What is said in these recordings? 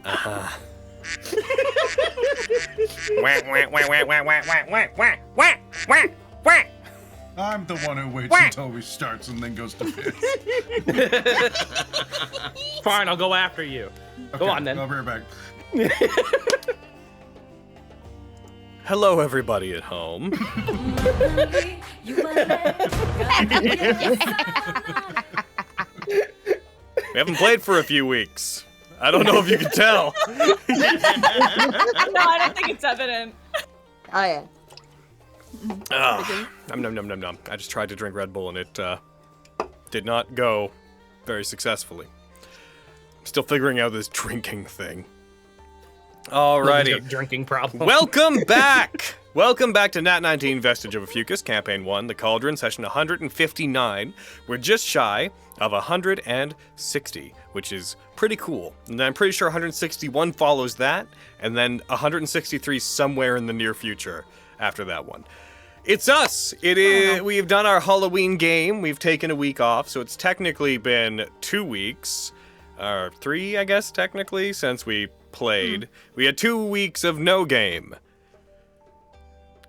Uh-huh. I'm the one who waits until he starts and then goes to piss. Fine, I'll go after you. Okay, Go on then. I'll be right back. Hello, everybody at home. We haven't played for a few weeks. I don't know if you can tell. No, I don't think it's evident. Oh yeah. Nom. I just tried to drink Red Bull and it did not go very successfully. I'm still figuring out this drinking thing. Alrighty. Drinking problem. Welcome back! Welcome back to Nat19 Vestige of Ophiuchus, Campaign 1, The Cauldron, Session 159. We're just shy of 160, which is pretty cool. And I'm pretty sure 161 follows that, and then 163 somewhere in the near future after that one. It's us! It is. We've done our Halloween game, we've taken a week off, so it's technically been 2 weeks. Or 3, I guess, technically, since we played. We had 2 weeks of no game.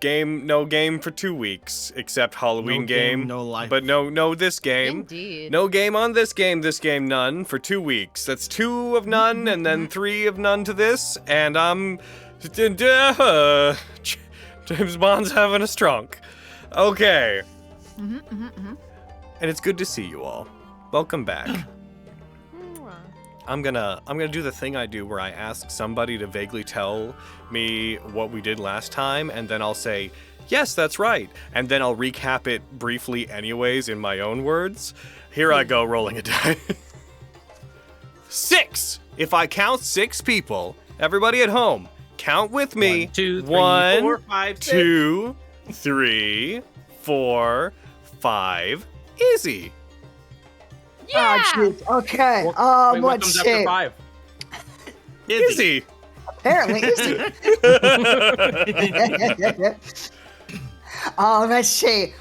No game for 2 weeks, except Halloween No game, no life. But no this game. Indeed. No game on this game none for 2 weeks. That's 2 of none, and then 3 of none to this, and James Bond's having a strunk. Okay. And it's good to see you all. Welcome back. I'm gonna do the thing I do where I ask somebody to vaguely tell me what we did last time, and then I'll say, yes, that's right, and then I'll recap it briefly anyways in my own words. Here I go, rolling a die. 6! If I count 6 people, everybody at home, count with me. 1, 2, 3, 1, 4, 5, 6. 2, 3, 4, 5. Easy. Oh, jeez. Okay. Wait, what Let's comes after see. 5? Easy. Apparently, easy. Let's see.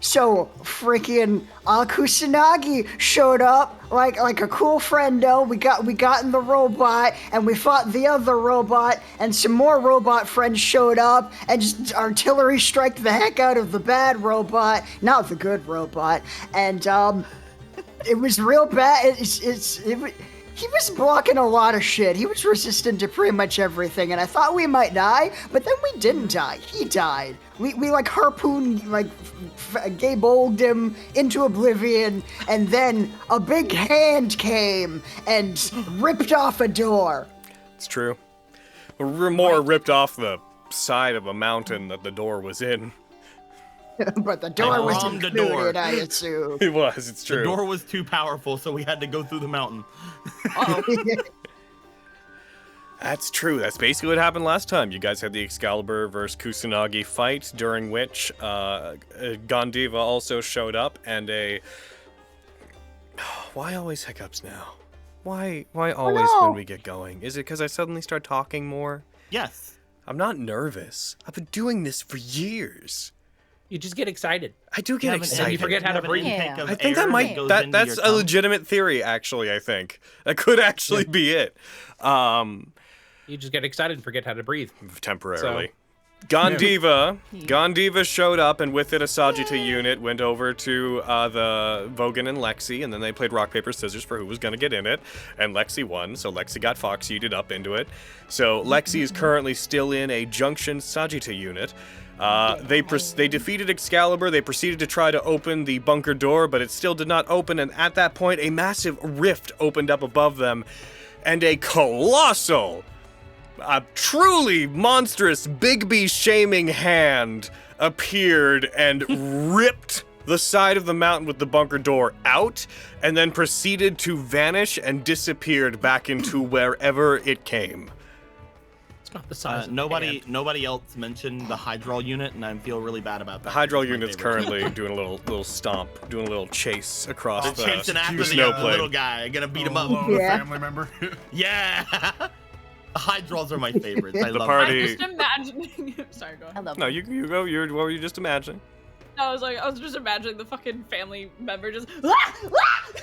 So freaking Kusanagi showed up like a cool friendo. We got in the robot and we fought the other robot, and some more robot friends showed up and just artillery strike the heck out of the bad robot, not the good robot, and it was real bad. He was blocking a lot of shit. He was resistant to pretty much everything, and I thought we might die, but then we didn't die. He died. We like harpooned, like Gaboled him into oblivion, and then a big hand came and ripped off a door. It's true. More ripped off the side of a mountain that the door was in. But the door was bombed the included, door. I assume. It was, it's true. The door was too powerful, so we had to go through the mountain. That's true. That's basically what happened last time. You guys had the Excalibur versus Kusanagi fight, during which Gondiva also showed up, and Why always hiccups now? Why always when we get going? Is it because I suddenly start talking more? Yes. I'm not nervous. I've been doing this for years. You just get excited. I do get And excited. you forget how to breathe. Yeah. I think that's a legitimate theory, actually, I think. That could actually be it. You just get excited and forget how to breathe. Temporarily. Gondiva showed up, and with it a Sagitta unit went over to the Vogan and Lexi, and then they played rock, paper, scissors for who was going to get in it, and Lexi won, so Lexi got Fox-eated up into it. So Lexi is currently still in a Junction Sagitta unit. They defeated Excalibur. They proceeded to try to open the bunker door, but it still did not open, and at that point a massive rift opened up above them, and a colossal, a truly monstrous Bigby-shaming hand appeared and ripped the side of the mountain with the bunker door out, and then proceeded to vanish and disappeared back into wherever it came. It's not the size of Nobody else mentioned the Hydral unit, and I feel really bad about The that. Hydral unit's currently doing a little stomp, doing a little chase across They're chasing after the snow plane. little guy, gonna beat him up. Yeah. Family member. Yeah. The Hydrals are my favorites. I The love party- I'm just imagining. Sorry, go ahead. I love No, it. you go. What were you just imagining? I was just imagining the fucking family member just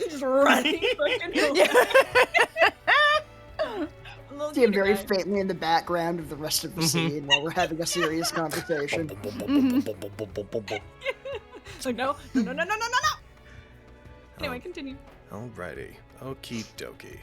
just running. See him very faintly in the background of the rest of the scene while we're having a serious conversation. So no. Anyway, continue. Alrighty. Okie dokie.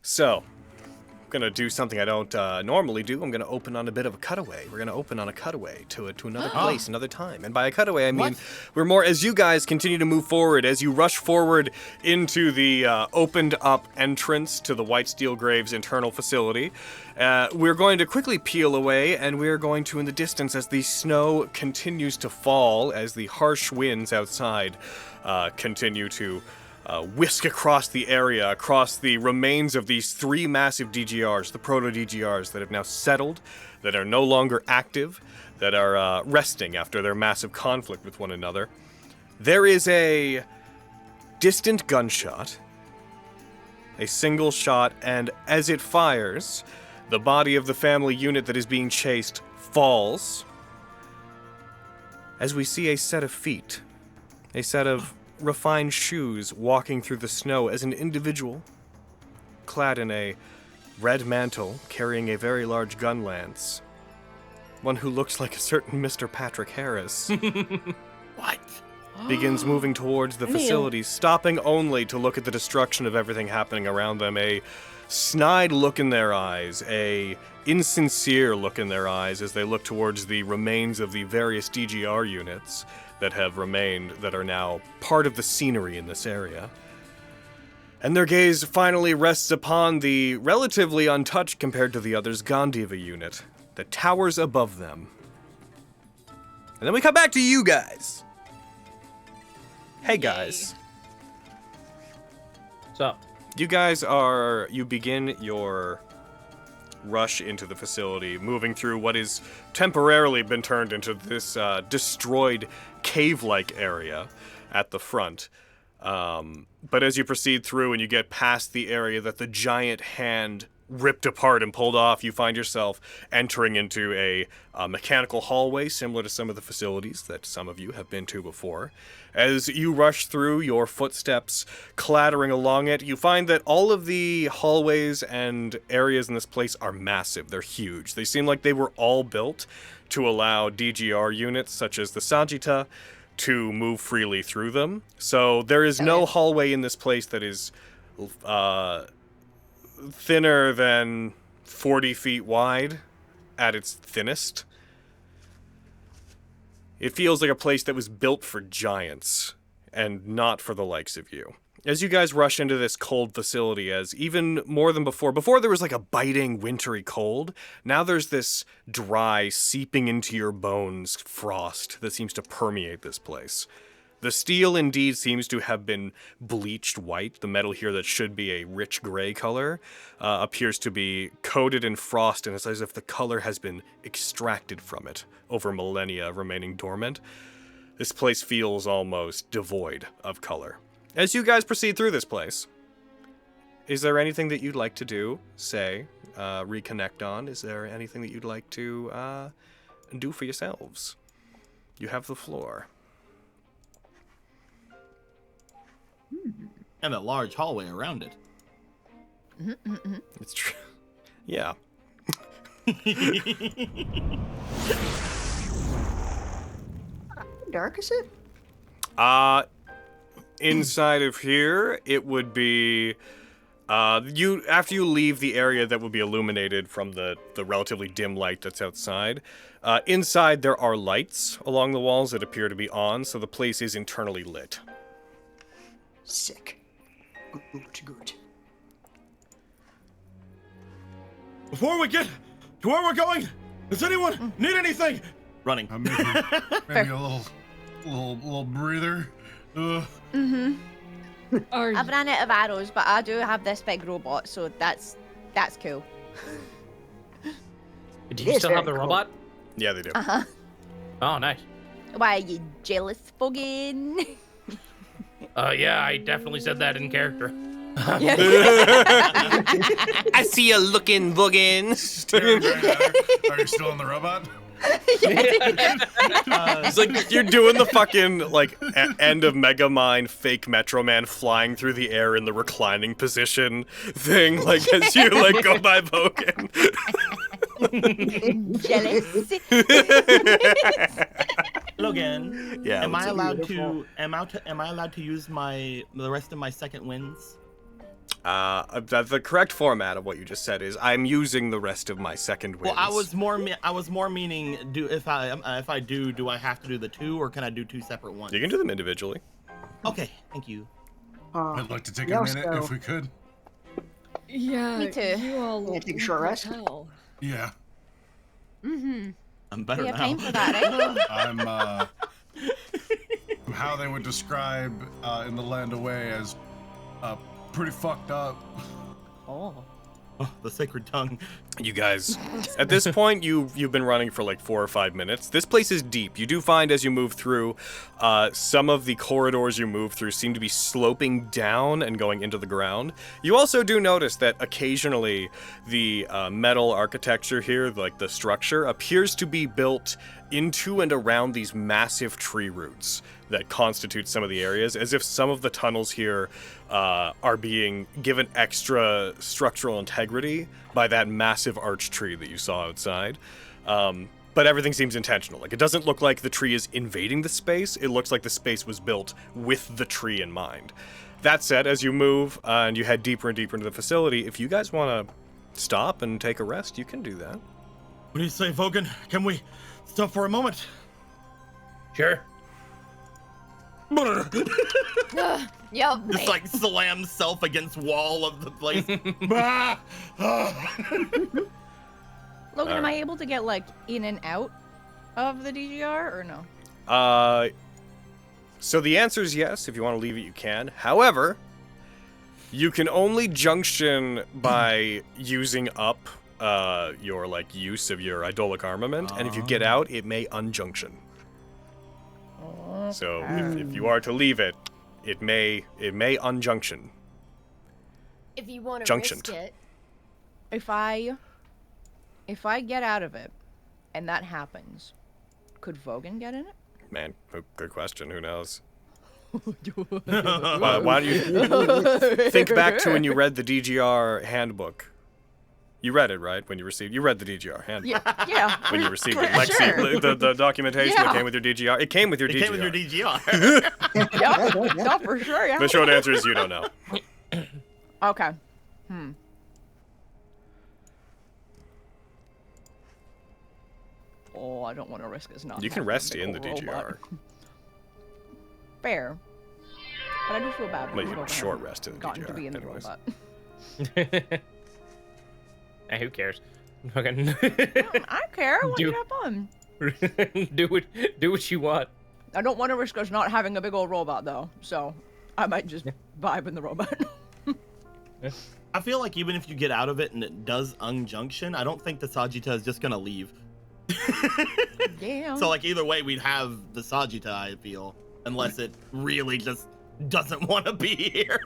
So, I'm gonna do something I don't normally do. I'm gonna open on a bit of a cutaway. We're gonna open on a cutaway to another place, another time. And by a cutaway, I mean we're more as you guys continue to move forward, as you rush forward into the opened up entrance to the White Steel Graves internal facility. We're going to quickly peel away, and we're going to, in the distance, as the snow continues to fall, as the harsh winds outside continue to whisk across the area, across the remains of these 3 massive DGRs, the proto-DGRs that have now settled, that are no longer active, that are resting after their massive conflict with one another. There is a distant gunshot, a single shot, and as it fires, the body of the family unit that is being chased falls, as we see a set of feet, a set of refined shoes walking through the snow as an individual, clad in a red mantle, carrying a very large gun lance. One who looks like a certain Mr. Patrick Harris. What? Begins moving towards the facility, stopping only to look at the destruction of everything happening around them. A snide look in their eyes, a insincere look in their eyes as they look towards the remains of the various DGR units that have remained, that are now part of the scenery in this area. And their gaze finally rests upon the relatively untouched compared to the others Gondiva unit that towers above them. And then we come back to you guys. Hey guys. So, You guys you begin your rush into the facility, moving through what is temporarily been turned into this destroyed cave-like area at the front. But as you proceed through and you get past the area that the giant hand ripped apart and pulled off, you find yourself entering into a mechanical hallway similar to some of the facilities that some of you have been to before. As you rush through, your footsteps clattering along it, you find that all of the hallways and areas in this place are massive. They're huge. They seem like they were all built to allow DGR units such as the Sagitta to move freely through them. So there is no hallway in this place that is thinner than 40 feet wide at its thinnest. It feels like a place that was built for giants and not for the likes of you. As you guys rush into this cold facility, as even more than before there was like a biting wintry cold, now there's this dry, seeping into your bones frost that seems to permeate this place. The steel indeed seems to have been bleached white. The metal here that should be a rich gray color appears to be coated in frost, and it's as if the color has been extracted from it over millennia, remaining dormant. This place feels almost devoid of color. As you guys proceed through this place, is there anything that you'd like to do, say, reconnect on? Is there anything that you'd like to do for yourselves? You have the floor. And a large hallway around it. It's true. Yeah. How dark is it? Inside of here, it would be after you leave the area that would be illuminated from the relatively dim light that's outside. Inside there are lights along the walls that appear to be on, so the place is internally lit. Sick. Good. Before we get to where we're going, does anyone need anything? Running. Maybe a little breather. Are I've ran out of arrows, but I do have this big robot, so that's cool. do you still have the very robot? Yeah, they do. Uh-huh. Oh, nice. Why are you jealous, Vogan? Yeah, I definitely said that in character. I see you looking, Vogan. Are you still on the robot? It's like you're doing the fucking like end of Megamind fake Metro Man flying through the air in the reclining position thing, like as you like go by Vogan. Jealous. Logan, Yeah. am I what's up? allowed to use the rest of my second wins? The correct format of what you just said is I'm using the rest of my second wins. Well, I was more meaning if I do I have to do the 2 or can I do 2 separate ones? You can do them individually. Okay, thank you. I'd like to take yeah, a minute so- if we could. Yeah. Me too. You all Yeah, take a short look rest. like hell. Yeah, Mm-hmm. I'm better We have now. time for that, right? I'm how they would describe in the land away as pretty fucked up. Oh. Oh, the sacred tongue. You guys, at this point, you've been running for like 4 or 5 minutes. This place is deep. You do find as you move through, some of the corridors you move through seem to be sloping down and going into the ground. You also do notice that occasionally the metal architecture here, like the structure, appears to be built into and around these massive tree roots that constitute some of the areas, as if some of the tunnels here are being given extra structural integrity by that massive arch tree that you saw outside. But everything seems intentional. Like, it doesn't look like the tree is invading the space. It looks like the space was built with the tree in mind. That said, as you move and you head deeper and deeper into the facility, if you guys want to stop and take a rest, you can do that. What do you say, Vogan? Can we stop for a moment? Sure. Yep. Just like slams self against wall of the place. Ah! Logan, am I able to get like in and out of the DGR or no? So the answer is yes. If you want to leave it, you can. However, you can only junction by using up your like use of your idolic armament, and if you get out, it may unjunction. So if you are to leave it, it may unjunction. If you want to Junctioned. risk it, If I get out of it, and that happens, could Vogan get in it? Man, good question. Who knows? Why don't you think back to when you read the DGR handbook? You read it, right? When you read the DGR handbook. Yeah. When you received it. Lexi, the documentation that came with your DGR. It came with your DGR. It came with your DGR. Yeah. No, for sure. Yeah. The short answer is you don't know. Okay. Oh, I don't want to risk this not. You can having a rest big in the ol' robot. DGR. Fair. But I do feel bad. Well, you for can Vogan short having rest in the gotten to DGR, be in the anyways. robot. Hey, who cares? Fucking I care. I want you Do- to have fun. do what you want. I don't want to risk us not having a big old robot though, so I might just vibe in the robot. I feel like even if you get out of it and it does unjunction, I don't think the Sagitta is just gonna leave. Damn. So like either way, we'd have the Sagitta, I feel, unless it really just doesn't want to be here.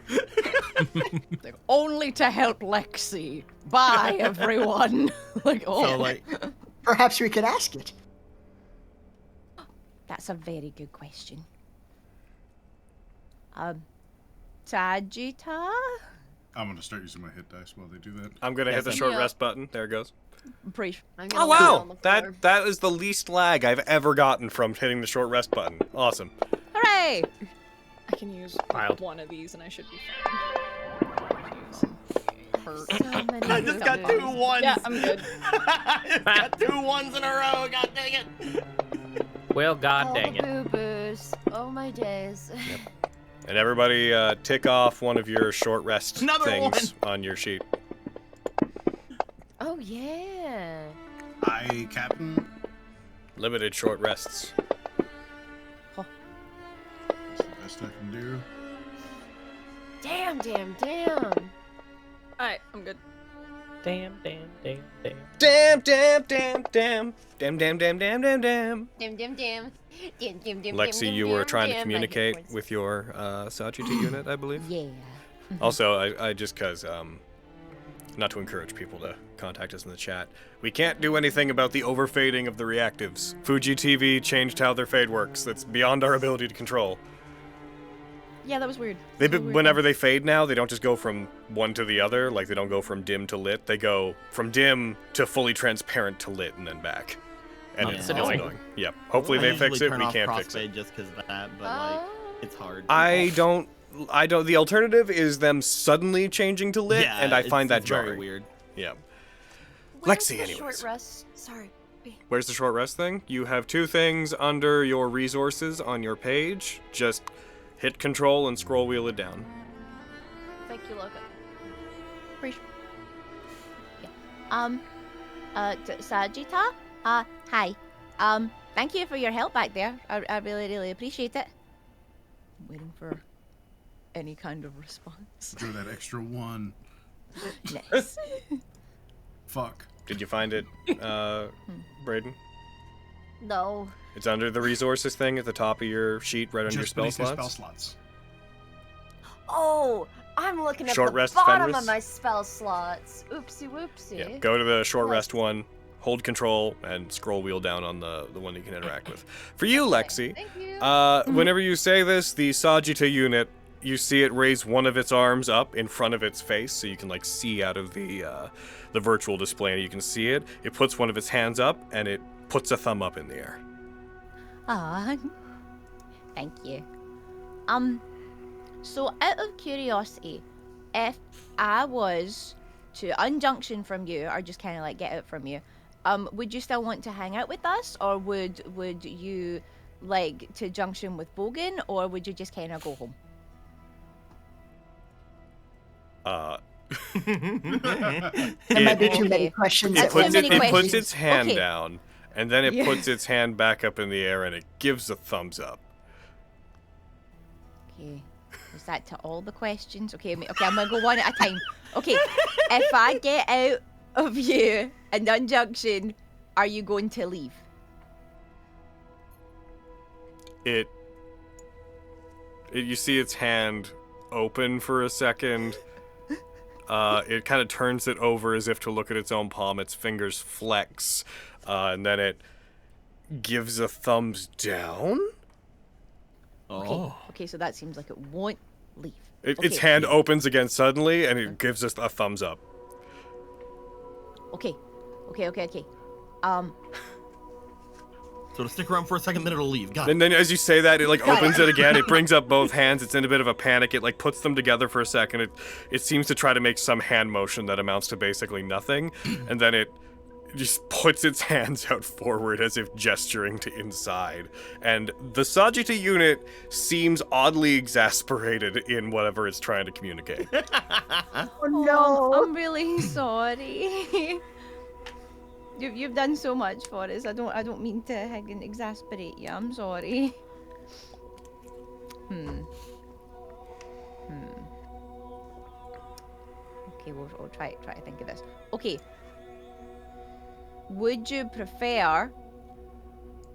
Like, only to help Lexi. Bye, everyone. Like, oh. So like, Perhaps we could ask it. That's a very good question. Sagitta? I'm gonna start using my hit dice while they do that. I'm gonna hit the Yes, short yeah. rest button. There it goes. Preach. I'm gonna Oh lay on wow, the floor. that is the least lag I've ever gotten from hitting the short rest button. Awesome. Hooray! I can use Wild. one of these and I should be fine. Hurt. So many I just got numbers. 2 1s. Yeah, I'm good. I got 2 1s in a row. God dang it. Well, god All dang the it. boo-boos. Oh my days. And everybody tick off one of your short rest Another things on your sheet. Oh yeah. Aye, Captain. Limited short rests. That's the best I can do. Damn, damn, damn. Alright, I'm good. Damn, damn, damn, damn. Damn, damn, damn, damn. Damn, damn, damn, damn, damn, damn. Damn, damn, damn. Damn, damn, damn, Lexi, damn, you were damn, trying to damn. communicate My hit points. with your Sagitta unit, I believe. Yeah. Also, I just because Not to encourage people to contact us in the chat. We can't do anything about the overfading of the reactives. Fuji TV changed how their fade works. That's beyond our ability to control. Yeah, that was weird. Whenever they fade now, they don't just go from one to the other. Like, they don't go from dim to lit. They go from dim to fully transparent to lit and then back. And Yeah. it's That's annoying. annoying. Yep. Hopefully they fix it. We can't fix it. Just because of that, but like, it's hard. I don't. The alternative is them suddenly changing to lit, Yeah, and I find that it's very jarring. weird. Yeah. Where's Lexi, the anyways. short rest? Sorry. Where's the short rest thing? You have 2 things under your resources on your page. Just hit control and scroll wheel it down. Thank you, Logan. Appreciate. Yeah. Sajita. Hi. Thank you for your help back there. I really, really appreciate it. I'm waiting for any kind of response. Do that extra 1. Nice. Fuck. Did you find it, Braden? No. It's under the resources thing at the top of your sheet, right under your Just spell beneath your slots. spell slots. Oh, I'm looking at Short the rest, bottom Fenris? of my spell slots. Oopsie whoopsie. Yeah, go to the short Yes. rest one, hold control, and scroll wheel down on the one you can interact with. For you, Lexi, Thank you. whenever you say this, the Sajita unit, you see it raise one of its arms up in front of its face, so you can like see out of the virtual display, and you can see it. It puts one of its hands up, and it puts a thumb up in the air. Ah, thank you. So out of curiosity, if I was to unjunction from you, or just kind of like get out from you, would you still want to hang out with us, or would you like to junction with Vogan, or would you just kind of go home? There might be too many Okay. questions. It That's at too puts, once. many it puts questions. its hand Okay. down, and then it Yeah. puts its hand back up in the air, and it gives a thumbs up. Okay. Was that to all the questions? Okay, okay, I'm gonna go one at a time. Okay, if I get out of you and unjunction, are you going to leave? You see its hand open for a second. It kind of turns it over as if to look at its own palm. Its fingers flex, and then it gives a thumbs down. Okay. Okay, so that seems like it won't leave. Its Okay. hand opens again suddenly, and it gives us a thumbs up. Okay. Okay. So to stick around for a second, then it'll leave. Got it. And then as you say that, it like opens it again. It brings up both hands. It's in a bit of a panic. It like puts them together for a second. It seems to try to make some hand motion that amounts to basically nothing, and then it just puts its hands out forward as if gesturing to inside. And the Sajita unit seems oddly exasperated in whatever it's trying to communicate. Oh no. I'm really sorry. You've done so much for us. I don't mean to exasperate you. I'm sorry. Okay, we'll try to think of this. Okay. Would you prefer?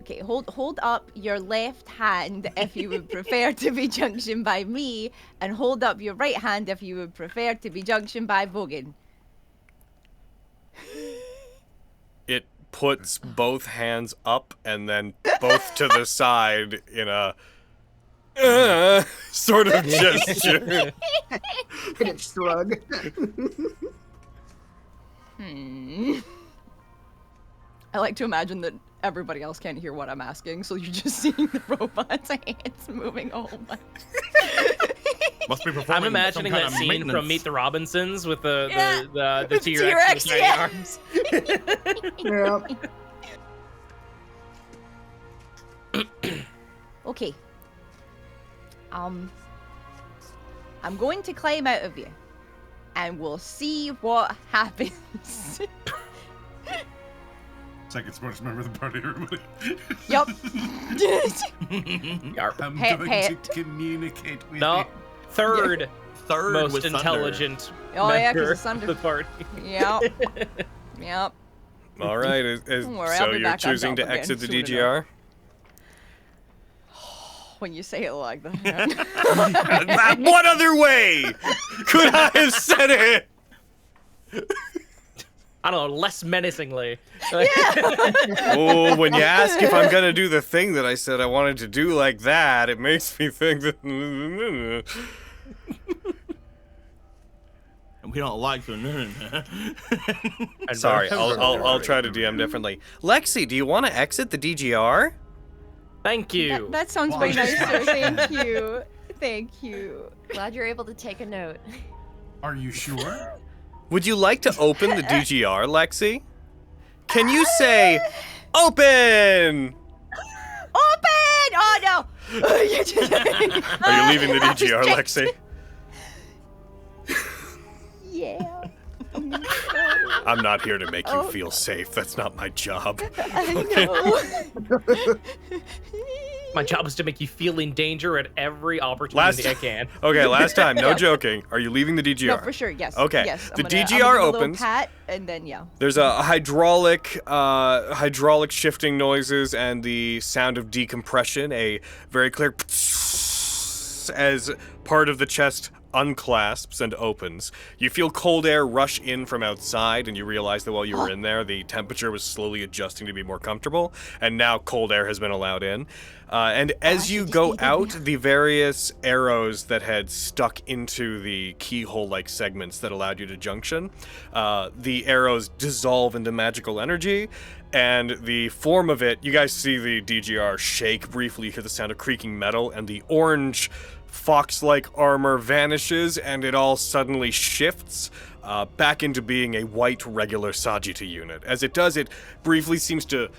Okay, hold up your left hand if you would prefer to be junctioned by me, and hold up your right hand if you would prefer to be junctioned by Vogan. It puts both hands up and then both to the side in a sort of gesture. And it's shrug. I like to imagine that everybody else can't hear what I'm asking, so you're just seeing the robot's hands moving a whole bunch. Must be performing I'm imagining some kind that of scene maintenance. from Meet the Robinsons with the With T-Rex with tiny yeah. arms. Yeah. Okay. I'm going to climb out of you, and we'll see what happens. Second smartest member of the party, everybody. Yup. I'm Pet, going pet. to communicate with No, you. third Third most was Thunder. intelligent Oh, yeah, 'cause member it's Thunder. of the party. Yep. Yep. All right, Don't worry, I'll so be you're back on choosing top to again exit the soon DGR? When you say it like that. What other way could I have said it? I don't know, less menacingly. Oh, when you ask if I'm gonna do the thing that I said I wanted to do like that, it makes me think that. And we don't like the. Sorry, I'll try to DM differently. Lexi, do you want to exit the DGR? Thank you. That sounds very nice, sir. Thank you. Thank you. Glad you're able to take a note. Are you sure? Would you like to open the DGR, Lexi? Can you say, open? Open! Oh no! Are you leaving the DGR, Lexi? Yeah. I'm not here to make you feel safe. That's not my job. I know. My job is to make you feel in danger at every opportunity I can. Okay, last time, no joking. Are you leaving the DGR? No, for sure, yes. Okay, yes. the I'm gonna DGR give a little opens. pat, and then, yeah. There's a hydraulic shifting noises and the sound of decompression, a very clear as part of the chest unclasps and opens. You feel cold air rush in from outside, and you realize that while you were in there, the temperature was slowly adjusting to be more comfortable, and now cold air has been allowed in. And as you go out, the various arrows that had stuck into the keyhole-like segments that allowed you to junction, the arrows dissolve into magical energy, and the form of it, you guys see the DGR shake briefly, you hear the sound of creaking metal, and the orange fox-like armor vanishes, and it all suddenly shifts back into being a white regular Sagitta unit. As it does, it briefly seems to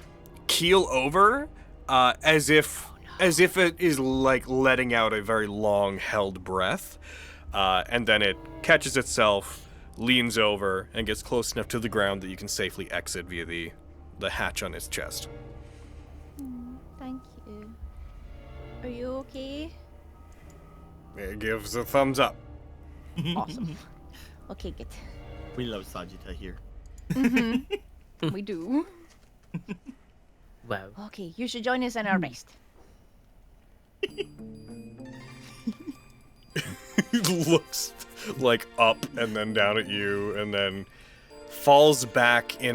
keel over, as if it is like letting out a very long held breath, and then it catches itself, leans over, and gets close enough to the ground that you can safely exit via the hatch on its chest. Thank you. Are you okay? It gives a thumbs up. Awesome. Okay, good. We love Sagitta here. We do. Wow. Okay, you should join us in our rest. Looks like up and then down at you, and then falls back in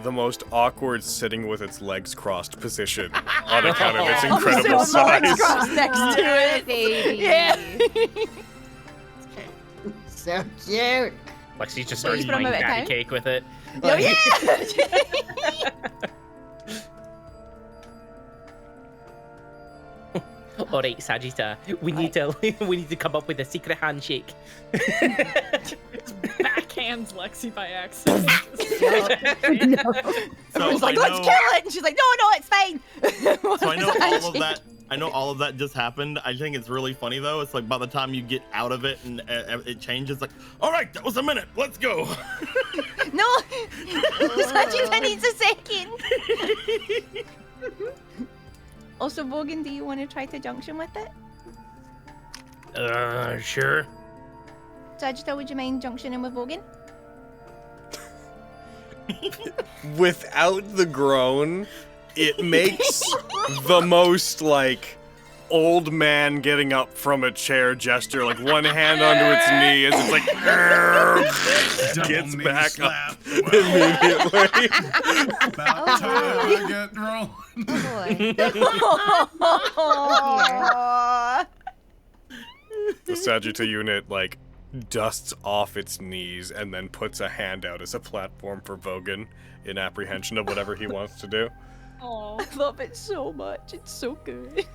the most awkward sitting with its legs crossed position on account of its incredible size. Crossed next to it. Baby. Yeah. So cute. Lexi just Please started put 'em eating at a patty time. cake with it. Oh yeah. All right, Sagitta, we need to come up with a secret handshake. Backhands Lexi by accident. So He's like, I let's know- kill it, and she's like, no, it's fine. So I know all of that. I know all of that just happened. I think it's really funny though. It's like by the time you get out of it and it changes, like, all right, that was a minute. Let's go. No, Sagitta needs a second. Also, Vogan, do you want to try to junction with it? Sure. Sagitta, would you mind junctioning with Vogan? Without the groan, it makes the most like old man getting up from a chair gesture, like one hand onto its knee as it's like gets knee back slap. up immediately. About time I get rolling. Aw. The Sagitta unit like dusts off its knees and then puts a hand out as a platform for Vogan in apprehension of whatever he wants to do. Oh, I love it so much. It's so good.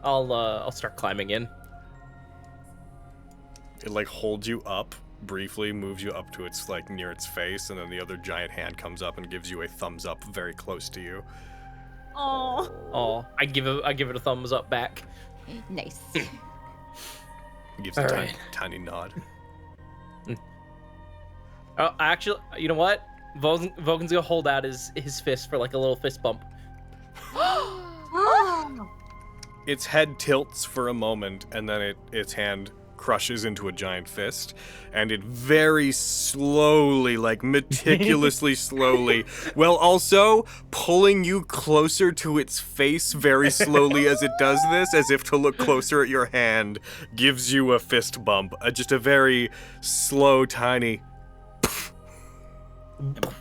I'll start climbing in. It like holds you up briefly, moves you up to its like near its face, and then the other giant hand comes up and gives you a thumbs up very close to you. Oh, I give it a thumbs up back. Nice. It gives a All tiny, right. tiny nod. Oh, actually, you know what? Vogan's gonna hold out his fist for like a little fist bump. Its head tilts for a moment, and then its hand crushes into a giant fist, and it very slowly, like meticulously slowly, while also pulling you closer to its face very slowly as it does this, as if to look closer at your hand, gives you a fist bump. Just a very slow, tiny...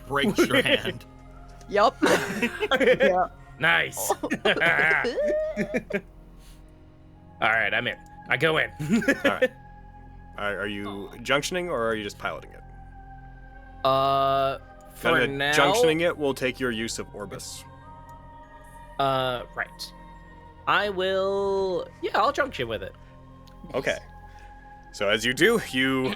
Breaks your hand. Yup. Yeah. Nice. All right, I'm in. I go in. All right. Are you junctioning, or are you just piloting it? For now. Junctioning it will take your use of Orbis. Right. I will. Yeah, I'll junction with it. Okay. So as you do, you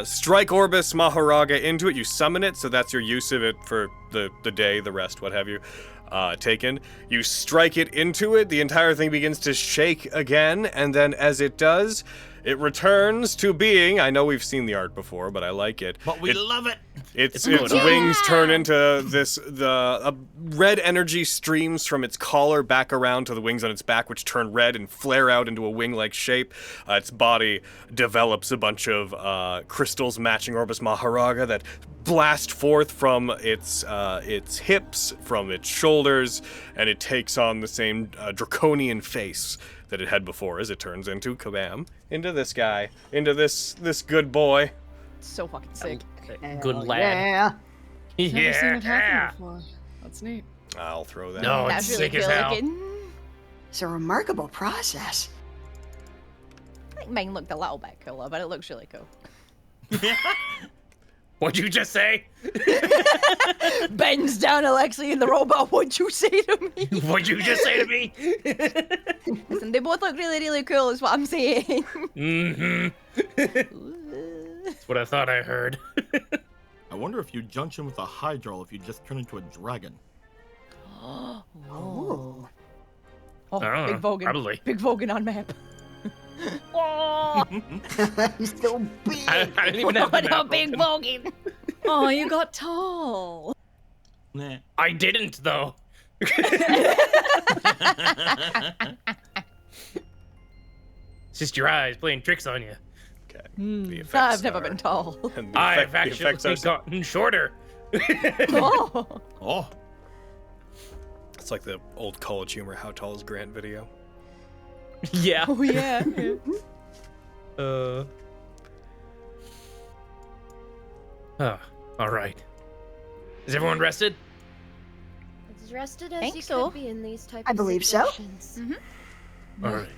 strike Orbis Maharaga into it. You summon it, so that's your use of it for the day, the rest, what have you, taken. You strike it into it. The entire thing begins to shake again, and then as it does, it returns to being. I know we've seen the art before, but I like it. But we love it. Its It's good. wings turn into this. The red energy streams from its collar back around to the wings on its back, which turn red and flare out into a wing-like shape. Its body develops a bunch of crystals matching Orbis Maharaga that blast forth from its hips, from its shoulders, and it takes on the same draconian face that it had before as it turns into kabam, into this guy, into this good boy. So fucking sick. Good Hell lad. Yeah. Never seen it happen before. That's neat. I'll throw that. No, That's it's really sick as cool hell. looking. It's a remarkable process. I think mine looked a little bit cooler, but it looks really cool. What'd you just say? Bends down Alexi and the robot. What'd you say to me? What'd you just say to me? Listen, they both look really, really cool, is what I'm saying. Mm-hmm. That's what I thought I heard. I wonder if you junction with a Hydral if you just turn into a dragon. Ooh. Oh, I don't big know, Vogan. probably. Big Vogan on map. Oh, He's so big. I didn't even have the what a map big open. Vogan. Oh, you got tall. Nah. I didn't, though. It's just your eyes playing tricks on you. Okay. Hmm. The effects I've never are- been tall. and the I've effect- the effects actually are- gotten shorter. Oh. Oh, It's like the old College Humor "How Tall is Grant" video. Yeah. Oh, yeah. Oh, all right. Is everyone rested? As rested as Think you so. could be in these types I of believe so. situations. All right.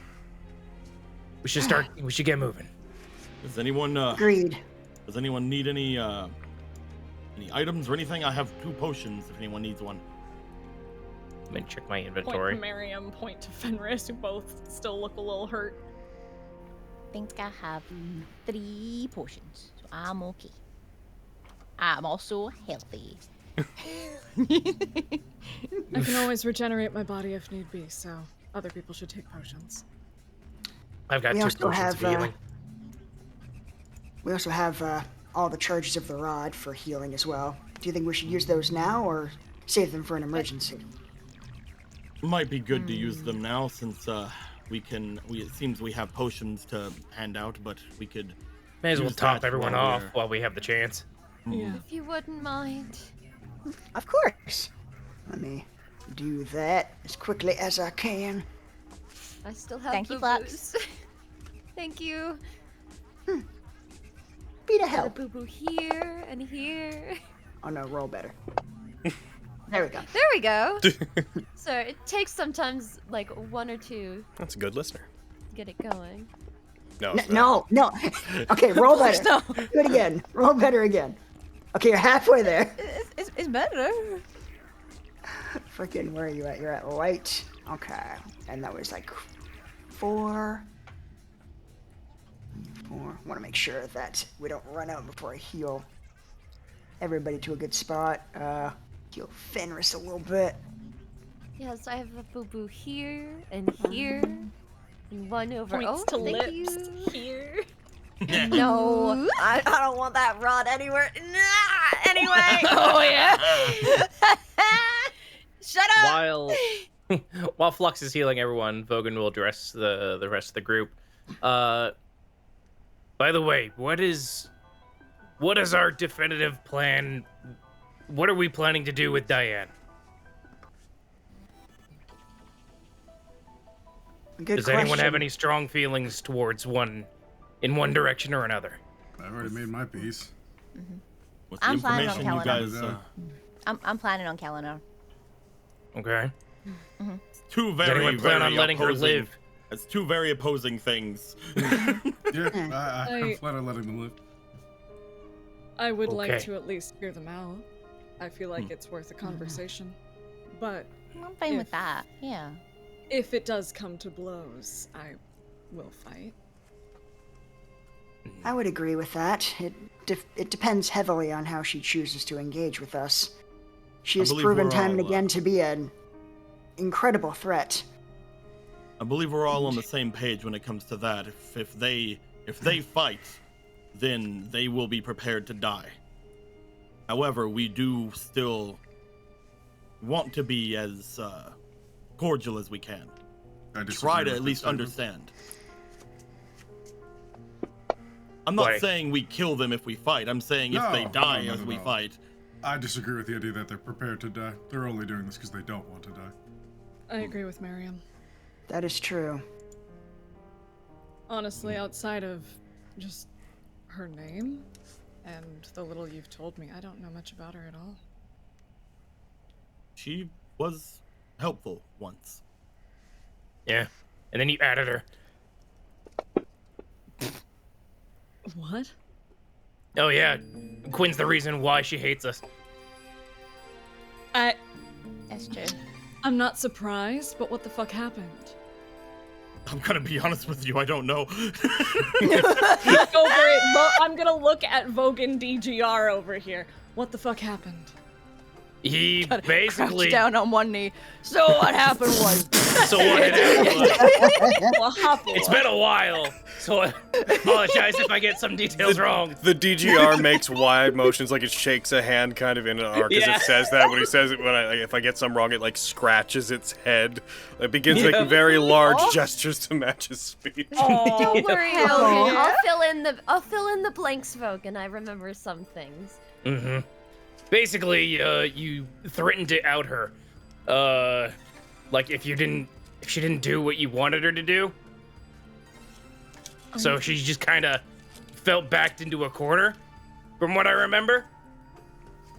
We should start. We should get moving. does anyone Agreed. need any items or anything? I have 2 potions if anyone needs one. Let me check my Point inventory. to Miriam, point to Fenris, who both still look a little hurt. I think I have 3 potions, so I'm okay. I'm also healthy. I can always regenerate my body if need be, so other people should take potions. I've got We 2 also potions have, for healing. We also have all the charges of the rod for healing as well. Do you think we should use those now or save them for an emergency? Might be good to use them now since it seems we have potions to hand out, but we could May as well use top that everyone while off we're- while we have the chance. Yeah. If you wouldn't mind. Of course. Let me do that as quickly as I can. I still have Thank you, boo-boos. Flax. Thank you. Be to Got a help. boo-boo here and here. Oh no, roll better. There we go. There we go. So it takes sometimes like 1 or 2 That's a good listener. to get it going. No. No. Okay, roll better. No. Do it again. Roll better again. Okay, you're halfway there. It's better. Freaking, where are you at? You're at light. Okay. And that was like 4. Want to make sure that we don't run out before I heal everybody to a good spot. Heal Fenris a little bit. Yes, I have a boo-boo here and here. And 1 over. Points Oh, to thank lips you. here. No, I don't want that rod anywhere. Nah, anyway. Oh, yeah. Shut up. While Flux is healing everyone, Vogan will address the rest of the group. By the way, what is our definitive plan? What are we planning to do with Diane? Good Does anyone have question. any strong feelings towards one in one direction or another? I've already made my piece. With the I'm planning on information you killing guys, I'm planning on killing her. Okay. two Does anyone plan on letting her live? It's two very opposing things. Yeah, I plan on letting them live. I would like Okay. to at least hear them out. I feel like it's worth a conversation. But I'm fine with If- that. Yeah. if it does come to blows, I will fight. I would agree with that. It depends heavily on how she chooses to engage with us. She I has believe proven we're time and all, again to be an incredible threat. I believe we're all on the same page when it comes to that. If they fight, then they will be prepared to die. However, we do still want to be as cordial as we can. I disagree Try to with at that least statement. understand. I'm not Why? saying we kill them if we fight. I'm saying if they No, die no, as we no. fight. I disagree with the idea that they're prepared to die. They're only doing this because they don't want to die. I agree with Miriam. That is true. Honestly, outside of just her name and the little you've told me, I don't know much about her at all. She was helpful once. Yeah. And then you added her. What? Oh yeah. Quinn's the reason why she hates us. That's true. I'm not surprised, but what the fuck happened? I'm gonna be honest with you, I don't know. Over it. I'm gonna look at Vogan DGR over here. What the fuck happened? He Crouch basically. down on one knee. So what happened was. So what had happened was- What It's been a while, so I apologize if I get some details wrong. The DGR makes wide motions, like it shakes a hand kind of in an arc as Yeah. it says that. When he says it, if I get some wrong, it like scratches its head. It begins making very large gestures to match his speech. Don't worry, hell Vogan. yeah. I'll fill in the blanks, Vogan. I remember some things. Mm-hmm. Basically, you threatened to out her. Like if she didn't do what you wanted her to do. So she just kind of felt backed into a corner, from what I remember.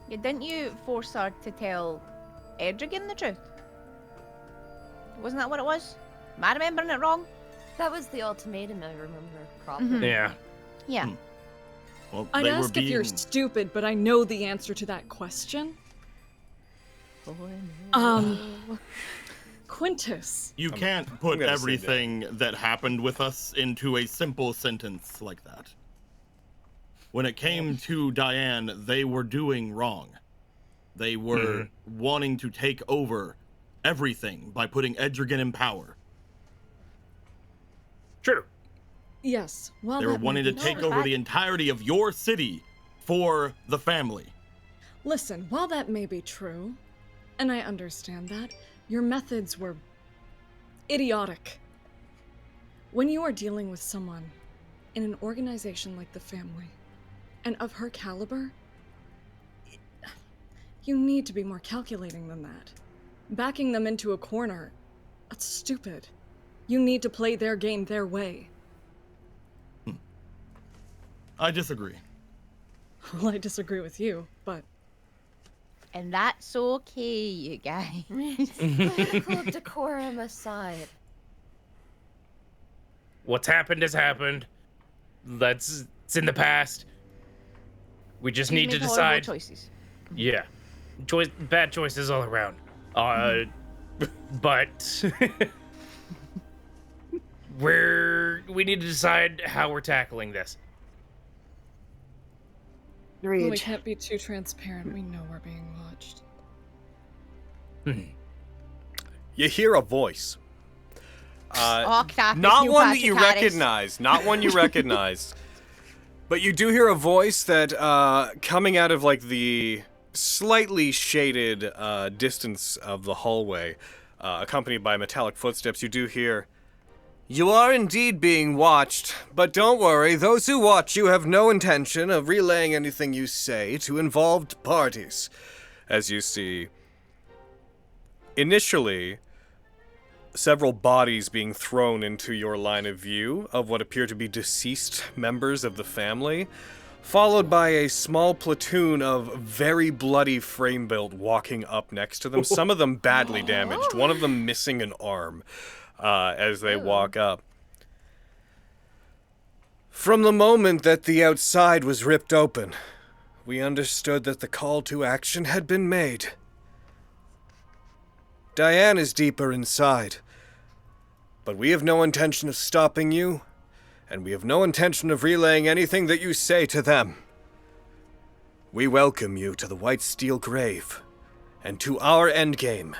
Yeah, didn't you force her to tell Edrigan the truth? Wasn't that what it was? Am I remembering it wrong? That was the ultimatum I remember properly. Mhm. Yeah. Yeah. Well, I'd they were ask if you're being- stupid, but I know the answer to that question. Quintus. You can't put gonna say everything that happened with us into a simple sentence like that. When it came to Diane, they were doing wrong. They were wanting to take over everything by putting Edrigan in power. True. Yes. Well, They were that may wanting to be take true. over the entirety of your city for the family. Listen, while that may be true, and I understand that, your methods were idiotic. When you are dealing with someone in an organization like the family, and of her caliber, you need to be more calculating than that. Backing them into a corner, that's stupid. You need to play their game their way. I disagree. Well, I disagree with you, but And that's okay, you guys. Political decorum aside. What's happened has happened. It's in the past. We just need to Make horrible decide. choices. Yeah. Bad choices all around. But we need to decide how we're tackling this. Agreed. we can't be too transparent. We know we're being watched. You hear a voice. Crap, Not it's one Neil that you Patrick Harris. recognize. Not one you recognize. But you do hear a voice that, coming out of, like, the slightly shaded distance of the hallway, accompanied by metallic footsteps, you do hear, You are indeed being watched, but don't worry, those who watch you have no intention of relaying anything you say to involved parties. As you see, initially, several bodies being thrown into your line of view of what appear to be deceased members of the family, followed by a small platoon of very bloody frame-built walking up next to them, some of them badly damaged, one of them missing an arm. As they walk up. From the moment that the outside was ripped open, we understood that the call to action had been made. Diane is deeper inside, but we have no intention of stopping you, and we have no intention of relaying anything that you say to them. We welcome you to the White Steel Grave, and to our endgame.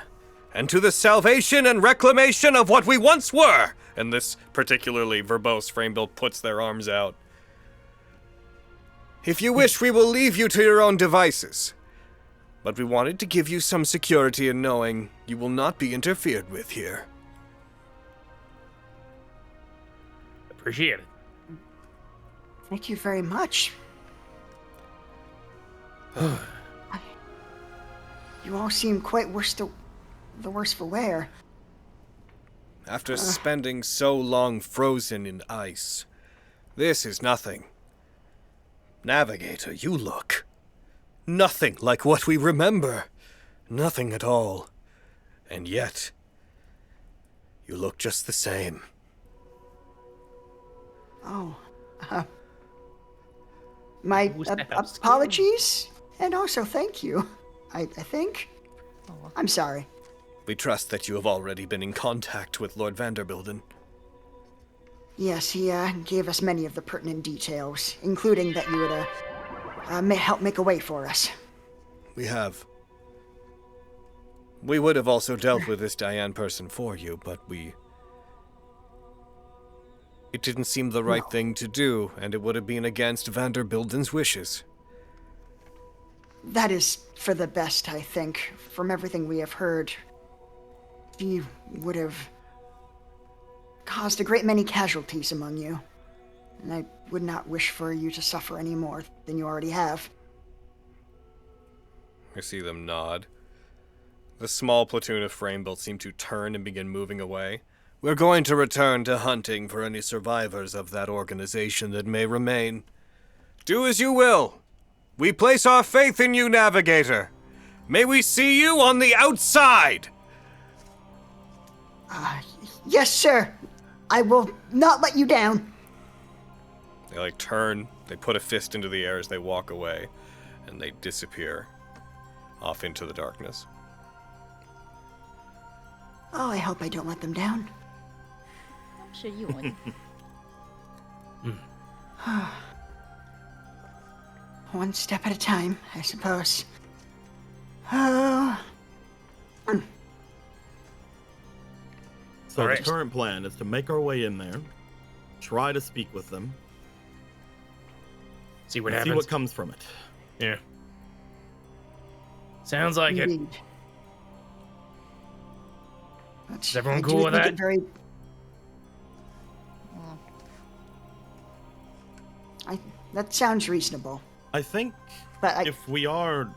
And to the salvation and reclamation of what we once were! And this particularly verbose frame build puts their arms out. If you wish, we will leave you to your own devices. But we wanted to give you some security in knowing you will not be interfered with here. Appreciate it. Thank you very much. You all seem quite the worse for wear. After spending so long frozen in ice, this is nothing. Navigator, you look nothing like what we remember. Nothing at all. And yet, you look just the same. Oh, my apologies, and also thank you, I think. I'm sorry. We trust that you have already been in contact with Lord Vanderbilden. Yes, he gave us many of the pertinent details, including that you would help make a way for us. We have. We would have also dealt with this Diane person for you, but it didn't seem the right thing to do, and it would have been against Vanderbilden's wishes. That is for the best, I think. From everything we have heard, he would have caused a great many casualties among you. And I would not wish for you to suffer any more than you already have. I see them nod. The small platoon of frame-built seem to turn and begin moving away. We're going to return to hunting for any survivors of that organization that may remain. Do as you will. We place our faith in you, Navigator. May we see you on the outside! Yes, sir. I will not let you down. They turn, they put a fist into the air as they walk away, and they disappear off into the darkness. Oh, I hope I don't let them down. I'm sure you won't. One step at a time, I suppose. So All right. the current plan is to make our way in there, try to speak with them, See what and happens. see what comes from it. Yeah. Sounds like it. Indeed. But Is everyone I do cool with think that? it very... That sounds reasonable. I think But if we are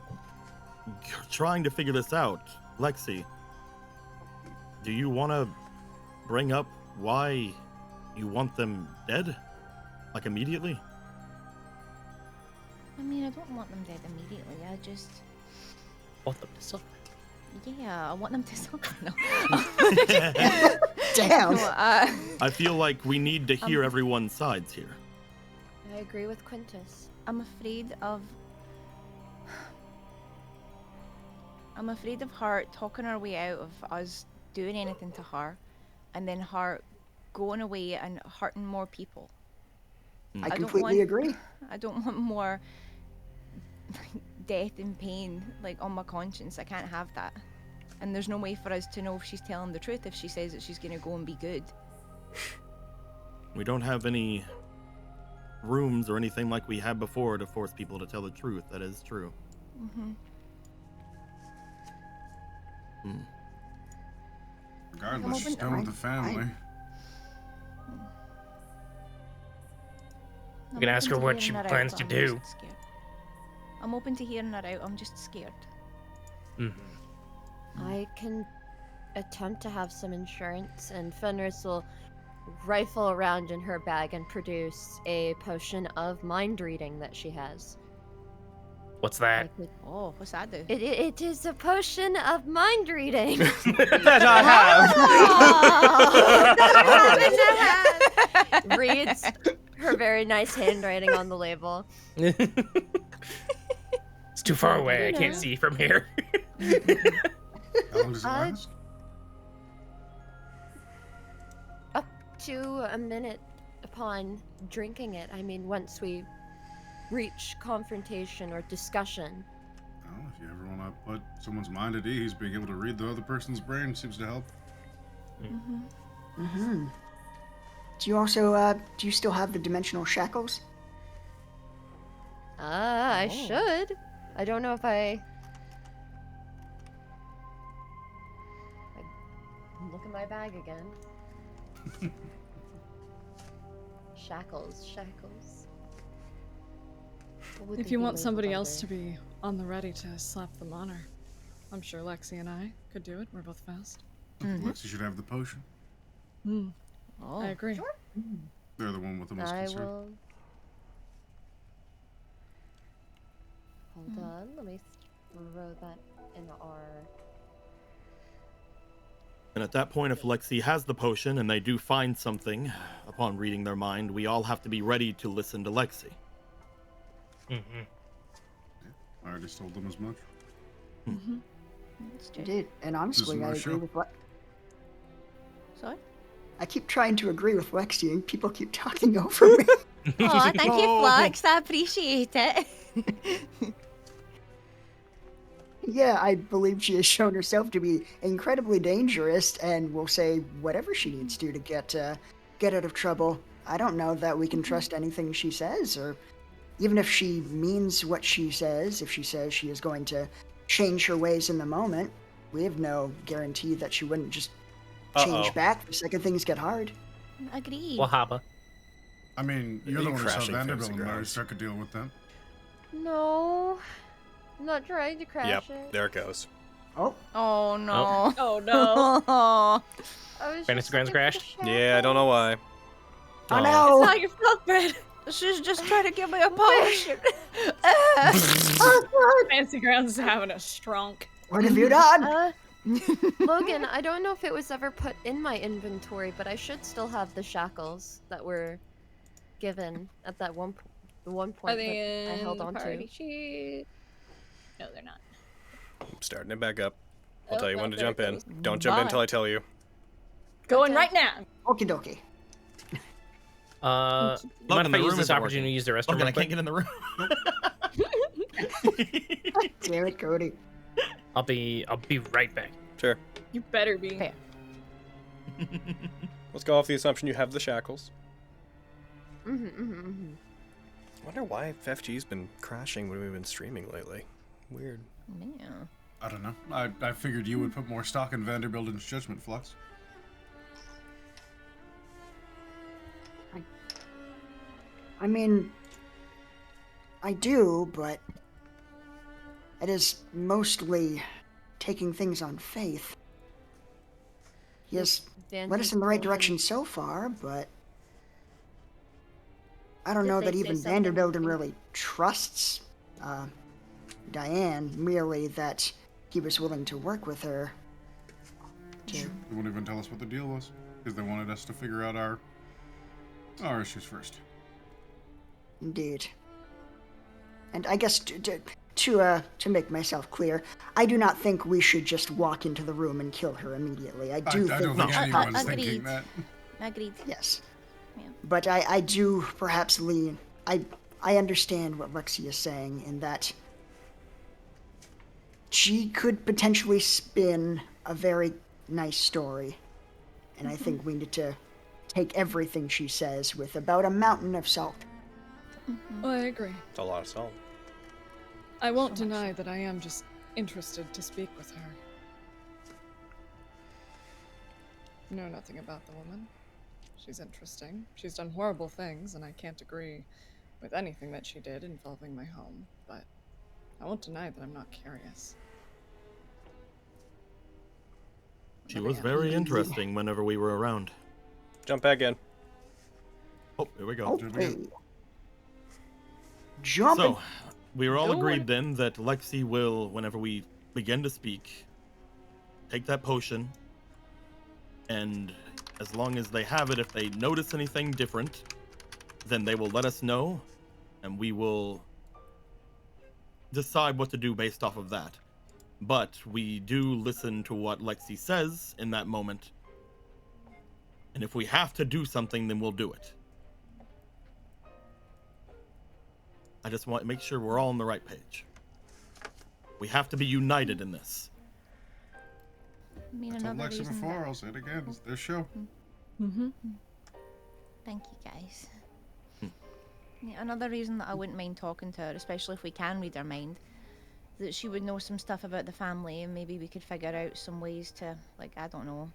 trying to figure this out, Lexi, do you want to bring up why you want them dead? Like immediately? I mean, I don't want them dead immediately. I just, Want them to suffer. yeah, I want them to suffer. No. Damn. No, I feel like we need to hear everyone's sides here. I agree with Quintus. I'm afraid of her talking her way out of us doing anything to her, and then her going away and hurting more people. I don't completely want- agree. I don't want more death and pain on my conscience. I can't have that. And there's no way for us to know if she's telling the truth if she says that she's gonna go and be good. We don't have any rooms or anything like we had before to force people to tell the truth. That is true. Regardless, she's done with the family. You can ask her what she plans to do. I'm open to hearing her out. I'm just scared. I can attempt to have some insurance, and Fenris will rifle around in her bag and produce a potion of mind reading that she has. What's that? Oh, what's that do? It is a potion of mind reading. That I have. Reads her very nice handwriting on the label. It's too far away. I can't see from here. How long does it last? Up to a minute upon drinking it. I mean, once we reach confrontation or discussion. Well, if you ever want to put someone's mind at ease, being able to read the other person's brain seems to help. Do you also, do you still have the dimensional shackles? I should. I don't know if I look in my bag again. Shackles. If you want somebody else to be on the ready to slap them on her, I'm sure Lexi and I could do it. We're both fast. Lexi should have the potion. I agree. Sure. They're the one with the most I concern. will. Hold on, let me throw that in our. And at that point, if Lexi has the potion and they do find something upon reading their mind, we all have to be ready to listen to Lexi. I already told them as much. Indeed. And honestly, I agree with what. Sorry? I keep trying to agree with Lexi, and people keep talking over me. Oh, thank you, Flux. I appreciate it. Yeah, I believe she has shown herself to be incredibly dangerous, and will say whatever she needs to get out of trouble. I don't know that we can trust anything she says, or even if she means what she says. If she says she is going to change her ways in the moment, we have no guarantee that she wouldn't just change back the second things get hard. Agreed. Wahaba. I mean, you're the one who saw crashing Vanderbilt fancy and already grounds. struck a deal with them. No, I'm not trying to crash Yep, it. there it goes. Oh, Oh no. Oh no. Oh. I was Fantasy just Grounds looking for crashed? Yeah, I don't know why. oh no! Not your fault, Brad. She's just trying to give me a potion. Fancy Grounds is having a strong. What have you done? Logan, I don't know if it was ever put in my inventory, but I should still have the shackles that were given at that one point Are they that I in held the on party to. sheet? No, they're not. I'm starting it back up. I'll Oh, tell you when no, to there jump it in. goes. Don't jump in Bye. until I tell you. Going Okay. right now. Okie dokie. You Logan, mind if the I use room this isn't opportunity to use the restroom? Logan, I real can't quick? get in the room. Damn it, Cody. I'll be right back. Sure. You better be. Okay. Let's go off the assumption you have the shackles. Mm-hmm. I wonder why FFG's been crashing when we've been streaming lately. Weird. Yeah. I don't know. I figured you would put more stock in Vanderbilt's judgment, Flux. I mean, I do, but it is mostly taking things on faith. He has led us in the right direction so far, but I don't Did know they that say even something? Vanderbilt really trusts Diane, merely that he was willing to work with her. They won't even tell us what the deal was, because they wanted us to figure out our issues first. Indeed. And I guess to make myself clear, I do not think we should just walk into the room and kill her immediately. I I don't think anyone's agreed. thinking that. Agreed. Yes. Yeah. But I do perhaps lean. I understand what Lexi is saying in that she could potentially spin a very nice story. And I think we need to take everything she says with about a mountain of salt. Oh, I agree. It's a lot of salt. I won't deny that I am just interested to speak with her. Know nothing about the woman. She's interesting. She's done horrible things, and I can't agree with anything that she did involving my home, but I won't deny that I'm not curious. She was very interesting whenever we were around. Jump back in. Oh, here we go. Okay. Jumping. So, we were all agreed then that Lexi will, whenever we begin to speak, take that potion, and as long as they have it, if they notice anything different, then they will let us know, and we will decide what to do based off of that. But we do listen to what Lexi says in that moment, and if we have to do something, then we'll do it. I just want to make sure we're all on the right page. We have to be united in this. I mean, I told another Lexi reason before, that- I'll say it again. It's their show. Mm-hmm. Thank you, guys. Yeah, another reason that I wouldn't mind talking to her, especially if we can read her mind, that she would know some stuff about the family, and maybe we could figure out some ways to, like, I don't know,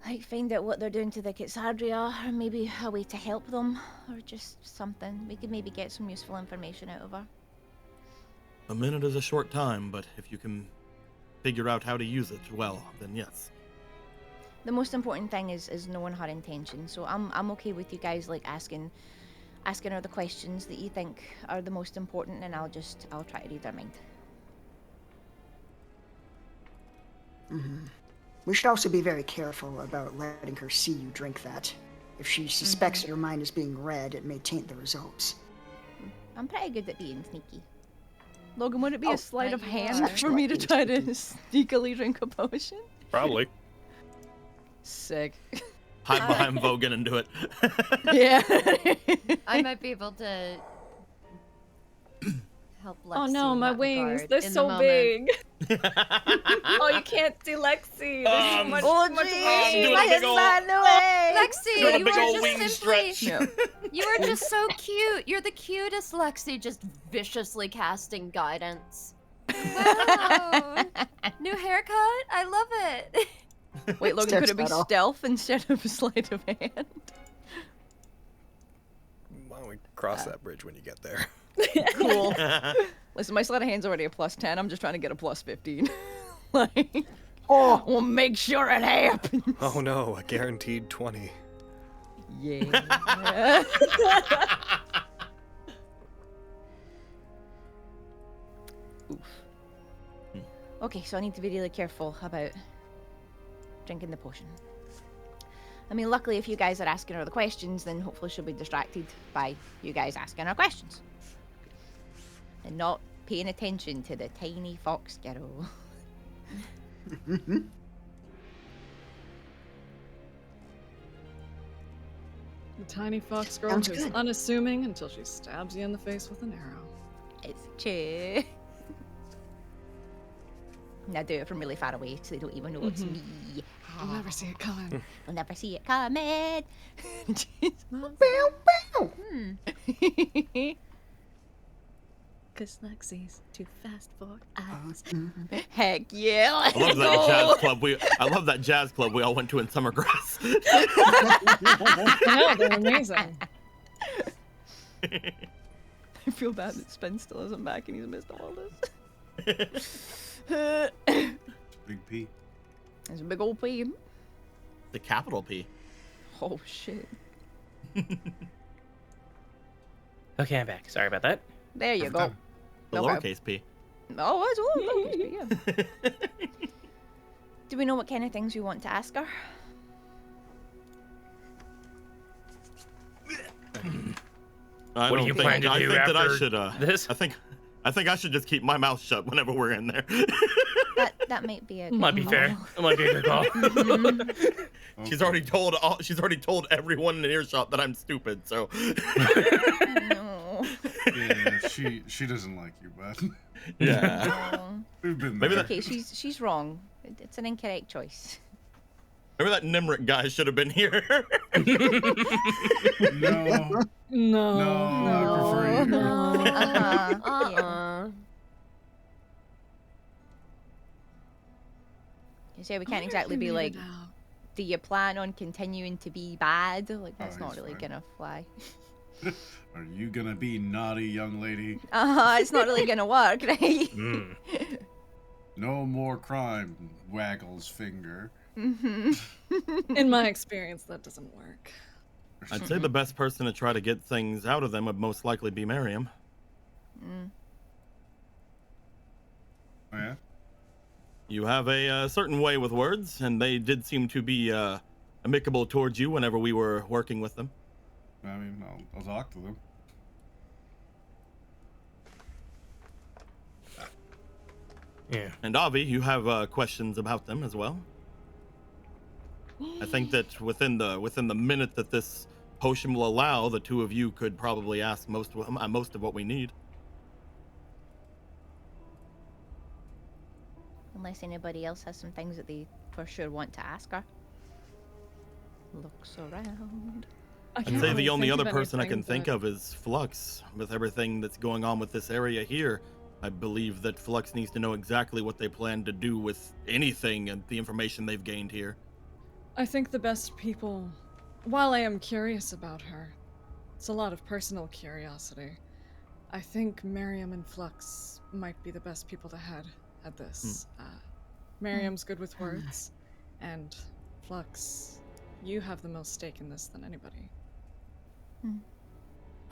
like find out what they're doing to the Kitsadria, or maybe a way to help them, or just something. We could maybe get some useful information out of her. A minute is a short time, but if you can figure out how to use it well, then yes. The most important thing is knowing her intentions. So I'm okay with you guys like asking her the questions that you think are the most important, and I'll try to read her mind. We should also be very careful about letting her see you drink that. If she suspects that her mind is being read, it may taint the results. I'm pretty good at being sneaky. Logan, would it be Oh, a sleight of you hand are. for me to try to sneakily drink a potion? Probably. Sick. Hide behind Vogan and do it. Yeah. I might be able to help Lexi. Oh no, in my that wings, regard they're in the so moment. big. Oh, you can't see Lexi. There's so much, Oh, much jeez, doing a why big is ol'- that in the way? Lexi, Doing a you big are ol' just wing simply stretch. you are just so cute. You're the cutest, Lexi, just viciously casting guidance. Wow. New haircut? I love it. Wait, Logan, Steps could it be better. stealth instead of a sleight of hand? Why don't we cross that bridge when you get there? Cool. Listen, my sleight of hand's already a +10. I'm just trying to get a +15. Like, we'll make sure it happens. Oh no, a guaranteed 20. Yeah. Oof. Okay, so I need to be really careful about drinking the potion. I mean, luckily, if you guys are asking her the questions, then hopefully she'll be distracted by you guys asking her questions. And not paying attention to the tiny fox girl. The tiny fox girl Sounds who's good. unassuming until she stabs you in the face with an arrow. It's true. Now do it from really far away so they don't even know it's me. I'll never see it coming. They'll never see it coming. Cause Lexi's too fast for us. Heck yeah! I love that jazz club. I love that jazz club we all went to in Summergrass. No, they're amazing. I feel bad that Spin still isn't back and he's missed all this. Big P. There's a big old P. The capital P. Oh shit. Okay, I'm back. Sorry about that. There you go. The Okay. lowercase P. Oh, that's all. Yeah. Do we know what kind of things we want to ask her? I What do don't you think- plan to I do think that I after should, this? I think I should just keep my mouth shut whenever we're in there. That might be a Might be good fair. call. It might be a good call. She's already told everyone in earshot that I'm stupid. So No. Yeah, she doesn't like you, but yeah. No. we've been Maybe there. Okay, she's wrong. It's an incorrect choice. Remember that Nimric guy should have been here. No, No. I prefer you. No. Yeah. You say we can't exactly be like, do you plan on continuing to be bad? Like, that's Oh, not he's really fine. gonna fly. Are you gonna be naughty, young lady? It's not really gonna work, right? No more crime, Waggles finger. In my experience, that doesn't work. I'd say the best person to try to get things out of them would most likely be Miriam. Oh, yeah? You have a certain way with words, and they did seem to be amicable towards you whenever we were working with them. I mean, I'll talk to them. Yeah. And Avi, you have questions about them as well. I think that within the minute that this potion will allow, the two of you could probably ask most of what we need. Unless anybody else has some things that they for sure want to ask her. Looks around. I'd say the only other person I can think of is Flux. With everything that's going on with this area here, I believe that Flux needs to know exactly what they plan to do with anything and the information they've gained here. I think the best people, while I am curious about her, it's a lot of personal curiosity. I think Miriam and Flux might be the best people to head at this. Miriam's good with words, and Flux, you have the most stake in this than anybody.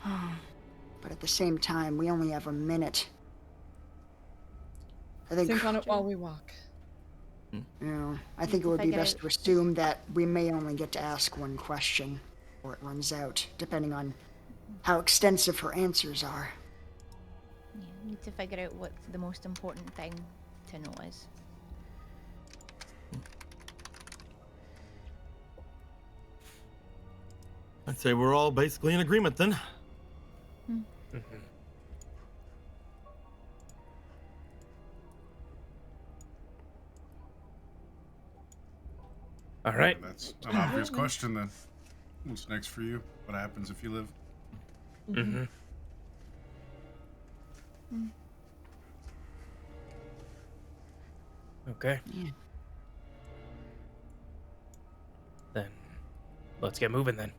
But at the same time, we only have a minute. I Think on it while we walk. I think it would be best to assume that we may only get to ask one question, or it runs out, depending on how extensive her answers are. Yeah, need to figure out what the most important thing to know is. I'd say we're all basically in agreement then. All right. That's an obvious question then. What's next for you? What happens if you live? Okay. Yeah. Then let's get moving then.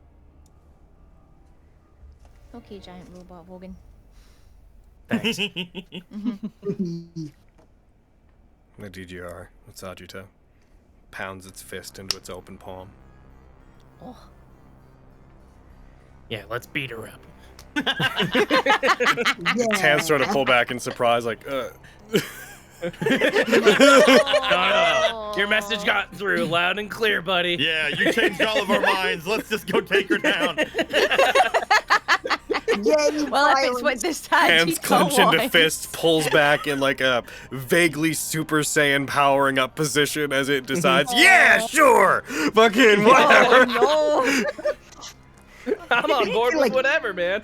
Okay, giant robot Vogan. Thanks. The DGR with Sagitta pounds its fist into its open palm. Oh. Yeah, let's beat her up. Its hands sort of pull back in surprise, like, No. Your message got through loud and clear, buddy. Yeah, you changed all of our minds. Let's just go take her down. Well, if it's what this time, hands clench into fists, pulls back in like a vaguely Super Saiyan powering up position as it decides, yeah, sure, fucking whatever. Oh, no. I'm on board with whatever, man.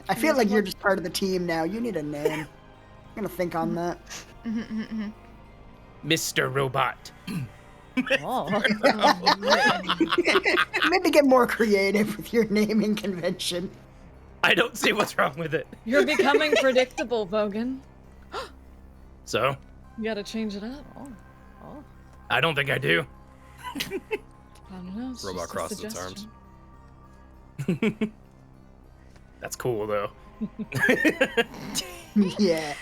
I feel like you're just part of the team now. You need a name. I'm gonna think on that. Mr. Robot. Oh. Maybe get more creative with your naming convention. I don't see what's wrong with it. You're becoming predictable, Vogan. So? You gotta change it up. Oh. I don't think I do. I don't know. It's Robot just a crosses its arms. suggestion. That's cool, though. Yeah.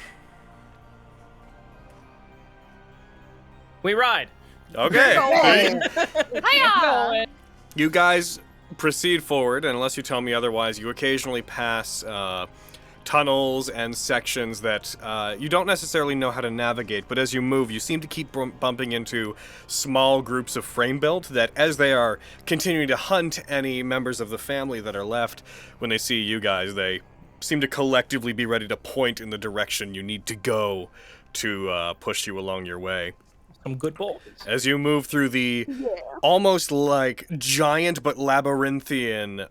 We ride. Okay. Hiya! You guys proceed forward, and unless you tell me otherwise, you occasionally pass tunnels and sections that you don't necessarily know how to navigate, but as you move, you seem to keep bumping into small groups of frame built that, as they are continuing to hunt any members of the family that are left, when they see you guys, they seem to collectively be ready to point in the direction you need to go to push you along your way. Some good boys. As you move through the almost like giant but labyrinthian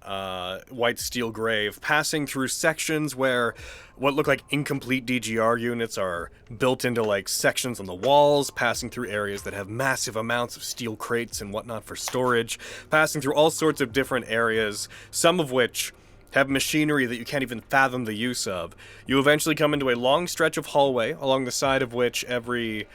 white steel grave, passing through sections where what look like incomplete DGR units are built into like sections on the walls, passing through areas that have massive amounts of steel crates and whatnot for storage, passing through all sorts of different areas, some of which have machinery that you can't even fathom the use of. You eventually come into a long stretch of hallway, along the side of which every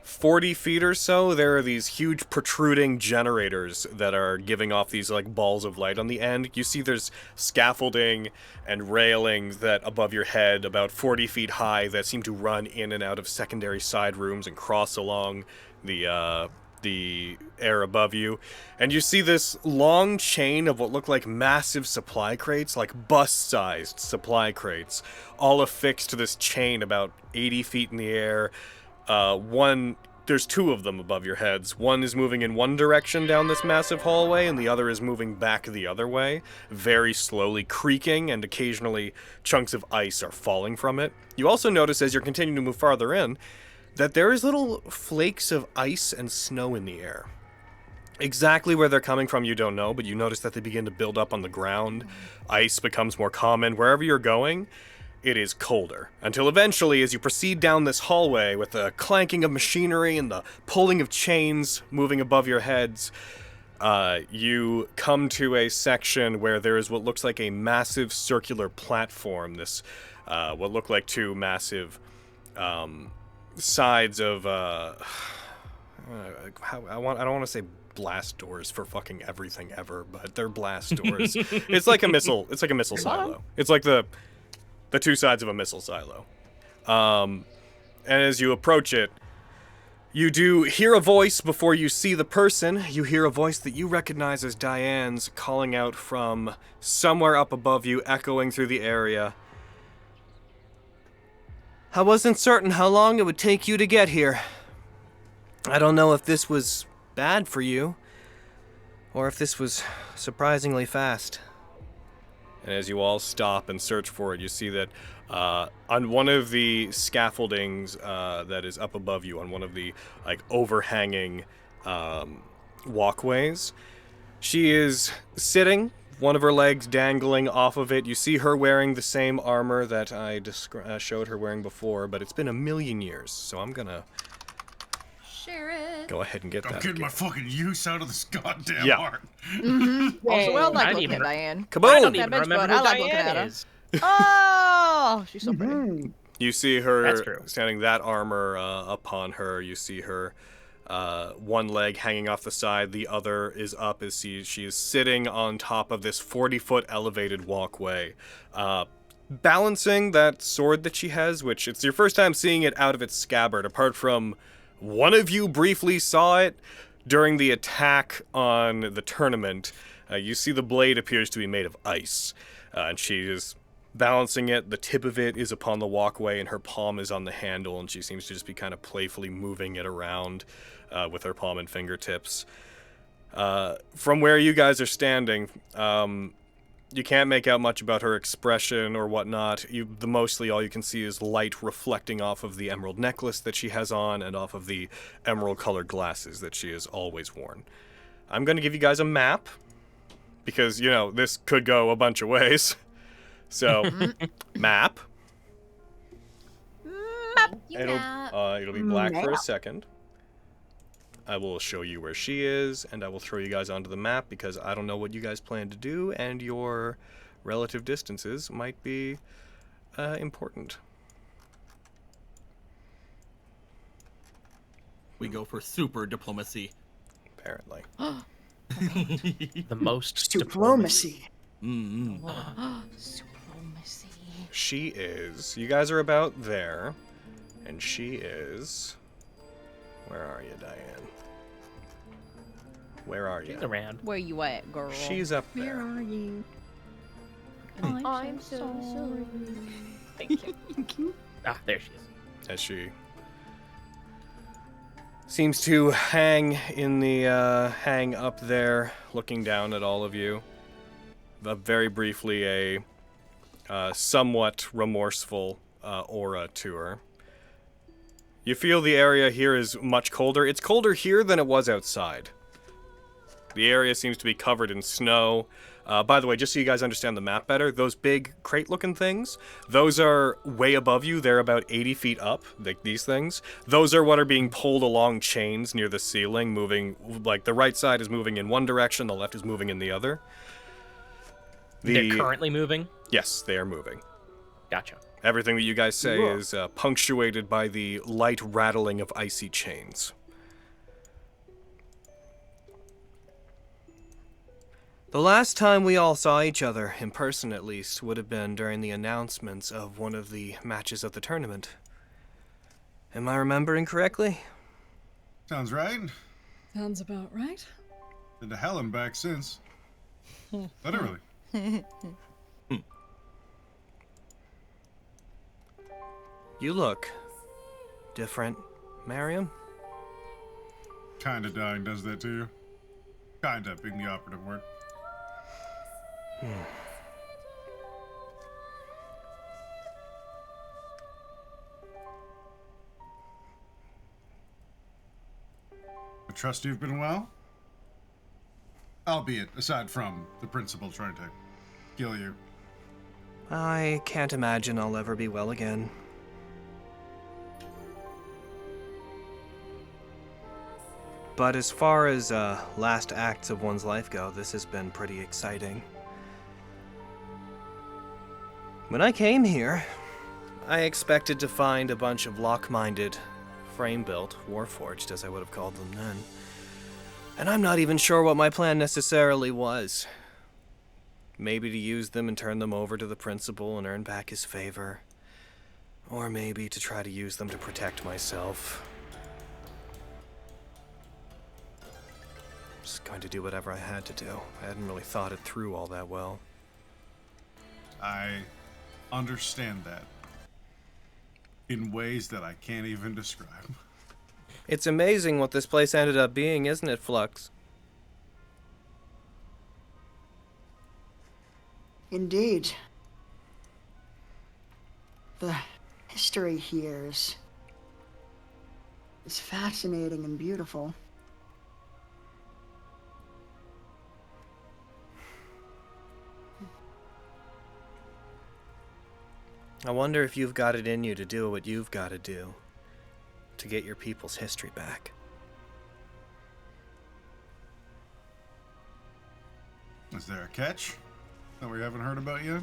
40 feet or so, there are these huge protruding generators that are giving off these like balls of light on the end. You see there's scaffolding and railings that above your head, about 40 feet high, that seem to run in and out of secondary side rooms and cross along the air above you. And you see this long chain of what look like massive supply crates, like bus-sized supply crates, all affixed to this chain about 80 feet in the air. There's two of them above your heads. One is moving in one direction down this massive hallway, and the other is moving back the other way, very slowly, creaking, and occasionally chunks of ice are falling from it. You also notice, as you're continuing to move farther in, that there is little flakes of ice and snow in the air. Exactly where they're coming from, you don't know, but you notice that they begin to build up on the ground. Ice becomes more common. Wherever you're going, it is colder, until eventually, as you proceed down this hallway with the clanking of machinery and the pulling of chains moving above your heads, you come to a section where there is what looks like a massive circular platform. This, what look like two massive sides of, I don't want to say blast doors for fucking everything ever, but they're blast doors. It's like a missile silo. It's like the two sides of a missile silo. And as you approach it, you do hear a voice before you see the person. You hear a voice that you recognize as Diane's, calling out from somewhere up above you, echoing through the area. I wasn't certain how long it would take you to get here. I don't know if this was bad for you, or if this was surprisingly fast. And as you all stop and search for it, you see that on one of the scaffoldings that is up above you, on one of the like overhanging walkways, she is sitting, one of her legs dangling off of it. You see her wearing the same armor that I showed her wearing before, but it's been 1,000,000 years, so I'm gonna share it. go ahead and get that. I'm getting my fucking use out of this goddamn Yeah. art. Also, well, I like don't looking even- at Diane. Kaboom! I don't That even bitch, remember but I who like looking at Diane her. is. Oh, she's so pretty. You see That's her true. standing, that armor upon her. You see her one leg hanging off the side, the other is up as she is sitting on top of this 40-foot elevated walkway, balancing that sword that she has, which it's your first time seeing it out of its scabbard, apart from one of you briefly saw it during the attack on the tournament. You see the blade appears to be made of ice, and she is balancing it. The tip of it is upon the walkway, and her palm is on the handle, and she seems to just be kind of playfully moving it around with her palm and fingertips. From where you guys are standing, you can't make out much about her expression or whatnot. Mostly all you can see is light reflecting off of the emerald necklace that she has on and off of the emerald-colored glasses that she has always worn. I'm going to give you guys a map, because, you know, this could go a bunch of ways. So, map. It'll be black for a second. I will show you where she is, and I will throw you guys onto the map, because I don't know what you guys plan to do, and your relative distances might be important. We go for super diplomacy. Apparently. The most Diplomacy. Diplomacy. She is. You guys are about there, and she is. Where are you, Diane? Where are you? She's around. Where you at, girl? She's up Where there. are you? I'm so sorry. Thank you. Ah, there she is. As she seems to hang in the hang up there, looking down at all of you. Very briefly, a somewhat remorseful aura to her. You feel the area here is much colder. It's colder here than it was outside. The area seems to be covered in snow. By the way, just so you guys understand the map better, those big crate-looking things, those are way above you. They're about 80 feet up, like these things. Those are what are being pulled along chains near the ceiling, moving, like the right side is moving in one direction, the left is moving in the other. They're currently moving? Yes, they are moving. Gotcha. Everything that you guys say Whoa. is punctuated by the light rattling of icy chains. The last time we all saw each other, in person at least, would have been during the announcements of one of the matches of the tournament. Am I remembering correctly? Sounds right. Sounds about right. Been to hell and back since. Literally. You look different, Mariam. Kinda dying does that to you. Kinda being the operative word. I trust you've been well? Albeit, aside from the principal trying to kill you. I can't imagine I'll ever be well again. But as far as last acts of one's life go, this has been pretty exciting. When I came here, I expected to find a bunch of lock-minded, frame-built, warforged, as I would have called them then. And I'm not even sure what my plan necessarily was. Maybe to use them and turn them over to the principal and earn back his favor. Or maybe to try to use them to protect myself. Just going to do whatever I had to do. I hadn't really thought it through all that well. I understand that. In ways that I can't even describe. It's amazing what this place ended up being, isn't it, Flux? Indeed. The history here is fascinating and beautiful. I wonder if you've got it in you to do what you've got to do to get your people's history back. Is there a catch that we haven't heard about yet?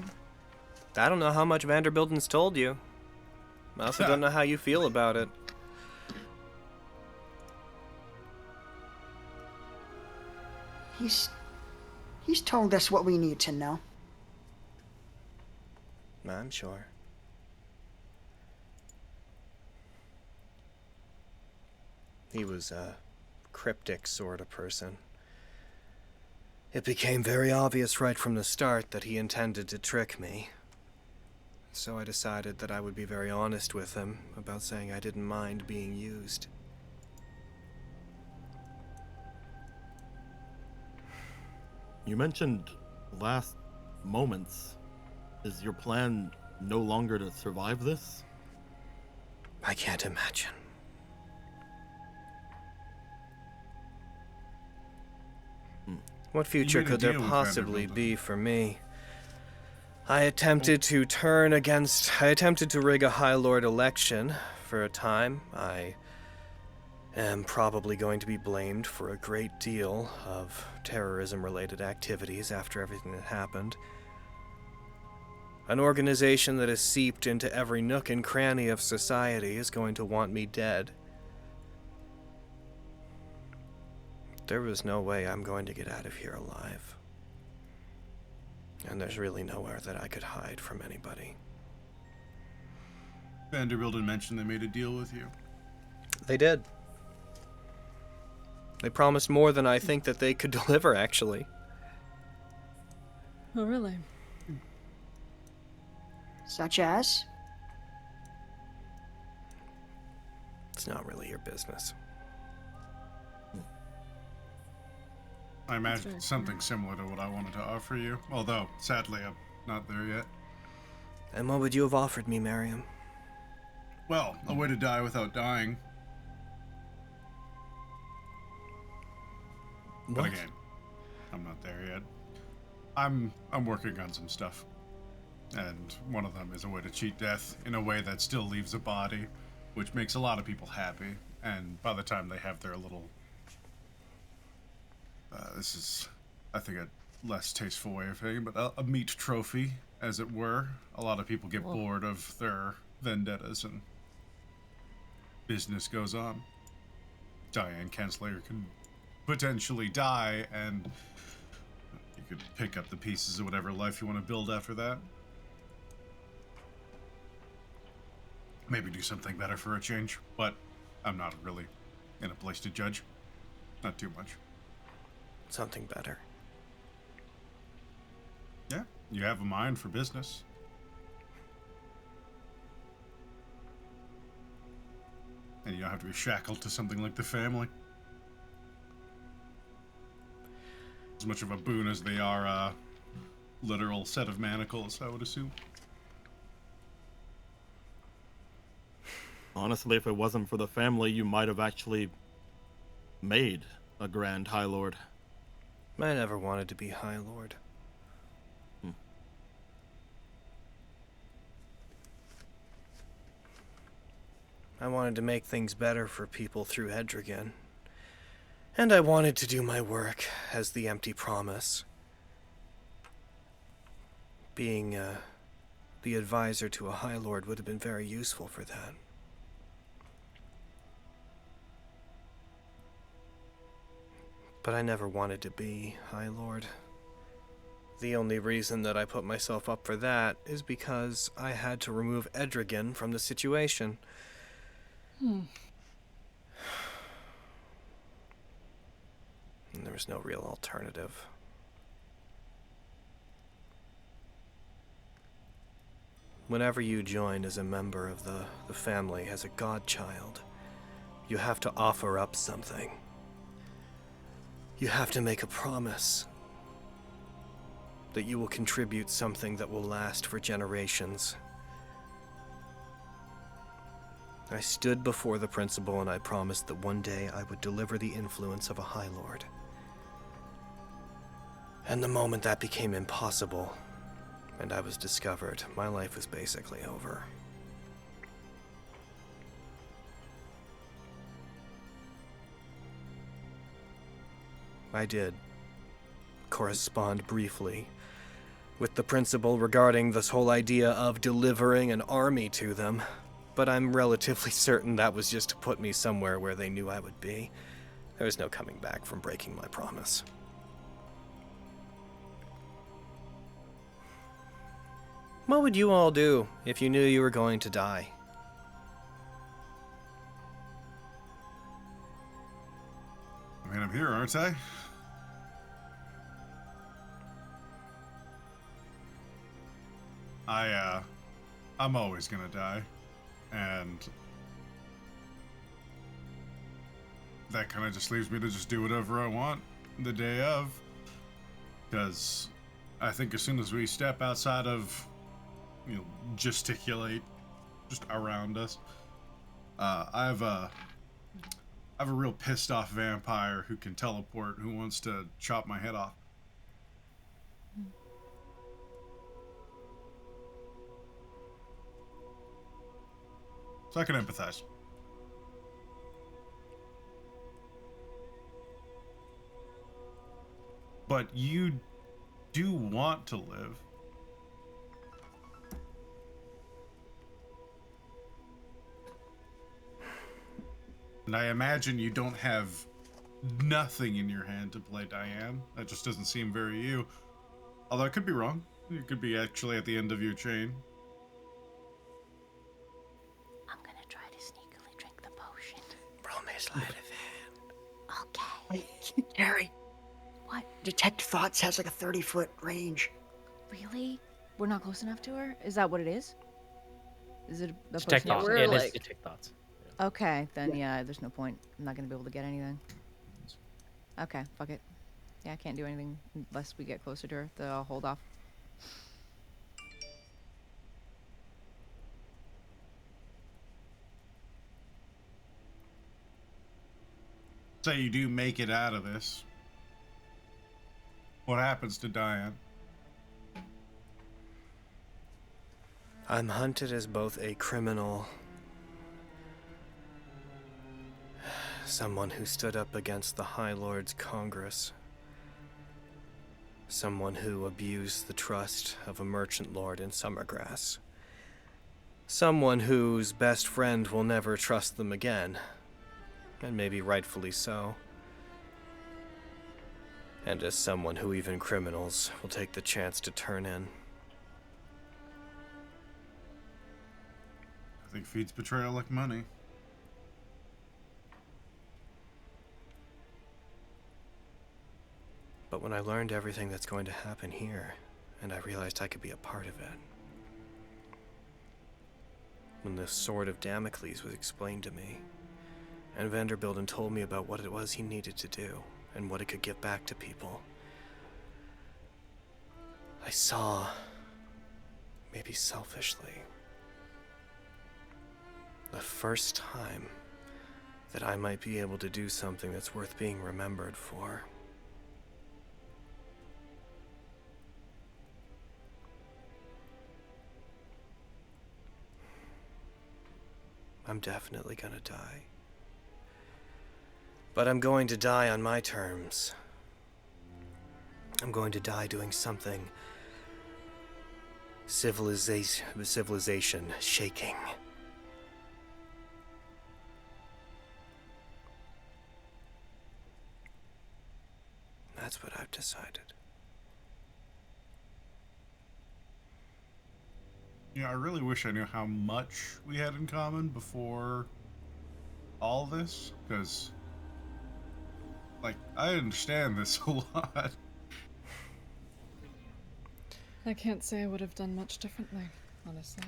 I don't know how much Vanderbilden's told you. I also don't know how you feel about it. He's told us what we need to know. I'm sure. He was a cryptic sort of person. It became very obvious right from the start that he intended to trick me. So I decided that I would be very honest with him about saying I didn't mind being used. You mentioned last moments. Is your plan no longer to survive this? I can't imagine. What future made a could there deal with possibly Vanderbilt. be for me? I attempted to rig a High Lord election for a time. I am probably going to be blamed for a great deal of terrorism-related activities after everything that happened. An organization that has seeped into every nook and cranny of society is going to want me dead. There was no way I'm going to get out of here alive. And there's really nowhere that I could hide from anybody. Vanderbilt mentioned they made a deal with you. They did. They promised more than I think that they could deliver, actually. Oh, really? Such as? It's not really your business. I imagine something similar to what I wanted to offer you. Although, sadly, I'm not there yet. And what would you have offered me, Mariam? Well, a way to die without dying. But What? again, I'm not there yet. I'm working on some stuff. And one of them is a way to cheat death in a way that still leaves a body, which makes a lot of people happy. And by the time they have their little... this is, I think, a less tasteful way of saying, but a meat trophy, as it were. A lot of people get bored of their vendettas and business goes on. Diane Kenslayer can potentially die, and you could pick up the pieces of whatever life you want to build after that. Maybe do something better for a change, but I'm not really in a place to judge. Not too much. Something better. Yeah, you have a mind for business. And you don't have to be shackled to something like the family. As much of a boon as they are a literal set of manacles, I would assume. Honestly, if it wasn't for the family, you might have actually made a Grand High Lord. I never wanted to be High Lord. I wanted to make things better for people through Hedrigan. And I wanted to do my work as the empty promise. Being the advisor to a High Lord would have been very useful for that. But I never wanted to be High Lord. The only reason that I put myself up for that is because I had to remove Edrigan from the situation. And there was no real alternative. Whenever you join as a member of the family, as a godchild, you have to offer up something. You have to make a promise that you will contribute something that will last for generations. I stood before the principal and I promised that one day I would deliver the influence of a High Lord. And the moment that became impossible, and I was discovered, my life was basically over. I did correspond briefly with the principal regarding this whole idea of delivering an army to them, but I'm relatively certain that was just to put me somewhere where they knew I would be. There was no coming back from breaking my promise. What would you all do if you knew you were going to die? I mean, I'm here, aren't I? I'm always gonna die. And that kind of just leaves me to just do whatever I want the day of. Because I think as soon as we step outside of, gesticulate just around us, I have a real pissed off vampire who can teleport, who wants to chop my head off. So I can empathize. But you do want to live. And I imagine you don't have nothing in your hand to play Diane. That just doesn't seem very you. Although I could be wrong. You could be actually at the end of your chain. I'm gonna try to sneakily drink the potion. Roll me a sleight of hand. Okay. Wait, Gary. What? Detect Thoughts has like a 30-foot range. Really? We're not close enough to her? Is that what it is? Is it a Detect potion? thoughts. we're It is like- detect thoughts. Okay, then yeah, there's no point. I'm not gonna be able to get anything. Okay, fuck it. Yeah, I can't do anything unless we get closer to her. Then I'll hold off. Say you do make it out of this. What happens to Diane? I'm hunted as both a criminal, someone who stood up against the High Lord's Congress, Someone who abused the trust of a merchant lord in Summergrass. Someone whose best friend will never trust them again. And maybe rightfully so. And as someone who even criminals will take the chance to turn in. I think feeds betrayal like money. But when I learned everything that's going to happen here, and I realized I could be a part of it, when the Sword of Damocles was explained to me, and Vanderbilden told me about what it was he needed to do, and what it could give back to people, I saw, maybe selfishly, the first time that I might be able to do something that's worth being remembered for. I'm definitely gonna die. But I'm going to die on my terms. I'm going to die doing something civilization shaking. That's what I've decided. Yeah, I really wish I knew how much we had in common before all this, because, like, I understand this a lot. I can't say I would have done much differently, honestly.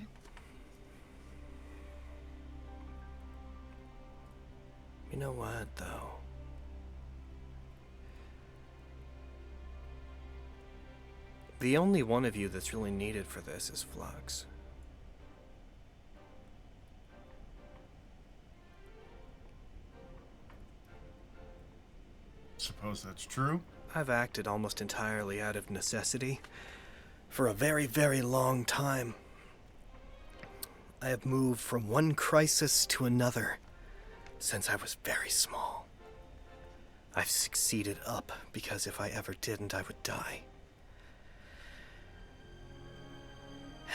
You know what, though? The only one of you that's really needed for this is Flux. Suppose that's true. I've acted almost entirely out of necessity for a very, very long time. I have moved from one crisis to another since I was very small. I've succeeded up because if I ever didn't, I would die.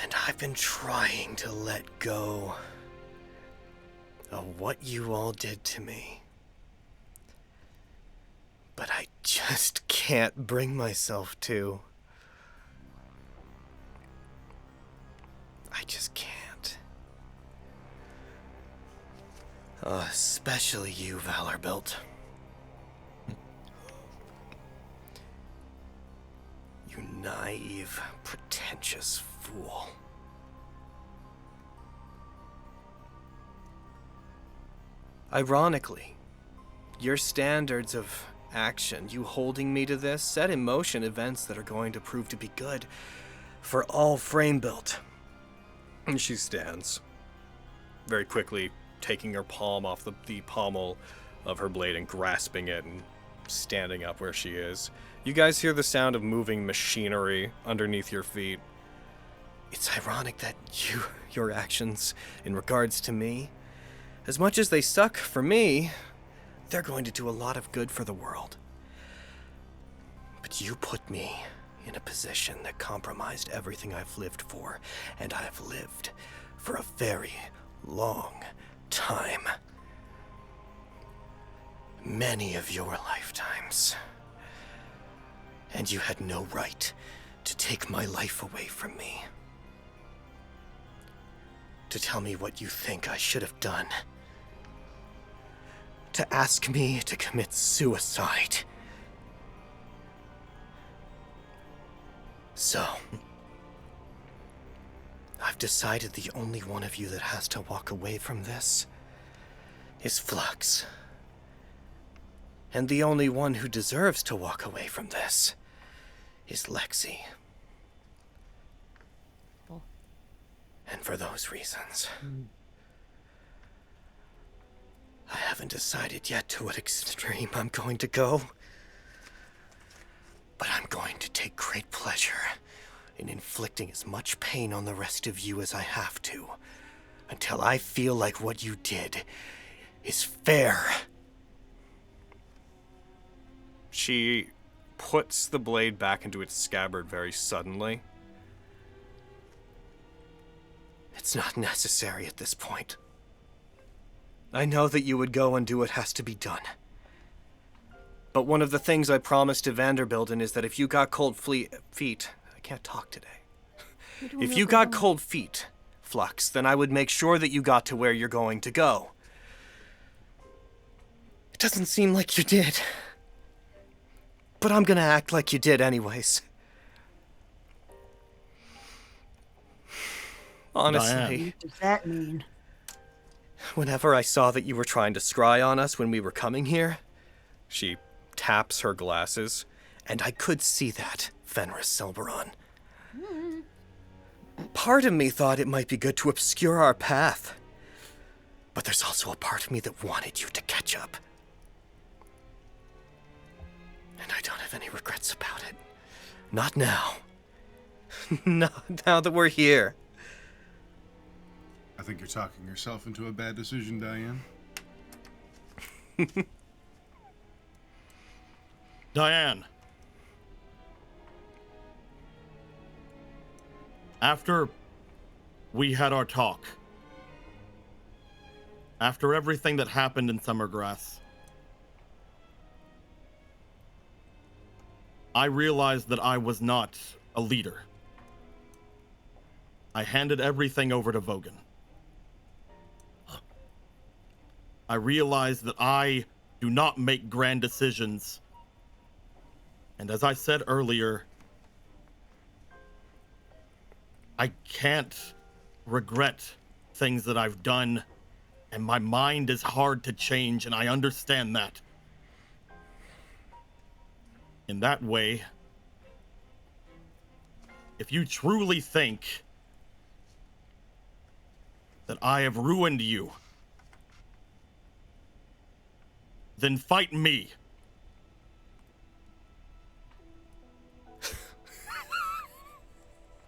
And I've been trying to let go of what you all did to me. But I just can't bring myself to. I just can't. Especially you, Valorbilt. You naive, pretentious fool. Ironically, your standards of action, you holding me to this, set in motion events that are going to prove to be good for all Frame-Built. And she stands, very quickly taking her palm off the pommel of her blade and grasping it and standing up where she is. You guys hear the sound of moving machinery underneath your feet. It's ironic that your actions in regards to me, as much as they suck for me, they're going to do a lot of good for the world. But you put me in a position that compromised everything I've lived for, and I've lived for a very long time. Many of your lifetimes. And you had no right to take my life away from me. To tell me what you think I should have done. To ask me to commit suicide. So, I've decided the only one of you that has to walk away from this is Flux. And the only one who deserves to walk away from this is Lexi. Oh. And for those reasons, I haven't decided yet to what extreme I'm going to go. But I'm going to take great pleasure in inflicting as much pain on the rest of you as I have to, until I feel like what you did is fair. She puts the blade back into its scabbard very suddenly. It's not necessary at this point. I know that you would go and do what has to be done. But one of the things I promised to Vanderbilden is that if you got cold feet... I can't talk today. If you got cold feet, Flux, then I would make sure that you got to where you're going to go. It doesn't seem like you did. But I'm gonna act like you did anyways. Honestly... Diane. What does that mean? Whenever I saw that you were trying to scry on us when we were coming here... She taps her glasses, and I could see that, Fenris Silberon. Part of me thought it might be good to obscure our path. But there's also a part of me that wanted you to catch up. And I don't have any regrets about it. Not now. Not now that we're here. I think you're talking yourself into a bad decision, Diane. Diane. After we had our talk, after everything that happened in Summergrass, I realized that I was not a leader. I handed everything over to Vogan. I realized that I do not make grand decisions. And as I said earlier, I can't regret things that I've done, and my mind is hard to change, and I understand that. In that way, if you truly think that I have ruined you, then fight me.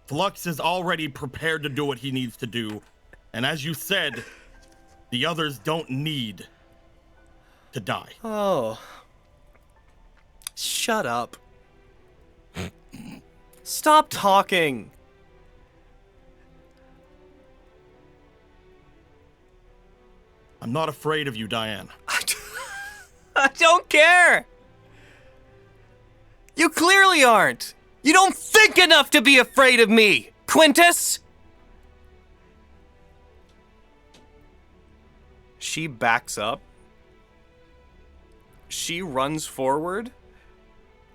Flux is already prepared to do what he needs to do, and as you said, the others don't need to die. Oh. Shut up. Stop talking. I'm not afraid of you, Diane. I don't care. You clearly aren't. You don't think enough to be afraid of me, Quintus! She backs up. She runs forward,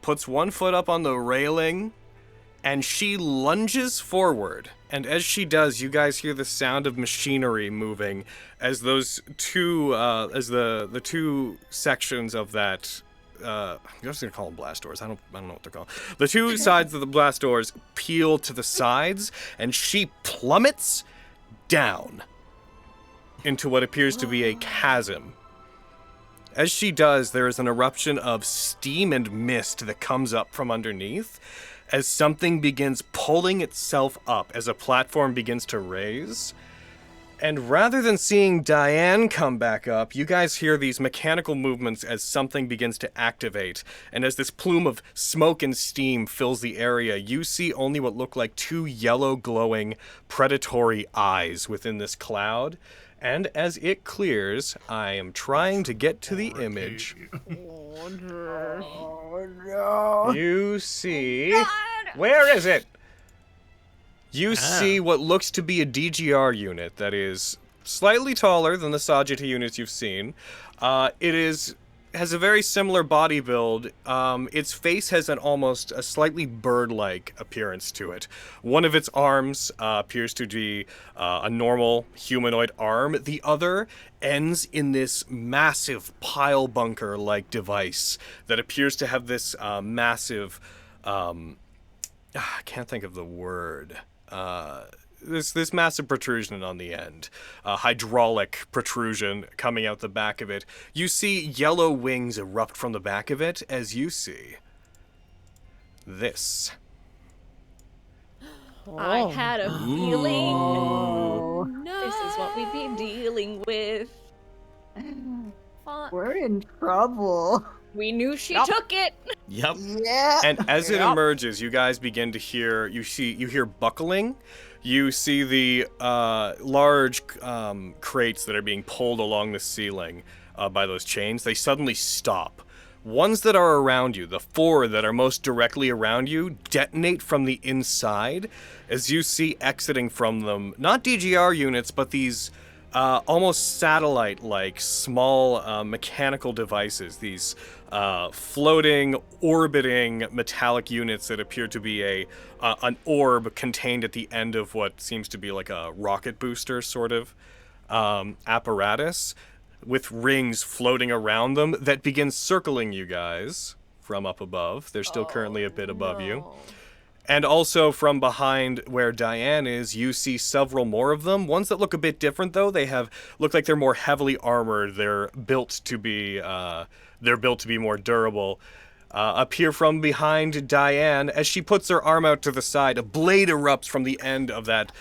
puts one foot up on the railing, and she lunges forward. And as she does, you guys hear the sound of machinery moving as those two, the two sections of that. I'm just gonna call them blast doors. I don't know what they're called. The two sides of the blast doors peel to the sides, and she plummets down into what appears to be a chasm. As she does, there is an eruption of steam and mist that comes up from underneath as something begins pulling itself up as a platform begins to raise. And rather than seeing Diane come back up, you guys hear these mechanical movements as something begins to activate. And as this plume of smoke and steam fills the area, you see only what look like two yellow glowing predatory eyes within this cloud. And as it clears, I am trying to get to the image. Oh no. You see... Where is it? You see what looks to be a DGR unit that is slightly taller than the Sajita units you've seen. It has a very similar body build. Its face has almost a slightly bird-like appearance to it. One of its arms appears to be a normal humanoid arm. The other ends in this massive pile bunker-like device that appears to have this massive... I can't think of the word. This massive protrusion on the end, hydraulic protrusion coming out the back of it. You see yellow wings erupt from the back of it as you see this. I had a feeling Oh, this is what we'd be dealing with. we're in trouble. We knew she took it. Yep. Yeah. And as it Yep. emerges, you guys begin to hear, you hear buckling. You see the large crates that are being pulled along the ceiling by those chains. They suddenly stop. Ones that are around you, the 4 that are most directly around you, detonate from the inside as you see exiting from them, not DGR units, but these almost satellite-like small mechanical devices, these floating, orbiting metallic units that appear to be an orb contained at the end of what seems to be like a rocket booster sort of apparatus, with rings floating around them that begin circling you guys from up above. They're still currently a bit above you. And also from behind where Diane is, you see several more of them. Ones that look a bit different, though. They look like they're more heavily armored. They're built to be more durable. Appear from behind Diane as she puts her arm out to the side. A blade erupts from the end of that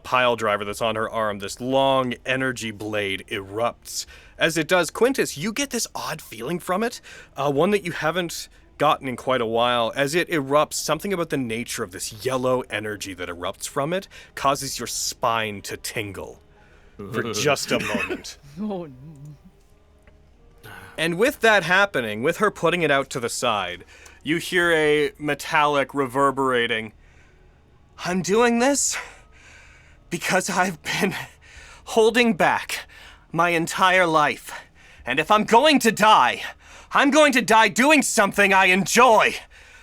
pile driver that's on her arm. This long energy blade erupts. As it does, Quintus, you get this odd feeling from it, one that you haven't gotten in quite a while. As it erupts, something about the nature of this yellow energy that erupts from it causes your spine to tingle for just a moment. Oh, And with that happening, with her putting it out to the side, you hear a metallic reverberating, "I'm doing this because I've been holding back my entire life. And if I'm going to die, I'm going to die doing something I enjoy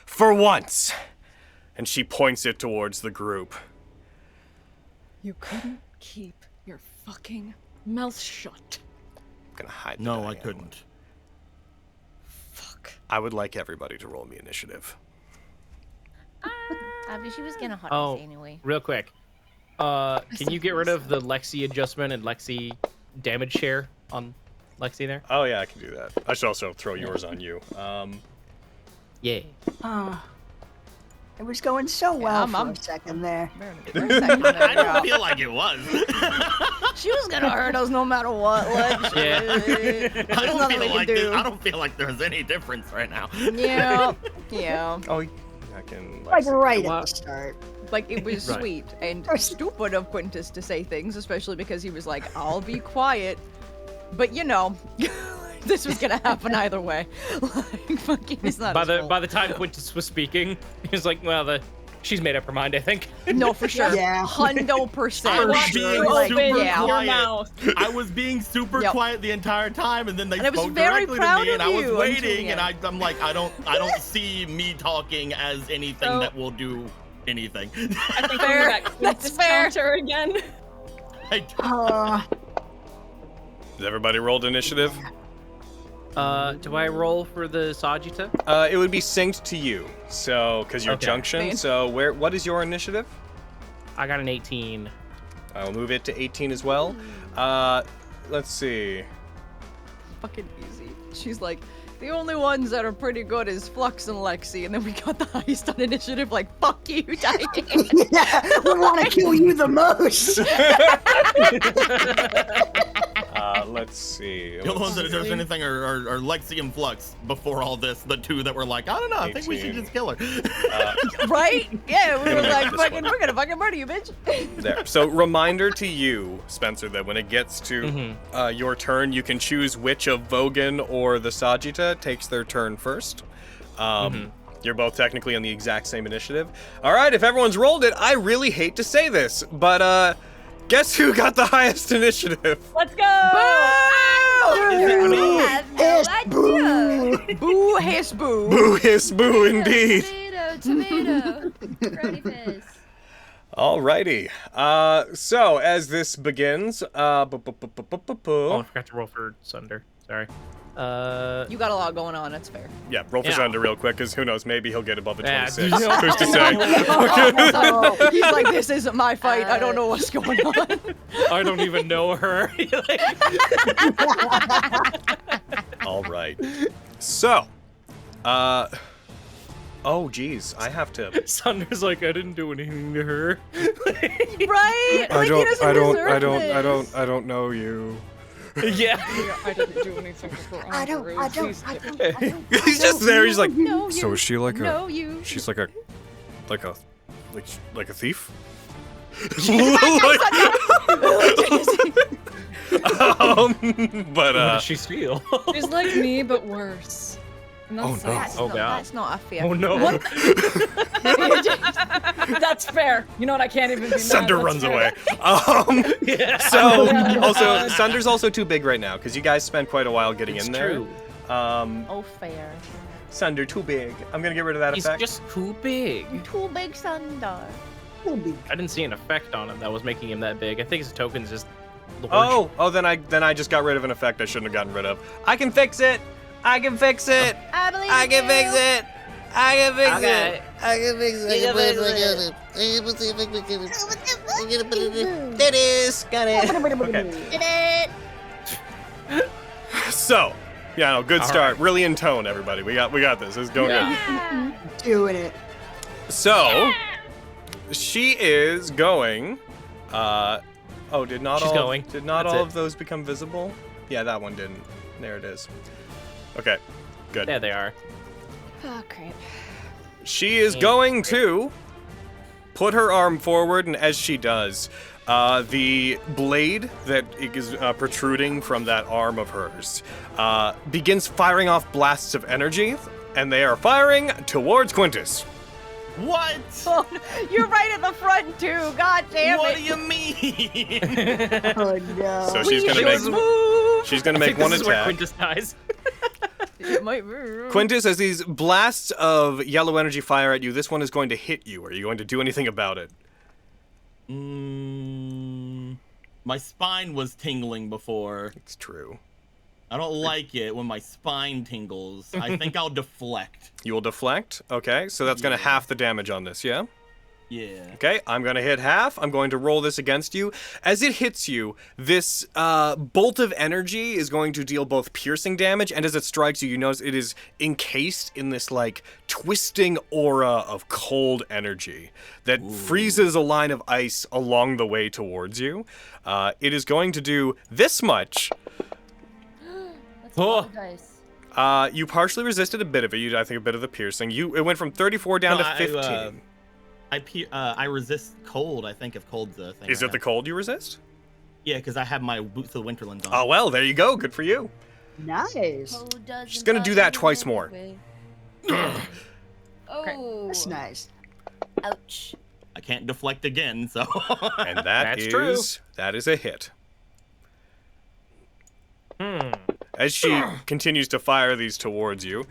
for once." And she points it towards the group. You couldn't keep your fucking mouth shut. I'm gonna hide the No, I Diane couldn't. one. Fuck. I would like everybody to roll me initiative. But she was gonna hurt Oh. us anyway. Real quick. Can you get rid of the Lexi adjustment and Lexi damage share on Lexi there? Oh yeah, I can do that. I should also throw yours on you. Yeah. It was going so well I'm- for I'm- a second there. For a second there, I don't girl. feel like it was. She was gonna hurt us no matter what. Like, Yeah. there's I don't nothing feel we can like do. I don't feel like there's any difference right now. Yeah, yeah. Oh, I can. Like right Wow. at the start. Like, it was Right. sweet and stupid of Quintus to say things, especially because he was like, I'll be quiet. But, you know, this was gonna happen either way. Like, fucking, it's not By his the fault. by the time Quintus was speaking, he was like, "Well, she's made up her mind, I think." No, for sure. Yeah. 100%. I was for being sure. super yeah. quiet. I was being super Yep. quiet the entire time, and then they And I was spoke very directly proud to me, and of I was you waiting, until and I'm like, I don't see me talking as anything So- that will do anything. I think Fair. we're that That's fair. counter again. Has everybody rolled initiative? Do I roll for the Sajita? It would be synced to you, so because you're Okay. junction. Fine. So what is your initiative? I got an 18. I'll move it to 18 as well. Let's see. Fucking easy. She's like, the only ones that are pretty good is Flux and Lexi, and then we got the highest on initiative, like, fuck you, Diane. Yeah, we want to kill you the most. Let's see. The only ones that there's anything are Lexi and Flux before all this. The two that were like, I don't know, I think we should 18. just kill her. Right? Yeah, we were Gonna like, make this fucking, one. we're gonna fucking murder you, bitch. There. So reminder to you, Spencer, that when it gets to your turn, you can choose which of Vogan or the Sajita takes their turn first. You're both technically on the exact same initiative. All right, if everyone's rolled it, I really hate to say this, but guess who got the highest initiative? Let's go! Yes, boo. Boo, hiss, boo. Boo hiss boo indeed. Tomato. Brownie fizz. Alrighty. So as this begins, Oh, I forgot to roll for Sunder. Sorry. You got a lot going on, that's fair. yeah, roll for Yeah. Sunder real quick, because who knows, maybe he'll get above a Yeah, 26. you know- Who's to say? He's like, this isn't my fight. I don't know what's going on. I don't even know her. All right. So, oh geez, I have to. Sunder's like, I didn't do anything to her. Right? Like, he doesn't deserve this. I don't know you. Yeah. I didn't do anything to her. I don't. He's just there. He's like, No, so you. is she like No, a? you. She's like a thief. But What does she steal? She's like me, but worse. And Oh, that's no. That's Oh, not, God. That's not a fair. Oh no. What? That's fair. You know what? I can't even be mad. Sunder That's runs fair. away. So also Sunder's also too big right now because you guys spent quite a while getting It's in there. true. Oh, fair. Sunder too big. I'm gonna get rid of that He's effect. just too big. Too big thunder. I didn't see an effect on him that was making him that big. I think his token's just large. Oh, then I just got rid of an effect I shouldn't have gotten rid of. I can fix it. I can fix it. I believe I can you. fix it. I can fix Okay. it. I can fix it. There it is. Got it. Okay. So, yeah, no, good All start. Really in tone, everybody. We got this. It's going good. Doing it. So, she is going. Did not She's all going. did not That's all it. of those become visible? Yeah, that one didn't. There it is. Okay, good. There they are. Oh, crap. She is going to put her arm forward, and as she does, the blade that is protruding from that arm of hers begins firing off blasts of energy, and they are firing towards Quintus. What? Oh, no. You're right at the front too. God damn What it. do you mean? Oh no. So she's gonna make I think one this is where attack. Quintus dies. It might be. Quintus, as these blasts of yellow energy fire at you, this one is going to hit you. Are you going to do anything about it? My spine was tingling before. It's true. I don't like it when my spine tingles. I think I'll deflect. You will deflect. Okay, so that's going to half the damage on this, yeah? Yeah. Okay, I'm going to hit half. I'm going to roll this against you. As it hits you, this bolt of energy is going to deal both piercing damage, and as it strikes you, you notice it is encased in this, like, twisting aura of cold energy that freezes a line of ice along the way towards you. It is going to do this much. That's a lot of dice. You partially resisted a bit of it. I think a bit of the piercing. It went from 34 down No, to 15. I resist cold, I think, if cold's a thing. Is it the cold you resist? Yeah, because I have my Boots of Winterlands on. Oh, well, there you go. Good for you. Nice. She's gonna do that twice more. Oh. That's nice. Ouch. I can't deflect again, so. And That's true. that is a hit. As she continues to fire these towards you,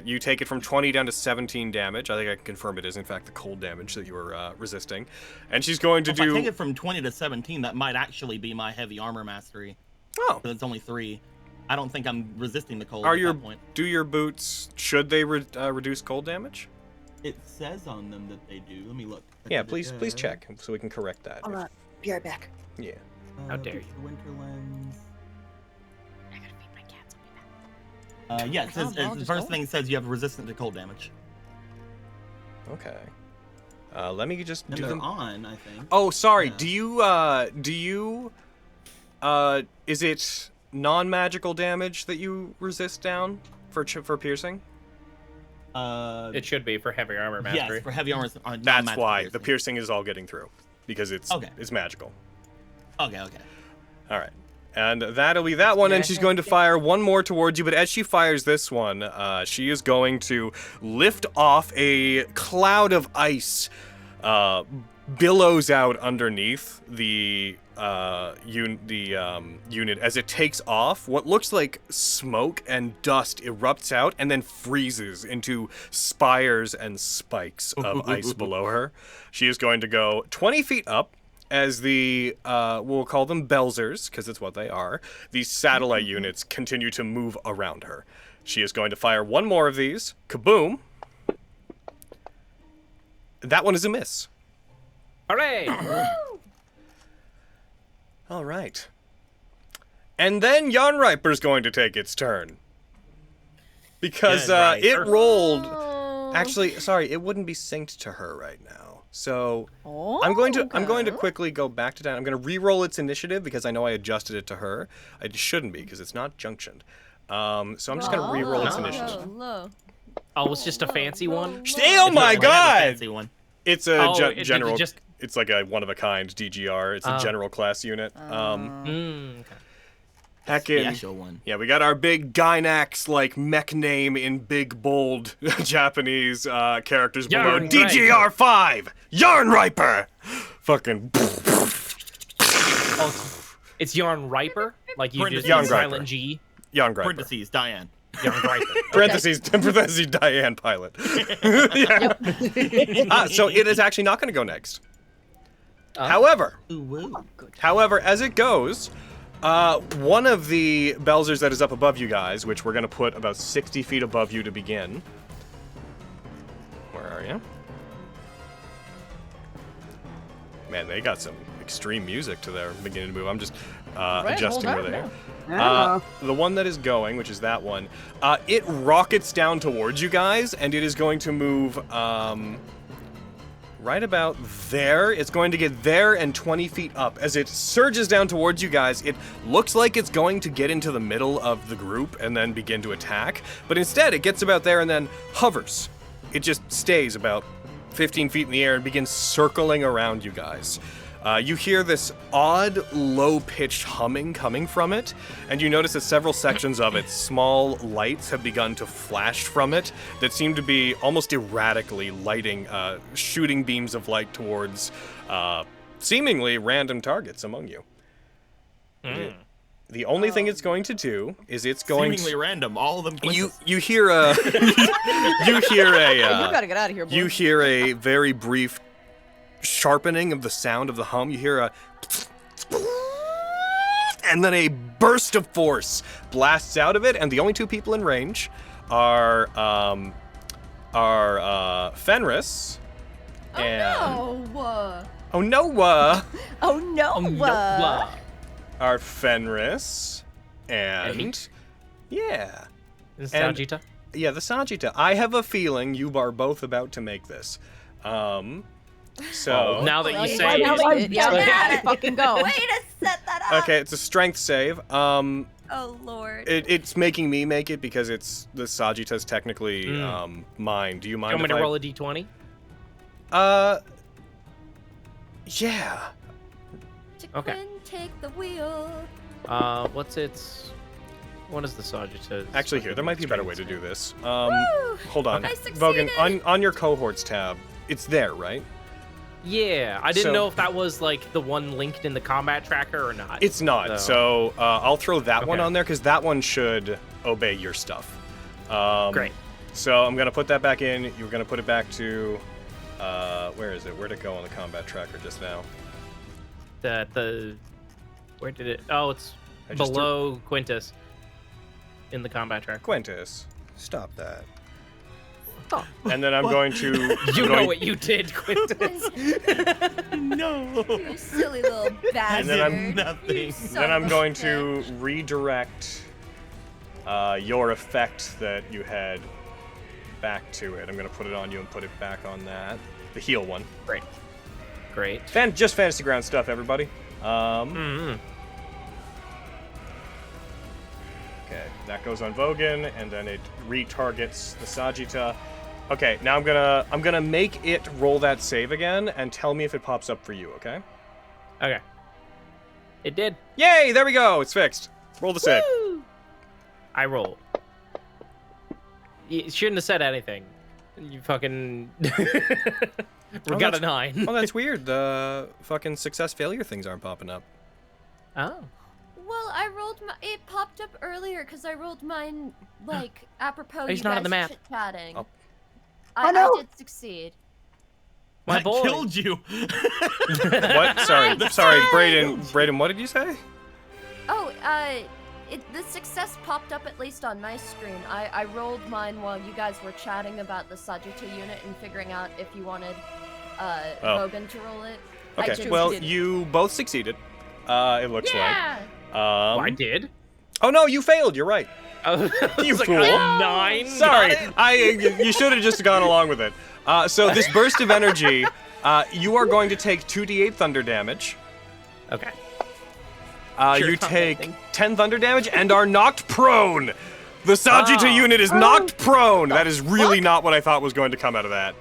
you take it from 20 down to 17 damage. I think I can confirm it is, in fact, the cold damage that you were resisting. And she's going to If I do... take it from 20 to 17, that might actually be my heavy armor mastery. Oh. But it's only 3. I don't think I'm resisting the cold Are at your that point. Do your boots, should they reduce cold damage? It says on them that they do. Let me look. Yeah, please check so we can correct that. Hold on. Be right back. Yeah. How dare Boots of Winterlands. I gotta feed my cats. I'll be back. Yeah, it says, I'll the just first go. thing says you have resistance to cold damage. Okay. Let me just And do they're them. on, I think. Oh, sorry. Yeah. Do you is it non-magical damage that you resist down for piercing? It should be for heavy armor mastery. Yes, for heavy armor. That's why the piercing is all getting through, because it's magical. Okay. All right. And that'll be that one, and she's going to fire one more towards you, but as she fires this one, she is going to lift off a cloud of ice, billows out underneath the unit as it takes off. What looks like smoke and dust erupts out and then freezes into spires and spikes of ice below her. She is going to go 20 feet up as the, we'll call them Belzers, because it's what they are. These satellite units continue to move around her. She is going to fire one more of these. Kaboom. That one is a miss. Hooray! All right. And then Yarnriper's going to take its turn. Because it rolled... Actually, sorry, it wouldn't be synced to her right now. So Oh, I'm going to okay. quickly go back to Diane. I'm going to re-roll its initiative because I know I adjusted it to her. I shouldn't be because it's not junctioned. So I'm just going to re-roll its initiative. Oh, it's just a fancy one. Oh my god! Fancy one. It's a it general. just- It's like a one of a kind DGR. It's a general class unit. Okay. Heckin'. Special one. Yeah, we got our big Gynax like mech name in big bold Japanese characters below. Yarn DGR 5 Yarn Riper. Fucking. Oh, it's Yarn Riper, like you just Yarn silent Riper. G. Yarn Riper. Parentheses, Diane. Yarn Riper. Parentheses Diane pilot. Yeah. So it is actually not going to go next. However, as it goes, one of the Belzers that is up above you guys, which we're going to put about 60 feet above you to begin. Where are you? Man, they got some extreme music to their beginning to move. I'm just adjusting where they are. The one that is going, which is that one, it rockets down towards you guys, and it is going to move right about there. It's going to get there and 20 feet up. As it surges down towards you guys, it looks like it's going to get into the middle of the group and then begin to attack. But instead, it gets about there and then hovers. It just stays about 15 feet in the air and begins circling around you guys. You hear this odd, low-pitched humming coming from it, and you notice that several sections of it, small lights have begun to flash from it that seem to be almost erratically lighting, shooting beams of light towards seemingly random targets among you. The only thing it's going to do is it's going Seemingly random, all of them. You hear a you hear a you gotta get out of here, boy. you hear a very brief sharpening of the sound of the hum. You hear a and then a burst of force blasts out of it, and the only two people in range are Fenris and Oh no! are Fenris and yeah. Is And- Sajita? Yeah, the Sajita. I have a feeling you are both about to make this. So Now that you Well, say it, yeah, fucking go. Way to set that up. okay, it's a strength save. Oh lord. It's making me make it because it's the Sajita's technically mine. Do you mind? you want me if to I... roll a d20? Yeah. Okay. Quinn, take the wheel. What is the Sajita's? Actually, here there might be a better way to do this. Hold on, I Vogan. succeeded. On your cohorts tab, it's there, right? Yeah, I didn't So- know if that was like the one linked in the combat tracker or not. It's not. So I'll throw that one Okay. on there because that one should obey your stuff. Great. So I'm gonna put that back in. You're gonna put it back to where is it? Where'd it go on the combat tracker just now? Where did it? Oh, it's I just below Quintus in the combat tracker. Quintus, stop that. And then I'm going to. You know what you did, Quintus. No. You silly little bastard. And then I'm nothing. You son Then I'm of a going bitch. to redirect your effect that you had back to it. I'm going to put it on you and put it back on that. The heal one. Great. Just fantasy ground stuff, everybody. Okay, that goes on Vogan, and then it retargets the Sajita. Okay, now I'm gonna make it roll that save again, and tell me if it pops up for you. Okay? Okay. It did. Yay! There we go. It's fixed. Roll the save. I rolled. You shouldn't have said anything. You fucking. We got a 9. Oh, that's weird. The fucking success failure things aren't popping up. Oh. Well, I rolled my. It popped up earlier because I rolled mine like apropos. He's you not guys on the map. chit-chatting. Oh. I did succeed. My That boy. killed you. What? Sorry, Brayden. What did you say? Oh, the success popped up at least on my screen. I rolled mine while you guys were chatting about the Sajita unit and figuring out if you wanted Vogan to roll it. I Okay. just Well, didn't. you both succeeded. It looks Yeah. like. I did. Oh no, you failed. You're right. You fool. 9. Sorry, you should have just gone along with it. So this burst of energy You are going to take 2d8 thunder damage. Okay. You take 10 thunder damage and are knocked prone. The Sagitta unit is knocked prone. That is really not what I thought was going to come out of that.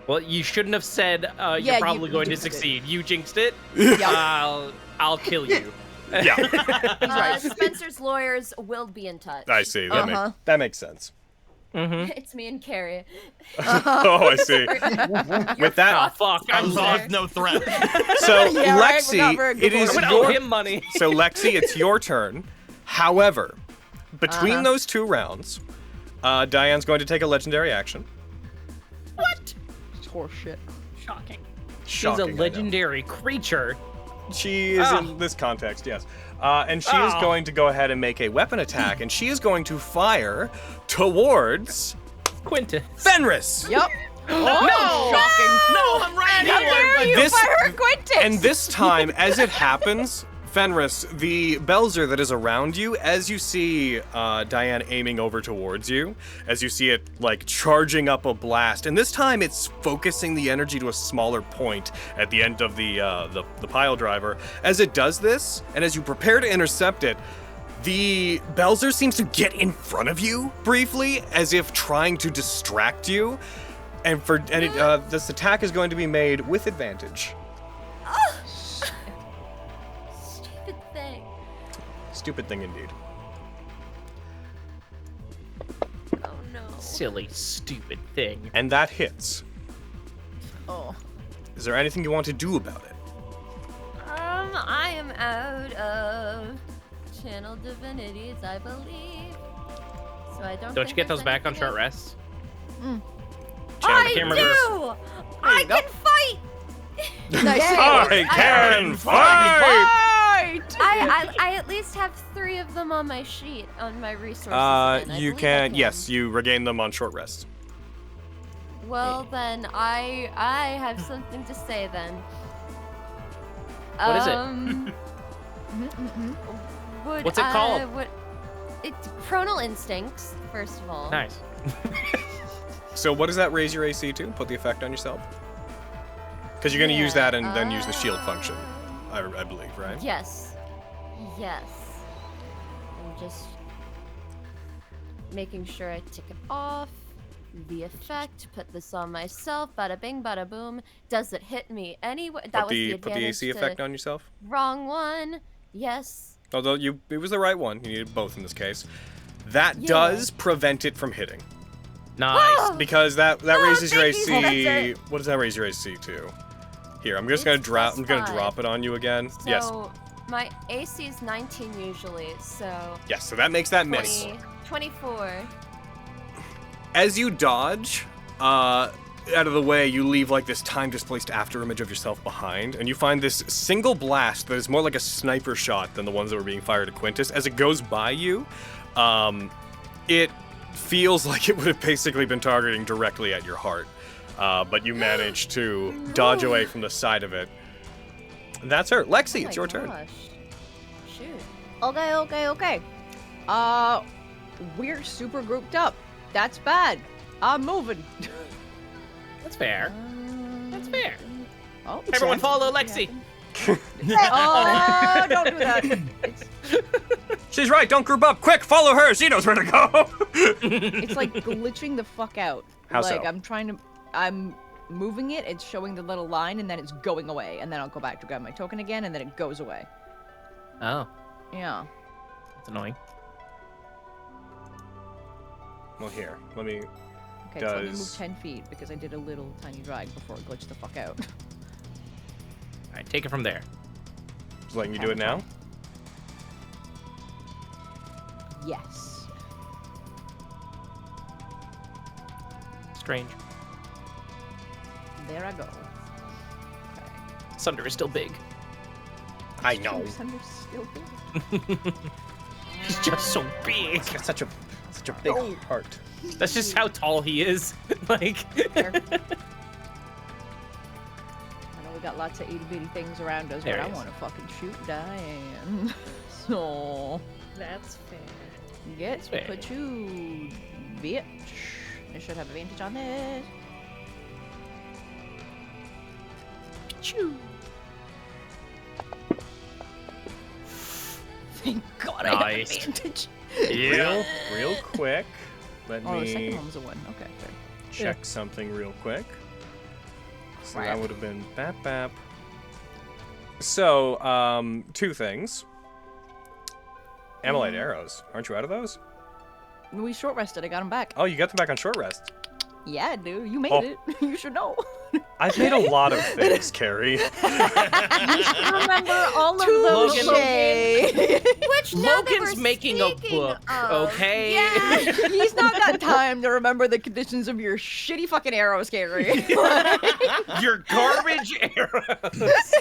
Well, you shouldn't have said you're probably going to succeed. You jinxed it. Yeah. I'll kill you. Yeah. Spencer's lawyers will be in touch. I see. That makes sense. It's me and Carrie. Oh, I see. With that, fuck, I'm sorry. No threat. So Yeah, right, we're not Lexi, very good it is I'm gonna your owe him money. So Lexi, it's your turn. However, between those 2 rounds, Diane's going to take a legendary action. What? It's horseshit. Shocking. She's Shocking, a legendary creature. She is in this context, yes. And she is going to go ahead and make a weapon attack, and she is going to fire towards Quintus. Fenris. Yep. No! Shocking. No, I'm right How dare you fire Quintus? And this time, as it happens, Fenris, the Belzer that is around you, as you see Diane aiming over towards you, as you see it like charging up a blast, and this time it's focusing the energy to a smaller point at the end of the pile driver. As it does this, and as you prepare to intercept it, the Belzer seems to get in front of you briefly, as if trying to distract you. And this attack is going to be made with advantage. Stupid thing indeed. Oh no. Silly, stupid thing. And that hits. Oh. Is there anything you want to do about it? I am out of channel divinities, I believe. So I don't. Don't you get those back on short rests? I camera do. I can fight. Nice. I can fight! I at least have 3 of them on my sheet on my resources. You can. Yes, you regain them on short rest. Well then, I have something to say then. What is it? What's it called? It's Pronal Instincts, first of all. Nice. So what does that raise your AC to? Put the effect on yourself? Because you're going to use that and then use the shield function, I believe, right? Yes. Yes. I'm just making sure I tick it off. The effect, put this on myself, bada bing, bada boom. Does it hit me anyway? That was the advantage. Put the AC effect on yourself? Wrong one. Yes. Although it was the right one. You needed both in this case. That does prevent it from hitting. Nice. Because that raises your thank you, AC. Spencer. What does that raise your AC to? Here, I'm just gonna drop. I'm gonna drop it on you again. So Yes. my AC is 19 usually, so. Yes. So that makes that miss. 24. As you dodge, out of the way, you leave like this time-displaced afterimage of yourself behind, and you find this single blast that is more like a sniper shot than the ones that were being fired at Quintus. As it goes by you, it feels like it would have basically been targeting directly at your heart, but you managed to dodge away from the side of it. That's her. Lexi, it's your turn. Shoot. Okay. We're super grouped up. That's bad. I'm moving. That's fair. That's fair. Oh, Everyone follow Lexi. Oh, don't do that. She's right. Don't group up. Quick, follow her. She knows where to go. It's like glitching the fuck out. How like so? I'm moving it, it's showing the little line, and then it's going away, and then I'll go back to grab my token again, and then it goes away. Oh, Yeah. that's annoying. Well, here. Let me. Okay, so let me move 10 feet because I did a little tiny drag before it glitched the fuck out. All right, take it from there. Just letting you do it now. Yes. Strange. There I go. Sunder is still big. I know. Sunder's still big. He's just so big. He's got such a big heart. That's just how tall he is. Like. There. I know we got lots of itty bitty things around us, There but I he is. want to fucking shoot Diane. So That's fair. get fair. put you, bitch. I should have advantage on this. Achoo. Thank God I have Nice. advantage. Yeah. Real quick. Let Oh, the second me one was a 1. Okay, fair. check something real quick. So that Crap. would have been bap. So, 2 things. Amylite arrows. Aren't you out of those? We short rested. I got him back. Oh, you got them back on short rest. Yeah, dude. You made Oh. it. You should know. I've made a lot of things, Carrie. You should remember all of Logan- those. Which now that Logan's we're making a speaking book, of- okay? Yeah. He's not got time to remember the conditions of your shitty fucking arrows, Carrie. Your garbage arrows.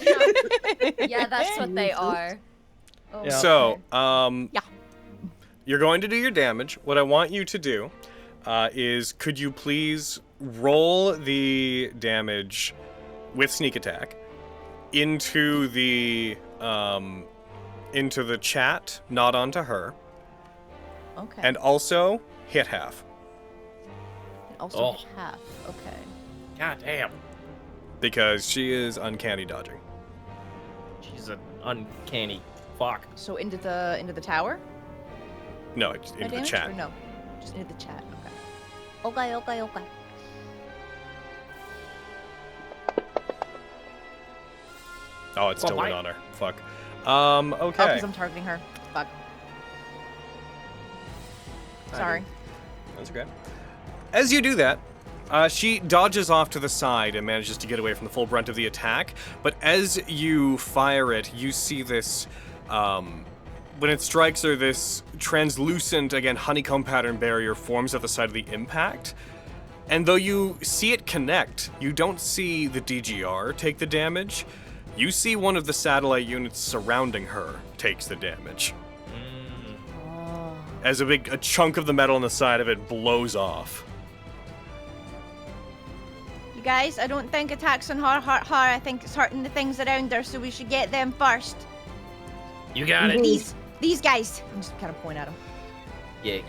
Yeah, that's what they are. Oh, Yeah. So, Yeah. you're going to do your damage. What I want you to do is, could you please roll the damage with sneak attack into the chat, not onto her, Okay. and also hit half. also Oh. hit half. Okay. God damn. Because she is uncanny dodging. She's an uncanny fuck. So into the tower? No, it's By into the damage, chat. Or no, just into the chat. Okay. Oh, it's Well, still why- in on her. Fuck. Oh, Okay. because I'm targeting her. Fuck. Sorry. That's okay. As you do that, she dodges off to the side and manages to get away from the full brunt of the attack. But as you fire it, you see this, when it strikes her, this translucent, again, honeycomb pattern barrier forms at the side of the impact. And though you see it connect, you don't see the DGR take the damage. You see one of the satellite units surrounding her takes the damage. As a chunk of the metal on the side of it blows off. You guys, I don't think attacks on her. I think it's hurting the things around her, so we should get them first. You got it. These guys. I'm just kind of point at him. Yeah.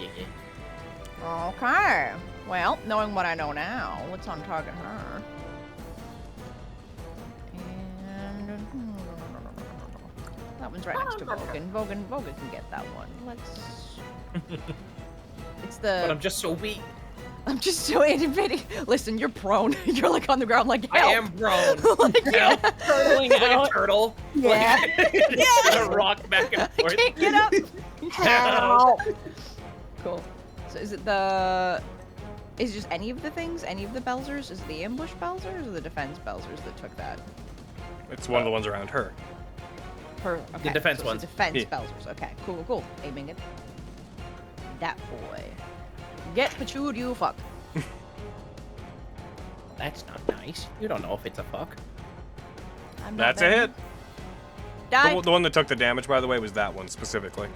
Okay. Well, knowing what I know now, let's on-target her. And that one's right next to Vogan. Vogan can get that one. Let's. It's the. But I'm just so weak. I'm just so inhibiting. Listen, you're prone. You're like on the ground, like I help. am prone. Like, yeah. Turtling like a turtle. Yeah. Gonna rock back and forth. I can't get up. Help. Cool. So is it the? Is it just any of the things? Any of the Belzers? Is it the ambush Belzers or the defense Belzers that took that? It's one of the ones around her. Okay, The defense so it's ones. the defense Yeah. Belzers. Okay, cool. Aiming it. That boy. Get Pachud, you fuck. That's not nice. You don't know if it's a fuck. I'm not That's a there. hit. Die. The one that took the damage, by the way, was that one specifically.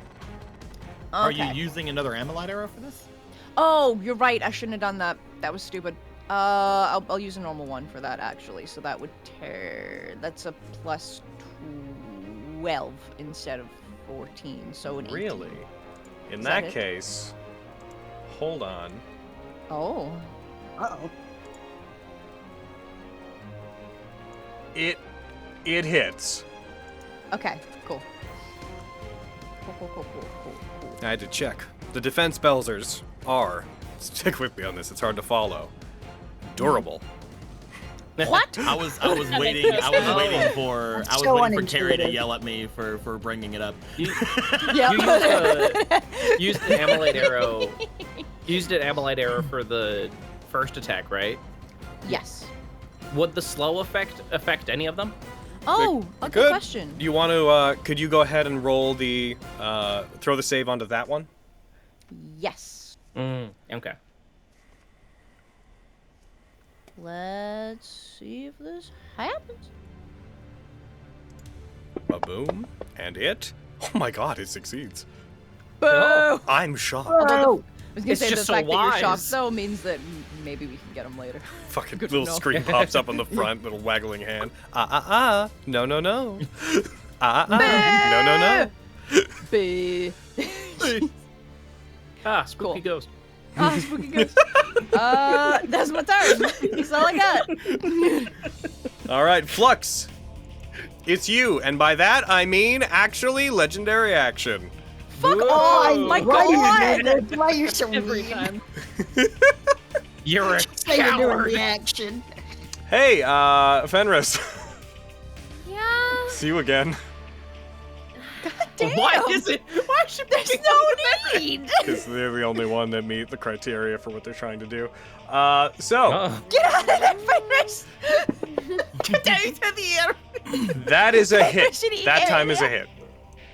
Are you Okay. using another amylite arrow for this? Oh, you're right. I shouldn't have done that. That was stupid. I'll use a normal one for that actually. So that would tear. That's a plus 12 instead of 14. So an 18. Really? In Is that that it? case, hold on. Oh. Uh-oh. It hits. Okay. Cool. Cool. I had to check. The defense Belzers are, stick with me on this, it's hard to follow, durable. What? I was waiting for so Carrie to unintuitive. yell at me for bringing it up. Yeah. You used the amylite arrow. Used an amylite arrow for the first attack, right? Yes. Would the slow affect any of them? Oh, a good question. Do you want to, could you go ahead and roll the, throw the save onto that one? Yes. Okay. Let's see if this happens. Ba-boom. And it, oh my god, it succeeds. Boo! I'm shocked. Oh, I was gonna It's say just the so fact that you're wise. shocked though means that maybe we can get them later. Fucking Good to little know. screen pops up on the front, little waggling hand. No. No. Be. Ah, spooky Cool. ghost. Ah, spooky ghost. That's my turn. That's all I got. All right, Flux. It's you, and by that I mean actually legendary action. Fuck off! My God! Why are you so Every mean? time. You're a Say you're doing coward. reaction. Hey, Fenris. Yeah. See you again. Why is it? Why should There's no need! Because they're the only one that meet the criteria for what they're trying to do. So, Oh. Get out of there, Fenris! Get down to the air! that is a hit. Shitty That time is a area. hit.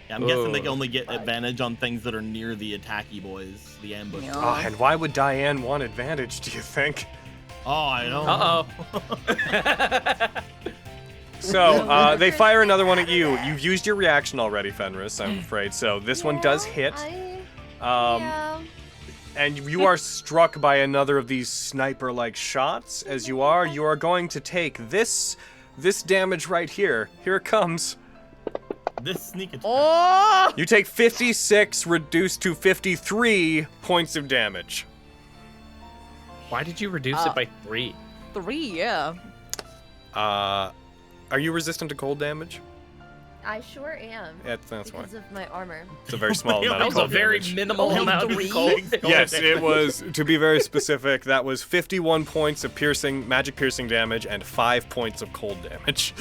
Yeah, I'm guessing they Whoa. can only get advantage on things that are near the attacky boys, the ambush. Oh, and why would Diane want advantage, do you think? Oh, I know. Uh-oh. So, they fire another one at you. You've used your reaction already, Fenris, I'm afraid. So, this one does hit. Yeah. And you are struck by another of these sniper-like shots. As you are going to take this damage right here. Here it comes. This sneak attack. Oh! You take 56 reduced to 53 points of damage. Why did you reduce it by 3? 3, yeah. Are you resistant to cold damage? I sure am. That's why. Because of my armor. It's a very small amount That of was a cold very damage. minimal amount of cold. Yes, it was. To be very specific, that was 51 points of magic piercing damage and 5 points of cold damage.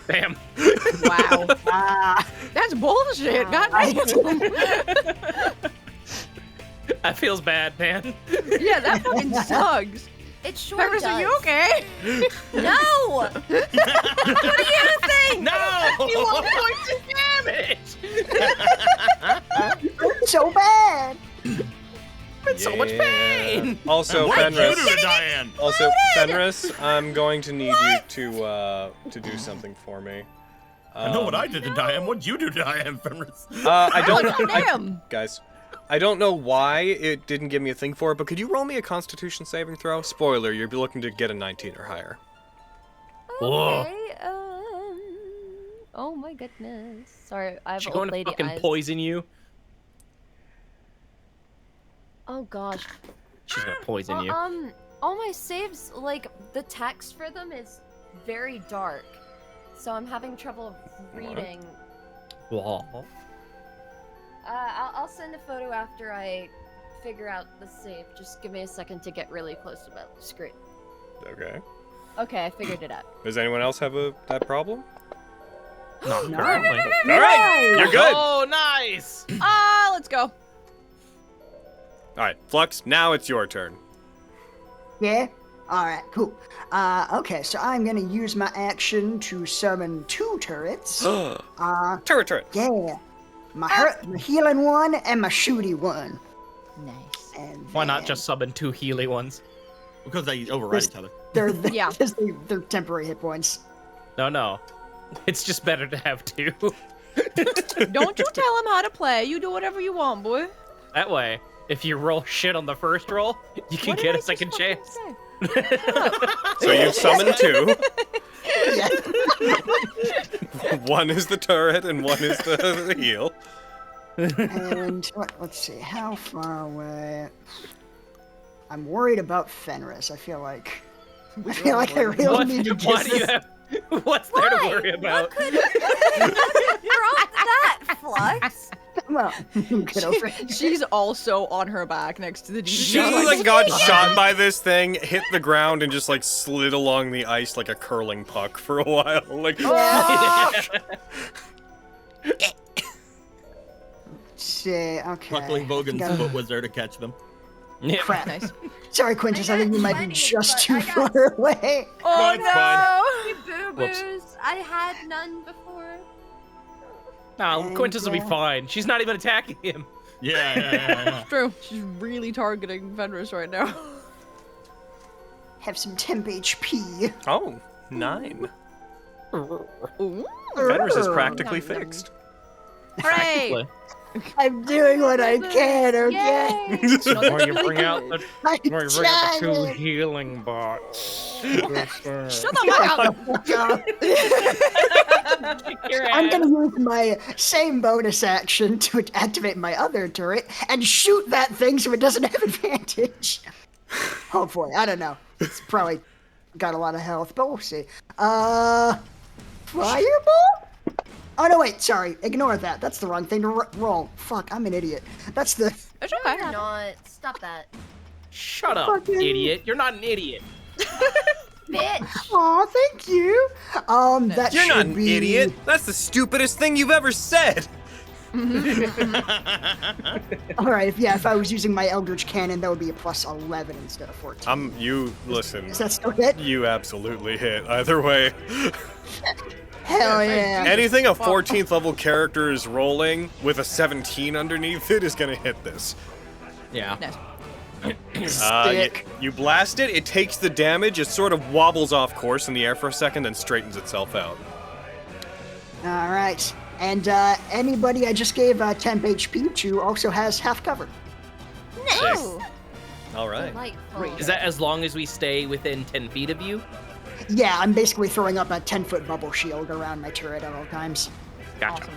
Damn. Wow. That's bullshit. God damn. That feels bad, man. Yeah, that fucking sucks. It sure Fenris, does. are you okay? No! What do you think? No! You want points of damage! So bad. In so much pain! Also, What did you Fenris. do to Diane? Also, Fenris, I'm going to need you to do something for me. I know what I did to Diane. What'd you do to Diane, Fenris? I don't. Damn. Guys, I don't know why it didn't give me a thing for it, but could you roll me a Constitution saving throw? Spoiler: you're looking to get a 19 or higher. Okay, oh my goodness. Sorry, I have She old going to lady fucking eyes. poison you? Oh gosh. She's gonna poison Well, you. all my saves, like, the text for them is very dark. So I'm having trouble reading. Whoa. I'll send a photo after I figure out the save. Just give me a second to get really close to the screen. Okay. Okay, I figured it out. Does anyone else have that problem? Not currently. All right, you're good. Oh, nice! Let's go. All right, Flux. Now it's your turn. Yeah? Alright, cool. Okay, so I'm gonna use my action to summon 2 turrets. Turret. Yeah. My healing one and my shooty one. Nice. And Why not then just summon 2 Healy ones? Because they override each other. They're Yeah. they're temporary hit points. No. It's just better to have 2. Don't you tell him how to play. You do whatever you want, boy. That way, if you roll shit on the first roll, you can What did get I a second just fucking chance. say? So you've summoned 2. Yeah. One is the turret and one is the heal. And let's see, how far away? I'm worried about Fenris. I feel like I really need to Why get do you this. have? What's there to worry about? What could prompt that, Flux? Come on, get over it. She's also on her back next to the dude. She like got shot by this thing, hit the ground, and just like slid along the ice like a curling puck for a while. Like, See, okay. Luckily, Vogan's Gotta- foot was there to catch them. Yeah. Crap. Nice. Sorry, Quintus. I think you might be Funny, just but too I got- far away. Oh it's fine. no! Boo-boos. I had none before. No, Quintus will be fine. She's not even attacking him. Yeah. True. She's really targeting Fenris right now. Have some temp HP. oh, 9. Ooh. Fenris is practically fixed. Hooray! I'm doing what I can, okay? Or you bring out the I'm Or you bring out the 2 trying. healing bots. Shut the fuck up! I'm gonna use my same bonus action to activate my other turret and shoot that thing so it doesn't have advantage. Hopefully, I don't know. It's probably got a lot of health, but we'll see. Fireball? Oh, no, wait, sorry. Ignore that. That's the wrong thing to roll. Fuck, I'm an idiot. That's the... It's No, okay. you're not. Stop that. Shut up, Fucking- idiot. You're not an idiot. Bitch. Aw, thank you. That You're should not an be... idiot. That's the stupidest thing you've ever said. Alright, if I was using my Eldritch Cannon, that would be a plus 11 instead of 14. You listen. Is that still hit? You absolutely hit. Either way. Hell yeah. Anything a 14th level character is rolling with a 17 underneath it is gonna hit this. Yeah. Nice. Stick. You blast it, it takes the damage, it sort of wobbles off course in the air for a second, then straightens itself out. Alright. And anybody I just gave 10 HP to also has half cover. No. Alright. Delightful. Is that as long as we stay within 10 feet of you? Yeah, I'm basically throwing up a 10-foot bubble shield around my turret at all times. Gotcha. Awesome.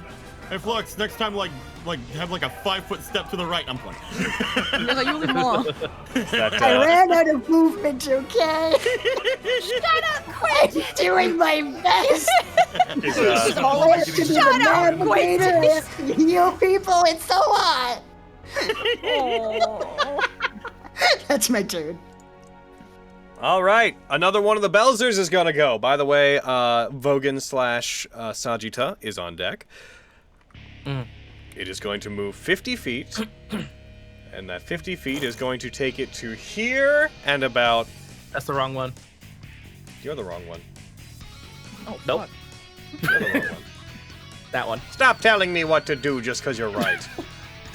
Hey, Flux, next time, have like a 5-foot step to the right. I'm playing. You're like, you leave him alone. I ran out of movement, okay? Shut up, quit. I'm doing my best. Is, All I have to do is Shut up, navigator, I have to heal people, it's so hot. Oh. That's my turn. Alright, another one of the Belzers is gonna go. By the way, Vogan slash Sajita is on deck. It is going to move 50 feet. And that 50 feet is going to take it to here and about... That's the wrong one. You're the wrong one. Oh, Nope. You're the wrong one. That one. Stop telling me what to do just because you're right.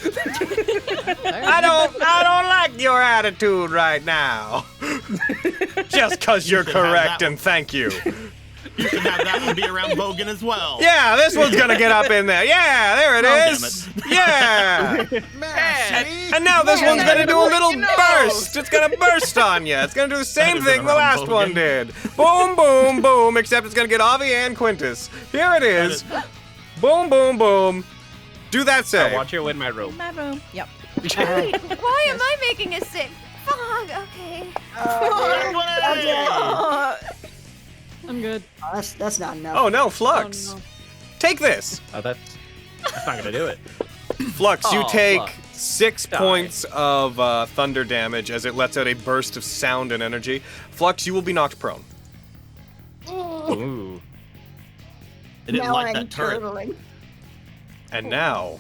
I don't like your attitude right now. Just because you're should have correct that and thank you. You should have that one be around Vogan as well. Yeah, this one's gonna get up in there. Yeah, there it Oh, is. Yeah. And now this one's gonna do a little burst. It's gonna burst on you. It's gonna do the same thing the last one did. Boom, boom, boom. Except it's gonna get Avi and Quintus. Here it is. Boom, boom, boom. Do that I save. want you in my room. My room. Yep. Why am I making a sick? Fuck. Okay. I'm good. Oh, that's not enough. Oh no, Flux. Oh, no. Take this. Oh, that's not gonna do it. Flux, you Oh, take Flux. 6 Die. points of thunder damage as it lets out a burst of sound and energy. Flux, you will be knocked prone. Ooh. They didn't Now like I'm that turret. turtling. And now,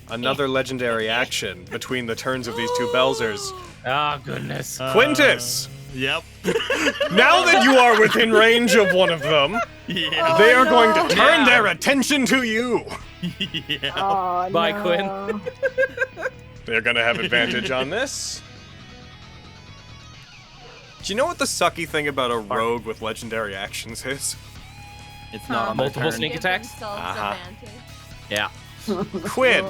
another legendary action between the turns of these two Belzers. Oh, goodness. Quintus, Yep. now that you are within range of one of them, Yeah. they are going to turn their attention to you. Yeah. Oh, Bye, no. Quinn. They're going to have advantage on this. Do you know what the sucky thing about a rogue with legendary actions is? It's not on their Multiple turn. sneak Give attacks? themselves Uh-huh. advantage. Yeah. Quinn,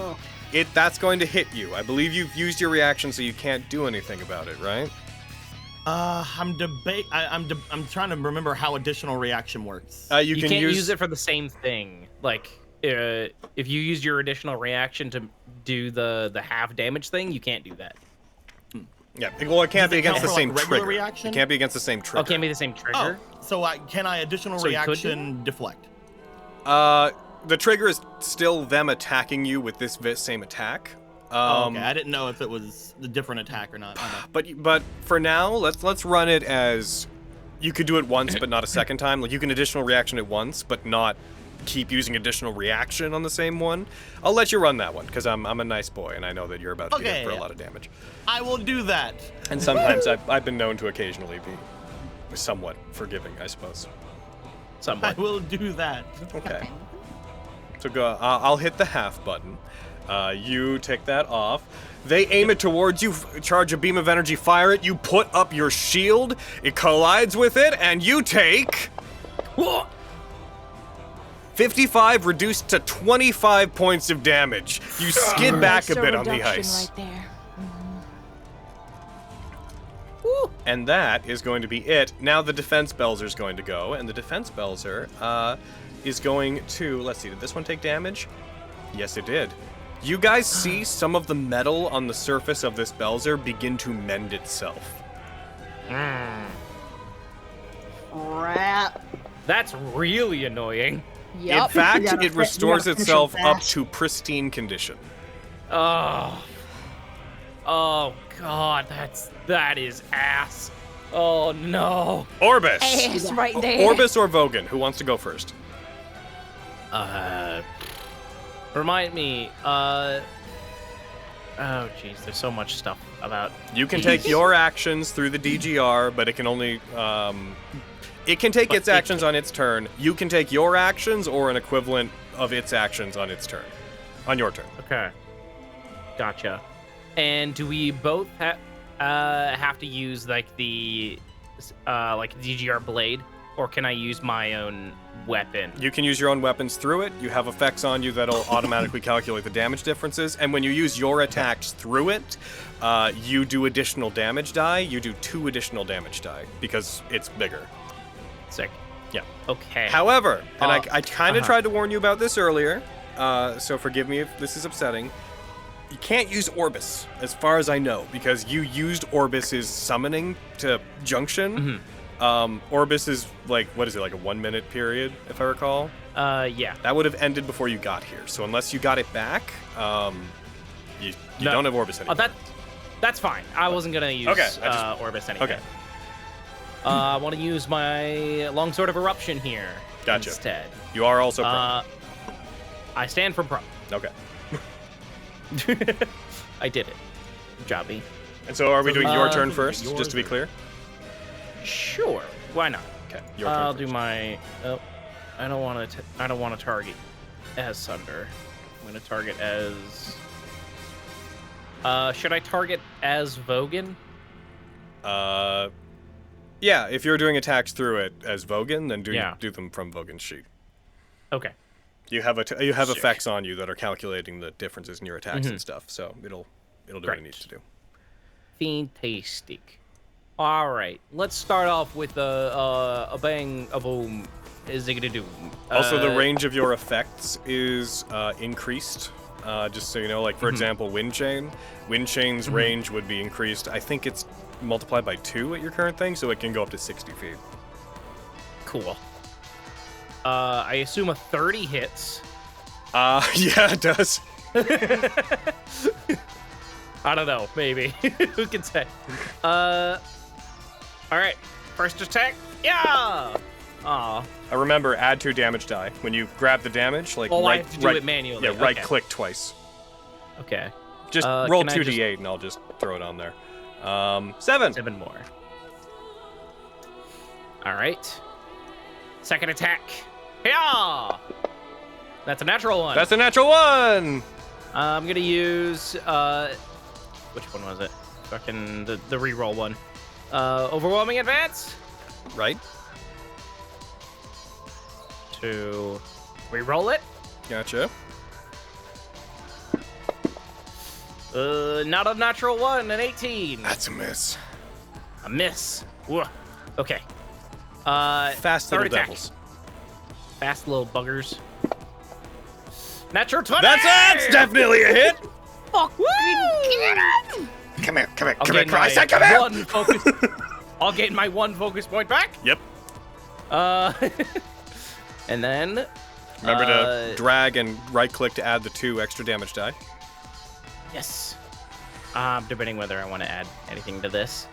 that's going to hit you. I believe you've used your reaction, so you can't do anything about it, right? I'm trying to remember how additional reaction works. You You can can't use it for the same thing. Like, if you use your additional reaction to do the half damage thing, you can't do that. Yeah, well, it can't Does be it count against the for, same like, regular trigger. reaction? It can't be against the same trigger. Oh, it can't be the same trigger? So can I additional So you could do reaction deflect? The trigger is still them attacking you with this same attack. Okay, I didn't know if it was a different attack or not. But for now, let's run it as you could do it once, but not a second time. Like you can additional reaction it once, but not keep using additional reaction on the same one. I'll let you run that one because I'm a nice boy and I know that you're about to be hit for a lot of damage. I will do that. And sometimes I've been known to occasionally be somewhat forgiving, I suppose. I will do that. Okay. So go. I'll hit the half button. You take that off. They aim it towards you, charge a beam of energy, fire it. You put up your shield. It collides with it, and you take 55 reduced to 25 points of damage. You skid back a bit on the ice. Right there. And that is going to be it. Now the defense Belzer is going to go, and the defense Belzer is going to... Let's see, did this one take damage? Yes, it did. You guys see some of the metal on the surface of this Belzer begin to mend itself. That's really annoying. Yep. In fact, You gotta it restores finish itself up fast. to pristine condition. Oh. Oh god, that is ass. Oh no. Orbis! Ass right there. Orbis or Vogan? Who wants to go first? Remind me, oh jeez, there's so much stuff about You can take your actions through the DGR, but it can only, it can take its actions on its turn. You can take your actions or an equivalent of its actions on its turn. On your turn. Okay. Gotcha. And do we both have to use like the DGR blade, or can I use my own weapon? You can use your own weapons through it. You have effects on you that'll automatically calculate the damage differences. And when you use your attacks through it, you do additional damage die. You do 2 additional damage die because it's bigger. Sick. Yeah. Okay. However, and I kind of tried to warn you about this earlier, so forgive me if this is upsetting. You can't use Orbis, as far as I know, because you used Orbis's summoning to junction. Orbis is like, what is it, like a 1 minute period, if I recall? Yeah. That would have ended before you got here. So unless you got it back, you don't have Orbis anymore. That's fine. I wasn't gonna use Orbis anyway. Okay. I want to use my Longsword of Eruption here. Gotcha. Instead. You are also prone. I stand for pro. Okay. I did it. Jobby. And so are we doing your turn first, just to be clear? Sure. Why not? Okay. Your turn I'll first. do my. Oh, I don't want to target as Sunder. I'm gonna target as. Should I target as Vogan? Yeah. If you're doing attacks through it as Vogan, then do them from Vogan's sheet. Okay. You have Sick. effects on you that are calculating the differences in your attacks and stuff, so it'll do what it needs to do. Fantastic. All right, let's start off with a bang, a boom. Is it gonna do? Also, the range of your effects is increased. Just so you know, like for example, Wind Chain. Wind Chain's range would be increased. I think it's multiplied by 2 at your current thing, so it can go up to 60 feet. Cool. I assume a 30 hits. Yeah, it does. I don't know, maybe. Who can say? All right, first attack. Yeah. Aw. Remember, add 2 damage die when you grab the damage. Like I have to do it manually. Yeah, Okay. right-click twice. Okay. Just roll 2d8, and I'll just throw it on there. 7. 7 more. All right. Second attack. Yeah. That's a natural one. That's a natural 1. I'm gonna use which one was it? Fucking the reroll one. Overwhelming advance. Right. To reroll it. Gotcha. Not a natural 1, an 18. That's a miss. A miss. Whoa. Okay. Fast third little attack. devils. Fast little buggers. Natural 20. That's definitely a hit. Fucking get him! Come here, I said come here. One focus. I'll gain my 1 focus point back. Yep. And then Remember to drag and right-click to add the 2 extra damage die. yes. I'm debating whether I want to add anything to this.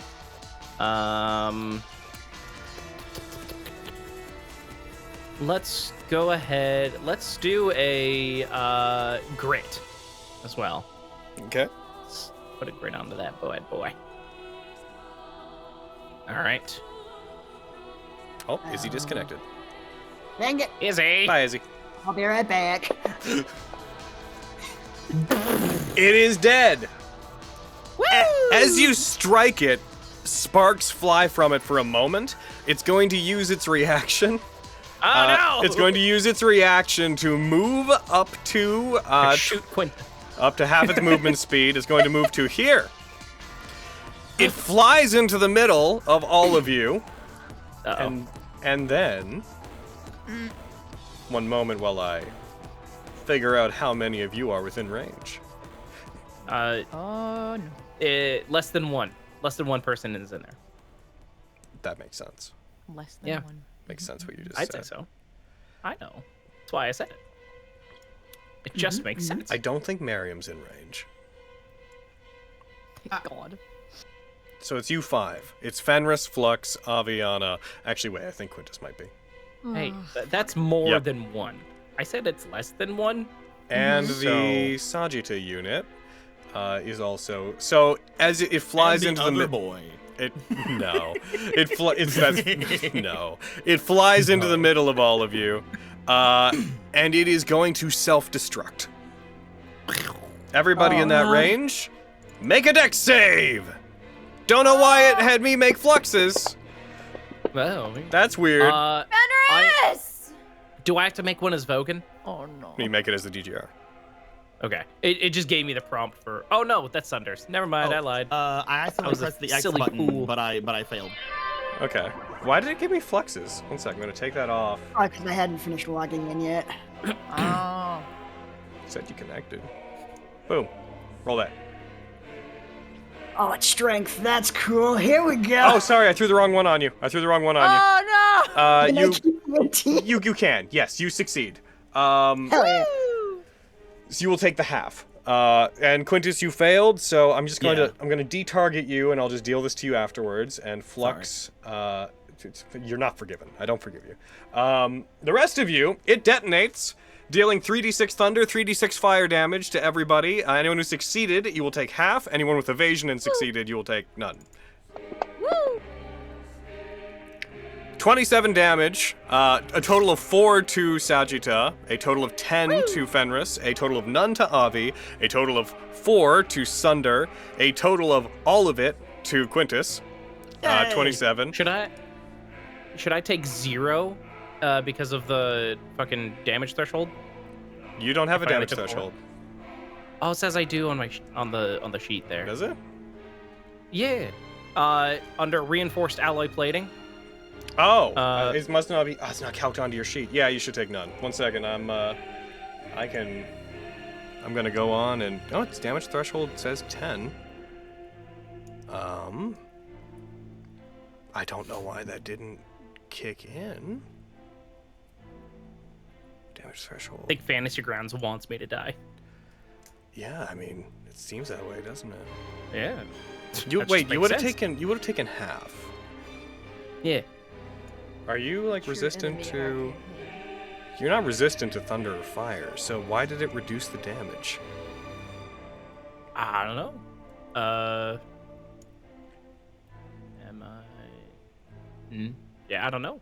Let's go ahead. Let's do a grit as well. Okay. Let's put a grit onto that boy. All right. Oh, Izzy disconnected. Dang it. Izzy. Bye, Izzy. I'll be right back. It is dead. As you strike it, sparks fly from it for a moment. It's going to use its reaction. Oh no! It's going to use its reaction to move up to shoot Quint. up to half its movement speed. It's going to move to here. It flies into the middle of all of you, and then one moment while I figure out how many of you are within range. Oh no. Less than one. Less than one person is in there. That makes sense. Less than Yeah. one. Makes sense what you just I'd said. say so. I know. That's why I said it. It just makes sense. I don't think Miriam's in range. God. So it's you 5. It's Fenris, Flux, Aviana. Actually, wait, I think Quintus might be. Hey, that's more Yep. than 1. I said it's less than 1. And the Sagitta unit is also... So as it flies And into the the... other boy. It flies into the middle of all of you, and it is going to self-destruct. Everybody in that range, make a dex save. Don't know why it had me make fluxes. Well, That's weird. Fenris! Do I have to make one as Vogan? Oh no. You make it as the DGR. Okay. It just gave me the prompt for. Oh no, that's Thunders. Never mind, I lied. I accidentally was a pressed the X silly button, fool. but I failed. Okay. Why did it give me fluxes? One sec, I'm gonna take that off. Oh, because I hadn't finished logging in yet. Oh. Said you connected. Boom. Roll that. Oh, it's strength. That's cool. Here we go. Oh, sorry, I threw the wrong one on you. Oh no! Can I You keep my team? you can. Yes, you succeed. Hell yeah. So you will take the half. And Quintus, you failed, so I'm just going Yeah. I'm going to de-target you, and I'll just deal this to you afterwards. And Flux, you're not forgiven. I don't forgive you. The rest of you, it detonates, dealing 3d6 thunder, 3d6 fire damage to everybody. Anyone who succeeded, you will take half. Anyone with evasion and succeeded, you will take none. Woo! 27 damage, a total of 4 to Sagitta, a total of 10 to Fenris, a total of none to Avi, a total of 4 to Sunder, a total of all of it to Quintus, 27. Should I take 0 because of the fucking damage threshold? You don't have a If I damage only took threshold. Oh, it says I do on my on the sheet there. Does it? Yeah. Under reinforced alloy plating. Oh, it must not be. Oh, it's not calced onto your sheet. Yeah, you should take none. One second, I'm gonna go on and its damage threshold says 10. I don't know why that didn't kick in. Damage threshold. I think Fantasy Grounds wants me to die. Yeah, I mean, it seems that way, doesn't it? Yeah. You That wait, just you makes would have sense. taken half. Yeah. Are you like True resistant enemy to? arcane. You're not resistant to thunder or fire, so why did it reduce the damage? I don't know. Am I? Yeah, I don't know.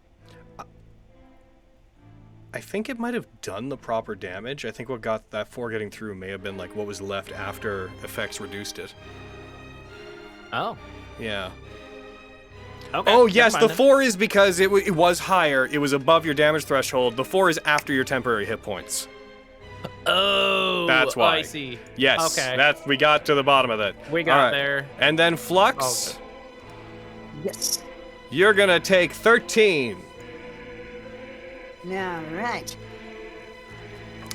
I think it might have done the proper damage. I think what got that 4 getting through may have been like what was left after effects reduced it. Oh. Yeah. Okay. Oh never yes, mind the then. 4 is because it was higher. It was above your damage threshold. The 4 is after your temporary hit points. Oh. That's why. I see. Yes. Okay. We got to the bottom of it. We got All right. there. And then Flux, Yes. you're gonna take 13. All right.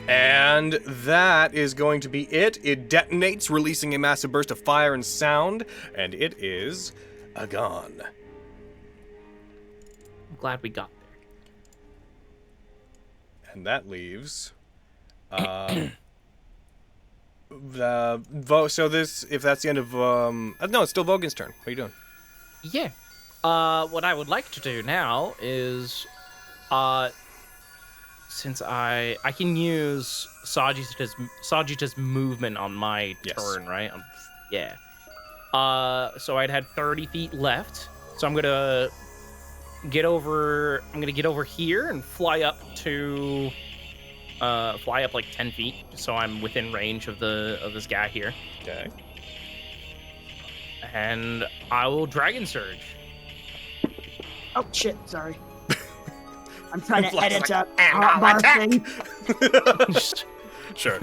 And that is going to be it. It detonates, releasing a massive burst of fire and sound, and it is gone. I'm glad we got there. And that leaves so this, if that's the end of no, it's still Vogan's turn. What are you doing? Yeah. What I would like to do now is, since I can use Sagitta's movement on my turn, right? Yeah. So I'd had 30 feet left. So I'm gonna get over here and fly up like 10 feet, so I'm within range of this guy here. Okay. And I will Dragon Surge. Oh shit! Sorry. I'm trying to Flux edit like, up "And I'll hotbar attack." thing. Sure. All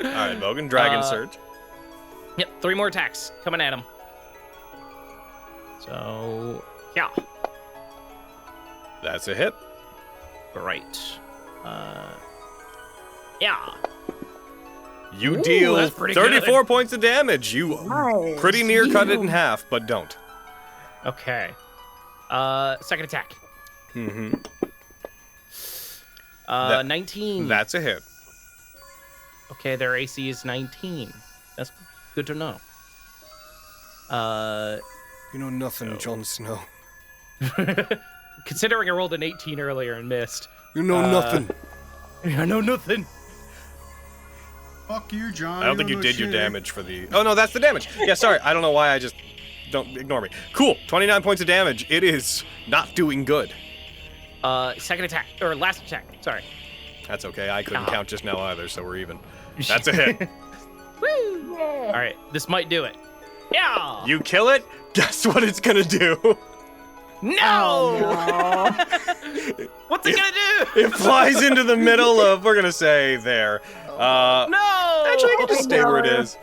right, Vogan, Dragon Surge. Yep, 3 more attacks coming at him. So, yeah. That's a hit. Great. Yeah. You Ooh, deal that's pretty 34 good. points of damage. You Nice. pretty near cut it in half, but don't. Okay. Second attack. Mm-hmm. 19. That's a hit. Okay, their AC is 19. That's good to know. You know nothing, Jon Snow. Considering I rolled an 18 earlier and missed. You know nothing. I know nothing. Fuck you, John. I don't think you did your damage for the... Oh, no, that's the damage. Yeah, sorry. I don't know why I just... Don't ignore me. Cool. 29 points of damage. It is not doing good. Second attack. Or last attack. Sorry. That's okay. I couldn't count just now either, so we're even. That's a hit. Woo! All right. This might do it. Yeah! You kill it? Guess what it's gonna do? No! What's it gonna do? It flies into the middle of... We're gonna say there. No! Actually, I can just stay where it is.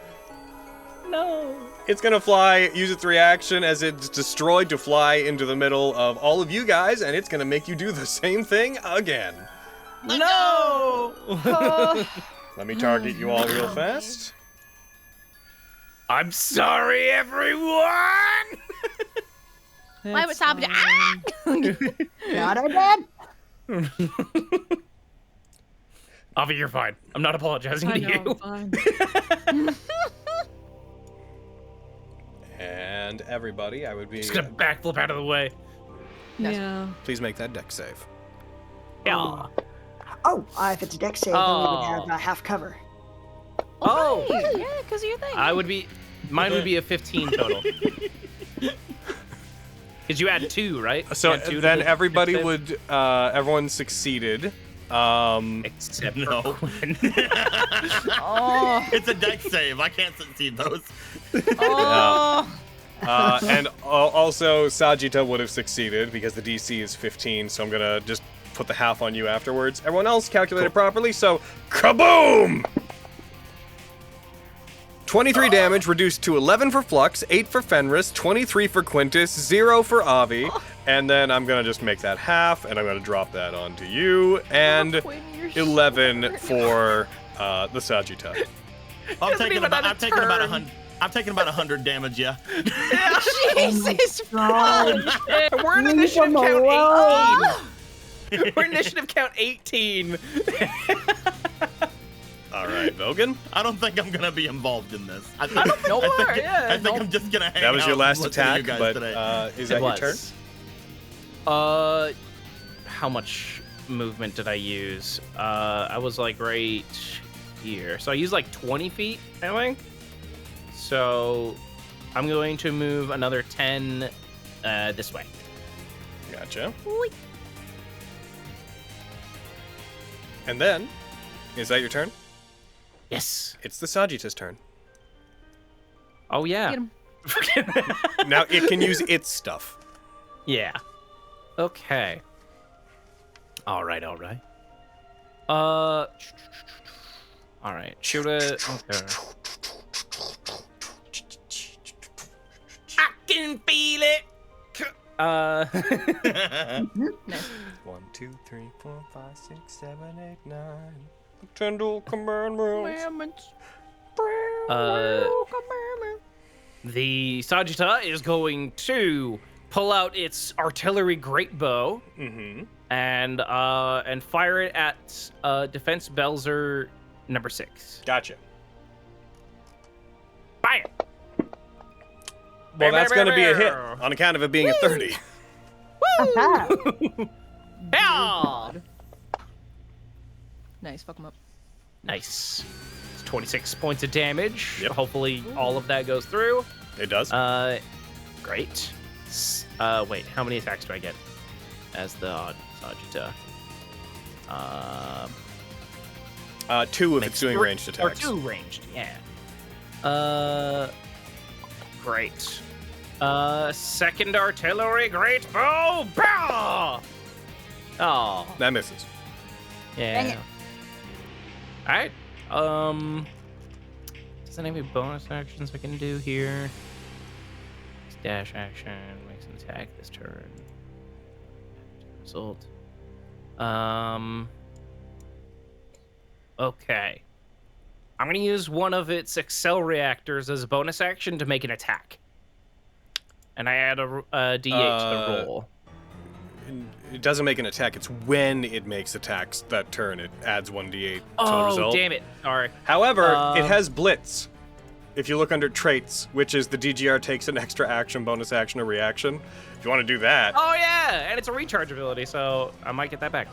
No. It's gonna fly, use its reaction as it's destroyed to fly into the middle of all of you guys, and it's gonna make you do the same thing again. No! Let me target you all real fast. I'm sorry, everyone! Why was happening? Ah! Not our dad. Avi, you're fine. I'm not apologizing to you. Fine. And everybody, I would be... Just gonna backflip out of the way. Yeah. Please make that deck save. Yeah. Oh, if it's a deck save, then we would have half cover. Oh! Yeah, because of your thing. Mine would be a 15 total. Because you add 2, right? So You add 2 to then the everybody save? would, everyone succeeded. Except No. for Quinn. Oh. It's a deck save. I can't succeed those. Oh. And also Sajita would have succeeded because the DC is 15, so I'm gonna just put the half on you afterwards. Everyone else calculated properly, so kaboom! 23 damage, reduced to 11 for Flux, 8 for Fenris, 23 for Quintus, 0 for Avi, and then I'm gonna just make that half, and I'm gonna drop that onto you, and 11 for the Sajita. I'm taking about 100 damage, yeah. Jesus Christ. We're in initiative count 18. We're initiative count 18. All right, Vogan. I don't think I'm gonna be involved in this. I No more, yeah, I think no. I'm just gonna hang That was out your last and listen to you attack, guys but today. is that your turn? How much movement did I use? I was like right here. So I used like 20 feet, I think. So I'm going to move another 10 this way. Gotcha. And then, is that your turn? Yes. It's the Sajita's turn. Oh, yeah. Get him. Now it can use its stuff. Yeah. Okay. All right. All right. Shoot it. Okay. I can feel it. 1, 2, 3, 4, 5, 6, 7, 8, 9. Tendril commandments. The Sagitta is going to pull out its artillery great bow and fire it at defense Belzer number 6. Gotcha. Fire! Well, that's going to be a hit on account of it being a 30. Yeah! Nice, fuck him up. Nice. It's 26 points of damage. Yep. Hopefully all of that goes through. It does. Great. Wait, how many attacks do I get as the Sagitta? 2 if it's doing ranged attacks. Or 2 ranged, yeah. Great. Second artillery, great bow, pow! Oh, That misses. yeah. Dang it. Alright, does that have any bonus actions I can do here? Dash action, makes an attack this turn. Result. Okay. I'm gonna use one of its Excel reactors as a bonus action to make an attack. And I add a D8 to the roll. it doesn't make an attack. It's when it makes attacks that turn. It adds 1d8 to the Oh, result. damn it. Sorry. However, it has Blitz. If you look under traits, which is the DGR takes an extra action, bonus action, or reaction. If you want to do that. Oh, yeah. And it's a recharge ability, so I might get that back.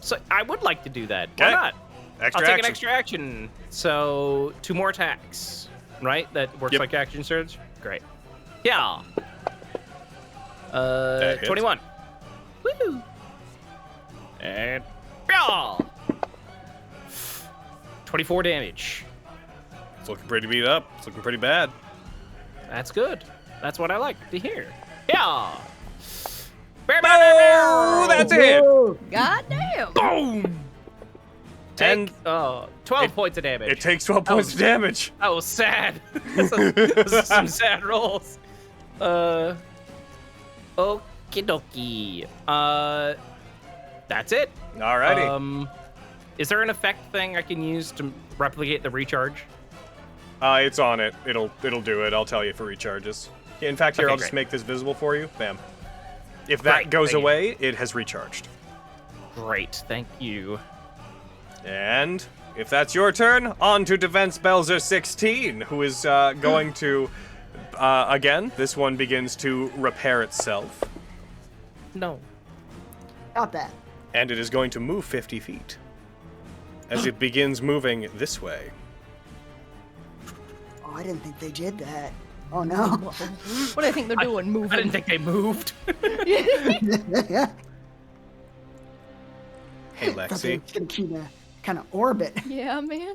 So I would like to do that. Why Okay. not? Extra I'll take action. an extra action. So 2 more attacks, right? That works Yep. like action surge? Great. Yeah. That hits. 21. Woo! And yeah. 24 damage. It's looking pretty beat up. It's looking pretty bad. That's good. That's what I like to hear. Yeah. Oh, that's it. Goddamn. Boom. And Take 12 points of damage. it takes 12 points of damage. That was sad. Those are some sad rolls. Okie dokie. That's it. Alrighty. Is there an effect thing I can use to replicate the recharge? It's on it. It'll do it. I'll tell you if it recharges. In fact, here, Okay, I'll just great. make this visible for you. Bam. If that Great, goes thank you. away, it has recharged. Great, thank you. And if that's your turn, on to Defense Belzer 16, who is going to, again, this one begins to repair itself. No. Not bad. And it is going to move 50 feet. As it begins moving this way. Oh, I didn't think they did that. Oh no. What do I think they're doing? Moving. I didn't think they moved. Yeah. Hey, Thought they Lexi. were gonna keep a kind of orbit. Yeah, man.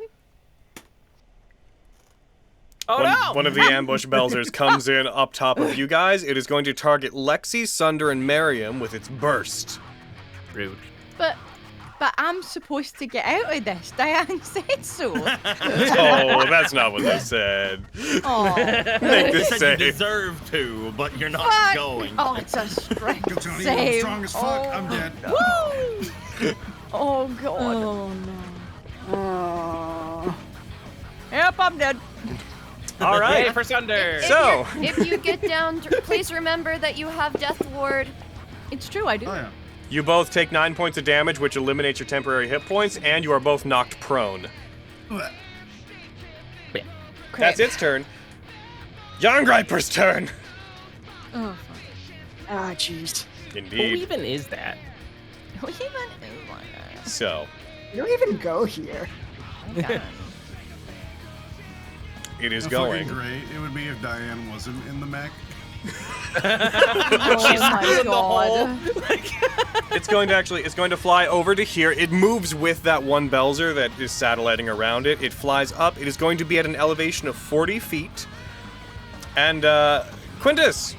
Oh no! One of the ambush Belzers comes in up top of you guys. It is going to target Lexi, Sunder, and Miriam with its burst. Rude. But I'm supposed to get out of this. Diane said so. Oh, that's not what they said. Oh, Make You this said you save. deserve to, but you're not fuck. going. Oh, it's a strength Go, Tony. I'm save. strong as fuck. I'm dead. Woo! Oh god. Oh no. Oh. Yep, I'm dead. All Yay right. for Sunder! So, If you get down, please remember that you have Death Ward. It's true, I do. Oh yeah. you both take 9 points of damage, which eliminates your temporary hit points, and you are both knocked prone. That's its turn. Yarngriper's turn. Oh, fuck. Ah, jeez. Who Indeed. even is that? Who even is like that? So, You don't even go here. it is How going. fucking great it would be if Diane wasn't in the mech. Oh my god. It's going to fly over to here. It moves with that one Belzer that is satelliting around it. It flies up. It is going to be at an elevation of 40 feet. And, Quintus.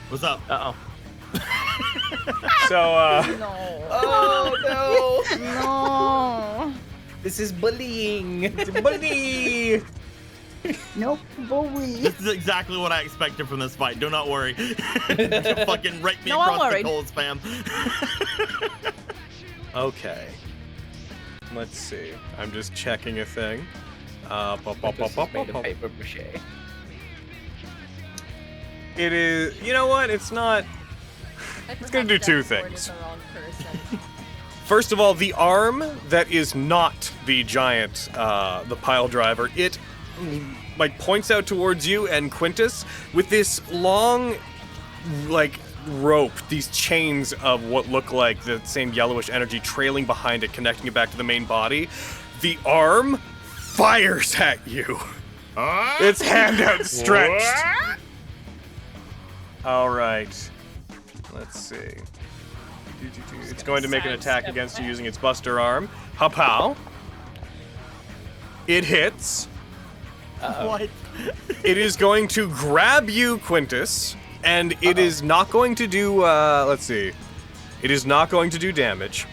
What's up? Uh-oh. So, Oh, no! No. This is bullying. buddy. Nope, bully. This is exactly what I expected from this fight. Do not worry. Fucking rape me No, I'm across the worried. coals, fam. Okay. Let's see. I'm just checking a thing. This is made of paper mache. It is. You know what? It's not. It's gonna do two things. First of all, the arm that is not the giant, the pile driver, it like points out towards you and Quintus with this long, like rope, these chains of what look like the same yellowish energy trailing behind it, connecting it back to the main body. The arm fires at you. Its hand outstretched. All right. Let's see. It's going to make an attack against you using its buster arm. Pow. It hits. What? It is going to grab you, Quintus, and it is not going to do, let's see. It is not going to do damage.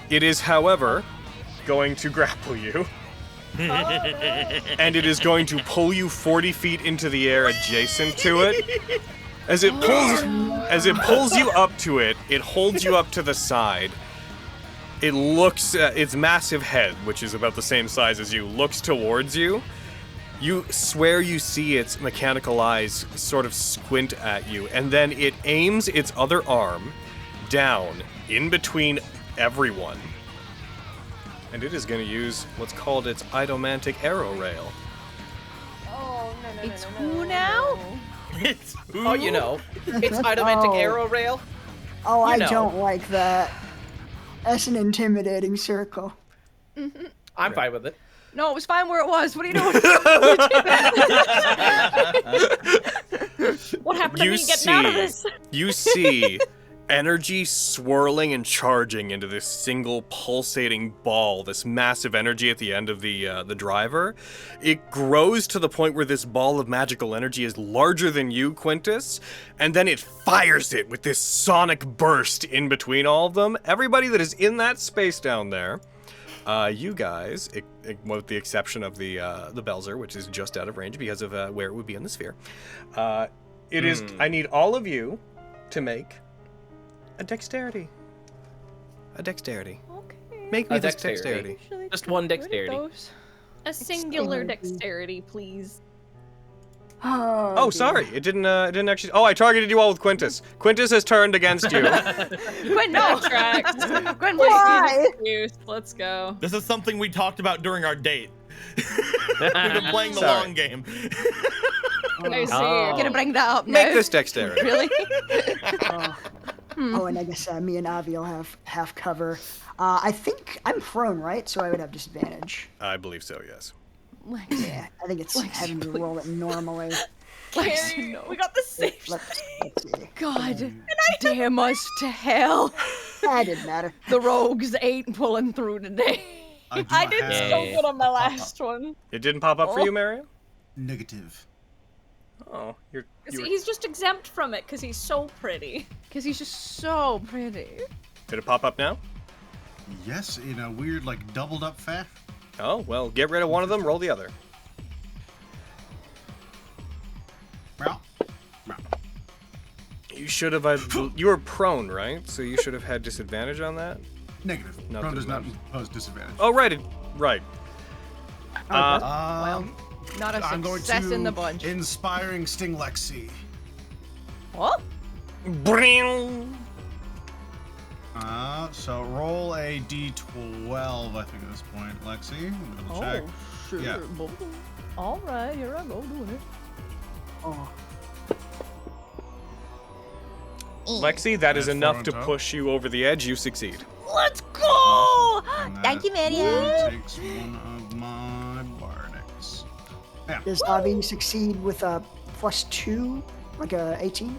It is, however, going to grapple you. And it is going to pull you 40 feet into the air adjacent to it. As it pulls you up to it, it holds you up to the side. It looks, its massive head, which is about the same size as you, looks towards you. You swear you see its mechanical eyes sort of squint at you, and then it aims its other arm down in between everyone. And it is going to use what's called its Idomantic Arrow Rail. Oh, no, It's who now? It's Oh, you know, it's Idomantic Arrow Rail. Oh, You I know. don't like that. That's an intimidating circle. I'm fine with it. No, it was fine where it was. What are you doing? What happened to You me getting out of see, this? you see energy swirling and charging into this single pulsating ball, this massive energy at the end of the driver. It grows to the point where this ball of magical energy is larger than you, Quintus, and then it fires it with this sonic burst in between all of them. Everybody that is in that space down there, you guys, with the exception of the Belzer, which is just out of range because of where it would be in the sphere, it is. I need all of you to make a dexterity. A dexterity. Okay. Make me A this dexterity. dexterity. Just one dexterity. A singular dexterity, please. Oh, sorry. It didn't actually. Oh, I targeted you all with Quintus. Quintus has turned against you. Gwen, no. Tracks. Gwen, Why? please. Let's go. This is something we talked about during our date. We've been playing the Sorry. long game. I see. Oh. Gonna bring that up now. Make this dexterity. Really? Oh, and I guess me and Avi will have cover. I think I'm prone, right? So I would have disadvantage. I believe so. Yes. Yeah, I think it's having to roll it normally. Lexi, no. We got the same. Let's see. God damn us to hell. That didn't matter. The rogues ain't pulling through today. I did have so good on my last one. It didn't pop up for you, Mariam? negative. Oh, you're. He's just exempt from it because he's so pretty. Because he's just so pretty. Did it pop up now? Yes, in a weird, like, doubled up fashion. Oh, well, get rid of one of them, roll the other. Well, You should have. You were prone, right? So you should have had disadvantage on that. negative. No, Prone does not disadvantage. impose disadvantage. Oh, right. Right. Well, not a I'm going success to in the bunch. Inspiring Sting Lexi. What? Bring. So roll a d12, I think, at this point, Lexi. Double check. Sure. Yeah. All right, here I go doing it. Oh, Lexi, that is That's enough four to on top. push you over the edge. You succeed. Let's go! And Thank you, that Mariam. Takes one of my bardics. Yeah. does Avi succeed with a +2, like a 18?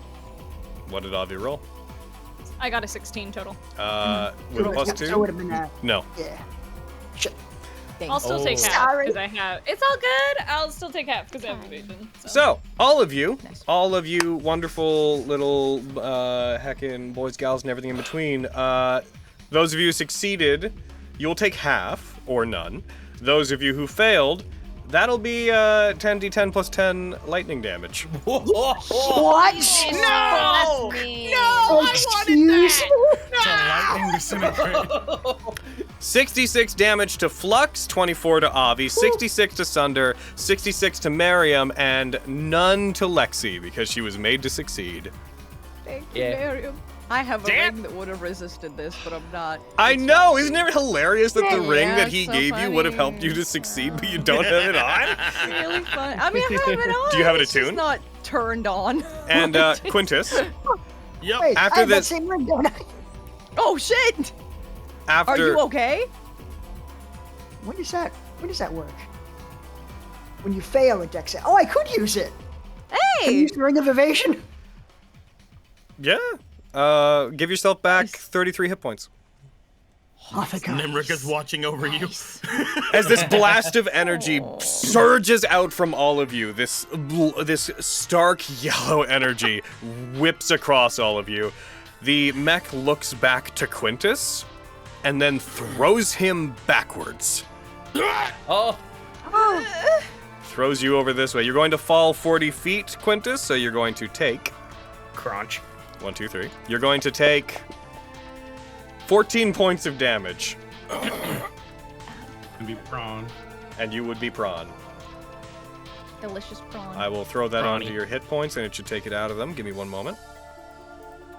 What did Avi roll? I got a 16 total. With a So plus it- two? So it would have been a No. yeah. Shit. I'll still take half Sorry. because I have. It's all good. I'll still take half because I have evasion. So, all of you wonderful little heckin' boys, gals, and everything in between, those of you who succeeded, you'll take half, or none. Those of you who failed, that'll be 10d10 plus 10 lightning damage. What? No! Excuse me? It's a lightning disintegrate. 66 damage to Flux, 24 to Avi, 66 to Sunder, 66 to Mariam, and none to Lexi because she was made to succeed. Thank you, Yeah. Mariam. I have a Damn. ring that would have resisted this, but I'm not. I It's know, fine. isn't it hilarious that the ring Yeah, that he it's so gave you would have helped you funny. to succeed, but you don't have it on? Really fun. I mean, I have it on. Do you have it it's just attuned? not turned on. And Quintus, Yep. Wait, After I have that this- same ring, don't I? Oh shit! Are after you okay? When does that work? When you fail a dex save. Oh, I could use it. Can I Hey! use the ring of evasion? yeah, give yourself back 33 hit points. Oh, thank God. Nimric is watching over you. As this blast of energy surges out from all of you, this stark yellow energy whips across all of you. The mech looks back to Quintus and then throws him backwards. Oh, Throws you over this way. You're going to fall 40 feet, Quintus, so you're going to take crunch. 1, 2, 3. You're going to take 14 points of damage, And be prone. and you would be prone. Delicious prawn. I will throw that Prawny. onto your hit points, and it should take it out of them. Give me one moment.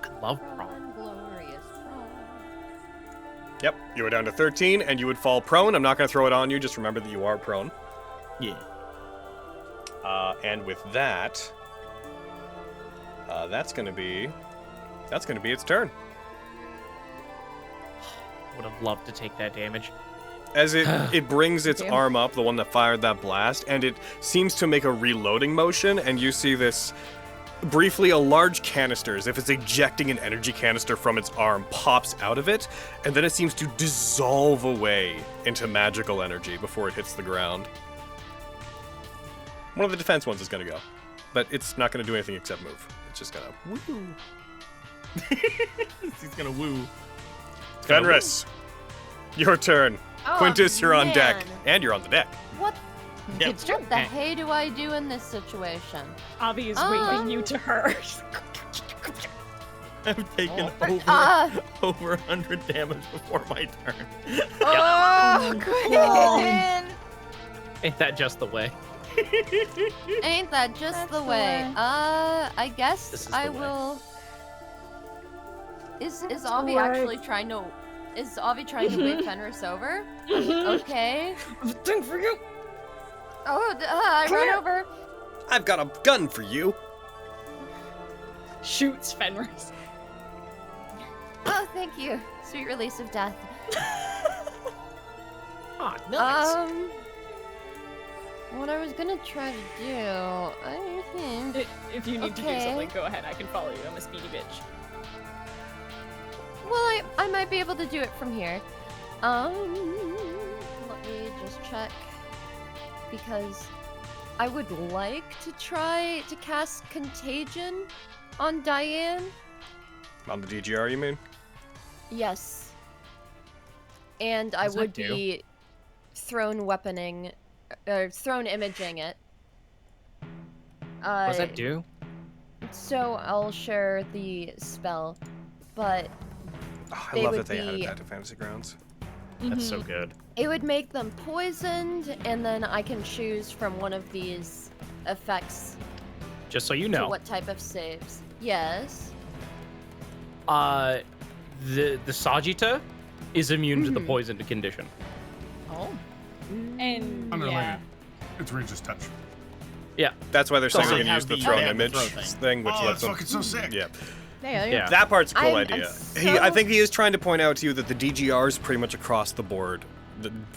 I love prawn. Glorious prawn. Yep, you are down to 13, and you would fall prone. I'm not going to throw it on you. Just remember that you are prone. Yeah. And with that, that's going to be its turn. Would have loved to take that damage. As it brings its Damn. arm up, the one that fired that blast, and it seems to make a reloading motion, and you see this briefly a large canister, as if it's ejecting an energy canister from its arm, pops out of it, and then it seems to dissolve away into magical energy before it hits the ground. One of the defense ones is going to go, but it's not going to do anything except move. It's just going to Woo. He's gonna woo. Fenris, your turn. Oh, Quintus, you're on deck, man. and you're on the deck. What Yep. what the hey do I do in this situation? Avi is waving you to her. I've taken over 100 damage before my turn. Oh, Quinn! Ain't that just the way? Ain't that just That's the the way? way. I This guess is I the way. will. Is That's Avi the way. actually trying to? Is Avi trying to wave Fenris over? Okay. Thing for you. Oh, I Come run here. over. I've got a gun for you. Shoots Fenris. Oh, thank you. Sweet release of death. Ah, nice. What I was gonna try to do, I think. If you need to do Okay. something, go ahead. I can follow you. I'm a speedy bitch. Well, I might be able to do it from here. Let me just check. Because I would like to try to cast Contagion on Diane. On the DGR, you mean? Yes. And I What does that would do? be thrown imaging it. What does that do? So I'll share the spell, but Oh, I They love would that they added be- that to Fantasy Grounds. That's so good. it would make them poisoned, and then I can choose from one of these effects Just so you to know, what type of saves. Yes. the Sagitta is immune to the Mhm. poison condition. Oh. And Unrelated. yeah. It's Regis touch. Yeah. That's why they're saying So you they can use have the the- thrown they have the image throw thing, which Oh, lets that's them. fucking so sick. Yeah. Yeah. That part's a cool I'm idea. so- I think he is trying to point out to you that the DGRs pretty much across the board,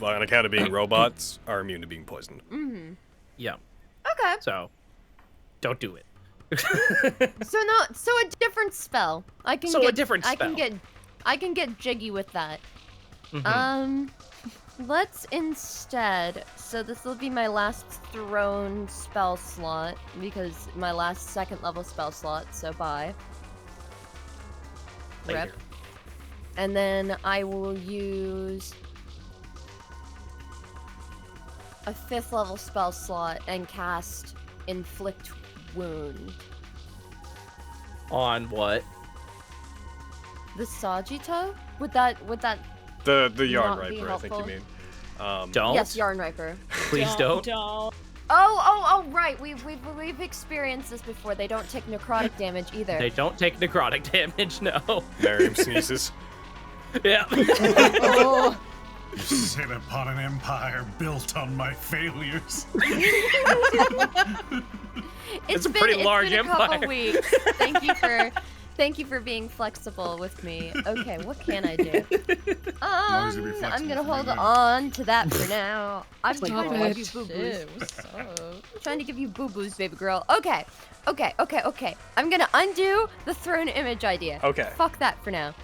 on account of being robots, are immune to being poisoned. Mm-hmm. Yeah. Okay. So, don't do it. So a different spell. I can So a get different I can spell. get jiggy with that. Mhm. Let's instead. So this will be my last thrown spell slot because my last second level spell slot. So bye. Later. Rip. And then I will use a 5th level spell slot and cast Inflict Wound. On what? The Sagitta? Would that The Yarn Not be Riper, I think you helpful. mean. Don't. Yes, Yarn Riper. Please don't. Oh, right. We've experienced this before. They don't take necrotic damage either. They don't take necrotic damage, no. Miriam sneezes. Yeah. Oh, You sit upon an empire built on my failures. It's a pretty large been a couple empire. weeks. Thank you for being flexible with me. Okay, what can I do? long as you be I'm flexible gonna for me, hold then. on to that for now. I'm Stop trying to it. give you boo-boos. What's up? Trying to give you boo-boos, baby girl. Okay. I'm gonna undo the thrown image idea. Okay. Fuck that for now.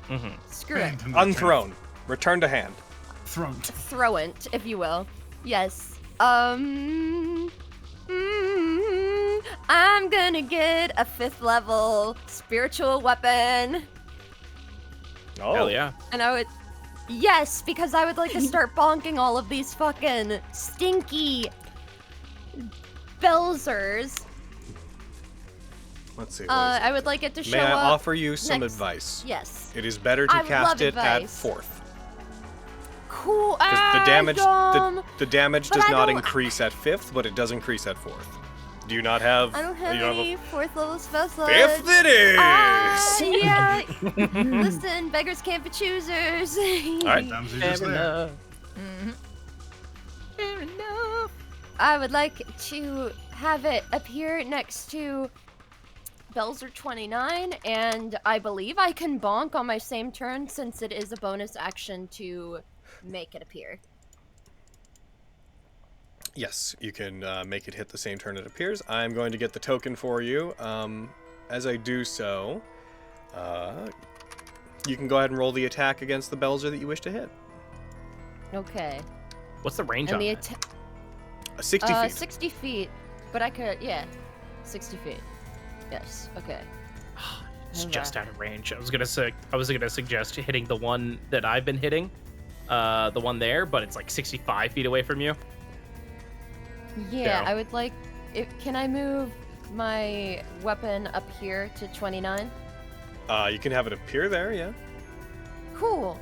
Mm-hmm. Screw it. Unthrown. Return to hand. Thrown. Throwant, if you will. Yes. I'm gonna get a 5th level spiritual weapon. Oh. Hell yeah. And I would. Yes, because I would like to start bonking all of these fucking stinky Belzers. Let's see. what is it? I would like it to show May I up. offer you some next- advice? Yes. It is better I to would cast love it at advice. 4th. Cool. Because the damage But does I not don't- increase at 5th, but it does increase at 4th. Do you not have? I don't have you don't any 4th level spell slots. 5th it is. Yeah. Listen, beggars can't be choosers. All right. Sometimes you're just there. I would like to have it appear next to Belzer 29, and I believe I can bonk on my same turn since it is a bonus action to make it appear. Yes, you can make it hit the same turn it appears. I'm going to get the token for you. As I do so, you can go ahead and roll the attack against the Belzer that you wish to hit. Okay. What's the range And on the it? 60 feet. 60 feet, but I could, yeah, 60 feet. Yes. Okay. It's just out of range. I was gonna suggest hitting the one that I've been hitting, the one there, but it's like 65 feet away from you. Yeah, Yeah. I would like. Can I move my weapon up here to 29? You can have it appear there, yeah. Cool.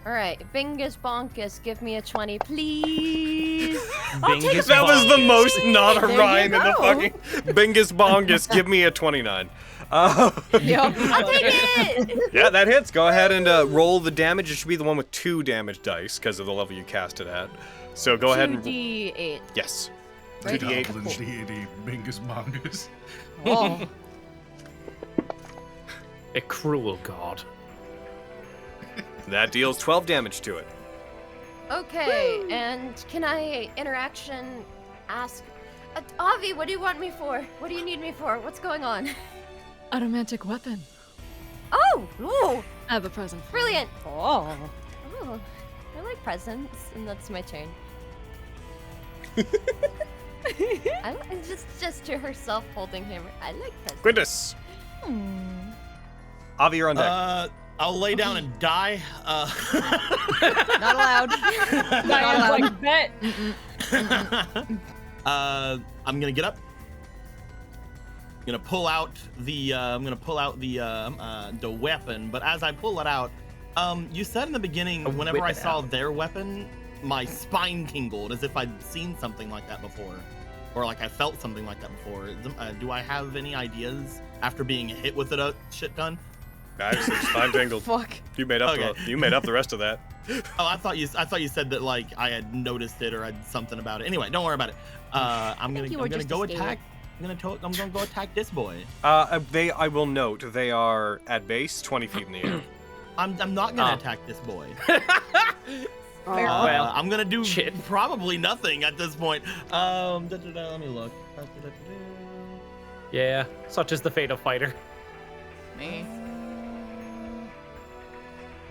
All right, Bingus Bonkus, give me a 20, please. I'll take Bingus That was the most not a There you rhyme in the go. fucking Bingus Bongus. Give me a 29. I'll take it. Yeah, that hits. Go ahead and roll the damage. It should be the one with 2 damage dice because of the level you cast it at. So go ahead and 2d8. yes, Right. 2d8. Goblin deity, Bingus Mongus. Oh. A cruel god. That deals 12 damage to it. Okay, and can I interaction ask? Avi, what do you want me for? What do you need me for? What's going on? A romantic weapon. Oh, ooh, I have a present for you. brilliant. Oh. Oh, I like presents, and that's my turn. I like just to herself holding him. I like presents. Goodness. Avi, you're on deck. I'll lay down and die. Not allowed. Not allowed. Like, bet. I'm gonna get up. I'm gonna pull out the weapon. But as I pull it out, you said in the beginning, whenever whip I it saw out. their weapon, my spine tingled as if I'd seen something like that before, or like I felt something like that before. Do I have any ideas after being hit with it a shit ton? Nice, it's fine tingled. Fuck. You made up Okay. you made up the rest of that. Oh, I thought you said that like I had noticed it or had something about it. Anyway, don't worry about it. I'm gonna you were just go a scaler. attack. I'm gonna go attack this boy. I will note they are at base 20 feet in the air. I'm not gonna Oh. attack this boy. Well, I'm gonna do shit. probably nothing at this point. Let me look. Yeah, such is the fate of fighter. Me.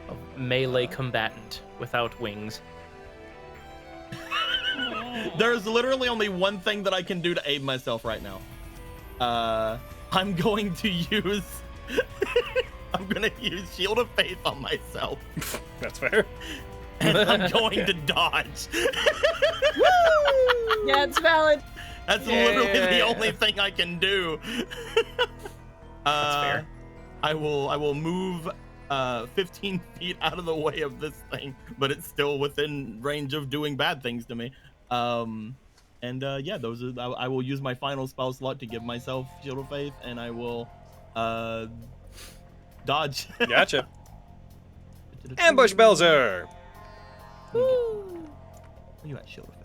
A melee combatant without wings. There's literally only one thing that I can do to aid myself right now. I'm going to use. I'm gonna use Shield of Faith on myself, That's fair. and I'm going to dodge. Yeah, it's valid. That's literally the Yeah. only thing I can do. That's fair. I will move 15 feet out of the way of this thing, but it's still within range of doing bad things to me. Yeah, those are. I will use my final spell slot to give myself Shield of Faith, and I will dodge. Gotcha. Ambush Belzer. Where you at, Shield of Faith?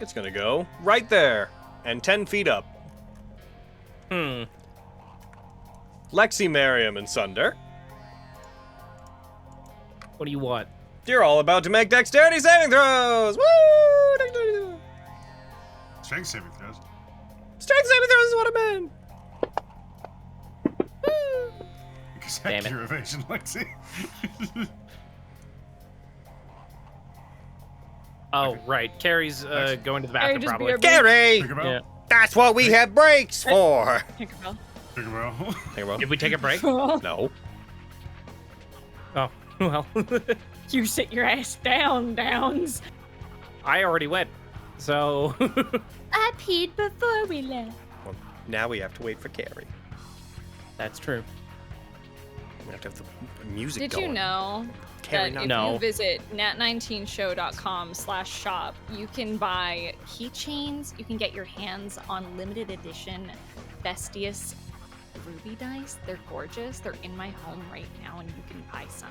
It's gonna go right there and 10 feet up. Lexi, Miriam, and Sunder. What do you want? You're all about to make dexterity saving throws. Woo! Dexterity- Strength saving throws. Strength saving throws is what I meant. Because Damn heck it. your evasion, Lexi. Oh, right. Carrie's going to the bathroom just probably. BRB. Gary, Tinkerbell. Yeah. that's what we have breaks for. Tinkerbell. Tinkerbell. Hey, bro. Did we take a break? No. Oh, well. You sit your ass down, Downs. I already went. So, I peed before we left. Well, now we have to wait for Carrie. that's true. We have to have the music Did going. you know Carry that on. if No. you visit nat19show.com/shop, you can buy keychains, you can get your hands on limited edition Vestige ruby dice. They're gorgeous. They're in my home right now, and you can buy some.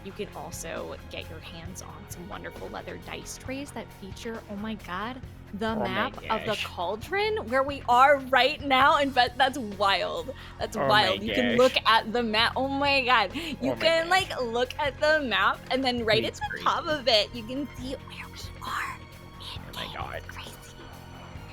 You can also get your hands on some wonderful leather dice trays that feature, oh my god, the my map of the gosh. cauldron where we are right now. And that's wild. That's Oh my wild. You can gosh. look at the map. Oh my god. You Oh my can gosh. like look at the map, and then right at Please, the please. top of it, you can see where we are. Oh my god. Crazy.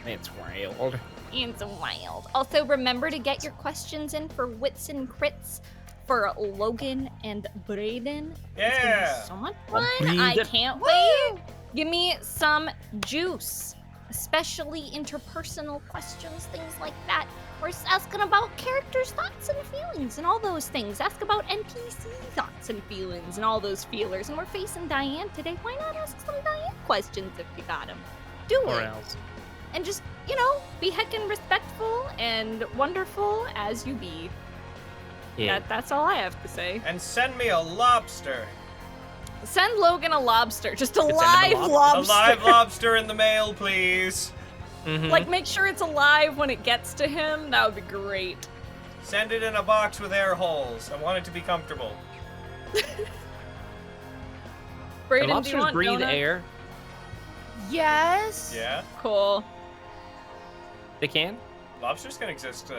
It's wild. It's wild. Also, remember to get your questions in for Wits and Crits for Logan and Braden. It's gonna Yeah. be so much Oh, fun. I Braden. can't wait. Give me some juice, especially interpersonal questions, things like that. We're asking about characters' thoughts and feelings and all those things. Ask about NPC thoughts and feelings and all those feelers. And we're facing Diane today. Why not ask some Diane questions if you got them? Do Or it. else. And just, be heckin' respectful and wonderful as you be. Yeah. That's all I have to say. And send me a lobster. Send Logan a lobster. Just a Send him a live lobster. lobster. A live lobster in the mail, please. Mhm. Like, make sure it's alive when it gets to him. That would be great. Send it in a box with air holes. I want it to be comfortable. Can Braden, do you lobsters want breathe donut? air? Yes. Yeah. Cool. They can? Lobsters can exist,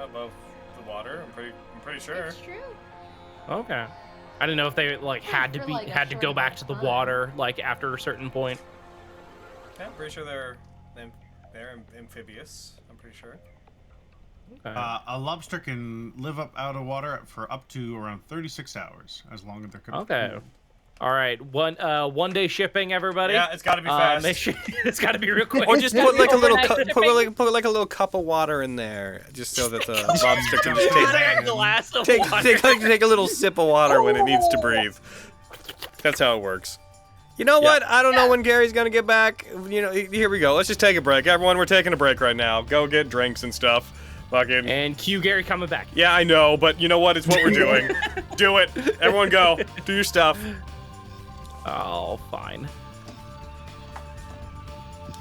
above the water. I'm pretty sure. It's true. Okay. I didn't know if they had to for, be like, a had to short go back amount to of the time. water after a certain point. Yeah, I'm pretty sure they're amphibious. I'm pretty sure. Okay. A lobster can live up out of water for up to around 36 hours, as long as they're cooked. Okay. All right. One day shipping, everybody. Yeah, it's got to be fast. Make sure it's got to be real quick. Or just put like a little Overnight put like a little cup of water in there, just so that the lobster can just It's like a glass of water. take a little sip of water when it needs to breathe. That's how it works. You know what? I don't know when Gary's gonna get back. Here we go. Let's just take a break, everyone. We're taking a break right now. Go get drinks and stuff. Fucking. And cue Gary coming back. Yeah, I know, but you know what? It's what we're doing. Do it. Everyone, go. Do your stuff. Oh, fine.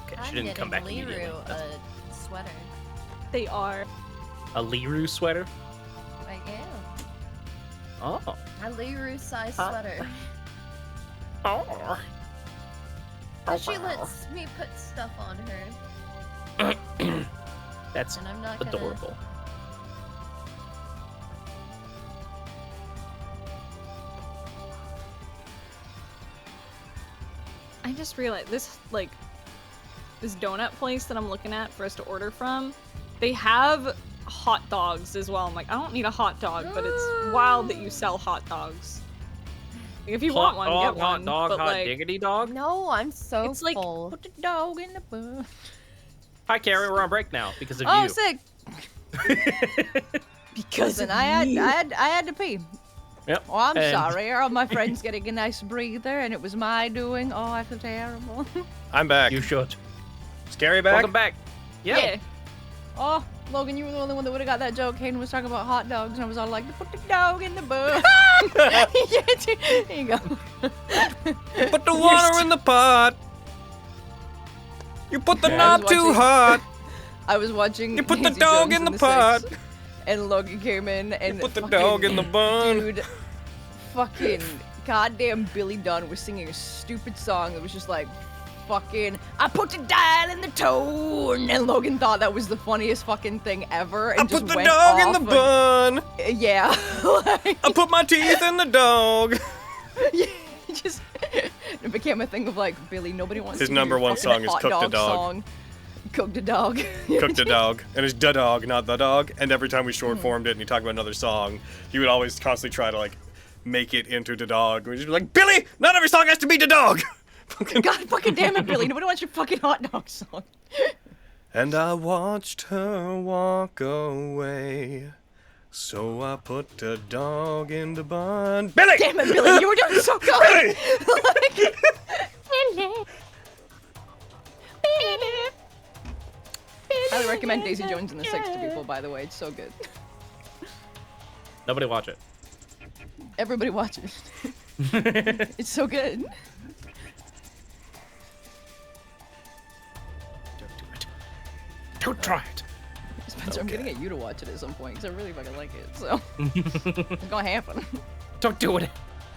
Okay, I'm she didn't come back knitting immediately. Liru That's- a sweater. They are. A Liru sweater? I am. Oh. A Liru size Huh? sweater. Oh. She lets me put stuff on her, That's and I'm not gonna. adorable. I just realized this donut place that I'm looking at for us to order from, they have hot dogs as well. I'm like, I don't need a hot dog, but it's wild that you sell hot dogs. Like, if you want one, get one. hot dog, but hot like, diggity dog. No, I'm so It's like- full. Put the dog in the bun. Hi, Carrie. We're on break now because of Oh, you. sick. because Listen, I had to pee. Yep. Oh, I'm and- sorry. All my friends getting a nice breather, and it was my doing. Oh, I feel terrible. I'm back. You should. Is Gary back? Welcome back. yeah. Oh, Logan, you were the only one that would have got that joke. Hayden was talking about hot dogs, and I was all like, put the dog in the bun. Here you go. Put the water in the pot. You put the I knob was too watching- hot. I was watching. You put the Daisy dog Jones in the Six, pot. and Logan came in and You put the fucking- dog in the bun. Dude, fucking goddamn Billy Dunn was singing a stupid song that was just like, fucking, I put the dial in the tone, and Logan thought that was the funniest fucking thing ever. And I just put the went dog in off the and- bun. Yeah, like, I put my teeth in the dog. yeah, just it became a thing of like, Billy, nobody wants His to hear number your one fucking song is hot Cook the Dog. Song. Cook the dog. Cooked a dog. And it's da dog, not the dog. And every time we short formed it and he talked about another song, he would always constantly try to like make it into the dog. We'd just be like, Billy, not every song has to be the dog. God fucking damn it, Billy, nobody wants your fucking hot dog song. And I watched her walk away. So I put the dog in the bun. Billy! Damn it, Billy, you were doing so good. Billy! I highly recommend Daisy Jones and the Six to people, by the way. It's so good. Nobody watch it. Everybody watch it. It's so good. Don't do it. Don't try it. Spencer, I'm gonna get you to watch it at some point because I really fucking like it. So it's gonna happen. Don't do it.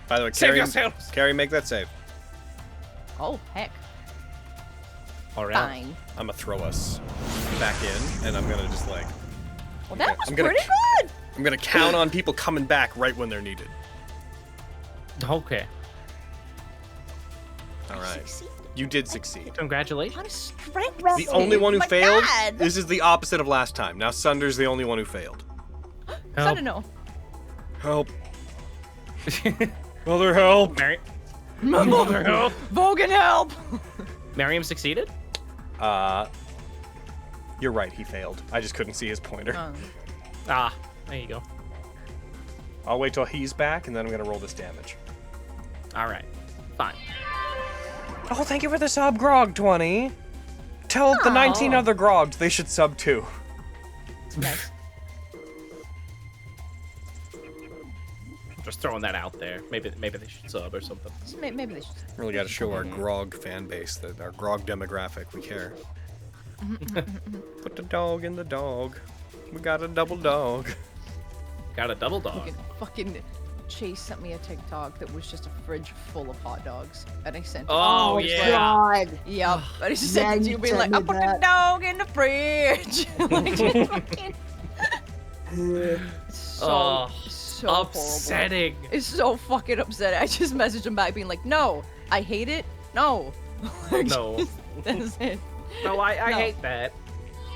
By the way, Save yourselves. Carrie, make that save. Oh heck. All right. Fine. I'm gonna throw us back in, and I'm gonna just like. Well, that was I'm gonna pretty good. I'm gonna count on people coming back right when they're needed. Okay. All right. You did succeed. Congratulations. The only one who My failed. God. This is the opposite of last time. Now Sunder's the only one who failed. I don't know. Help. Mother, help. Mother, help. Vogan, help. Miriam succeeded? You're right, he failed. I just couldn't see his pointer. Ah, there you go. I'll wait till he's back, and then I'm gonna roll this damage. All right. Fine. Oh, thank you for the sub, Grog20. Tell the 19 other Grogs they should sub too. Nice. Just throwing that out there. Maybe they should sub or something. Maybe they should. Really got to show our Grog fan base, that our Grog demographic, we care. Put the dog in the dog. We got a double dog. Got a double dog. Fucking Chase sent me a TikTok that was just a fridge full of hot dogs, and I sent it. Oh, I was yeah. like, God. Yep. And he just Yeah, sent it to you you being sent like, I me put the that. dog in the fridge. Like, just fucking... It's so upsetting. horrible. It's so fucking upsetting. I just messaged him back being like, no, I hate it. No. Like, No. That's it. No, I No. hate that.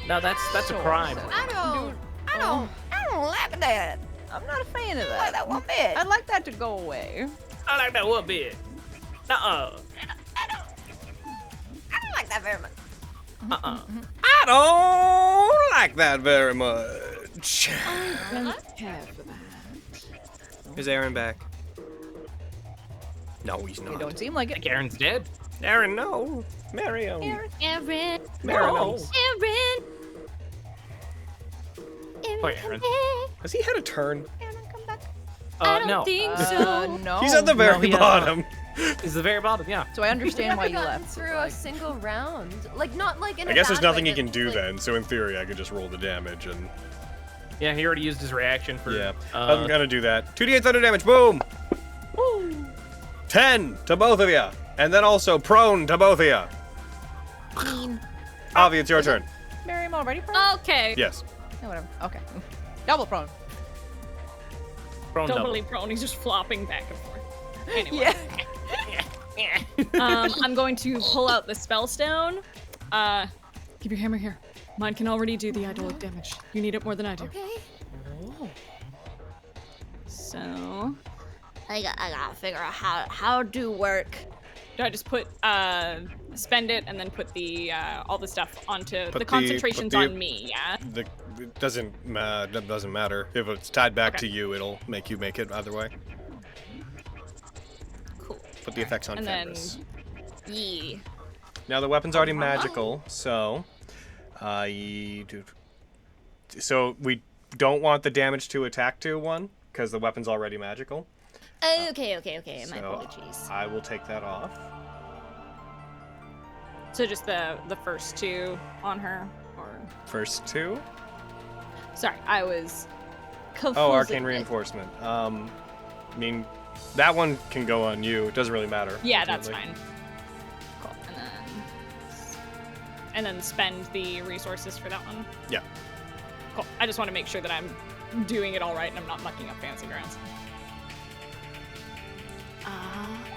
No, that's So a crime. upsetting. I don't like that. I'm not a fan of that. Like that one bit. I'd like that to go away. I like that one bit. I don't like that very much. I don't like that very much. Is Aaron back? No, he's You not. don't seem like it. Aaron's dead. Aaron, no. Mario. Aaron. Mario. Aaron. Poor Aaron. Has he had a turn? I don't No. think so. No. He's at the very he, bottom. He's the very bottom, yeah. So I understand why Never you gotten left. through a single round. Like, not like in I a guess there's bad nothing way, he can but, do like, then, so in theory I could just roll the damage and... Yeah, he already used his reaction for... Yeah, I'm gonna do that. 2d8 thunder damage, boom! Woo! 10 to both of you! And then also prone to both of you. Avi, it's your turn. Miriam already prone? Okay. Yes. No, whatever. Okay. Double prone. Prone Doubly double. prone. He's just flopping back and forth. Anyway. Yeah. I'm going to pull out the spell stone. Keep your hammer here. Mine can already do the idolic damage. You need it more than I do. Okay. So, I gotta figure out how to work. do I just put spend it and then put the all the stuff onto Put the concentrations put the- on me? Yeah. It doesn't matter. If it's tied back Okay. to you, it'll make you make it either way. Cool. Put the effects on And then, canvas. yeah. Now the weapon's already magical, so so we don't want the damage to attack to one because the weapon's already magical. Okay. My So apologies. I will take that off. So just the first two on her, or First two. sorry, I was. Oh, arcane confusing it. reinforcement. I mean, that one can go on you. It doesn't really matter. Yeah, that's ultimately. fine. Cool. And then spend the resources for that one. Yeah. Cool. I just want to make sure that I'm doing it all right and I'm not mucking up fancy grounds.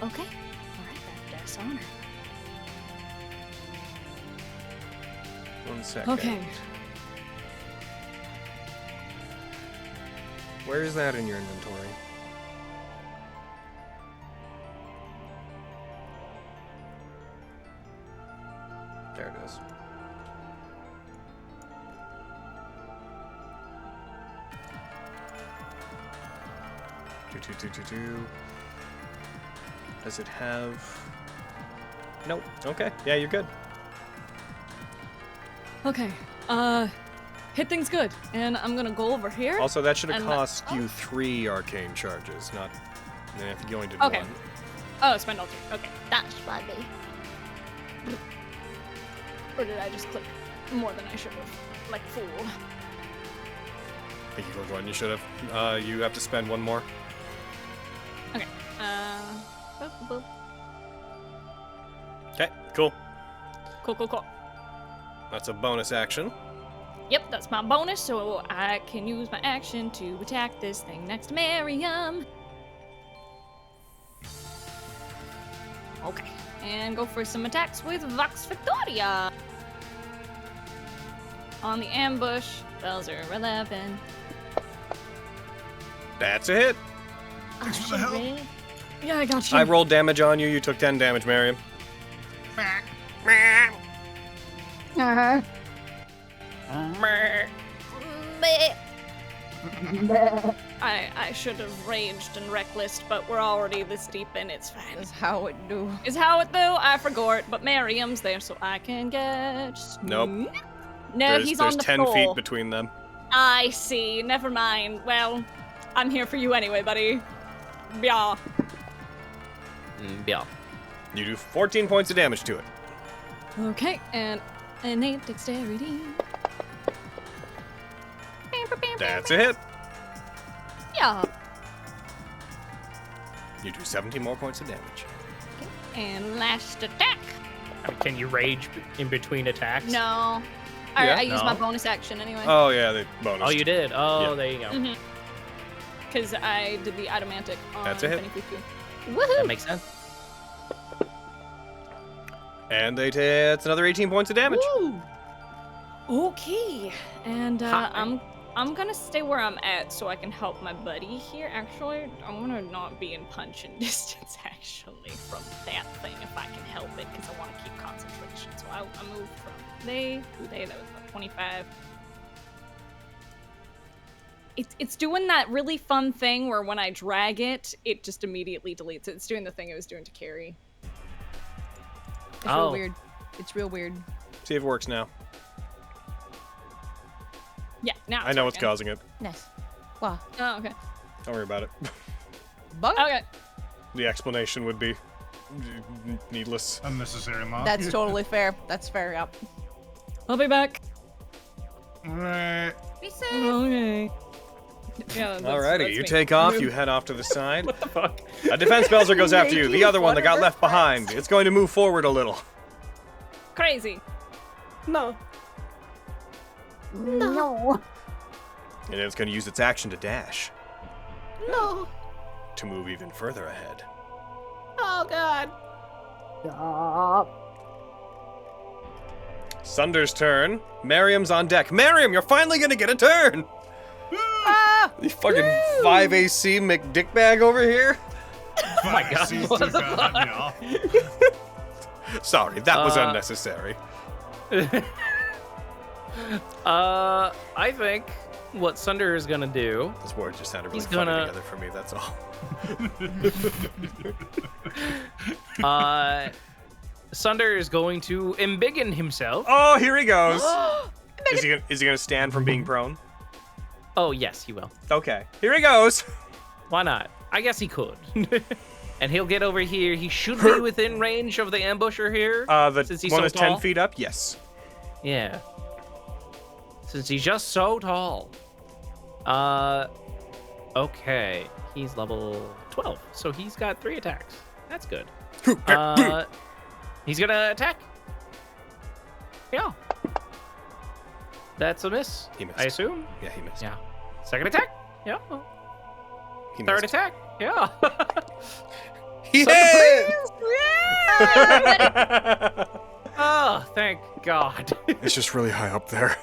Okay. All right, that's honor. 1 second. Okay. Where is that in your inventory? There it is. Do. Does it have... Nope. Okay. Yeah, you're good. Okay. hit things good. And I'm gonna go over here. Also, that should have and- cost you 3 arcane charges, not. I think you only did Okay. 1. Oh, spend all 3. Okay. That's funny. Or did I just click more than I should have? Like a fool. I think you clicked 1. You should have. You have to spend 1 more. Okay. Boop, boop. Okay, cool. Cool. That's a bonus action. Yep, that's my bonus, so I can use my action to attack this thing next to Miriam. Okay, and go for some attacks with Vox Victoria. On the ambush, Belzer 11. That's a hit. Thanks for the help. Yeah, I got you. I rolled damage on you. You took 10 damage, Miriam. Uh-huh. I should have raged and reckless, but we're already this deep and it's fine. That's how it do. Is how it do. I forgot, but Miriam's there so I can get. Nope. No, he's on the 10 floor. feet between them. I see. Never mind. Well, I'm here for you anyway, buddy. Yeah. Yeah. You do 14 points of damage to it. Okay, and innate dexterity. That's a hit. Yeah. You do 17 more points of damage. And last attack. Can you rage in between attacks? No. Yeah? I used my No. bonus action anyway. Oh, yeah, they bonus. Oh, you did? Oh, Yeah. there you go. Because I did the Adamantic on That's a hit. Benifuku. That Woohoo! makes sense. And it's another 18 points of damage. Woo! Okay. And Hi. I'm gonna stay where I'm at so I can help my buddy here. Actually, I'm gonna not be in punching distance actually from that thing if I can help it because I want to keep concentration. So I move from that was about 25. It's doing that really fun thing where when I drag it, it just immediately deletes it. It's doing the thing it was doing to Carrie. It's Oh. real weird. It's real weird. See if it works now. Yeah, now I know what's causing it. Nice. Wow. Oh, okay. Don't worry about it. Bug? Okay. The explanation would be needless. Unnecessary, Mom. That's totally fair. That's fair, yep. I'll be back. Alright. Be safe. Okay. Yeah, Alrighty, you take off, you head off to the side. What the fuck? A defense Belzer goes after you. The Making other one that got fun of left her behind. It's going to move forward a little. Crazy. No. No. And it's going to use its action to dash. No. To move even further ahead. Oh god. Stop. Sunder's turn. Miriam's on deck. Miriam, you're finally going to get a turn! You fucking 5 AC McDickbag over here? Oh my God, what the fuck? Sorry, that was unnecessary. I think what Sunder is gonna do. This word just sounded really He's funny gonna- together for me, that's all. Sunder is going to embiggen himself. Oh, here he goes. Is he gonna stand from being prone? Oh yes, he will. Okay, here he goes. Why not? I guess he could. And he'll get over here. He should be within range of the ambusher here. The since he's one so is tall. 10 feet up, yes. Yeah. Since he's just so tall. Okay. He's level 12, so he's got 3 attacks. That's good. He's gonna attack. Yeah. That's a miss. He missed. I assume. Yeah, he missed. Yeah. Second attack. Yeah. He Third missed. attack. Yeah. He Second hit! Oh, thank God. It's just really high up there.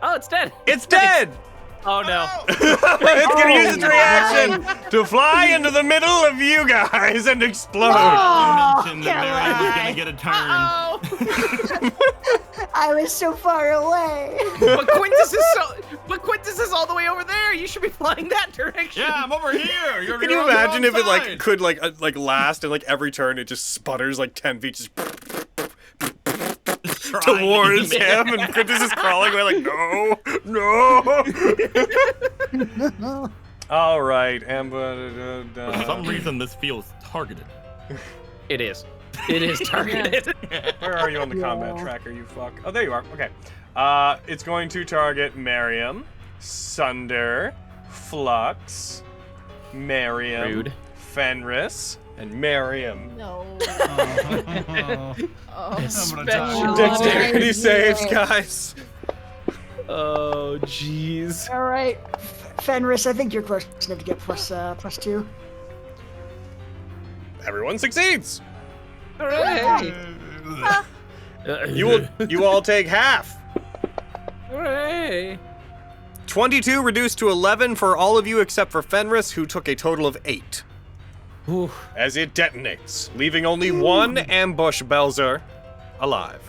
Oh, it's dead. It's dead! Oh no. It's gonna use its reaction to fly into the middle of you guys and explode. You mentioned that Mary was gonna get a turn. I was so far away. But Quintus is all the way over there. You should be flying that direction. Yeah, I'm over here. Can you imagine if it could last and every turn it just sputters 10 feet just towards him, and Quintus is crawling away like, no. All right, and For some reason, this feels targeted. It is. It is targeted. Where are you on the combat tracker, you fuck? Oh, there you are. Okay. It's going to target Miriam, Sunder, Flux, Miriam, Rude. Fenris, and Miriam. No. Dexterity saves, guys. Oh, jeez. All right, Fenris, I think you're close enough to get +2. Everyone succeeds. Hooray! You all take half. Hooray! 22 reduced to 11 for all of you except for Fenris, who took a total of 8. Ooh. As it detonates, leaving only one ambush Belzer alive.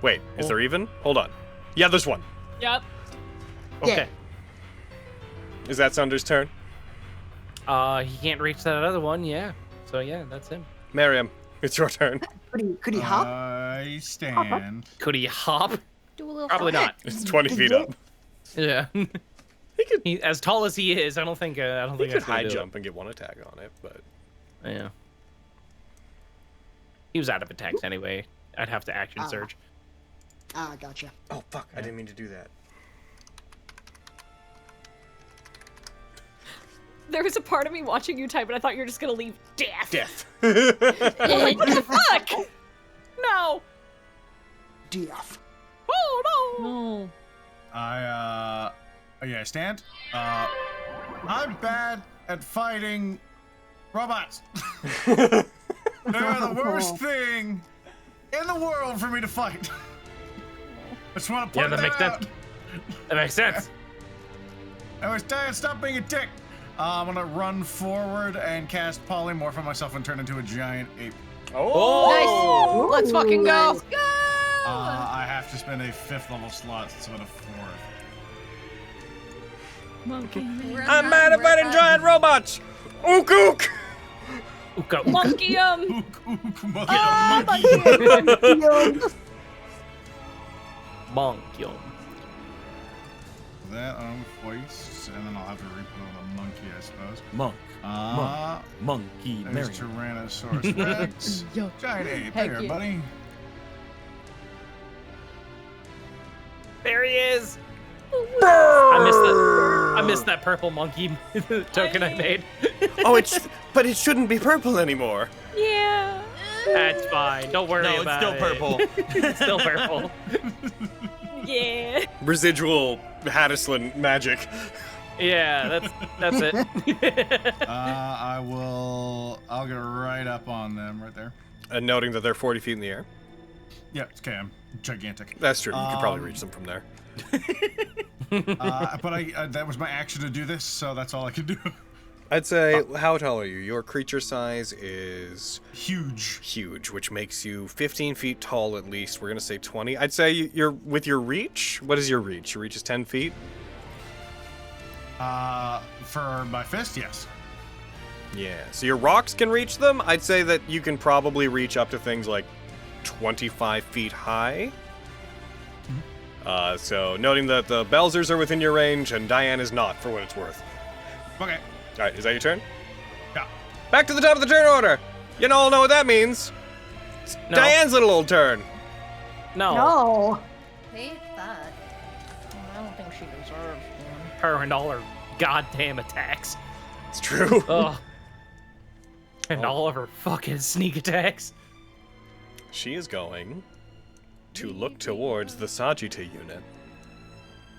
Wait, is there even? Hold on. Yeah, there's one. Yep. Okay. Is that Sunder's turn? He can't reach that other one, yeah. So yeah, that's him. Miriam, it's your turn. Could he hop? I stand. Could he hop? Do a little Probably not. It's 20 feet up. Yeah. He, as tall as he is, I don't think He I could could high jump and get one attack on it, but Yeah. He was out of attacks anyway. I'd have to action surge. Gotcha. oh fuck, I didn't mean to do that. There was a part of me watching you type, and I thought you were just gonna leave death. Death. Like, what the fuck? No. Death. Oh no. I stand. I'm bad at fighting robots. They're the worst thing in the world for me to fight. I just want to point that makes out. sense. That makes sense. Anyways, Diane, stop being a dick. I'm gonna run forward and cast polymorph on myself and turn into a giant ape. Oh! Nice. Let's fucking go. I have to spend a 5th level slot instead of a 4th. Monkey man. I'm mad at fighting giant robots! Ook ook! Monkey Ook, Bonk, that on twice, and then I'll have to repeat on the monkey, I suppose. Monkey, There's Mary. Tyrannosaurus Rex. Giant ape. Heck There, yeah. buddy. There he is. I missed that purple monkey token I made. But it shouldn't be purple anymore. Yeah. That's fine. Don't worry No, it's about still it. purple. It's still purple. Yeah. Residual Hattisland magic. Yeah, that's it. I'll get right up on them right there. And noting that they're 40 feet in the air. Yeah, it's okay. I'm gigantic. That's true. You could probably reach them from there. But that was my action to do this, so that's all I can do. I'd say, how tall are you? Your creature size is Huge, which makes you 15 feet tall at least. We're gonna say 20. I'd say you're with your reach. What is your reach? Your reach is 10 feet. For my fist, yes. Yeah. So your rocks can reach them. I'd say that you can probably reach up to things like 25 feet high. So noting that the Belzers are within your range and Diane is not, for what it's worth. Okay. All right, is that your turn? Yeah. Back to the top of the turn order. You all know what that means. It's No. Diane's little old turn. No. Hate that. I don't think she deserves one. Her and all her goddamn attacks. It's true. Ugh. And all of her fucking sneak attacks. She is going to look towards the Sagitta unit.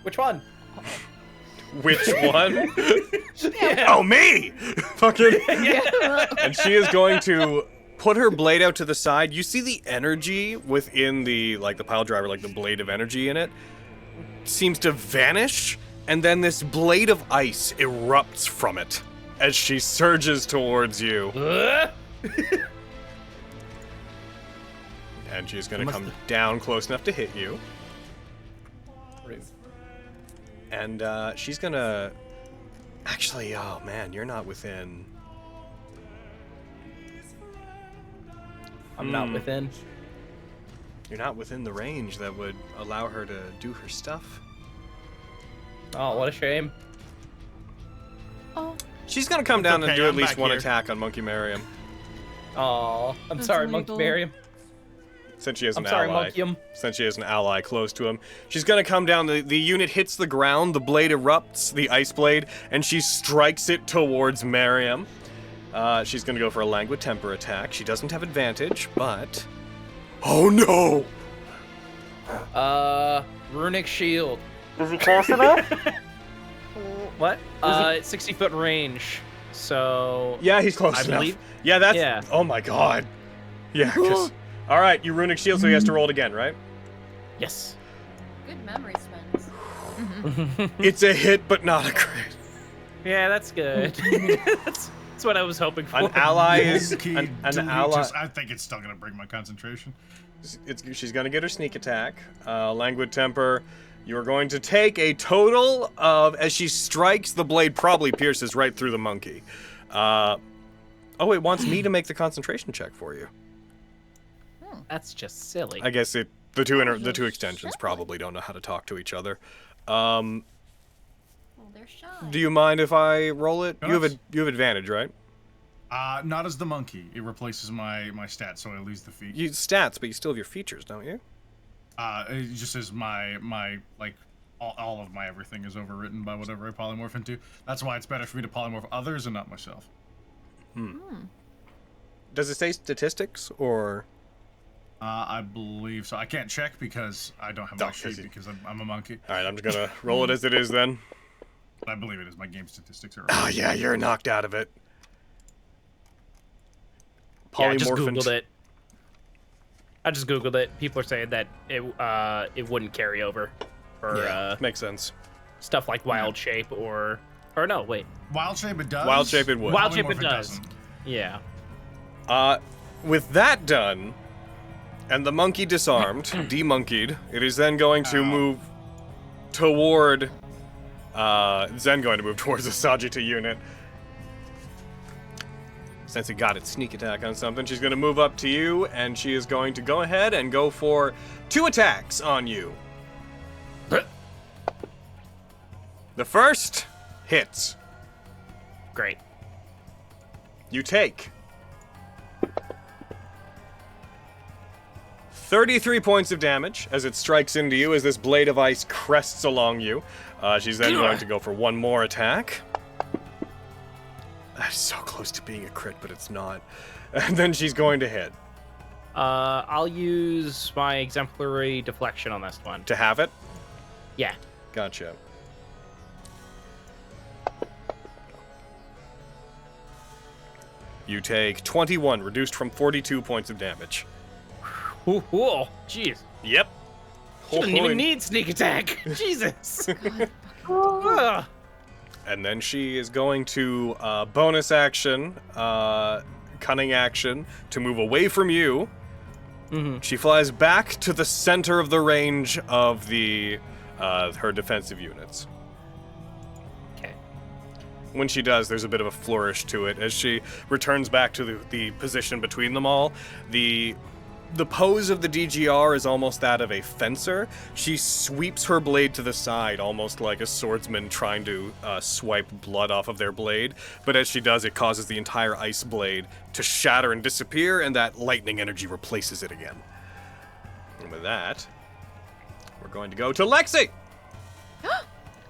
Which one? Which one? Oh, me! Fucking. And she is going to put her blade out to the side. You see the energy within the pile driver, like the blade of energy in it, seems to vanish, and then this blade of ice erupts from it as she surges towards you. And she's gonna come down close enough to hit you. And she's gonna... Actually, oh man, you're not within... I'm not within. You're not within the range that would allow her to do her stuff. Oh, what a shame. Oh. She's gonna come down and okay, do at I'm least back one here. attack on Monkey Mariam. Oh, I'm That's sorry, illegal. Monkey Mariam. Since she has I'm an sorry, ally. Monkium. Since she has an ally close to him. She's gonna come down, the unit hits the ground, the blade erupts, the ice blade, and she strikes it towards Mariam. She's gonna go for a Languid Temper attack. She doesn't have advantage, but... Oh no! Runic Shield. Is he close enough? What? 60-foot range. So... Yeah, he's close I enough. believe- Yeah, that's... Yeah. Oh my god. Yeah, 'cause... Alright, you Runic Shield, so he has to roll it again, right? Yes. Good memory spins. It's a hit, but not a crit. Yeah, that's good. that's what I was hoping for. An ally is... Key An delete ally... just- I think it's still gonna break my concentration. She's gonna get her sneak attack. Languid Temper. You're going to take a total of... As she strikes, the blade probably pierces right through the monkey. Oh, it wants me to make the concentration check for you. That's just silly. I guess the two extensions probably don't know how to talk to each other. Well, they're shy. Do you mind if I roll it? You Yes. have advantage, right? Not as the monkey. It replaces my stats, so I lose the feat. You stats, but you still have your features, don't you? It just says my like all of my everything is overwritten by whatever I polymorph into. That's why it's better for me to polymorph others and not myself. Does it say statistics or? I believe so. I can't check because I don't have my sheet because I'm a monkey. All right, I'm just gonna roll it as it is then. But I believe it is. My game statistics are. Oh yeah, you're knocked out of it. Yeah, I just Polymorphant. googled it. I just googled it. People are saying that it wouldn't carry over for makes sense. Stuff like Wild Shape or no, wait. Wild Shape it does. Wild Shape it would. Wild Shape it Polymorph does. doesn't. Yeah. With that done, and the monkey disarmed, demonkeyed, it is then going to move toward. Zen going to move towards the Sajita unit. Since it got its sneak attack on something, she's going to move up to you, and she is going to go ahead and go for 2 attacks on you. The first hits. Great. You take 33 points of damage as it strikes into you as this blade of ice crests along you. She's then going to go for 1 more attack. That's so close to being a crit, but it's not. And then she's going to hit. I'll use my exemplary deflection on this one. To have it? Yeah. Gotcha. You take 21, reduced from 42 points of damage. Ooh, jeez. Yep. She doesn't even need sneak attack. Jesus. Ugh. And then she is going to bonus action, cunning action, to move away from you. Mm-hmm. She flies back to the center of the range of the her defensive units. Okay. When she does, there's a bit of a flourish to it. As she returns back to the position between them all, the pose of the DGR is almost that of a fencer. She sweeps her blade to the side, almost like a swordsman trying to swipe blood off of their blade. But as she does, it causes the entire ice blade to shatter and disappear, and that lightning energy replaces it again. And with that, we're going to go to Lexi!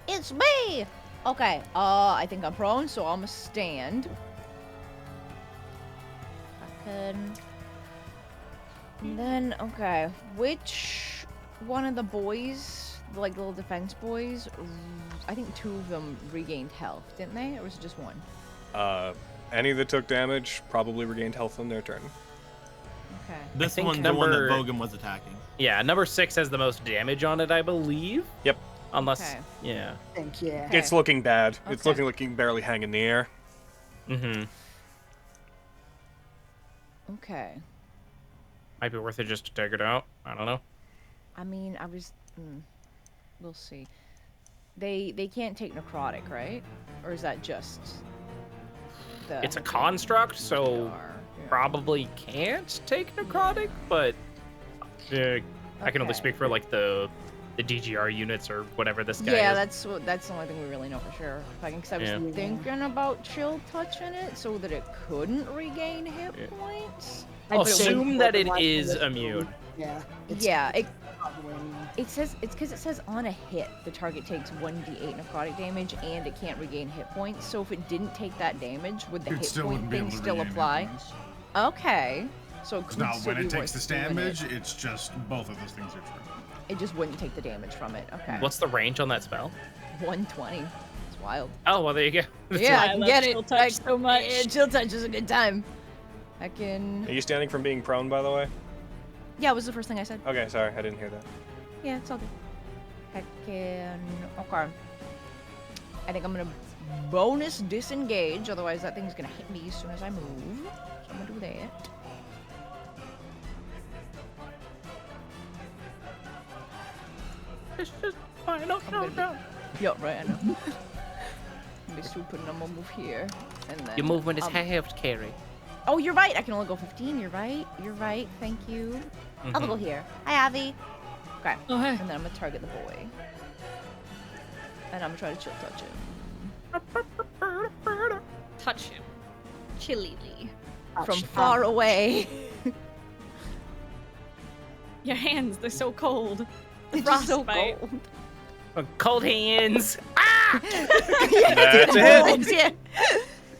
It's me! Okay, I think I'm prone, so I'm gonna stand. And then, okay, which one of the boys, like little defense boys, I think 2 of them regained health, didn't they? Or was it just 1? Any that took damage probably regained health on their turn. Okay. This think one, the one that number- Vogan was attacking. Yeah, number 6 has the most damage on it, I believe. Yep. Unless, Okay. yeah. Thank you. Okay. It's looking bad. It's Okay. looking like you can barely hang in the air. Mm-hmm. Okay. Might be worth it just to take it out. I don't know. I mean, we'll see. They can't take necrotic, right? Or is that just the... It's a construct, so Yeah. probably can't take necrotic, but I can only Okay. speak for like the DGR units or whatever this guy Yeah, is. that's the only thing we really know for sure. Because I was Yeah. thinking about chill touching it so that it couldn't regain hit points. I'll I'd say assume that it otherwise is it's- immune. Yeah. Yeah, probably immune. it says it's because it says on a hit the target takes 1d8 necrotic damage and it can't regain hit points. So if it didn't take that damage, would the It hit still point wouldn't be thing able to still regain hit apply? points. Okay, so it could Now, still when be it takes worth this doing damage, It. it's just both of those things are true. It just wouldn't take the damage from it. Okay. What's the range on that spell? 120? It's wild. Oh, well, there you go. Yeah, I I can love get chill it. touch so much. Yeah, chill touch is a good time. I can. Are you standing from being prone, by the way? Yeah, it was the first thing I said. Okay, sorry, I didn't hear that. Yeah, it's all good. I can. Okay. I think I'm gonna bonus disengage, otherwise that thing's gonna hit me as soon as I move. So I'm gonna do that. It's just fine. No. Yeah, right, I know. Be super, and I'm gonna move here. And then. Your movement is halved, Carrie. Oh, you're right. I can only go 15. You're right. You're right. Thank you. I'll go here. Hi, Avi. Okay. Oh, hey. And then I'm gonna target the boy. And I'm gonna try to chill touch him. Touch him. Chillily. From far away. Your hands, they're so cold. The It's so frostbite. cold. Cold hands. That's a hit. Yeah.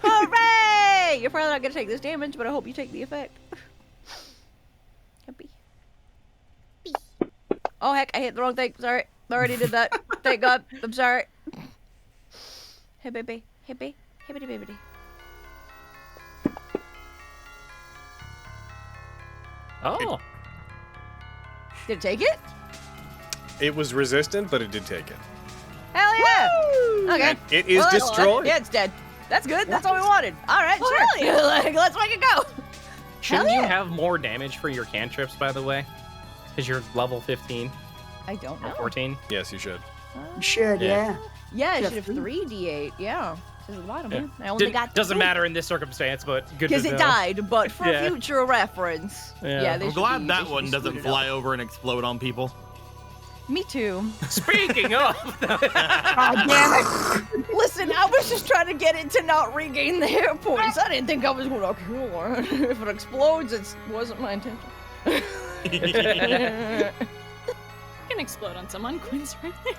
Hooray! You're probably not gonna take this damage, but I hope you take the effect. Happy. Oh heck, I hit the wrong thing. Sorry. I already did that. Thank God. I'm sorry. Hey baby. Hey baby. Hey baby baby. Oh. Did it take it? It was resistant, but it did take it. Hell yeah! Okay. And it is Well, that's- destroyed. Yeah, it's dead. That's good. That's all we wanted. All right, sure. Like, let's make it go. Shouldn't Hell you yeah. have more damage for your cantrips, by the way? Because you're level 15 I don't or know. 14. Yes, you should. You should, Yeah. yeah. Yeah, I Yeah, should have 3d8. Yeah. This is a lot of Yeah. them. I only got Doesn't two. matter in this circumstance, but good to Because know. it died, but for Yeah. future reference. Yeah. they I'm should glad be- they that should one be doesn't split fly up. over and explode on people. Me too. Speaking of, God damn it. Listen, I was just trying to get it to not regain the hit points. I didn't think I was going to kill her. If it explodes, it wasn't my intention. You can explode on someone. Quinn's right there.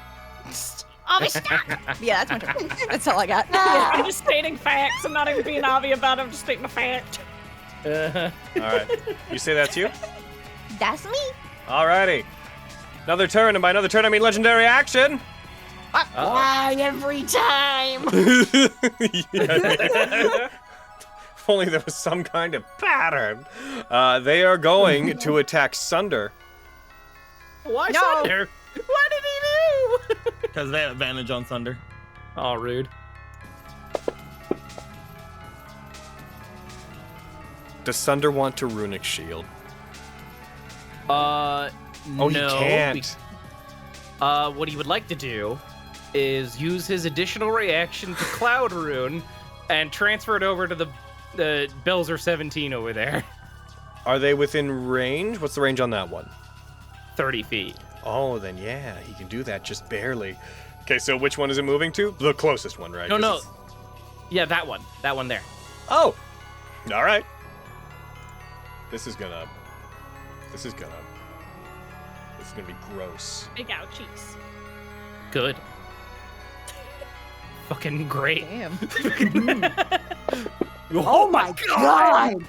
Avi, stop! Yeah, that's my turn. That's all I got. I'm just stating facts. I'm not even being obvious about it. I'm just stating a fact. All right. You say that's you? That's me. Alrighty. Another turn, and by another turn I mean legendary action. Why every time? If only there was some kind of pattern. They are going to attack Sunder. why No. Sunder? What did he do? Because they have advantage on Thunder. Oh, rude. Does Sunder want to runic shield? Oh, Oh, no. he can't. What he would like to do is use his additional reaction to Cloud Rune and transfer it over to the Belzer 17 over there. Are they within range? What's the range on that one? 30 feet. Oh, then yeah, he can do that just barely. Okay, so which one is it moving to? The closest one, right? No, 'Cause no. it's- Yeah, that one. That one there. Oh! Alright. This is gonna be gross. Big ouchies. Good. Fucking great. Damn. Oh my god!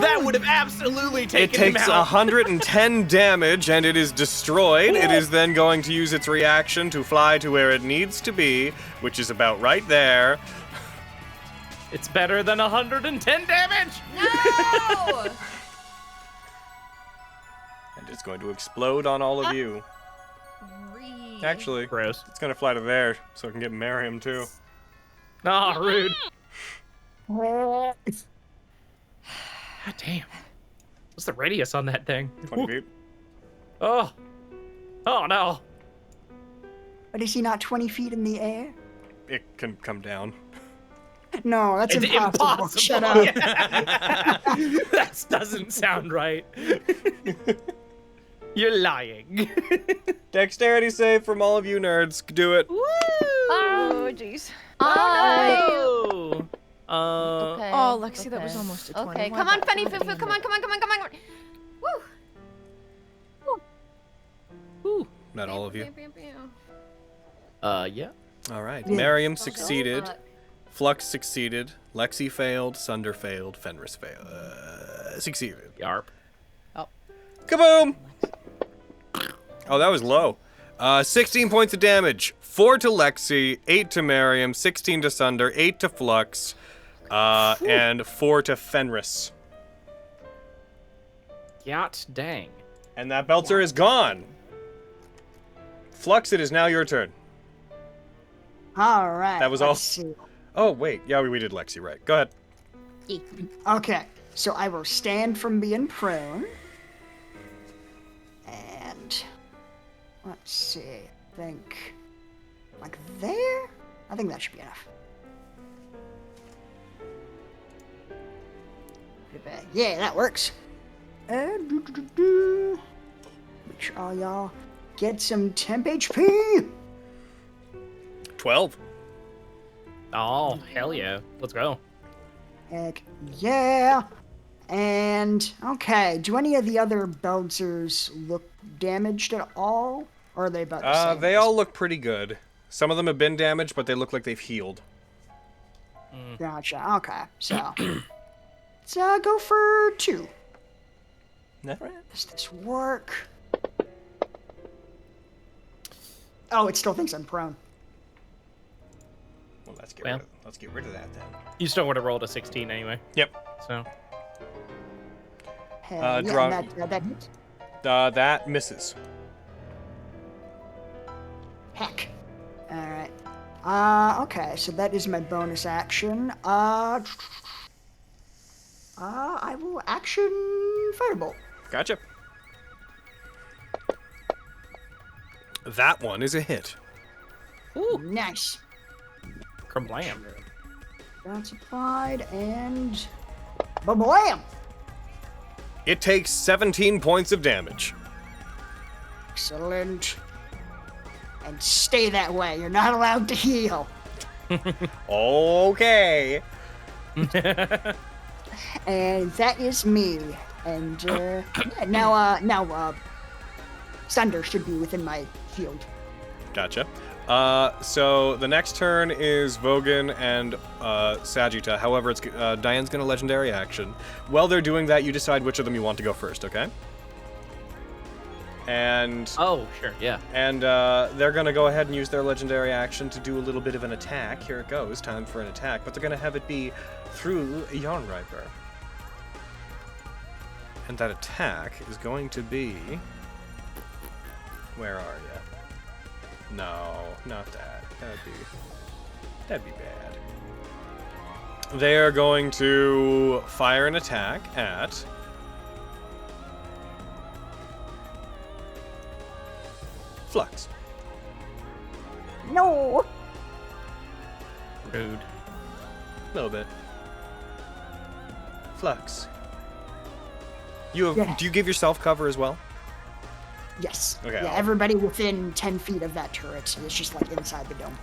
That would have absolutely It taken him takes out. 110 damage and it is destroyed. It is then going to use its reaction to fly to where it needs to be, which is about right there. It's better than 110 damage. No! And it's going to explode on all of you. Actually, Gross. it's going to fly to there so I can get Merriam too. Oh, rude. God damn. What's the radius on that thing? 20 feet. Oh. Oh, no. But is he not 20 feet in the air? It can come down. No, that's It's impossible. Shut up. Yeah. That doesn't sound right. You're lying. Dexterity save from all of you nerds. Do it. Oh, jeez. Oh. Okay. Oh, Lexi, that was almost a 20. Okay, Why come on, not? Penny Foo Foo, come on. Woo! Not all of you. Yeah. All right. Yeah. Miriam Okay. succeeded. Flux succeeded. Lexi failed. Sunder failed. Fenris failed. Succeeded. Yarp. Kaboom! Oh, that was low. 16 points of damage. 4 to Lexi, 8 to Miriam, 16 to Sunder, 8 to Flux, and 4 to Fenris. Yacht dang. And that Belzer is gone. Flux, it is now your turn. All right. That was let's all. See. Oh, wait. Yeah, we did Lexi, right. Go ahead. Okay, so I will stand from being prone. And let's see. I think like there. I think that should be enough. Yeah, that works. And make sure all y'all get some temp HP. 12. Oh, hell yeah. Let's go. Heck yeah. And okay, do any of the other Belzers look damaged at all? Or are they about the same? They all look pretty good. Some of them have been damaged, but they look like they've healed. Gotcha. Okay, so let's go for 2. Does this work? Oh, it still thinks I'm prone. Well, let's get rid of that then. You still would have rolled a 16 anyway. Yep. So. Hell, draw- yeah, that hits. That misses. Heck. Alright. Okay, so that is my bonus action. I will action Firebolt. Gotcha. That one is a hit. Ooh. Nice. Kerblam. That's applied, and ba-blam! It takes 17 points of damage. Excellent. And stay that way. You're not allowed to heal. Okay. And that is me. And yeah, now Sunder should be within my field. Gotcha. So the next turn is Vogan and Sagitta. However, it's Diane's gonna legendary action. While they're doing that, you decide which of them you want to go first, okay? And oh, sure, yeah. And they're gonna go ahead and use their legendary action to do a little bit of an attack. Here it goes, time for an attack. But they're gonna have it be through Yarnriper. And that attack is going to be. Where are you? No, not that. That'd be bad. They are going to fire an attack at Flux. No. Rude. A little bit. Flux. You have, Yeah. Do you give yourself cover as well? Yes. Okay, Yeah, I'll- everybody within 10 feet of that turret. So it's just like inside the dome.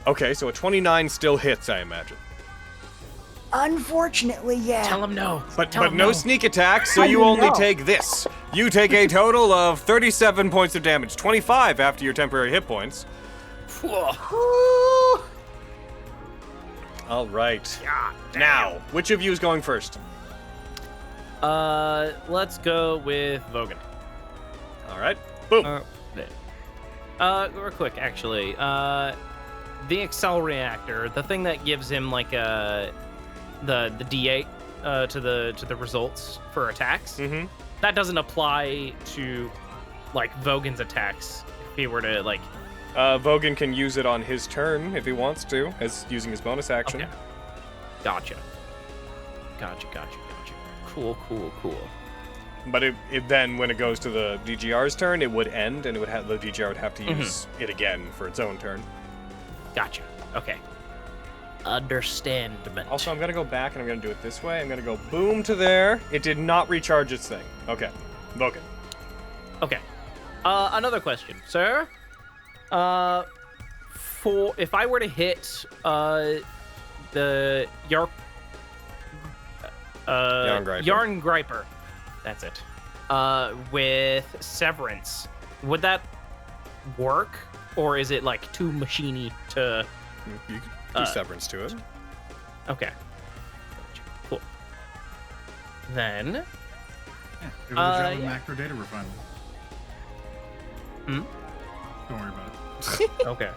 Okay, so a 29 still hits, I imagine. Unfortunately, yeah. Tell him no. But Tell him no no. sneak attack, so I you only know. take this. You take a total of 37 points of damage, 25 after your temporary hit points. Ooh. All right. Now, which of you is going first? Let's go with Vogan. All right. Boom. Real quick, actually. The Excel reactor, the thing that gives him like the D8 to the results for attacks. Mm-hmm. That doesn't apply to like Vogan's attacks. If he were to like. Vogan can use it on his turn if he wants to, as using his bonus action. Okay. Gotcha. Cool. But it then, when it goes to the DGR's turn, it would end, and it would have the DGR would have to use it again for its own turn. Gotcha. Okay. Understandment. Also, I'm gonna go back and I'm gonna do it this way. I'm gonna go boom to there. It did not recharge its thing. Okay, Vogan. Okay. Another question, sir. For if I were to hit the Yarn Griper, that's it. With Severance, would that work, or is it like too machiney to? You could do Severance to it. Okay. Cool. Then. Yeah, it was a job of macro data refinement. Hmm. Don't worry about it. Okay.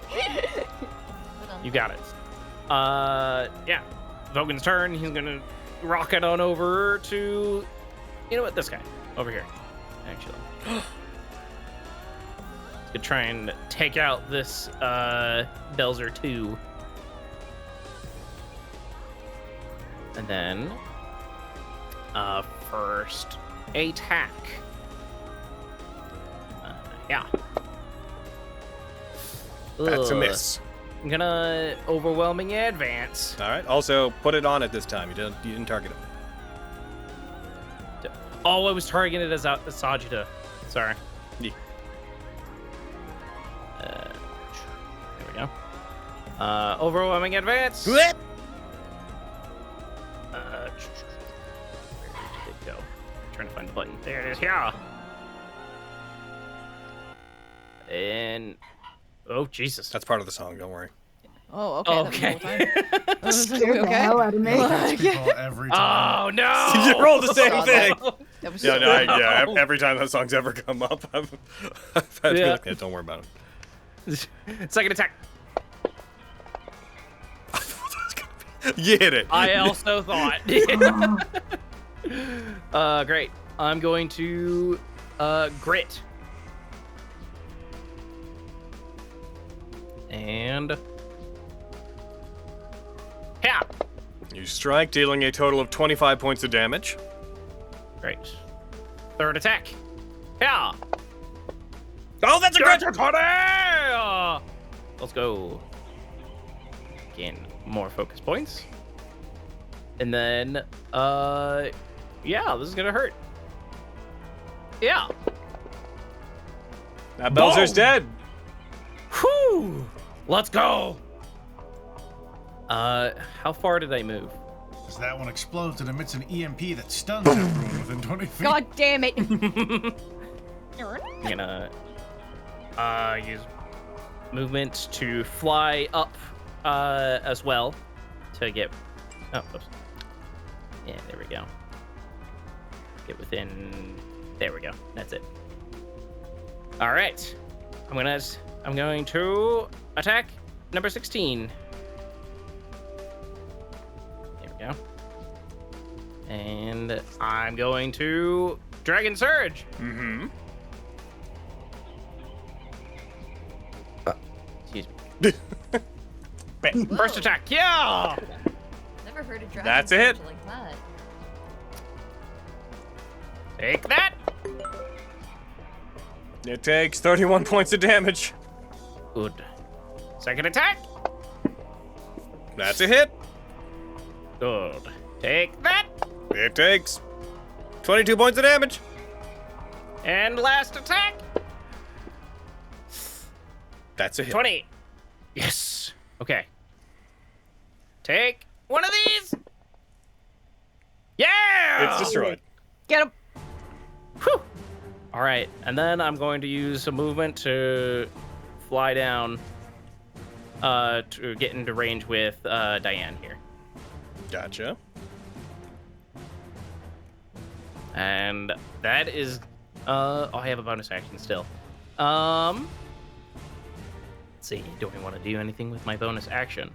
You got it. Yeah. Vogan's turn. He's gonna rocket on over to, you know what, this guy over here. Actually, he's gonna try and take out this Belzer 2, and then first attack. Yeah. That's a Ugh. miss. I'm gonna overwhelming advance. All right. Also, put it on it this time. You didn't target him. Oh, I was targeted as Sajita. Sorry. Yeah. There we go. Overwhelming advance. Whip! Where did it go? I'm trying to find the button. There it is. Yeah. And oh Jesus. That's part of the song. Don't worry. Oh, okay. Okay. That was the whole time. Scared the hell out of me. People every time. Oh no! You rolled the same thing. That was Yeah, so no, every time that song's ever come up, I've had to be like, yeah, don't worry about it. Second attack. You hit it. I also thought. Great. I'm going to grit. And yeah. You strike, dealing a total of 25 points of damage. Great. Third attack. Yeah. Oh, that's a crit! Let's go. Again, more focus points. And then, yeah, this is gonna hurt. Yeah. That Belzer's dead. Whew. Let's go. How far did I move? As that one explodes and emits an EMP that stuns everyone within 20 feet. God damn it! I'm gonna use movement to fly up as well to get. Oh, oops. Yeah, there we go. Get within. There we go. That's it. All right. I'm going to attack number 16. There we go. And I'm going to Dragon Surge. Mm-hmm. Excuse me. First attack. Yeah. Never heard a dragon That's a hit. surge like that. Take that. It takes 31 points of damage. Good. Second attack. That's a hit. Good. Take that. It takes 22 points of damage. And last attack. That's a hit. 20. Yes. Okay. Take one of these. Yeah. It's destroyed. Get him! Whew. All right, and then I'm going to use a movement to fly down to get into range with Diane here. Gotcha. And that is oh, I have a bonus action still. Let's see, do I want to do anything with my bonus action?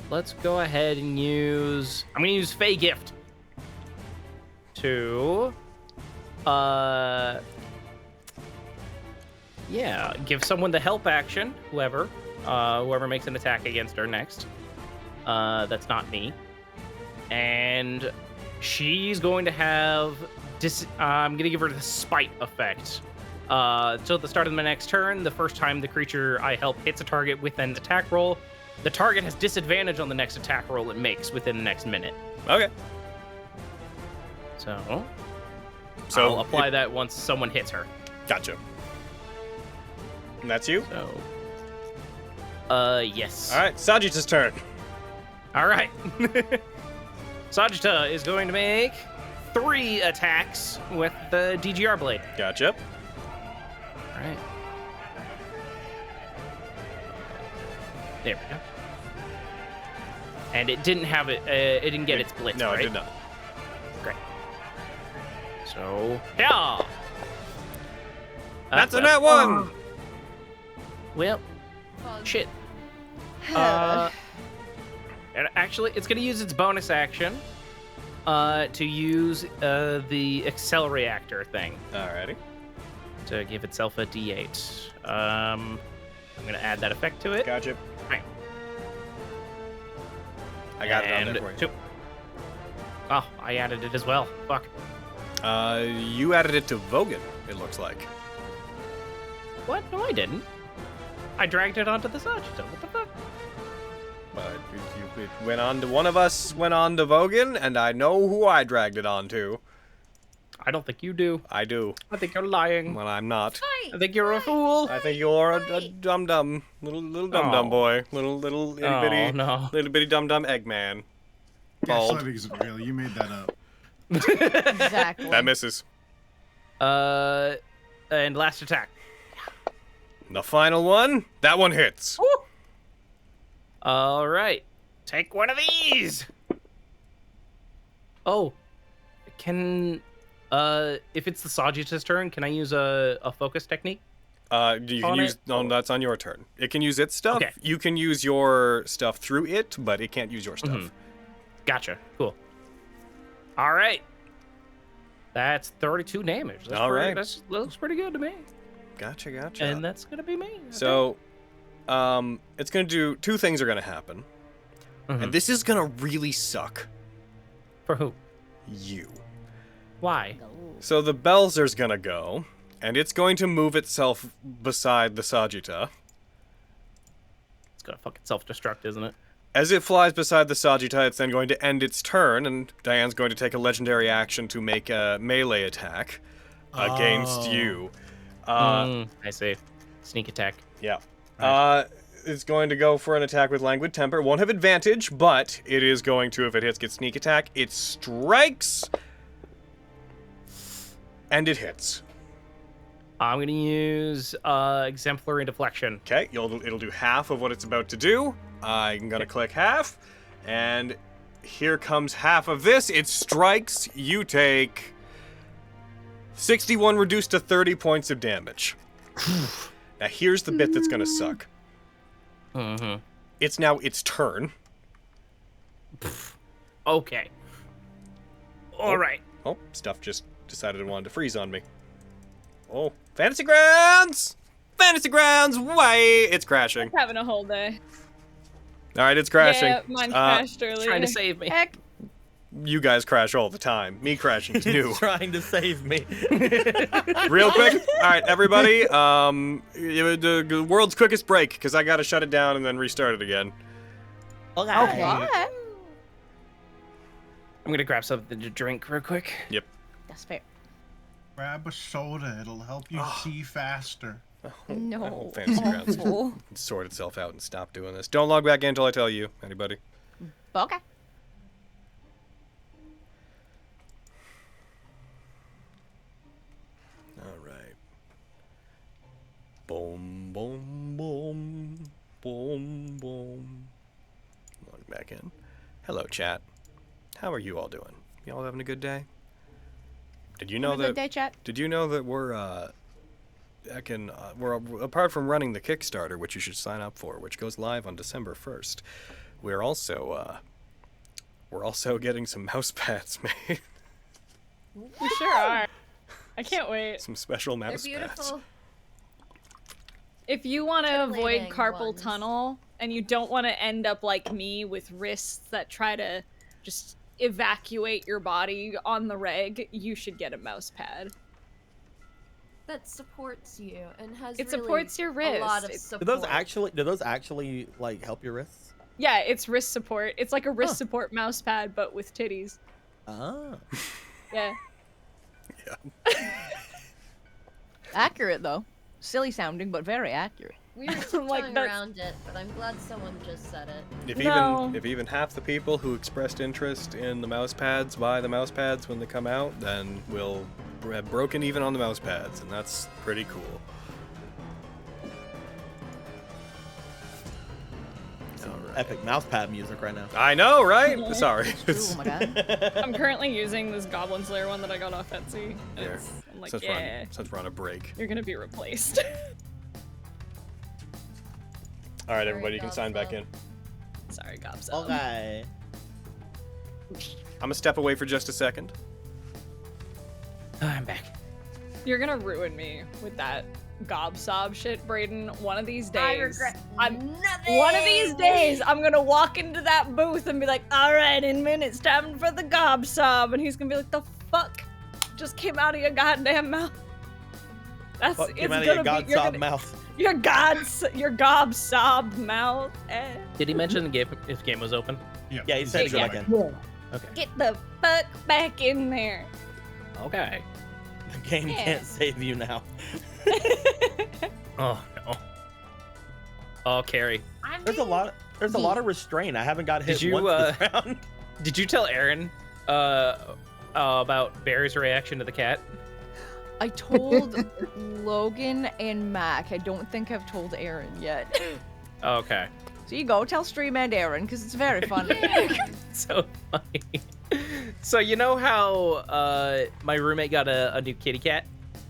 Let's go ahead and use, I'm gonna use Fey Gift to yeah, give someone the help action, whoever makes an attack against her next. That's not me. And she's going to have I'm gonna give her the spite effect. So at the start of my next turn, the first time the creature I help hits a target with an attack roll, the target has disadvantage on the next attack roll it makes within the next minute. Okay. So So I'll apply that once someone hits her. Gotcha. And that's you? So, yes. All right, Sajita's turn. All right. Sajita is going to make 3 attacks with the DGR blade. Gotcha. All right. There we go. And it didn't have it. It didn't get its blitz. No, right? it did not. Great. So, yeah. That's a nat 1. Well, shit. And actually, it's gonna use its bonus action to use the Accelerator thing. Alrighty. To give itself a D8. I'm gonna add that effect to it. Gotcha. Right. I got it on there for you. 2. Oh, I added it as well. Fuck. You added it to Vogan, it looks like. What? No, I didn't. I dragged it onto the Sajita. What the fuck? But it went on to one of us, went on to Vogan, and I know who I dragged it onto. I don't think you do. I do. I think you're lying. Well, I'm not. I think you're a fool. I think you're a dum-dum, little dum-dum boy, little itty bitty, little bitty dum-dum Eggman. Bald. Gaslighting isn't real. You made that up. Exactly. That misses. And last attack. The final one. That one hits. Woo! All right. Take one of these. Oh, can if it's the Sajita's turn, can I use a focus technique? You can use. No, that's on your turn. It can use its stuff. Okay. You can use your stuff through it, but it can't use your stuff. Mm-hmm. Gotcha. Cool. All right. That's 32 damage. That's All right. That looks pretty good to me. Gotcha. And that's gonna be me. So, it's gonna do 2 things are gonna happen, and this is gonna really suck. For who? You. Why? So the Belzer's gonna go, and it's going to move itself beside the Sajita. It's gonna fucking self-destruct, isn't it? As it flies beside the Sajita, it's then going to end its turn, and Diane's going to take a legendary action to make a melee attack against you. I see. Sneak attack. Yeah. Right. It's going to go for an attack with Languid Temper. It won't have advantage, but it is going to, if it hits, get sneak attack. It strikes, and it hits. I'm gonna use exemplary deflection. Okay, it'll do half of what it's about to do. I'm gonna click half, and here comes half of this. It strikes. You take 61 reduced to 30 points of damage. Now here's the bit that's gonna suck. It's now its turn. Okay. All right. Oh, stuff just decided it wanted to freeze on me. Oh, Fantasy Grounds! Fantasy Grounds! Why? It's crashing. Having a whole day. All right, it's crashing. Yeah, mine crashed earlier. Trying to save me. Heck. You guys crash all the time. Me crashing is new. Trying to save me. Real quick. All right, everybody. The world's quickest break, because I got to shut it down and then restart it again. Okay. I'm gonna grab something to drink real quick. Yep. That's fair. Grab a soda. It'll help you see faster. No. Fantasy Grounds can sort itself out and stop doing this. Don't log back in until I tell you, anybody. Okay. All right. Boom, boom, boom, boom, boom. Log back in. Hello, chat. How are you all doing? Y'all having a good day? Did you know that? Good day, chat. Did you know that we're apart from running the Kickstarter, which you should sign up for, which goes live on December 1st, we're also getting some mouse pads made. We sure are. I can't wait. Some special They're mouse pads. beautiful. If you want to avoid Titillating carpal ones. tunnel and you don't want to end up like me with wrists that try to just evacuate your body on the reg, you should get a mouse pad. That supports you and has It really supports your a lot of wrist. support. Do those actually like help your wrists? Yeah, it's wrist support. It's like a wrist support mouse pad, but with titties. Oh. Yeah. Accurate though. Silly sounding, but very accurate. We were tiptoeing around it, but I'm glad someone just said it. If even half the people who expressed interest in the mouse pads buy the mouse pads when they come out, then we'll have broken even on the mouse pads, and that's pretty cool. Epic mouse pad music right now. I know, right? Sorry. Oh my god. I'm currently using this Goblin Slayer one that I got off Etsy. There. I'm like, Since we're on a break. You're gonna be replaced. All right, everybody, you can sign back in. Sorry, Gobs. Okay. I'm gonna step away for just a second. I'm back. You're gonna ruin me with that gob sob shit, Brayden. One of these days, I regret nothing. One of these days, I'm gonna walk into that booth and be like, "All right, in minutes, time for the gob sob," and he's gonna be like, "The fuck just came out of your goddamn mouth?" That's What it's came out of gonna your god be you're sob gonna, mouth? your gob sobbed mouth. Did he mention the game if game was open? Yeah, he said to go back in. Okay. Get the fuck back in there. Okay. The game Yeah. can't save you now. Oh no. Oh, Carrie. There's a lot of restraint. I haven't got hit Did you once this round. did you tell Aaron about Barry's reaction to the cat? I told Logan and Mac. I don't think I've told Aaron yet. Okay. So you go tell Stream and Aaron because it's very funny. So funny. So you know how my roommate got a new kitty cat?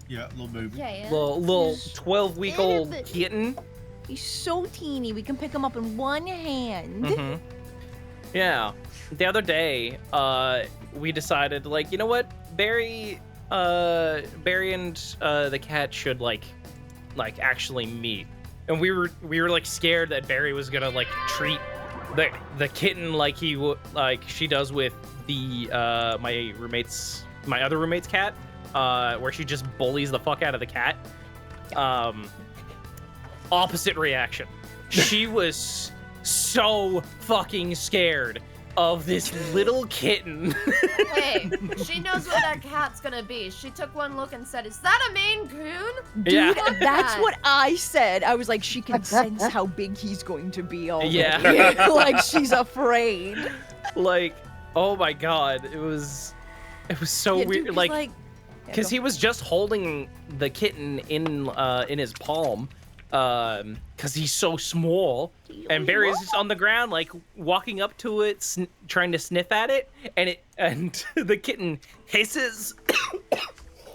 Yeah, little baby. Yeah. Little 12-week-old kitten. He's so teeny. We can pick him up in one hand. Mm-hmm. Yeah. The other day, we decided, like, you know what? Barry and the cat should like actually meet. And we were like scared that Barry was gonna like treat the kitten like she does with the my other roommate's cat, where she just bullies the fuck out of the cat. Opposite reaction. She was so fucking scared of this little kitten. Hey, she knows what that cat's gonna be. She took one look and said, "Is that a Maine Coon?" Dude, Yeah. that's what I said. I was like, she can sense how big he's going to be already. Yeah. Like she's afraid. Like, oh my god, it was so Yeah, dude, weird. 'cause, Like, yeah, because go. he was just holding the kitten in his palm, because he's so small, and Barry's just on the ground, like walking up to it, trying to sniff at it, and the kitten hisses,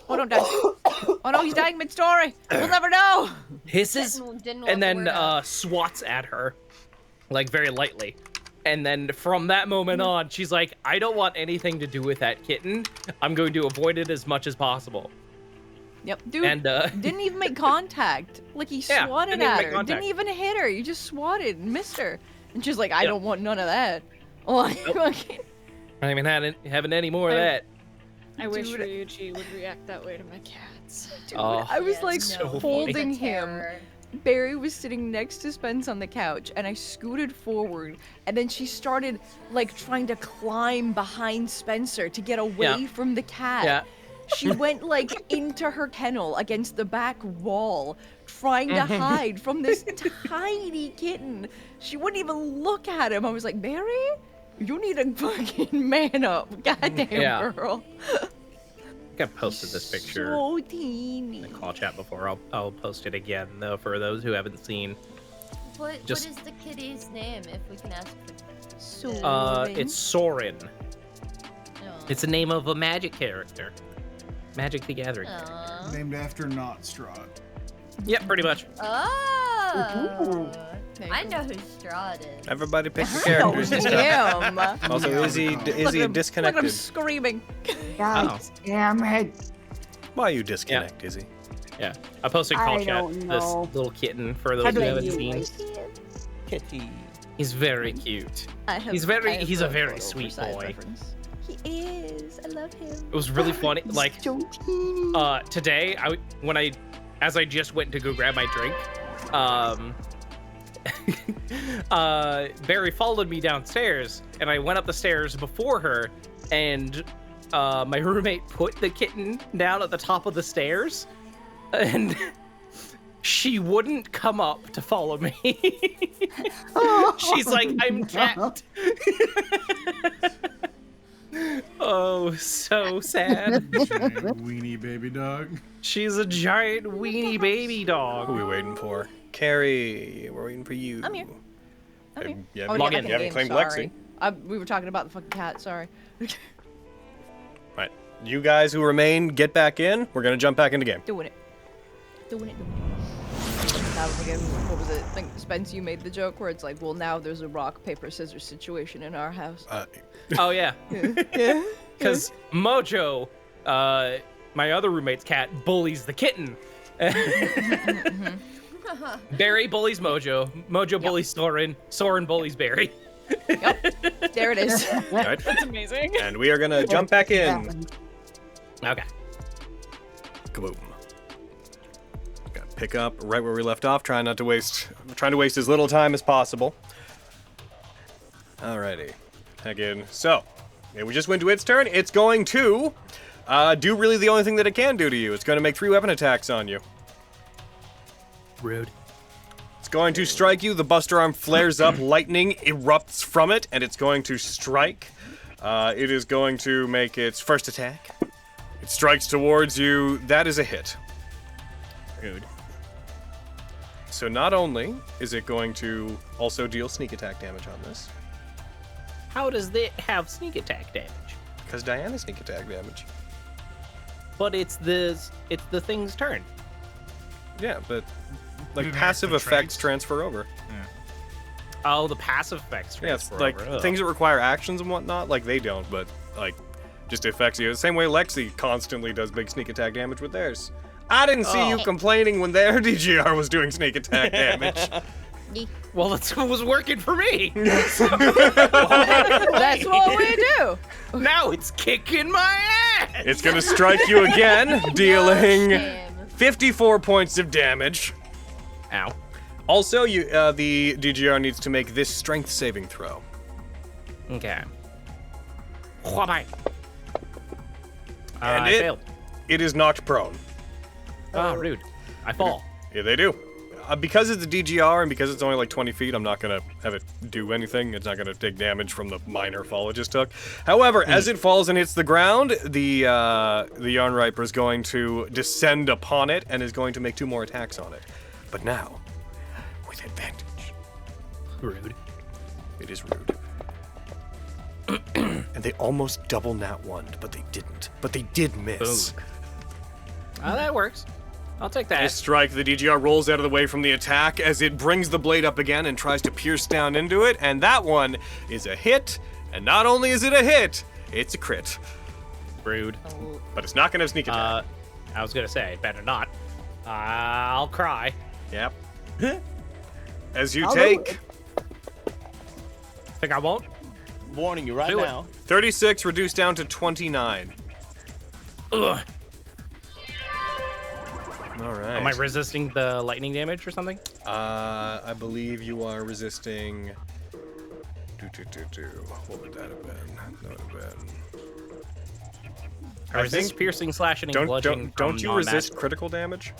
Oh, don't die. Oh no, he's dying mid-story. We'll never know. hisses, Didn't want and the then word out. swats at her, like very lightly. And then from that moment on, she's like, I don't want anything to do with that kitten. I'm going to avoid it as much as possible. Yep, dude. And Didn't even make contact. Like he Yeah, swatted didn't even at make her. contact. Didn't even hit her. You just swatted and missed her. And she's like, I Yep. don't want none of that. Like, fucking- I mean, having any more of that. I wish Dude. Ryuji would react that way to my cats. dude, Oh. I was Yes, like so no, holding he's a him. terror. Barry was sitting next to Spence on the couch, and I scooted forward, and then she started like trying to climb behind Spencer to get away Yeah. from the cat. Yeah. She went like into her kennel against the back wall, trying to hide from this tiny kitten. She wouldn't even look at him. I was like, Barry, you need to fucking man up. Goddamn Yeah. girl. I think I posted this picture So teeny. in the call chat before. I'll post it again though for those who haven't seen. What Just- is the kitty's name, if we can ask? So It's Soren. No. It's the name of a magic character. Magic the Gathering. Aw. Named after Not Strahd. Yep, pretty much. Oh. There you I go. know who Strahd is. Everybody pick your I know characters this time. him. Also, Yeah, is he Look at Look at him disconnected? screaming. God damn it. Why you disconnect, Izzy? Yeah, I posted call I chat don't this know. little kitten for How those who do haven't you seen. like Kitty. He's very cute. I have, He's I very- have he's a the very photo sweet for size boy. reference. He is. I love him. It was really funny. Like So teeny. today, as I just went to go grab my drink, Barry followed me downstairs, and I went up the stairs before her, and my roommate put the kitten down at the top of the stairs, and she wouldn't come up to follow me. She's like, I'm trapped. Oh, so sad. Giant weenie baby dog. She's a giant weenie baby dog. Who are we waiting for? Carrie, we're waiting for you. I'm here. I'm here. You Oh, haven't, log yeah, in. you haven't claimed Sorry. Lexi. We were talking about the fucking cat. Sorry. Right. You guys who remain, get back in. We're gonna jump back into game. Doing it. Now again, what was it? I think Spence, you made the joke where it's like, well, now there's a rock paper scissors situation in our house. Oh yeah, Yeah. because Mojo, my other roommate's cat, bullies the kitten. Barry bullies Mojo. Mojo bullies Soren. Soren bullies Barry. Yep. There it is. Right. That's amazing. And we are gonna jump back in. Okay. Kaboom. Gotta pick up right where we left off. Trying to waste as little time as possible. Alrighty. Again. So, we just went to its turn. It's going to do really the only thing that it can do to you. It's going to make 3 weapon attacks on you. Rude. It's going to strike you. The Buster Arm flares up. Lightning erupts from it, and it's going to strike. It is going to make its first attack. It strikes towards you. That is a hit. Rude. So not only is it going to also deal sneak attack damage on this, How does it have sneak attack damage? because Diane has sneak attack damage. But it's the thing's turn. Yeah, but like Did it passive have the effects traits? transfer over. Oh, the passive effects Yeah, it's transfer like over. Ugh. things that require actions and whatnot, like they don't, but like just affects you. The same way Lexi constantly does big sneak attack damage with theirs. I didn't see you complaining when their DGR was doing sneak attack damage. Well, that's what was working for me. That's what we do. Now it's kicking my ass. It's gonna strike you again, dealing Shame. 54 points of damage. Ow. Also, you the DGR needs to make this strength saving throw. Okay. Wha-bang. And I failed. It is knocked prone. Oh, rude. I fall. Yeah, they do. Because it's a DGR and because it's only like 20 feet, I'm not gonna have it do anything. It's not gonna take damage from the minor fall it just took. However, as it falls and hits the ground, the Yarn Riper is going to descend upon it and is going to make 2 more attacks on it. But now, with advantage. Rude. It is rude. And they almost double Nat 1'd, but they didn't. But they did miss. Oh, that works. I'll take Nice that. strike. The DGR rolls out of the way from the attack as it brings the blade up again and tries to pierce down into it. And that one is a hit. And not only is it a hit, it's a crit. Rude. But it's not going to have sneak attack. I was gonna say, better not. I'll cry. Yep. As you I'll do take it. Think I won't? Warning you right Do it. now. 36 reduced down to 29. Ugh. All right. Am I resisting the lightning damage or something? I believe you are resisting. What would that have been? That would have been. I resist piercing, slashing, and Don't bludgeoning. don't you from resist non-magic- critical damage?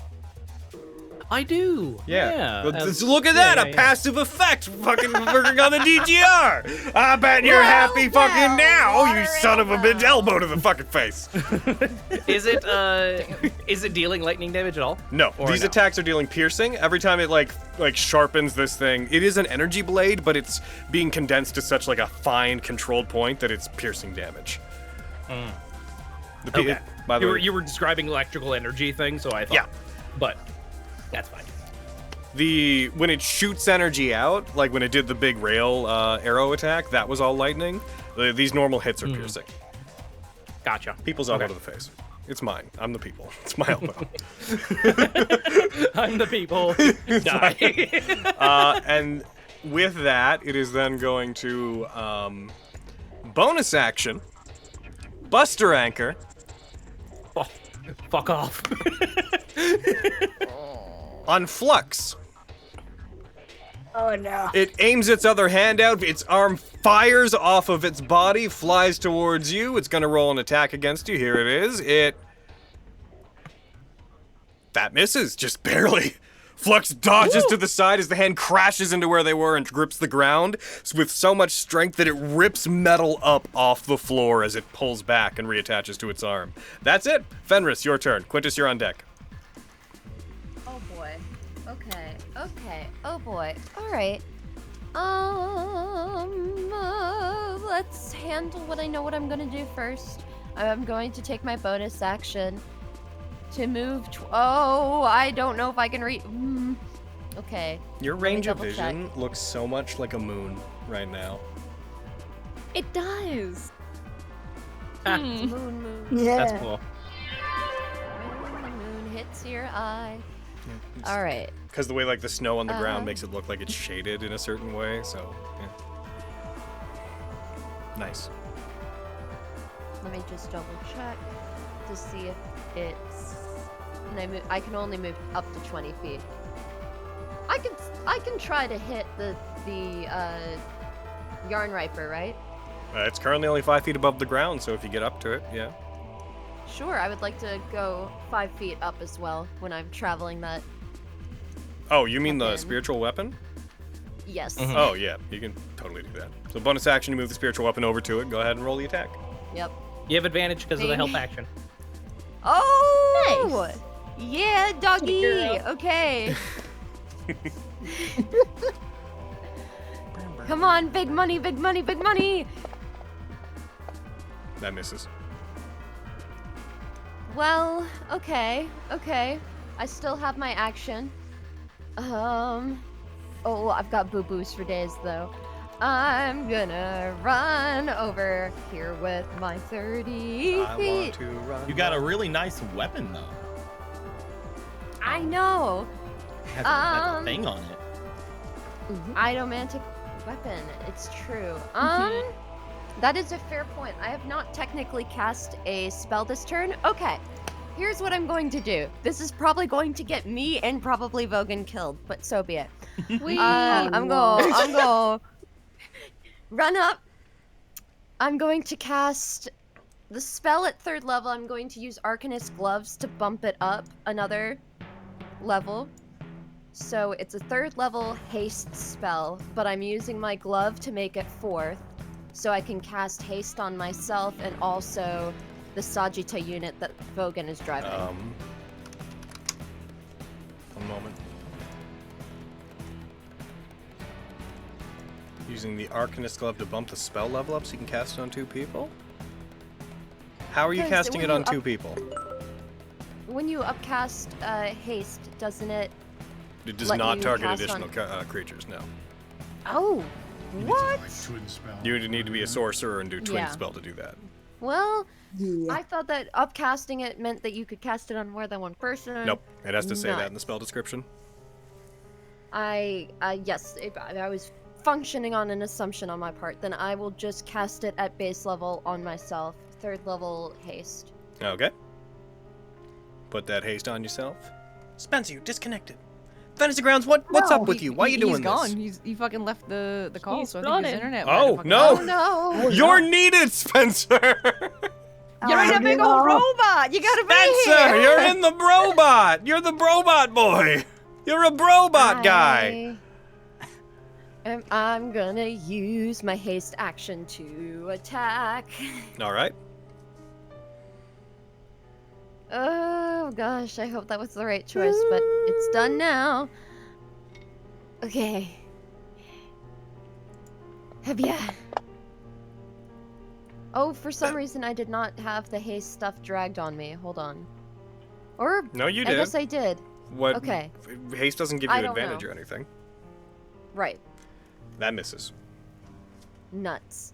I do. Yeah. But as- look at that, yeah, a yeah. passive effect fucking working on the DGR. I bet you're happy fucking now, you son of a bitch. Elbow to the fucking face. Is it dealing lightning damage at all? No, Or these no? attacks are dealing piercing. Every time it like sharpens this thing, it is an energy blade, but it's being condensed to such like a fine controlled point that it's piercing damage. The p- Okay. by the way, You were describing electrical energy thing, so I thought. Yeah. But that's fine. when it shoots energy out, like when it did the big rail arrow attack, that was all lightning. These normal hits are piercing. Gotcha. People's elbow to the face. It's mine. I'm the people. It's my elbow. I'm the people. Die. And with that, it is then going to bonus action, Buster Anchor. Oh, fuck off. On Flux. Oh no. It aims its other hand out, its arm fires off of its body, flies towards you. It's gonna roll an attack against you. Here it is. That misses, just barely. Flux dodges to the side as the hand crashes into where they were and grips the ground with so much strength that it rips metal up off the floor as it pulls back and reattaches to its arm. That's it. Fenris, your turn. Quintus, you're on deck. Oh boy. Okay. Oh boy. All right. Let's handle what I know what I'm gonna do first. I'm going to take my bonus action to move. Oh, I don't know if I can read. Okay. Your range of vision looks so much like a moon right now. It does. Moon. Yeah. That's cool. Moon hits your eye. All right. Because the way like the snow on the ground makes it look like it's shaded in a certain way, so yeah. Nice. Let me just double check to see if it's. Can I move? I can only move up to 20 feet. I can try to hit the yarn riper, right? It's currently only 5 feet above the ground, so if you get up to it, yeah. Sure, I would like to go 5 feet up as well when I'm traveling that. Oh, you mean the spiritual weapon? Yes. Oh, yeah, you can totally do that. So bonus action to move the spiritual weapon over to it. Go ahead and roll the attack. Yep. You have advantage because of the help action. Oh! Nice. Yeah, doggy! Girl. Okay. Come on, big money, big money, big money! That misses. Well, okay. I still have my action. Oh, I've got boo-boos for days, though. I'm gonna run over here with my 30 I feet. want to run. You got a really nice weapon, though. I know. It has a thing on it. Idomantic weapon. It's true. That is a fair point. I have not technically cast a spell this turn. Okay. Here's what I'm going to do. This is probably going to get me and probably Vogan killed, but so be it. I'm going run up. I'm going to cast the spell at 3rd level. I'm going to use Arcanist Gloves to bump it up another level. So it's a 3rd level haste spell, but I'm using my glove to make it 4th. So I can cast haste on myself and also the Sagitta unit that Vogan is driving. One moment. Using the Arcanist Glove to bump the spell level up so you can cast it on 2 people? How are you Okay, so casting when it you on 2 people? When you upcast haste, doesn't it? It does let not you target cast additional on- creatures, no. Oh, what? Twin spell. You would need to be a sorcerer and do twin Yeah. spell to do that. Well, Yeah. I thought that upcasting it meant that you could cast it on more than one person. Nope, it has to say that in the Nuts. spell description. Yes, I was functioning on an assumption on my part. Then I will just cast it at base level on myself. 3rd level haste. Okay. Put that haste on yourself. Spencer, you disconnected. Fantasy Grounds, what's up with you? Why are you doing He's gone. this? He fucking left the call, He's so I think his flooded. internet. Oh, might have no. fucking- No. You're needed, Spencer! You're in a big old robot. You gotta be Spencer, here. you're in the brobot! You're the brobot boy! You're a brobot guy! I'm gonna use my haste action to attack. Alright. Oh gosh, I hope that was the right choice, but it's done now. Okay. Yeah. Oh, for some reason I did not have the haste stuff dragged on me. Hold on. Or No, you I did. guess I did. What? Okay. Haste doesn't give I you don't advantage know. or anything. Right. That misses. Nuts.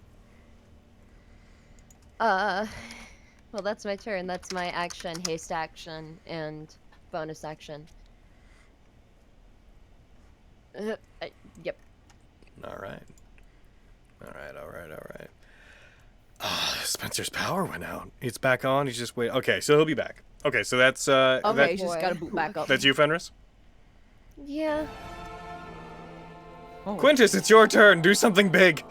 Well, that's my turn. That's my action, haste action, and bonus action. Yep. Alright. Spencer's power went out. It's back on. He's just wait. Okay, so he'll be back. Okay, so that's Okay, he's just gotta boot back up. That's you, Fenris? Yeah. Oh. Quintus, it's your turn. Do something big.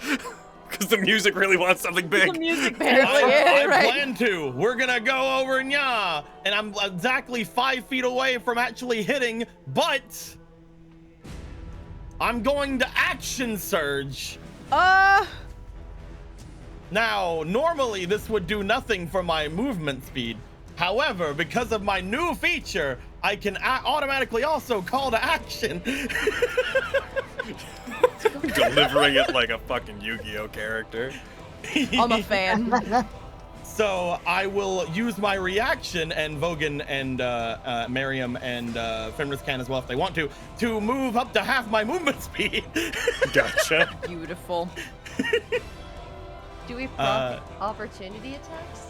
Because the music really wants something big. The music I right? plan to. We're gonna go over Nya, and I'm exactly 5 feet away from actually hitting, but I'm going to action surge. Now, normally this would do nothing for my movement speed. However, because of my new feature, I can automatically also call to action. Delivering it like a fucking Yu-Gi-Oh character. I'm a fan. So I will use my reaction, and Vogan and Miriam and Fenris can as well if they want to move up to half my movement speed. Gotcha. Beautiful. Do we proc opportunity attacks?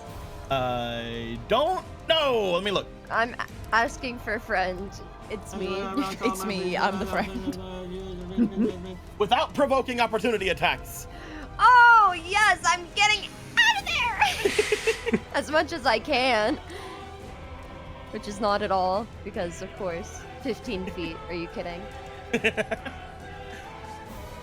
I don't know. Let me look. I'm asking for a friend. It's me. It's me. I'm the friend. Without provoking opportunity attacks. Oh, yes, I'm getting out of there! As much as I can. Which is not at all, because, of course, 15 feet. Are you kidding?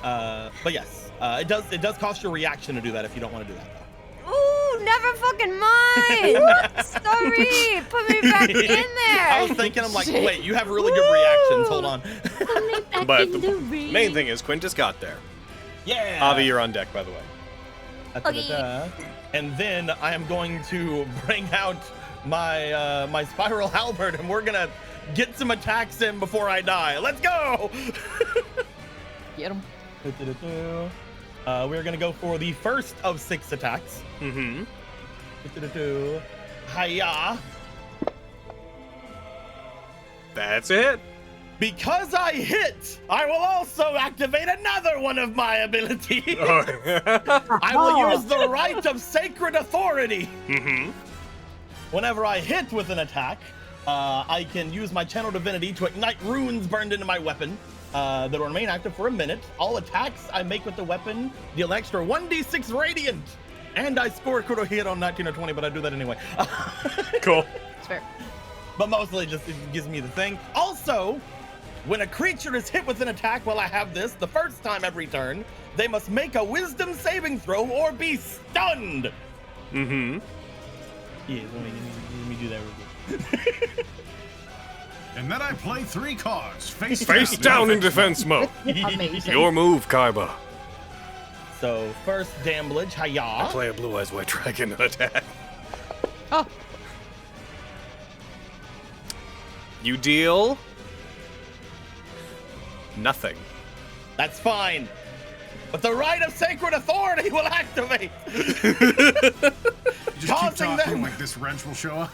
But yes, it does cost your reaction to do that if you don't want to do that, though. Ooh, never fucking mind! Sorry! Put me back in there! I was thinking, I'm like, wait, you have really good reactions. Hold on. But the main thing is Quintus got there. Yeah! Avi, you're on deck, by the way. Okay. And then I am going to bring out my my spiral halberd, and we're gonna get some attacks in before I die. Let's go! Get him. We're gonna go for the first of 6 attacks. Mm-hmm. Hiya! That's it. Because I hit, I will also activate another one of my abilities. I will use the right of sacred authority. Mm-hmm. Whenever I hit with an attack, I can use my channel divinity to ignite runes burned into my weapon that will remain active for a minute. All attacks I make with the weapon deal an extra 1d6 radiant. And I score a critical hit on 19 or 20, but I do that anyway. Cool. It's fair. But mostly just it gives me the thing. Also, when a creature is hit with an attack while I have this, the first time every turn, they must make a wisdom saving throw or be stunned. Mm-hmm. Yeah, let me do that real quick. And then I play 3 cards. Face down in defense mode. Amazing. Your move, Kaiba. So, first damage, hiya. I play a Blue Eyes White Dragon attack. Oh. You deal nothing. That's fine. But the right of sacred authority will activate. Just keep Causing talking them- like this wrench will show up.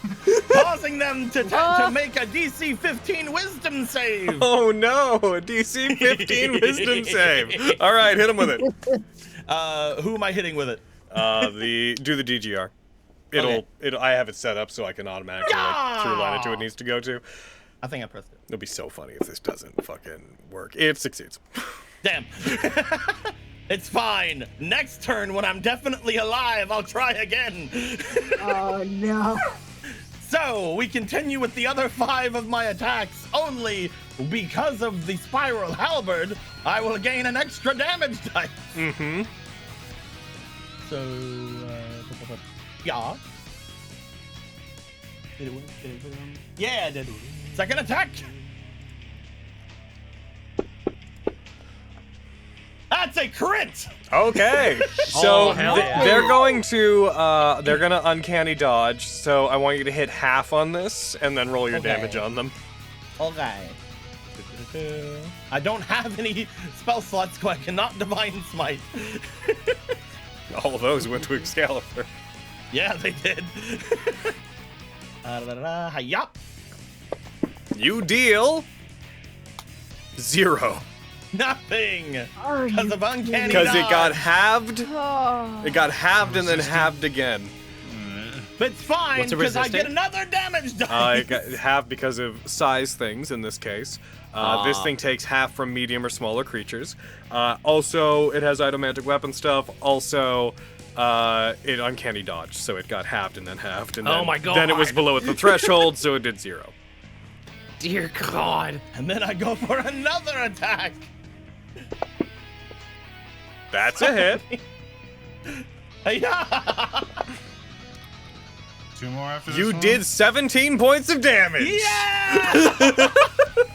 Causing them to make a DC 15 wisdom save. Oh no, a DC 15 wisdom save. All right, hit him with it. Who am I hitting with it? Do the DGR. I have it set up so I can automatically through line it to it needs to go to. I think I pressed it. It'll be so funny if this doesn't fucking work. It succeeds. Damn. It's fine. Next turn, when I'm definitely alive, I'll try again. Oh no. So, we continue with the other 5 of my attacks. Only because of the spiral halberd, I will gain an extra damage dice. Mm-hmm. So, yeah. Did it work? Yeah, it did. Second attack. That's a crit. Okay. So hell yeah. they're gonna uncanny dodge. So I want you to hit half on this and then roll your damage on them. Okay. I don't have any spell slots, so I cannot divine smite. All of those went to Excalibur. Yeah, they did. Hiya. You deal 0. Nothing. Because of uncanny Because it dodge. got halved. It got halved and then halved again. But it's fine, What's it because I get resisting? another damage dice. It got halved because of size things in this case. This thing takes half from medium or smaller creatures. Also, it has itomantic weapon stuff. Also, it uncanny dodged, so it got halved and then halved. And Oh then, my God. Then it was below the threshold, so it did 0. Dear God. And then I go for another attack. That's a hit. Yeah. 2 more after this You one? did 17 points of damage. Yeah.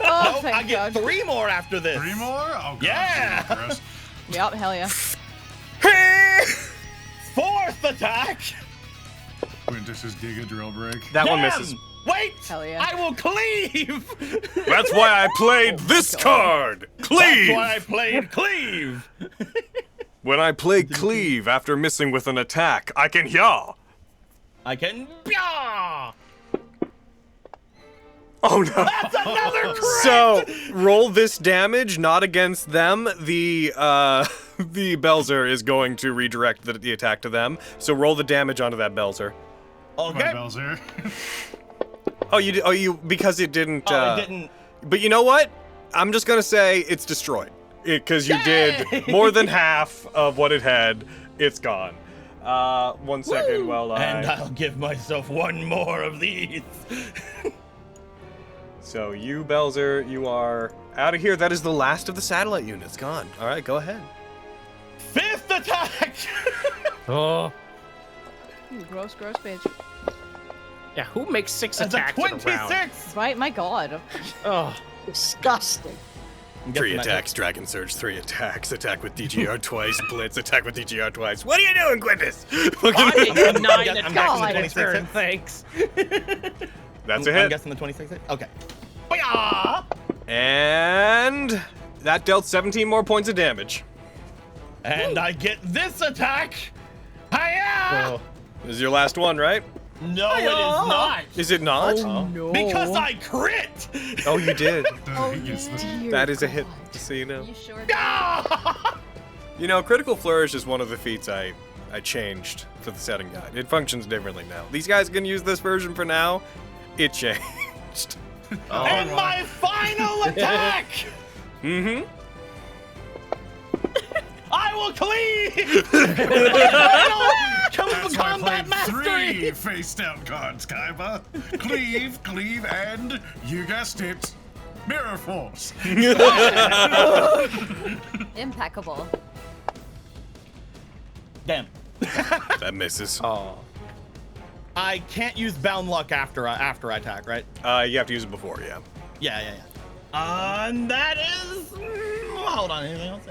Oh, I thank get God. 3 more after this. 3 more? Oh, God. Yeah. Gross. Yep, hell yeah. 4th attack. Quintus's Giga Drill Break. That one Damn! misses. Wait! Hell yeah. I will cleave! That's why I played this card. Cleave. That's why I played cleave! When I play cleave after missing with an attack, I can yaw. I can... Pyah! Oh no. That's another crit! So, roll this damage, not against them. The Belzer is going to redirect the attack to them. So roll the damage onto that Belzer. Okay. Belzer. You because it didn't. Oh, it didn't. But you know what? I'm just gonna say it's destroyed because you did more than half of what it had. It's gone. 1 second while I. And I'll give myself 1 more of these. So you, Belzer, you are out of here. That is the last of the satellite units gone. All right, go ahead. 5th attack! Oh. Ooh, gross, gross bitch. Yeah, who makes 6 That's a attacks in a round? 26! Right, my God. Oh. Disgusting. 3 attacks, Dragon Surge, 3 attacks, attack with DGR twice, Blitz, attack with DGR twice. What are you doing, Quintus? I did 9 I'm attacks guessing in a 26 turn, hits. thanks. That's a I'm hit. guessing the 26 hit? Okay. Pyah! And that dealt 17 more points of damage. And I get this attack! Hiya! Oh. This is your last one, right? No, it is not! Is it not? No. Because I crit! Oh, you did. Dear That is a hit, God. just so you know. You sure? Ah! You know, Critical Flourish is one of the feats I changed for the setting guide. It functions differently now. These guys can use this version for now. It changed. And my final attack! Mm-hmm. I will cleave! That's why I Combat played 3 mastery! face-down cards, Kaiba. Cleave, and you guessed it, Mirror Force. Impeccable. Damn. That misses. Oh. I can't use Bound Luck after I attack, right? You have to use it before, yeah. Yeah. And that is... hold on, anything else?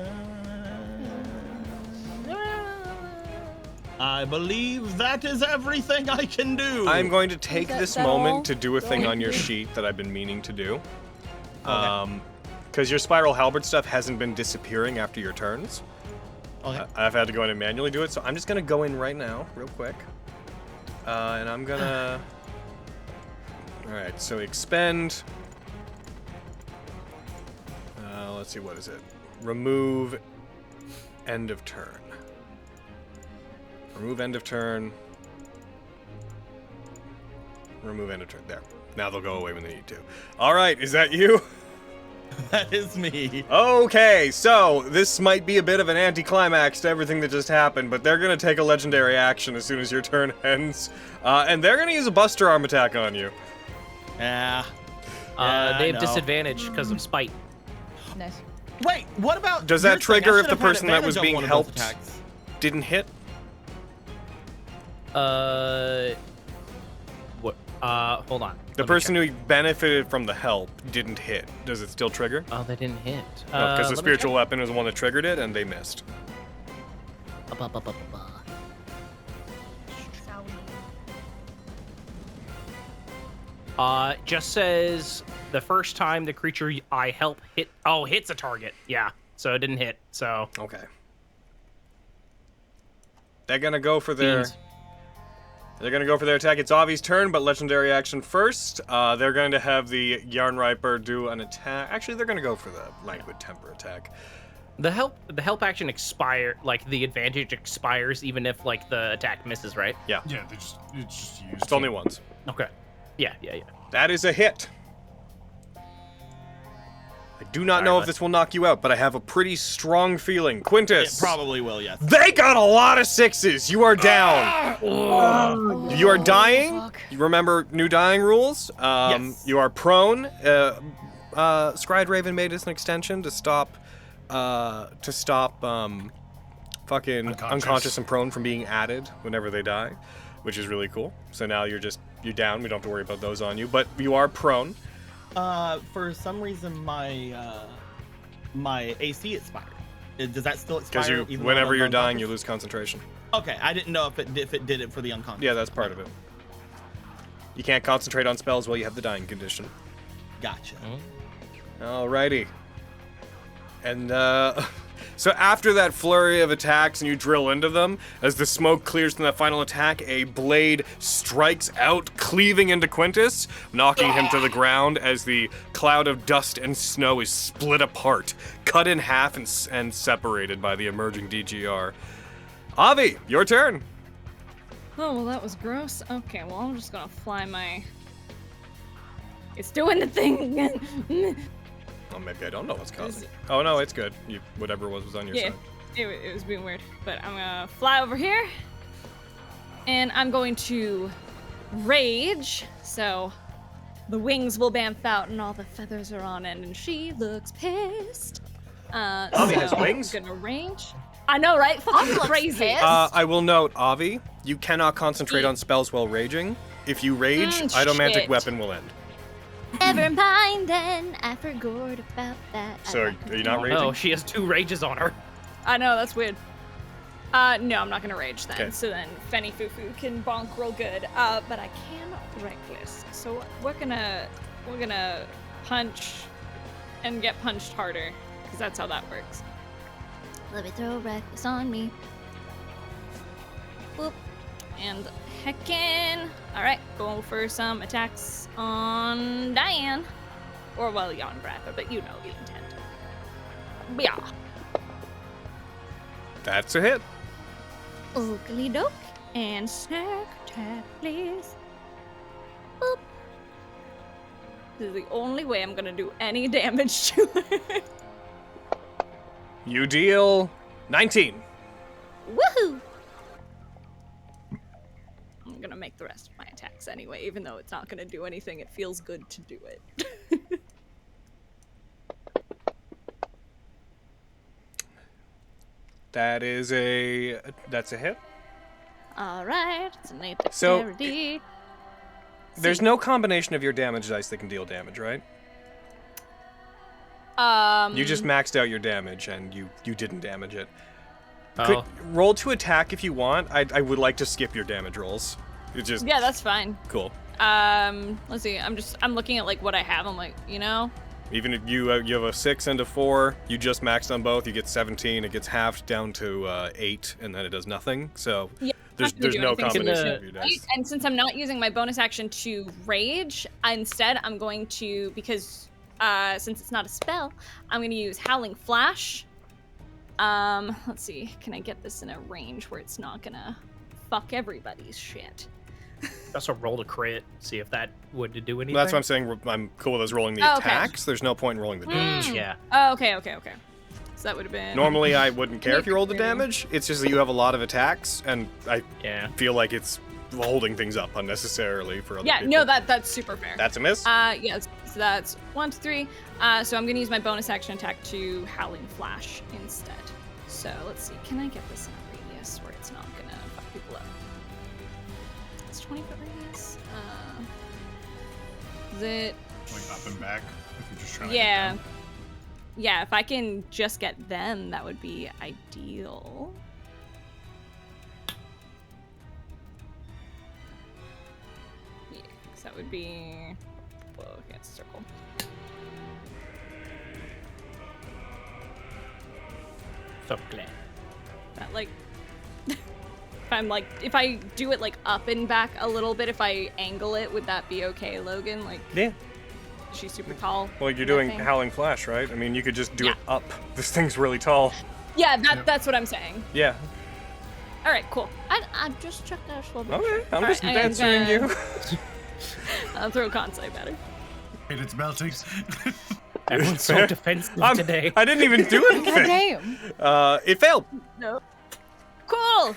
I believe that is everything I can do. I'm going to take this moment all? to do a thing on your sheet that I've been meaning to do. Okay. Because your Spiral Halberd stuff hasn't been disappearing after your turns. Okay. I've had to go in and manually do it, so I'm just gonna go in right now, real quick. And I'm gonna... Alright, so expend... let's see, what is it? Remove end of turn. Remove end of turn. Remove end of turn. There. Now they'll go away when they need to. Alright, is that you? That is me. Okay, so this might be a bit of an anticlimax to everything that just happened, but they're gonna take a legendary action as soon as your turn ends. And they're gonna use a Buster Arm attack on you. Yeah. They have disadvantage because of spite. Nice. Wait, what about... Does that here's the thing, trigger I if the should have had person that was advantage on being one of those helped attacks. didn't hit? What? Hold on. The person who benefited from the help didn't hit. Does it still trigger? Oh, they didn't hit. No, because the let me spiritual check. weapon was the one that triggered it, and they missed. Just says the first time the creature I help hit. Oh, hits a target. Yeah. So it didn't hit. So. Okay. They're gonna go for their. Fiends. They're gonna go for their attack. It's Avi's turn, but legendary action first. They're going to have the Yarn Riper do an attack. Actually, they're gonna go for the Languid Temper attack. The help action expire, like the advantage expires even if like the attack misses, right? Yeah. Yeah, it's just used. It's only once. Okay. Yeah. That is a hit. I do not know if this will knock you out, but I have a pretty strong feeling. Quintus. It probably will, yes. They got a lot of 6s. You are down. You are dying. You remember new dying rules. Yes. You are prone. Scryed Raven made us an extension to stop fucking unconscious and prone from being added whenever they die, which is really cool. So now you're down. We don't have to worry about those on you, but you are prone. For some reason, my AC expired. Does that still expire? Because whenever you're dying, you lose concentration. Okay, I didn't know if it did it for the unconscious. Yeah, that's part of it. You can't concentrate on spells while you have the dying condition. Gotcha. Alrighty. And so after that flurry of attacks and you drill into them, as the smoke clears from that final attack, a blade strikes out, cleaving into Quintus, knocking him to the ground as the cloud of dust and snow is split apart, cut in half and separated by the emerging DGR. Avi, your turn. Oh, well, that was gross. Okay, well, I'm just gonna fly my... It's doing the thing again. Oh, maybe I don't know what's causing it. Oh, no, it's good. Whatever was on your side. It was being weird. But I'm gonna fly over here. And I'm going to rage. So the wings will bamf out and all the feathers are on end. And she looks pissed. Avi has wings? I'm gonna rage. I know, right? Fucking crazy. I will note, Avi, you cannot concentrate on spells while raging. If you rage, Idomantic shit. Weapon will end. Never mind then, I forgot about that. So, are you not raging? Oh, she has 2 rages on her. I know, that's weird. No, I'm not gonna rage then. Okay. So then Fenny Fufu can bonk real good. But I can reckless. So we're gonna punch and get punched harder, because that's how that works. Let me throw reckless on me. Boop. And heckin'. Alright, go for some attacks on Diane. Or, well, on Bradford, but you know the intent. Yeah. That's a hit. Oakley doke. And snack attack, please. Boop. This is the only way I'm gonna do any damage to her. You deal 19. Woohoo! I'm gonna make the rest of my attacks anyway, even though it's not gonna do anything. It feels good to do it. That's a hit. Alright, it's an 8 So, dexterity. There's no combination of your damage dice that can deal damage, right? You just maxed out your damage and you didn't damage it. Oh. Roll to attack if you want. I would like to skip your damage rolls. It just Yeah, that's fine. cool. Let's see. I'm looking at like what I have. I'm like, Even if you have a 6 and a 4, you just maxed on both. You get 17. It gets halved down to 8, and then it does nothing. So Yeah, there's no combination of your dice. And since I'm not using my bonus action to rage, instead I'm going to, because since it's not a spell, I'm going to use Howling Flash. Let's see. Can I get this in a range where it's not gonna fuck everybody's shit? Also roll to crit, see if that would do anything. That's what I'm saying. I'm cool with us rolling the attacks. There's no point in rolling the damage. Yeah. Oh, okay. So that would have been... Normally, I wouldn't care if you rolled the damage. It's just that you have a lot of attacks, and I feel like it's holding things up unnecessarily for other people. Yeah, no, that's super fair. That's a miss? Yeah, so that's 1, 2, 3. So I'm gonna use my bonus action attack to Howling Flash instead. So let's see, can I get this in a radius where it's not gonna fuck people up? It's 20-foot radius. Is it... Like up and back, if you're just trying Yeah. to get Yeah, if I can just get them, that would be ideal. Yeah, 'cause that would be... Whoa, okay, it's a circle. So glad. That, like... if I do it, like, up and back a little bit, if I angle it, would that be okay, Logan? Like... Yeah. She's super tall. Well, you're that doing thing. Howling Flash, right? I mean, you could just do it up. This thing's really tall. Yeah, that's what I'm saying. Yeah. All right, cool. I just checked out a little bit. Okay, I'm All just right, answering you. I'll throw Kansai better. And it's melting. Everyone's so defensive today. I didn't even do anything. It failed. No. Cool.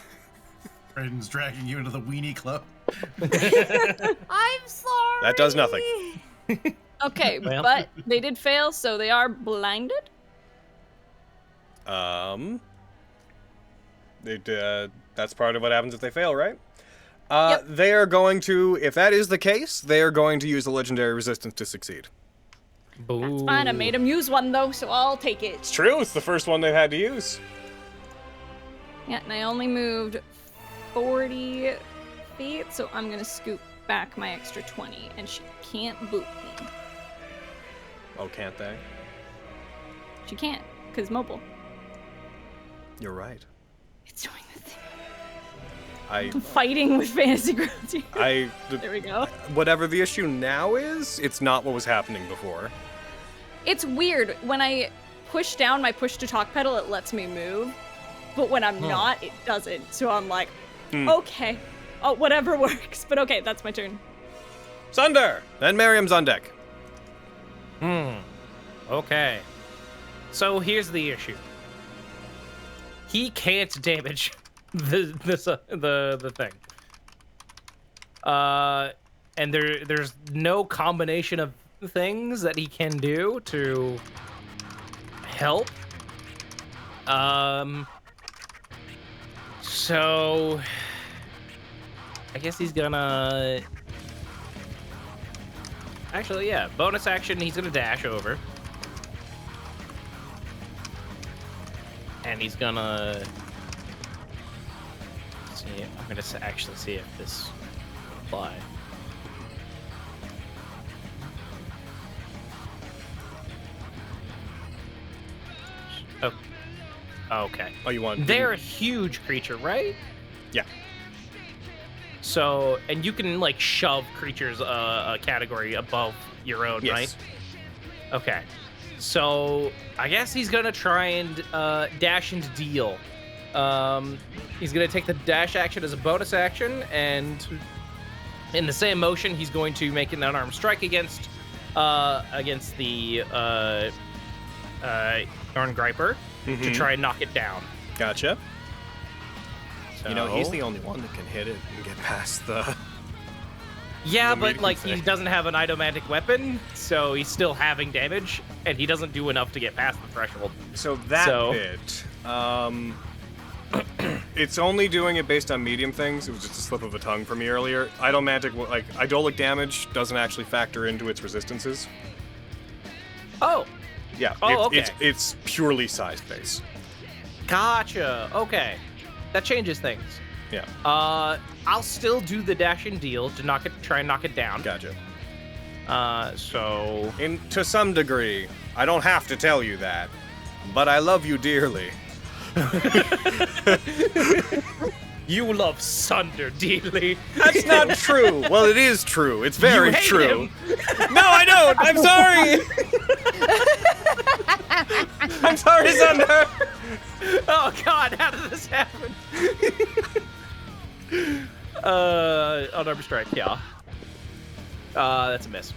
Brayden's dragging you into the weenie club. I'm sorry. That does nothing. Okay, Well. but they did fail, so they are blinded. That's part of what happens if they fail, right? Yep. They are going to, if that is the case, they are going to use the legendary resistance to succeed. That's fine. I made him use one though, so I'll take it. It's true. It's the first one they've had to use. Yeah, and I only moved 40 feet, so I'm gonna scoop back my extra 20, and she can't boot me. Oh, can't they? She can't, because mobile. You're right. It's doing the thing. I'm fighting with fantasy growth here. There we go. Whatever the issue now is, it's not what was happening before. It's weird. When I push down my push to talk pedal, it lets me move. But when I'm not, it doesn't. So I'm like, okay. Oh, whatever works. But okay, that's my turn. Sunder! Then Miriam's on deck. Okay. So here's the issue. He can't damage the thing. And there's no combination of things that he can do to help. So I guess he's gonna actually, yeah, bonus action, he's gonna dash over. And he's gonna see. I'm gonna actually see if this will apply. Oh, okay. Oh, you want? They're a huge creature, right? Yeah. So, and you can like shove creatures a category above your own, Yes. right? Okay. So I guess he's gonna try and dash and deal. He's gonna take the dash action as a bonus action, and in the same motion, he's going to make an unarmed strike against the Yarn Griper to try and knock it down. Gotcha. So, You know, he's the only one that can hit it and get past the... Yeah, the but medium like thing. he doesn't have an idomantic weapon, so he's still having damage, and he doesn't do enough to get past the threshold. So that bit, it's only doing it based on medium things. It was just a slip of the tongue for me earlier. Idomantic, like idolic damage, doesn't actually factor into its resistances. Oh. Yeah. Oh, It's purely size base. Gotcha. Okay, that changes things. Yeah. I'll still do the dash and deal to try and knock it down. Gotcha. So to some degree, I don't have to tell you that, but I love you dearly. You love Sunder dearly. That's not true. Well, it is true. It's very You hate true. him. No, I don't. I'm sorry. I'm sorry, Sunder. Oh God, how did this happen? Unarmed strike, yeah. That's a miss.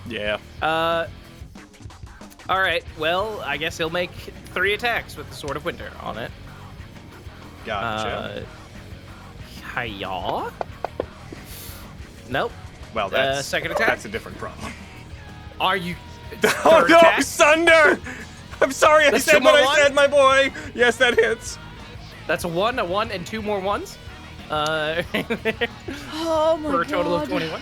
Yeah. All right. Well, I guess he'll make 3 attacks with the Sword of Winter on it. Gotcha. Hiya. Nope. Well, that's second attack. That's a different problem. Are you? Oh no, attack? Sunder! I'm sorry. That's I said two what more I said, my boy. Yes, that hits. That's a 1, and 2 more ones. Oh my god. For a total of 21.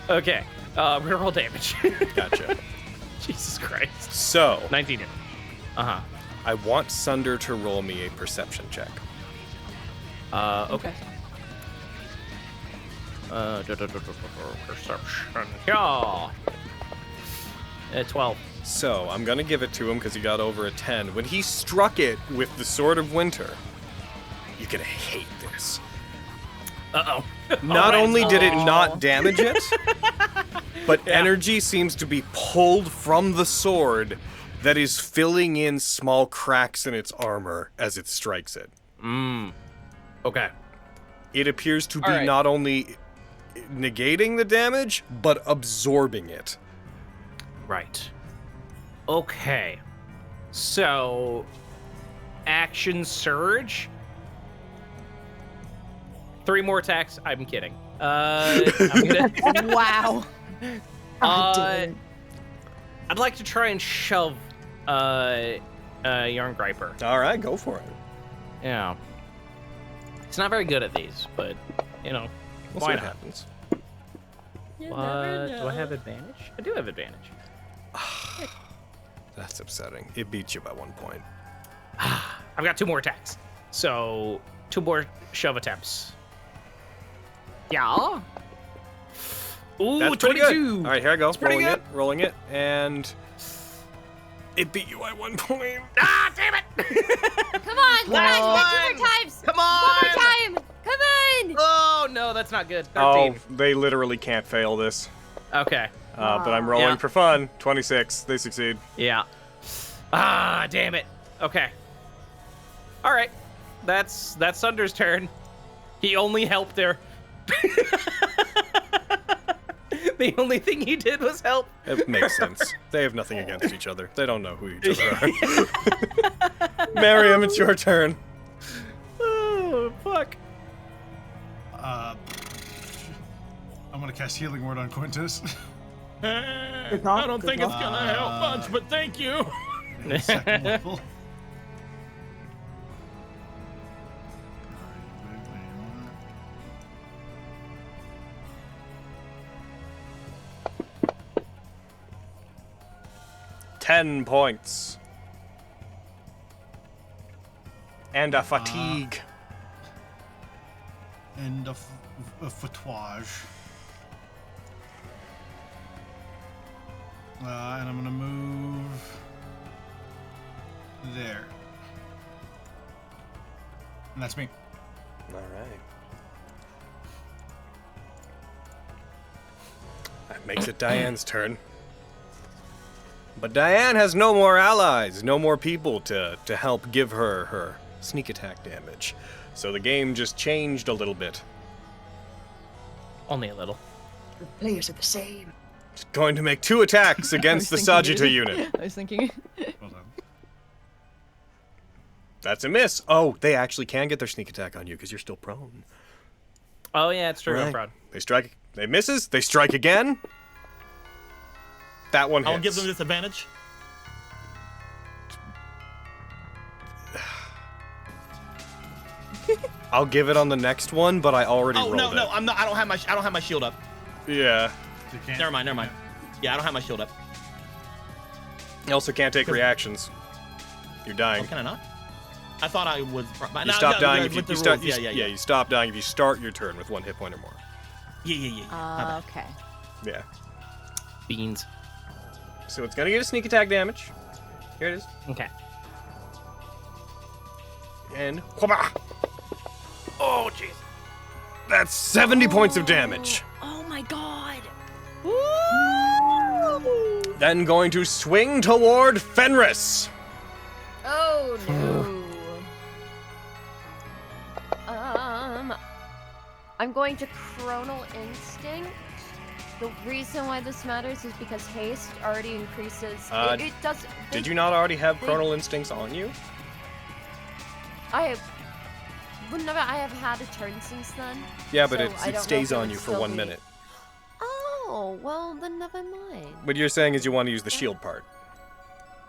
Okay. Reroll damage. Gotcha. Jesus Christ. So 19. I want Sunder to roll me a perception check. Okay. Perception. Yeah. 12. So I'm gonna give it to him because he got over a 10. When he struck it with the Sword of Winter, you're gonna hate this. Uh-oh. Not only did it not damage it, but energy seems to be pulled from the sword that is filling in small cracks in its armor as it strikes it. Okay. It appears to be All right. not only negating the damage, but absorbing it. Right. Okay. So, action surge. 3 more attacks. I'm kidding. I'm gonna. Wow. I'd like to try and shove Yarn Griper. All right, go for it. Yeah. It's not very good at these, but, you know, We'll why see what not? happens. What? Do I have advantage? I do have advantage. That's upsetting. It beats you by 1 point. I've got 2 more attacks. So, 2 more shove attempts. Yeah. Ooh, That's pretty 22. good. All right, here I go. pretty Rolling it, and it beat you by 1 point. Ah, damn it! Come on, guys, we got 2 more times. Come on! One more time. Come on. Oh, no, that's not good. 13. Oh, they literally can't fail this. Okay. But I'm rolling Yeah. for fun. 26. They succeed. Yeah. Ah, damn it. Okay. All right. That's Thunder's turn. He only helped there. The only thing he did was help. It makes sense. They have nothing against each other. They don't know who each other are. Miriam, it's your turn. Oh, fuck. I'm gonna cast Healing Word on Quintus. I don't think it's gonna help much, but thank you. Second level. $10 points. And a fatigue. And a fatouage. And I'm gonna move there. And that's me. All right. That makes it Diane's turn. But Diane has no more allies, no more people to help give her her sneak attack damage. So the game just changed a little bit. Only a little. The players are the same. It's going to make 2 attacks against the Sagitta unit. I was thinking. Well done. That's a miss. Oh, they actually can get their sneak attack on you because you're still prone. Oh, yeah, it's true. I'm Right. proud. They strike. They misses. They strike again. That one hits. I'll give them disadvantage. I'll give it on the next one, but I already rolled no, it. no, I'm not. I don't have my shield up. Yeah. You can't- Never mind. Yeah, I don't have my shield up. You also can't take reactions. You're dying. Oh, can I not? I thought I was. You stop dying if you, with the you start. rules. You, Yeah. you stop dying if you start your turn with 1 hit point or more. Yeah. My bad. Okay. Yeah. Beans. So it's gonna get a sneak attack damage. Here it is. Okay. And whoppa! Oh jeez. That's 70 points of damage. Oh my god. Then going to swing toward Fenris. Oh no. I'm going to Chronal Instinct. The reason why this matters is because haste already increases. It does. Did you not already have Chronal Instincts on you? I have had a turn since then. Yeah, but so it I don't know stays if it on would you for still 1 be- minute. Oh, well then never mind. What you're saying is you want to use the shield part.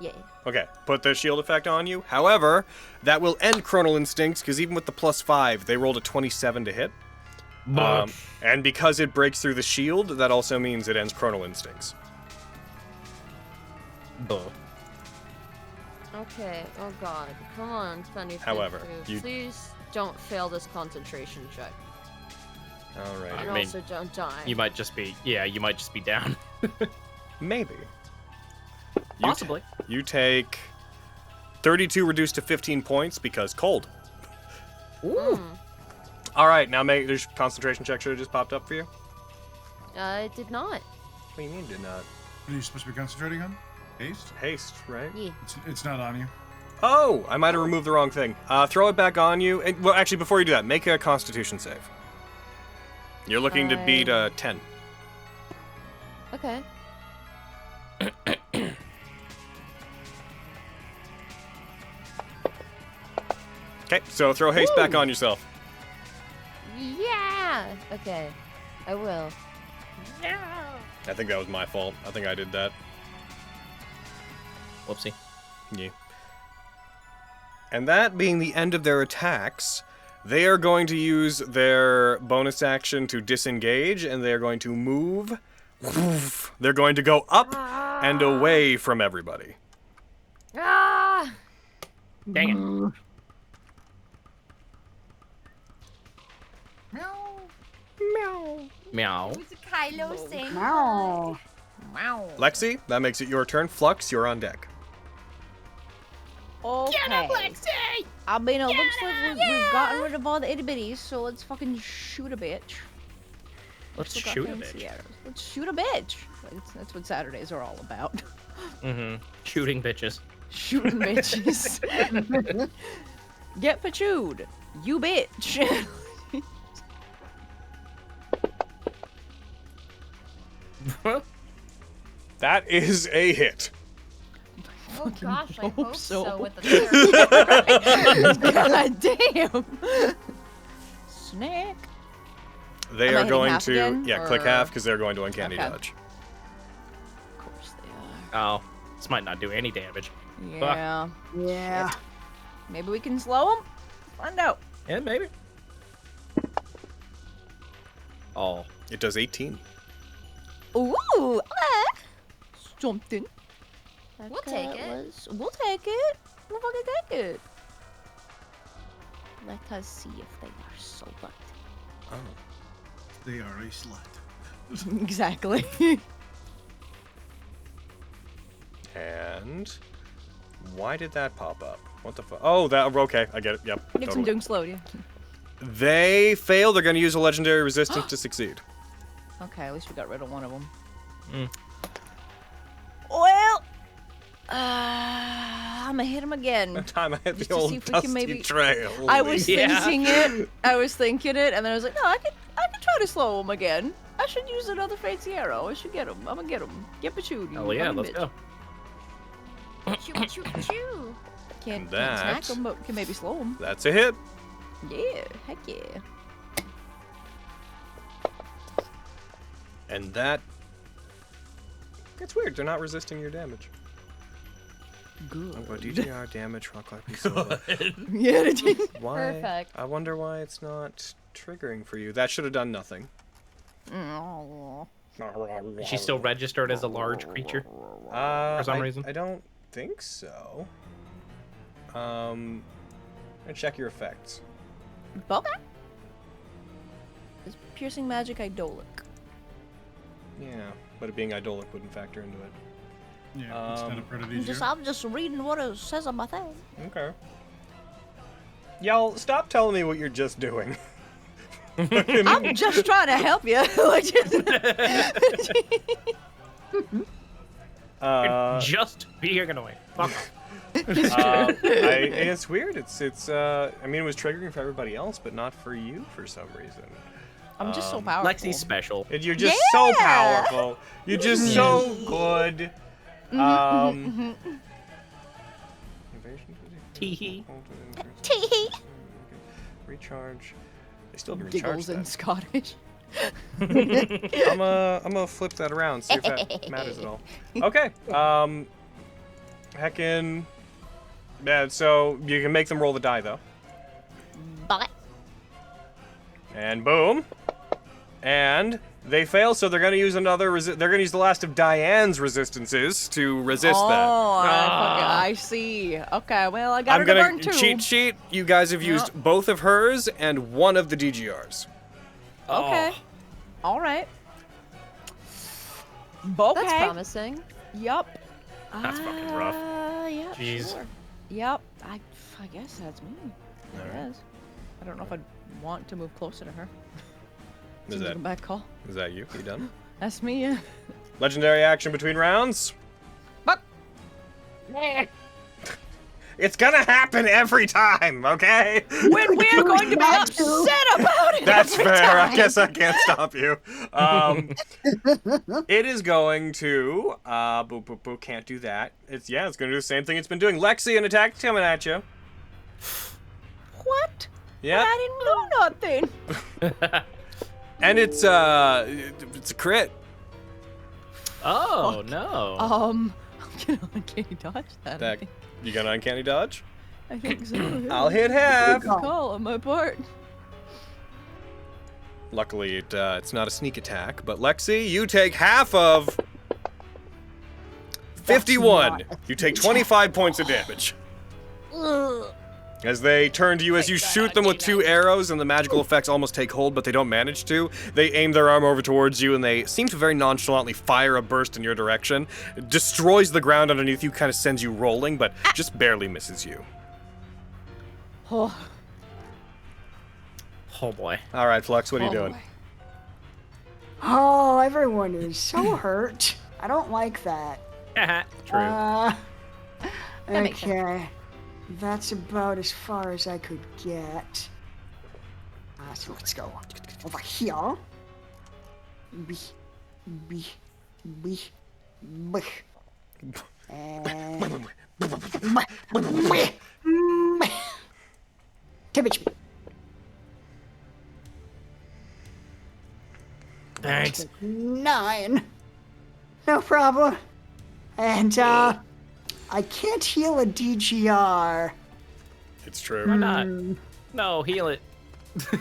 Yeah. Okay, put the shield effect on you. However, that will end Chronal Instincts because even with the +5, they rolled a 27 to hit. And because it breaks through the shield, that also means it ends Chronal Instincts. Okay. Oh god. Come on, 20. However, you- please don't fail this concentration check. All right. And I mean, also don't die. You might just be, you might just be down. Maybe. Possibly. You take 32 reduced to 15 points because cold. Ooh. All right, now there's concentration check should have just popped up for you. It did not. What do you mean did not? What are you supposed to be concentrating on? Haste? Haste, right? Yeah. It's not on you. Oh, I might have removed the wrong thing. Throw it back on you. And, well, actually, before you do that, make a Constitution save. You're looking to beat 10. Okay. Okay, so throw haste back on yourself. Yeah. Okay. I will. I think that was my fault. I think I did that. Whoopsie. Yeah. And that being the end of their attacks, they are going to use their bonus action to disengage, and they are going to move. They're going to go up and away from everybody. Ah! Dang it. Meow. Who's a Kylo saying Meow. Wow. Lexi, that makes it your turn. Flux, you're on deck. Okay. Get up, Lexi! I mean, it looks like we've gotten rid of all the itty bitties, so let's fucking shoot a bitch. Let's Still got shoot a fancy bitch. arrows. Let's shoot a bitch. That's what Saturdays are all about. Shooting bitches. Shooting bitches. Get pachooed, you bitch. That is a hit. Oh gosh, I hope so. so with the God damn. Snack. They Am I are hitting going half to again, click or- half because they're going to uncanny Okay. dodge. Of course they are. Oh, this might not do any damage. Yeah. Yeah. Maybe we can slow them. Find out. Yeah, maybe. Oh, It does 18. Ooh, something. We'll take it. We'll take it. We'll fucking take it. Let us see if they are sober. Oh. They are a slut. Exactly. And why did that pop up? What the fuck? Oh, that okay. I get it. Yep. Get some Totally. doing slow, yeah. They fail. They're going to use a legendary resistance to succeed. Okay, at least we got rid of one of them. Mm. Well, I'm gonna hit him again. That time I hit Just the to old see if we dusty can maybe- trail. I was Yeah. thinking it. I was thinking it, and then I was like, no, I could try to slow him again. I should use another fancy arrow. I should get him. I'm gonna get him. Get pachooed. hell yeah, let's go. Choo choo choo. Can't That- snack him, but can maybe slow him. That's a hit. Yeah, heck yeah. And that... It's weird. They're not resisting your damage. Good. Oh, but DGR damage, rock like soda. Yeah. Why? Perfect. I wonder why it's not triggering for you. That should have done nothing. Oh. Is she still registered as a large creature? For some reason? I don't think so. And check your effects. Okay. Is piercing magic idolic? Yeah, but it being idolic wouldn't factor into it. Yeah, it's kind of pretty easier. I'm just reading what it says on my thing. Okay. Y'all, stop telling me what you're just doing. I'm just trying to help you. Like, Just being annoying. Fuck off. It's weird. I mean, it was triggering for everybody else, but not for you for some reason. I'm just so powerful. Lexi's special. And you're just so powerful. You're just so good. Tee-hee. Tee-hee. Recharge. They still can Giggles recharge in that. Scottish. I'm gonna flip that around, see if that matters at all. Okay. Heckin'. Yeah, so you can make them roll the die though. But And boom. And they fail, so they're gonna use another. They're gonna use the last of Diane's resistances to resist that. Oh, I see. Okay, well, I got I'm her to gonna burn too. cheat sheet. You guys have used both of hers and one of the DGRs. Okay. All right. Okay. That's promising. Yup. That's fucking rough. Yeah. Jeez. Sure. Yup. I guess that's me. I guess. I don't know if I'd want to move closer to her. Is Seems like that, a bad call. is that you? You done? That's me. Yeah. Legendary action between rounds. But It's gonna happen every time, okay? when we're going to be upset about it. That's every fair. I time. guess I can't stop you. It is going to boop boop boop. Can't do that. It's gonna do the same thing it's been doing. Lexi, an attack coming at you. What? Yeah. I didn't know nothing. And it's a crit. Oh, no. I'm gonna uncanny dodge that. I That think. you gonna uncanny dodge? I think so. I'll hit half. Good call on my part. Luckily, it's not a sneak attack, but Lexi, you take half of 51. You take 25 points of damage. As they turn to you, as you shoot them with 2 arrows and the magical effects almost take hold, but they don't manage to, they aim their arm over towards you and they seem to very nonchalantly fire a burst in your direction. It destroys the ground underneath you, kind of sends you rolling, but just barely misses you. Oh, boy. All right, Flux, what are you doing? Oh, everyone is so hurt. I don't like that. True. makes sense. Okay. That's about as far as I could get. So let's go over here. And... Damage me. Thanks. 9. No problem. And, I can't heal a DGR. It's true. Why not? No, heal it.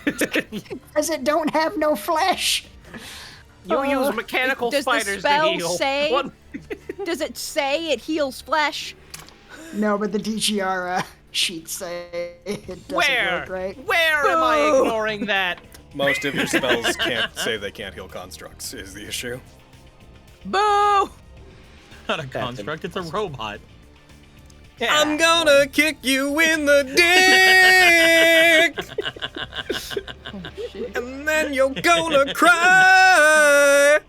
Because it don't have no flesh. You use mechanical Does spiders the spell to heal. say? What? Does it say it heals flesh? No, but the DGR sheet say it doesn't work, right? Where am I ignoring that? Most of your spells can't say they can't heal constructs, is the issue. Boo! Not a construct, it's a robot. Yeah. I'm gonna kick you in the dick! And then you're gonna cry!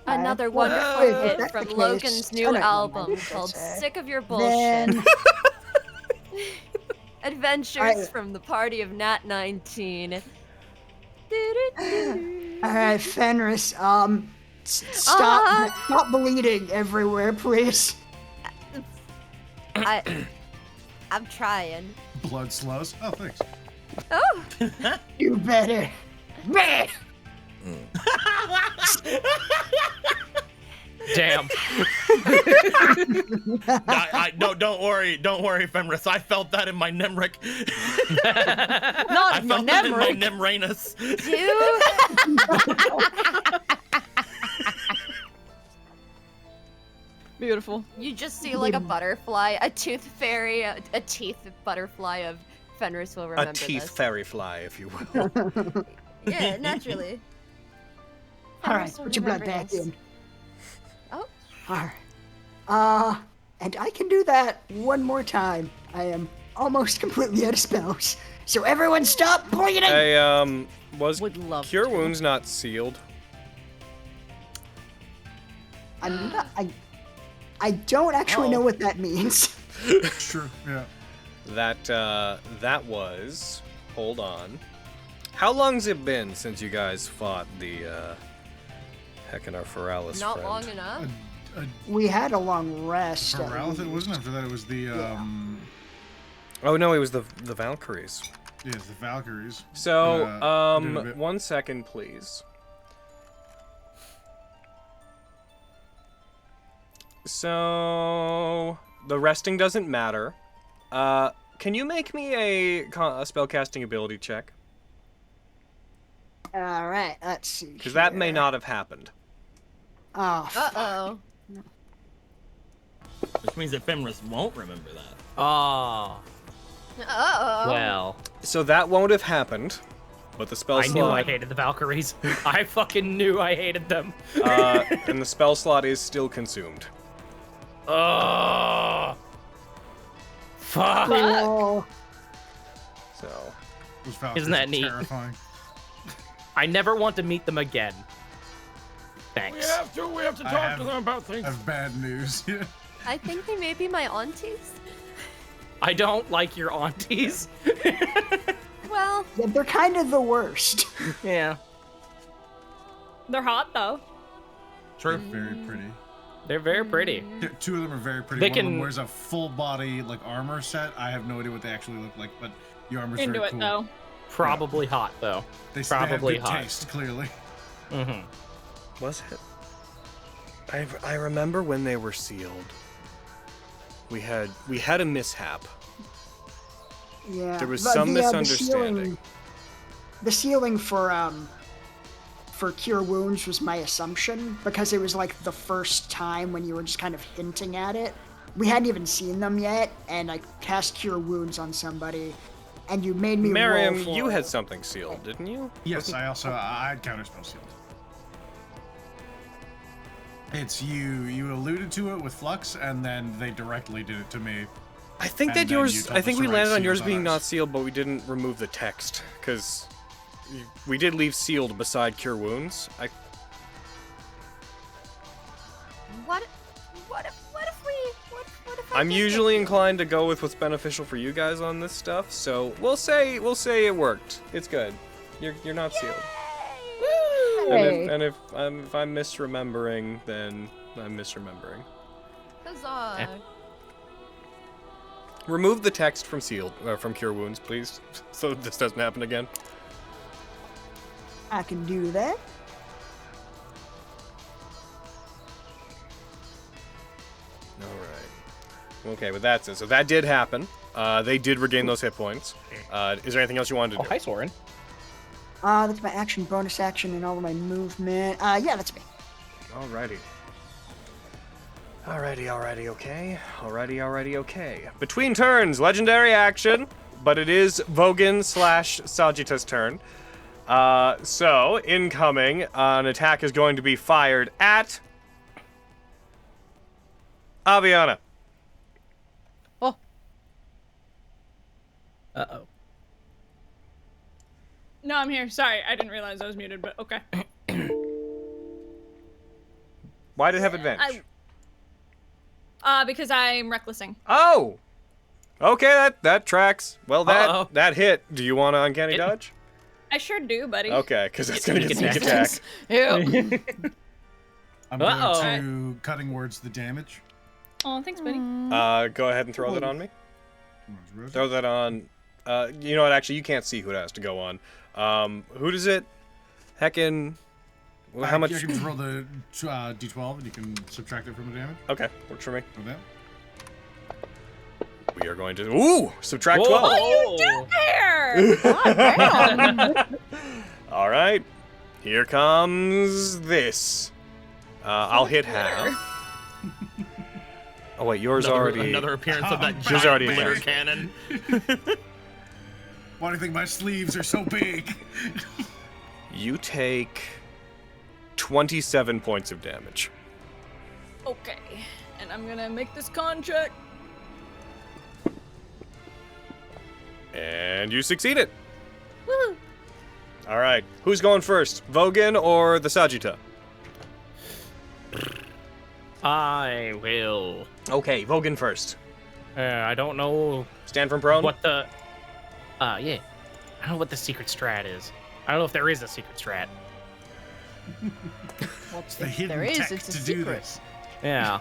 Another wonderful if hit that's from the case, Logan's I new don't know album what to called say. Sick of Your Bullshit. Then Adventures from the Party of Nat19. alright, Fenris, stop bleeding everywhere, please. I'm trying. Blood slows. Oh, thanks. Oh! You better. Damn. No, don't worry, Fenris. I felt that in my Nemric. Not I in your felt that in my Nemric. Nemranus. Beautiful. You just see like a butterfly, a tooth fairy, a teeth butterfly of Fenris will remember A teeth this. fairy fly, if you will. Yeah, naturally. Alright, Fenris will put your blood remember back this. in. Oh. Alright. And I can do that one more time. I am almost completely out of spells. So everyone stop bleeding! Hey, was Would love Cure to. Wounds not sealed? I'm not, I don't actually know what that means. Sure, yeah. That was... Hold on. How long's it been since you guys fought the, Heckin' our Feralis Not friend? long enough. We had a long rest. Feralis, it wasn't after that, it was the, Oh no, it was the Valkyries. yeah, the Valkyries. So, did a bit. 1 second, please. So, the resting doesn't matter. Can you make me a spellcasting ability check? Alright, let's see. Because that may not have happened. Oh, Uh-oh. Which means that Fenris won't remember that. Oh. Uh-oh. Well. So that won't have happened, but the spell I slot... knew I hated the Valkyries. I fucking knew I hated them. and the spell slot is still consumed. Oh. Fuck. cool. So... Those Valkyries Isn't that are neat? terrifying. I never want to meet them again. Thanks. We have to talk to them about I things. have bad news. I think they may be my aunties. I don't like your aunties. Well, Yeah, they're kind of the worst. Yeah. They're hot though. True. Very pretty. They're very pretty. Yeah, 2 of them are very pretty. They One of them can- wears a full body like armor set. I have no idea what they actually look like, but the armor's Into very it cool. though. Probably hot though. They Probably have good hot. taste, clearly. Mm-hmm. Was it? I remember when they were sealed. We had a mishap. Yeah. There was some misunderstanding. The ceiling for Cure Wounds was my assumption, because it was like the first time when you were just kind of hinting at it. We hadn't even seen them yet, and I cast Cure Wounds on somebody, and you made me Miriam, roll for you it. had something sealed, didn't you? Yes, I had counterspell sealed. It's you alluded to it with Flux, and then they directly did it to me. I think And that then yours. you told I us think to we write landed on sealed yours on being ours. not sealed, but we didn't remove the text because we did leave sealed beside Cure Wounds. What if I I'm did usually get inclined to go with what's beneficial for you guys on this stuff, so we'll say it worked. It's good. You're not sealed. And if I'm misremembering, then I'm misremembering. Huzzah. Remove the text from sealed from Cure Wounds, please, so this doesn't happen again. I can do that. All right. Okay, with that said, so that did happen. They did regain those hit points. Is there anything else you wanted to do? Hi, Soren. That's my action, bonus action, and all of my movement. Yeah, that's me. Alrighty. Alrighty, okay. Alrighty, okay. Between turns, legendary action, but it is Vogan / Sagitta's turn. So, incoming, an attack is going to be fired at Aviana. Oh. Uh-oh. No, I'm here. Sorry, I didn't realize I was muted, but okay. Why did it have advantage? Because I'm recklessing. Oh! Okay, that tracks. Well, that hit. Do you want to uncanny dodge? I sure do, buddy. Okay, because that's going to get sneak attack. I'm going to cutting words the damage. Oh, thanks, buddy. Go ahead and throw that on me. Throw that on. You know what? Actually, you can't see who it has to go on. Who does it? Heckin'. Well, how much? You can just roll the d12 and you can subtract it from the damage. Okay, works for me. Okay. We are going to subtract Whoa. 12. What do you do there? God, All right, here comes this. I'll hit half. Oh wait, yours already. Another appearance of that Yours giant already glitter attacked. cannon. Why do you think my sleeves are so big? You take 27 points of damage. Okay, and I'm gonna make this con check. And you succeeded. Woo! All right, who's going first, Vogan or the Sagitta? I will. Okay, Vogan first. I don't know Stand from prone. what the. Yeah. I don't know what the secret strat is. I don't know if there is a secret strat. What's the hidden there is, tech it's a to do secret. this? Yeah.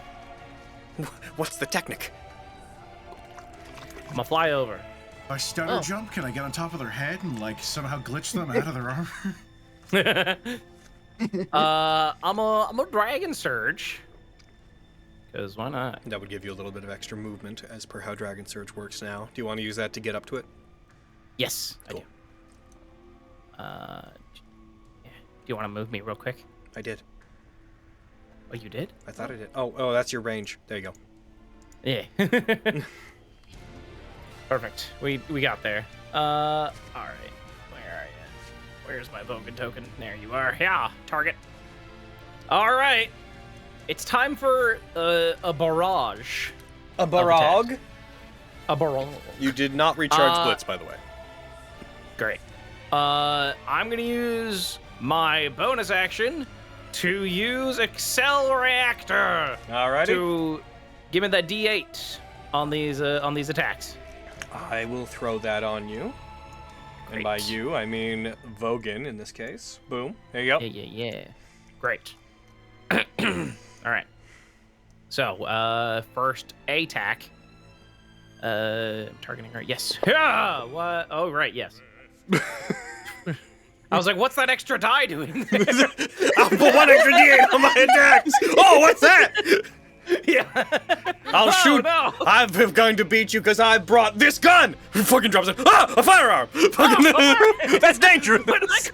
What's the technique? I'm gonna fly over. If I stutter jump, can I get on top of their head and like somehow glitch them out of their armor? I'm a dragon surge. Cause why not? That would give you a little bit of extra movement as per how Dragon Surge works now. Do you want to use that to get up to it? Yes, Cool. I do. Yeah. Do you want to move me real quick? I did. Oh, you did? I thought I did. Oh, that's your range. There you go. Yeah. Perfect. We got there. All right. Where are you? Where's my Vogan token? There you are. Yeah, target. All right. It's time for a barrage. A barrage? A barrage. You did not recharge Blitz, by the way. Great. I'm gonna use my bonus action to use Excel Reactor. Alrighty. To give me that D8 on these attacks. I will throw that on you. Great. And by you, I mean Vogan in this case. Boom. There you go. Yeah. Great. All right. So, first attack. Targeting her. Yes. Yeah. What? Oh, right. Yes. I was like, what's that extra die doing? I'll put one extra D8 on my attacks. Oh, what's that? Yeah. I'll shoot. No. I'm going to beat you because I brought this gun. Fucking drops it. Ah, a firearm. Fucking, that's dangerous.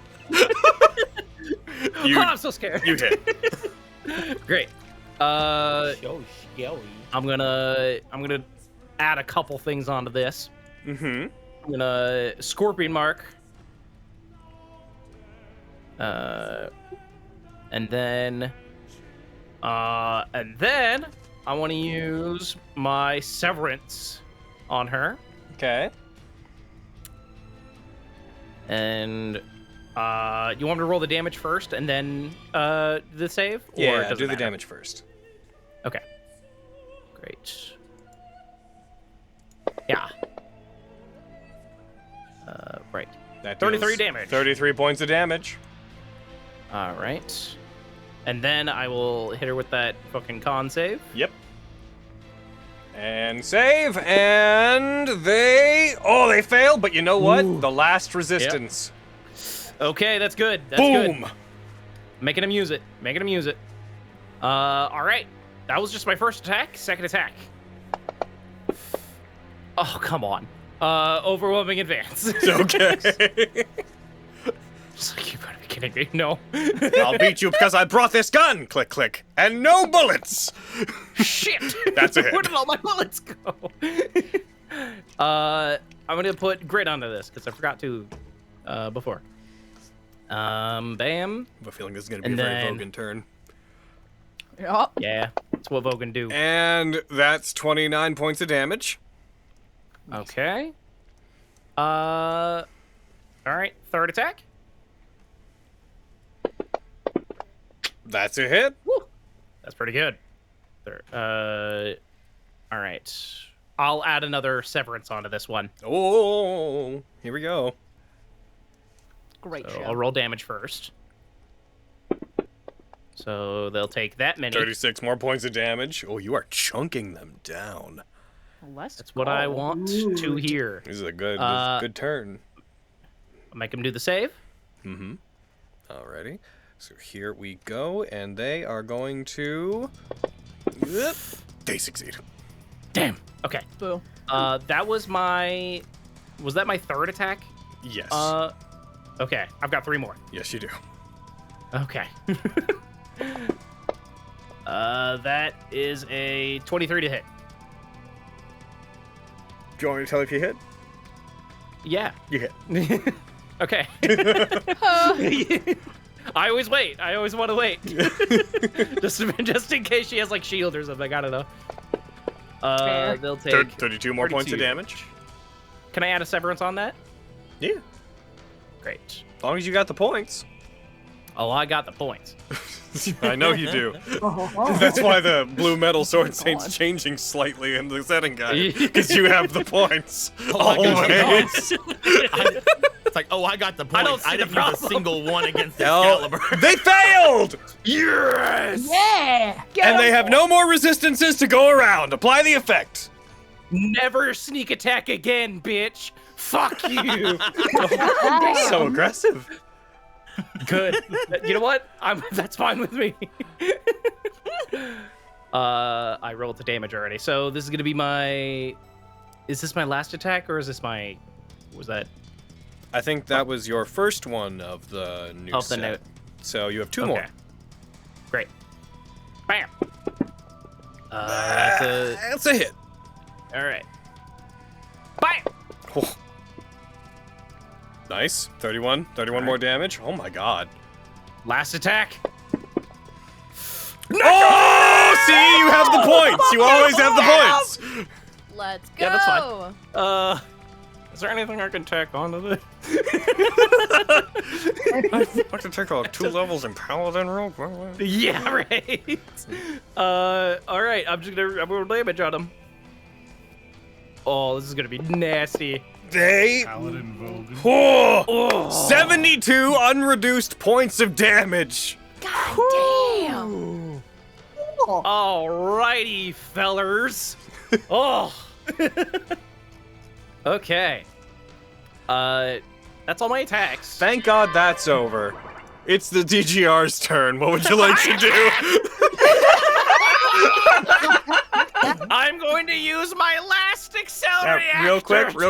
I'm so scared. You hit. Great. So scary. I'm gonna add a couple things onto this. Mm-hmm. I'm gonna Scorpion Mark. And then I want to use my Severance on her. Okay. And you want me to roll the damage first and then the save? Or Yeah, does it do the matter? damage first. Okay. Great. Yeah. Right. That 33 deals damage. 33 points of damage. All right. And then I will hit her with that fucking con save. Yep. And save, and they fail, but you know what? Ooh. The last resistance. Okay, that's good. That's Boom. good. Making him use it. Making him use it. All right. That was just my first attack. Second attack. Oh, come on. Overwhelming advance. Okay. Just like, you better be kidding me. No. I'll beat you because I brought this gun. Click, click. And no bullets. Shit. That's a hit. Where did all my bullets go? I'm going to put grit onto this because I forgot to before. Bam. I have a feeling this is going to be And a very then- Vogan turn. Yup. Yeah, that's what Vogan do. And that's 29 points of damage. Okay. All right, third attack. That's a hit. Woo. That's pretty good. All right. I'll add another severance onto this one. Oh, here we go. Great So show. I'll roll damage first. So they'll take that many. 36 more points of damage. Oh, you are chunking them down. That's what I want to hear. This is a good, good turn. I'll make them do the save. Mm-hmm. Alrighty. So here we go, and they are going to... Yep. They succeed. Damn. Okay. Boo. That was my... Was that my third attack? Yes. Okay. I've got 3 more. Yes, you do. Okay. That is a 23 to hit. Do you want me to tell if you hit? Yeah. You hit. Okay. I always wait. I always want to wait. just in case she has like shield or something. I don't know. They'll take 32 more points of 32. damage. Can I add a severance on that? Yeah. Great. As long as you got the points. Oh, I got the points. I know you do. Oh. That's why the blue metal sword saint's changing slightly in the setting guide. Because you have the points. Always. It's like, oh, I got the point. don't see I the didn't use a problem. single one against Oh, Excalibur. they failed! Yes! Yeah. And they have no more resistances to go around. Apply the effect. Never sneak attack again, bitch. Fuck you. So aggressive. Good. You know what? That's fine with me. I rolled the damage already. So this is gonna be my... Is this my last attack or is this my... Was that... I think that was your first one of the new Of the set. note. So you have 2 Okay. more. Great. Bam. That's a hit. All right. Bam. Oh. Nice. 31 more damage. Oh my god. Last attack. Oh, see, you have the points. You always have the points. Let's go. Yeah, that's fine. Is there anything I can tack onto this? I can take like 2 levels in Paladin real quick. Yeah, right. All right. I'm gonna damage on him. Oh, this is gonna be nasty. They. Paladin Vogan. Oh, 72 unreduced points of damage. God damn. Alrighty, fellers. Oh. Okay. That's all my attacks. Thank God that's over. It's the DGR's turn. What would you like to do? I'm going to use my last accelerate Real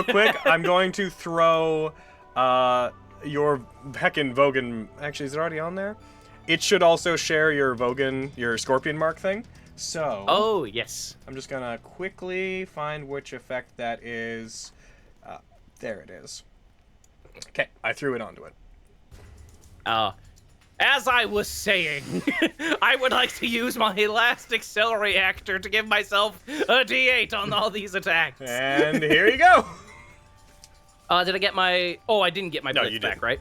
quick, I'm going to throw your heckin' Vogan. Actually, is it already on there? It should also share your Vogan, your Scorpion Mark thing. So. Oh, yes. I'm just gonna quickly find which effect that is. There it is. Okay, I threw it onto it. As I was saying, I would like to use my last accelerate reactor to give myself a D8 on all these attacks. And here you go. Did I get my... Oh, I didn't get my blitz you back, didn't. right?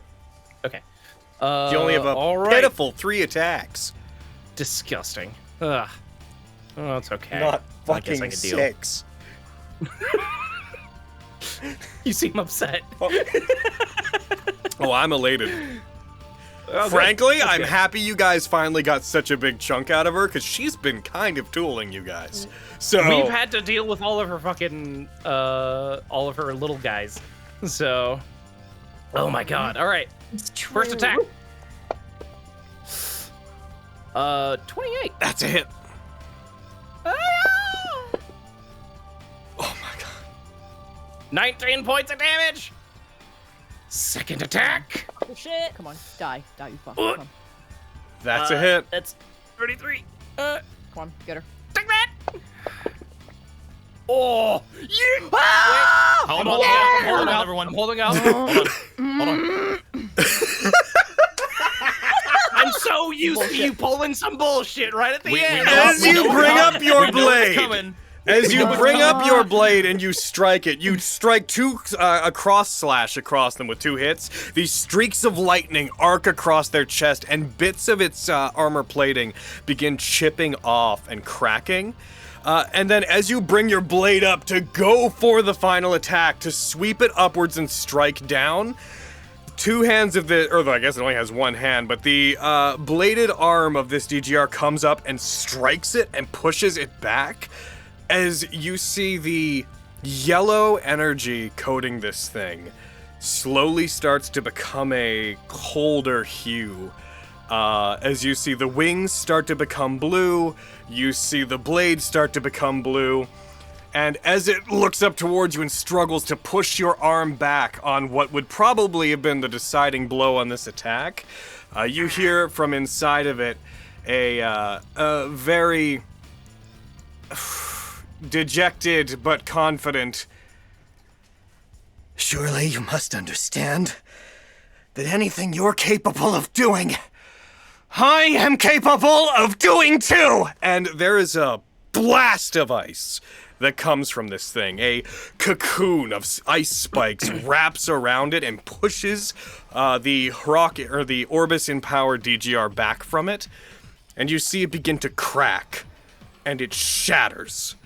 Okay. You only have a pitiful 3 attacks. Disgusting. Ugh. Oh, it's okay. Not I guess I fucking can deal. 6. You seem upset. Oh, I'm elated. Oh, Frankly, That's I'm good. happy you guys finally got such a big chunk out of her, because she's been kind of tooling you guys. So We've had to deal with all of her fucking, all of her little guys. So, oh my god. All right. First attack. 28. That's a hit. Ah! Oh my god. 19 points of damage. Second attack. Oh, shit. Come on, die, you fuck. Come on, That's a hit. That's 33. come on, get her. Take that. Oh, yeah. Hold I'm on, holding out, everyone. I'm holding out. Hold on. I'm so used to you pulling some bullshit right at the end. As you bring up your blade, coming. as you bring up your blade and you strike it, you strike a cross slash across them with 2 hits. These streaks of lightning arc across their chest, and bits of its armor plating begin chipping off and cracking. And then as you bring your blade up to go for the final attack, to sweep it upwards and strike down, 2 hands of the, or I guess it only has 1 hand, but the bladed arm of this DGR comes up and strikes it and pushes it back, as you see the yellow energy coating this thing slowly starts to become a colder hue. As you see the wings start to become blue, you see the blade start to become blue, and as it looks up towards you and struggles to push your arm back on what would probably have been the deciding blow on this attack, you hear from inside of it a very dejected but confident, "Surely you must understand that anything you're capable of doing, I am capable of doing too!" And there is a blast of ice that comes from this thing. A cocoon of ice spikes wraps around it and pushes the rocket or the Orbis-empowered DGR back from it. And you see it begin to crack, and it shatters.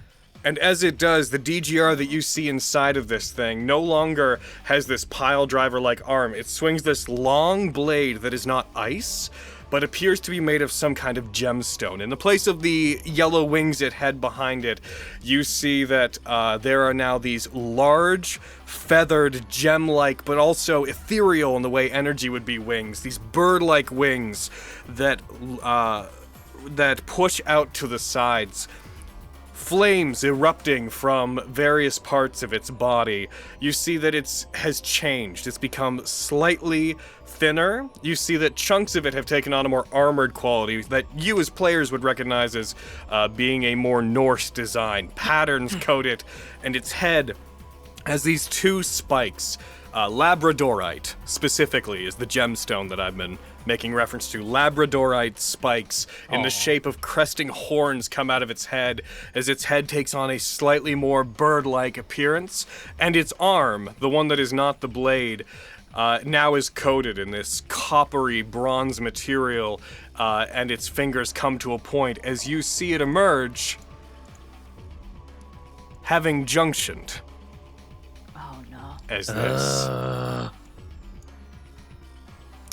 And as it does, the DGR that you see inside of this thing no longer has this pile driver-like arm. It swings this long blade that is not ice, but appears to be made of some kind of gemstone. In the place of the yellow wings it had behind it, you see that there are now these large, feathered, gem-like, but also ethereal in the way energy would be wings. These bird-like wings that push out to the sides. Flames erupting from various parts of its body. You see that it has changed. It's become slightly thinner. You see that chunks of it have taken on a more armored quality that you as players would recognize as being a more Norse design. Patterns coat it, and its head has these 2 spikes. Labradorite, specifically, is the gemstone that I've been making reference to. Labradorite spikes in the shape of cresting horns come out of its head, as its head takes on a slightly more bird-like appearance, and its arm, the one that is not the blade, now is coated in this coppery bronze material, and its fingers come to a point as you see it emerge, having junctioned. Oh no. As this.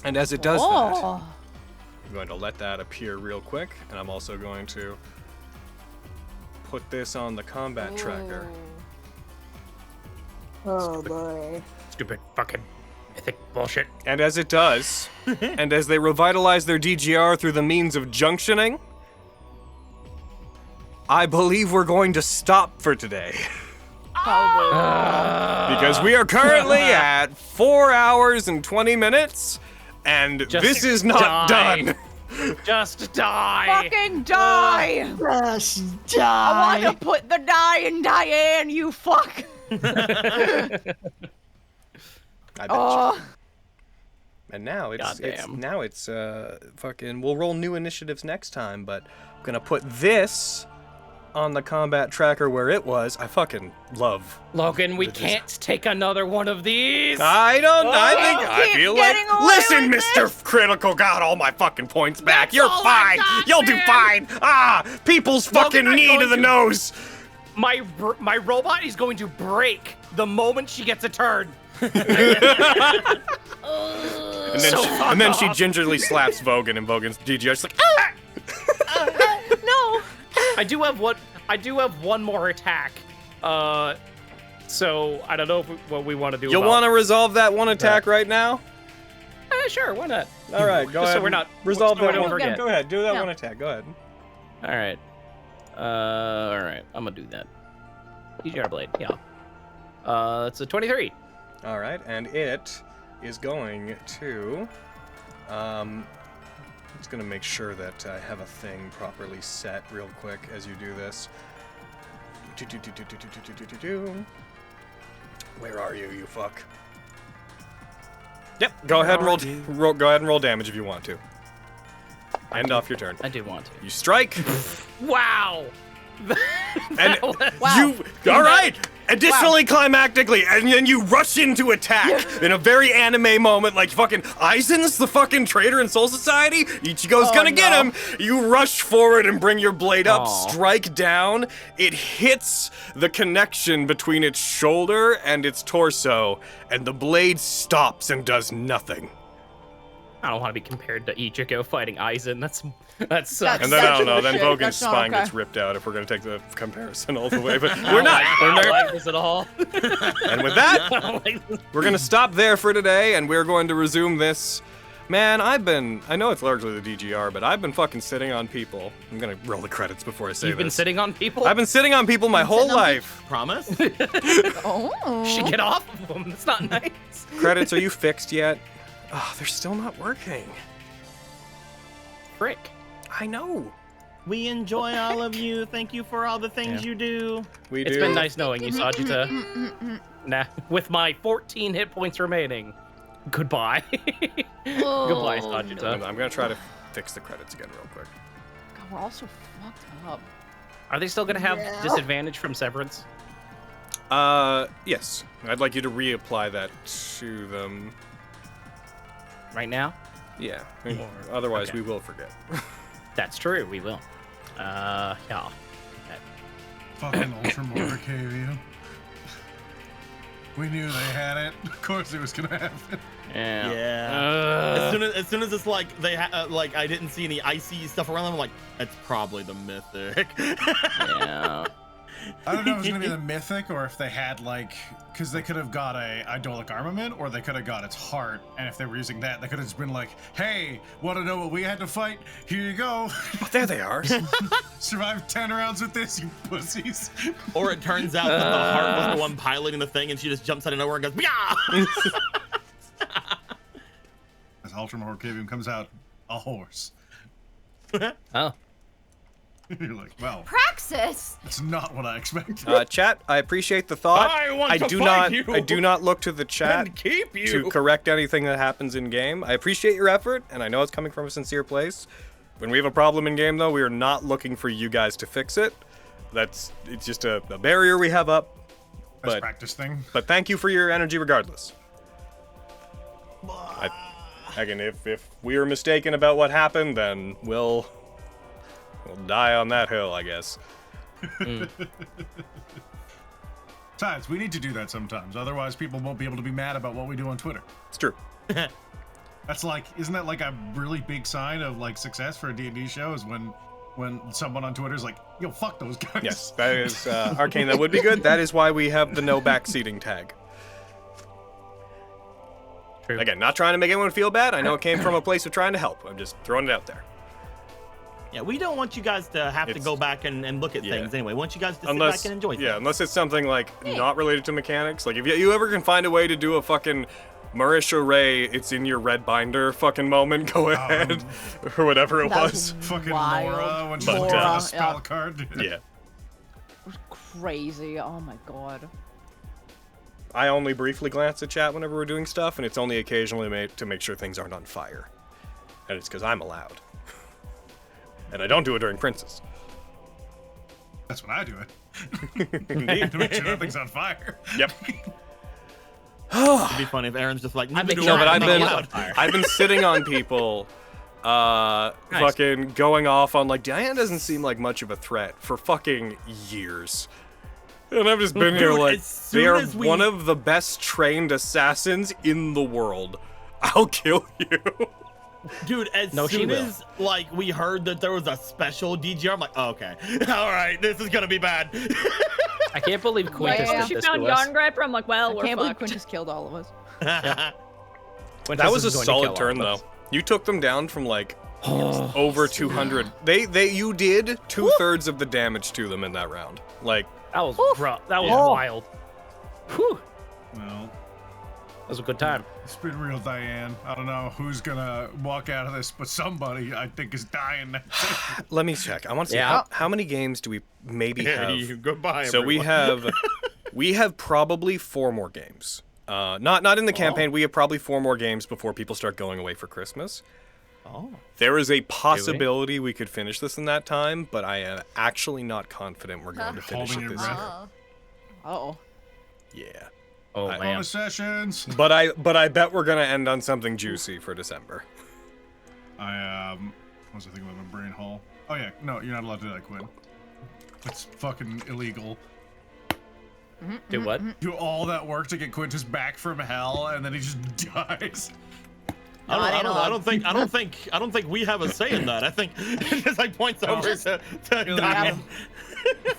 And as it does that, I'm going to let that appear real quick, and I'm also going to put this on the combat tracker. Oh boy. Stupid fucking mythic bullshit. And as it does, and as they revitalize their DGR through the means of junctioning, I believe we're going to stop for today. Because we are currently at 4 hours and 20 minutes, and this is not done. Just die. Fucking die. Just die. I want to put the die in Diane, you fuck. I bet you. And now it's fucking. We'll roll new initiatives next time, but I'm gonna put this on the combat tracker where it was. I fucking love. Logan, we can't take another one of these. I feel like. Listen, Mr. Critical, got all my fucking points back. You're fine. You'll do fine. People's fucking knee to the nose. My robot is going to break the moment she gets a turn. And then she gingerly slaps Vogan, and Vogan's DGR's like, no. I do have one more attack. So I don't know what we want to do. You want to resolve that one attack right now? Sure, why not? All right, go ahead. So we're not resolve that one. Go ahead, do that one attack. Go ahead. All right. I'm gonna do that. DGR blade, yeah. It's a 23. All right, and it is going to. It's gonna make sure that I have a thing properly set real quick as you do this. Where are you, you fuck? Yep. Go ahead and roll. Go ahead and roll damage if you want to. End off your turn. I do want to. You strike. Wow. And you. All right. Additionally, climactically, and then you rush into attack in a very anime moment, like fucking Aizen's the fucking traitor in Soul Society. Ichigo's gonna get him. You rush forward and bring your blade up, strike down. It hits the connection between its shoulder and its torso, and the blade stops and does nothing. I don't want to be compared to Ichigo fighting Aizen. That sucks. And then I don't know. Then Vogan's spine gets ripped out if we're gonna take the comparison all the way, but we're not. I don't like this at all. And with that, we're gonna stop there for today, and we're going to resume this. Man, I know it's largely the DGR, but I've been fucking sitting on people. I'm gonna roll the credits before I say this. You've been sitting on people? I've been sitting on people my whole life. Promise? Should get off of them. That's not nice. Credits, are you fixed yet? Oh, they're still not working. Frick. I know. We enjoy all of you. Thank you for all the things you do. It's been nice knowing you, Sajita. Nah, with my 14 hit points remaining. Goodbye. Goodbye, Sajita. I'm gonna try to fix the credits again real quick. God, we're all so fucked up. Are they still gonna have disadvantage from severance? Yes. I'd like you to reapply that to them. Right now? Yeah. Otherwise, we will forget. That's true. We will. Yeah. Okay. Fucking Ultra Morcavia. We knew they had it. Of course, it was gonna happen. Yeah. As soon as it's like like I didn't see any icy stuff around them, I'm like, that's probably the mythic. Yeah. I don't know if it was gonna be the mythic or if they had like, because they could have got a idolic armament or they could have got its heart, and if they were using that, they could have just been like, "Hey, want to know what we had to fight? Here you go." Oh, there they are. Survived 10 rounds with this, you pussies. Or it turns out that the heart was the one piloting the thing, and she just jumps out of nowhere and goes, "Yeah!" As Ultra Morcavium comes out, a horse. Oh. You're like, well, Praxis. That's not what I expected. Chat, I appreciate the thought. I do not look to the chat to correct anything that happens in game. I appreciate your effort, and I know it's coming from a sincere place. When we have a problem in game, though, we are not looking for you guys to fix it. It's just a barrier we have up. Best practice thing. But thank you for your energy, regardless. Again, if we were mistaken about what happened, then we'll die on that hill, I guess. Besides, we need to do that sometimes. Otherwise, people won't be able to be mad about what we do on Twitter. It's true. That's like, isn't that like a really big sign of like success for a D&D show? Is when someone on Twitter is like, "Yo, fuck those guys." Yes, that is Arcane. That would be good. That is why we have the no backseating tag. True. Again, not trying to make anyone feel bad. I know it came from a place of trying to help. I'm just throwing it out there. Yeah, we don't want you guys to have to go back and look at things anyway. We want you guys to sit back and enjoy things. Yeah, unless it's something like not related to mechanics. Like if you ever can find a way to do a fucking Marish Array, it's in your red binder fucking moment, go ahead. Or whatever it was. Fucking wild. Laura when she But, pulled a spell card. Yeah. It was crazy. Oh my god. I only briefly glance at chat whenever we're doing stuff, and it's only occasionally made to make sure things aren't on fire. And it's because I'm allowed. And I don't do it during Princes. That's when I do it. Indeed. To make sure nothing's on fire. Yep. It'd be funny if Aaron's just like, No, but I've been sitting on people, fucking going off on like Diane doesn't seem like much of a threat for fucking years. And I've just been here like, they are one of the best trained assassins in the world. I'll kill you. Dude, as soon as like we heard that there was a special DGR, I'm like, oh, okay, all right, this is gonna be bad. I can't believe Quintus did she this found to us. Yarn Griper. I'm like, well, we're I can't believe fucked. Quintus killed all of us. That Quintus was a is going to solid kill turn all though. of us. You took them down from like over 200. You did 2/3 of the damage to them in that round. Like that was rough. That was wild. Whew. Well, that was a good time. It's been real, Diane. I don't know who's gonna walk out of this, but somebody I think is dying. Let me check. I want to see how many games do we maybe have. Goodbye. So we have probably 4 more games. Not in the campaign. We have probably 4 more games before people start going away for Christmas. Oh. There is a possibility we could finish this in that time, but I am actually not confident we're going to finish it this year. Uh-oh. Yeah. Oh man. Bonus sessions. But I bet we're gonna end on something juicy for December. What was I thinking about my brain hole? Oh yeah, no, you're not allowed to do that, Quinn. It's fucking illegal. Do what? Do all that work to get Quintus back from hell, and then he just dies. I don't think we have a say in that. I think just like points over to Diane.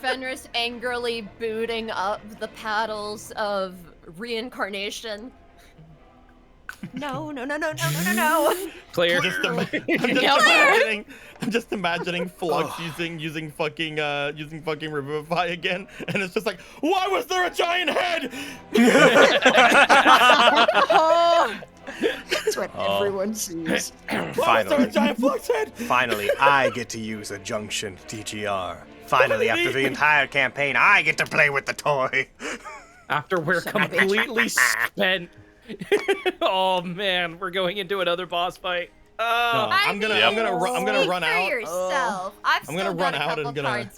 Fenris angrily booting up the paddles of reincarnation. No. Clear. I'm just imagining Flux using fucking Revivify again, and it's just like, why was there a giant head? That's what everyone sees. Finally, I get to use a junction DGR. Finally, after the entire campaign, I get to play with the toy. After we're completely spent. Oh man, we're going into another boss fight. I'm gonna run out. Yourself. I'm gonna run out and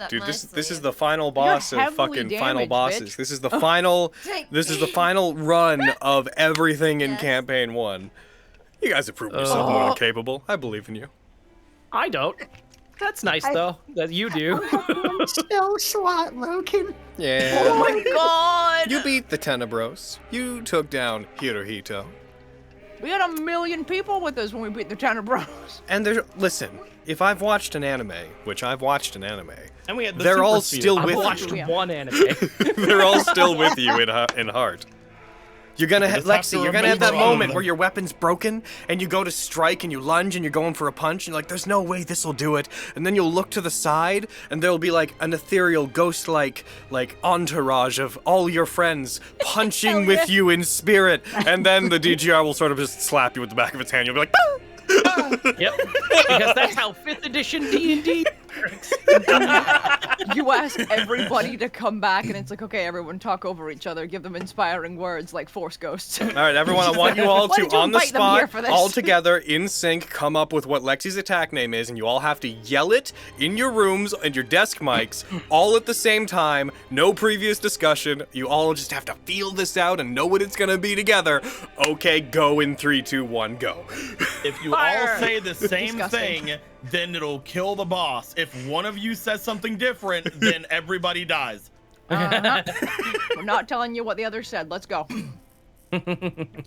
Dude, this is the final boss of fucking final bosses. Bitch. This is the final. This is the final run of everything in campaign 1. You guys have proven yourself more than capable. I believe in you. I don't. That's nice though that you do. I'm so SWAT, Logan. Yeah. Oh my god! You beat the Tenebros. You took down Hirohito. We had 1 million people with us when we beat the Tenebros. And listen, if I've watched an anime, which I've watched an anime, and we had the they're all Super still I've with watched you. one anime. They're all still with you in heart. You're gonna have Lexi. You're gonna have that moment where your weapon's broken and you go to strike and you lunge and you're going for a punch and you're like, "There's no way this will do it." And then you'll look to the side and there'll be like an ethereal, ghost-like entourage of all your friends punching with you in spirit. And then the DGR will sort of just slap you with the back of its hand. You'll be like, "Boo!" Yep. Because that's how 5th edition D&D works. You ask everybody to come back, and it's like, okay, everyone talk over each other, give them inspiring words like Force Ghosts. All right, everyone, I want you all Why to, did you on the invite them here spot, for this? all together, in sync, come up with what Lexi's attack name is, and you all have to yell it in your rooms and your desk mics, all at the same time, no previous discussion. You all just have to feel this out and know what it's gonna be together. Okay, go in 3, 2, 1, go. If you all say the same thing, then it'll kill the boss. If one of you says something different, then everybody dies. We're not telling you what the other said. Let's go.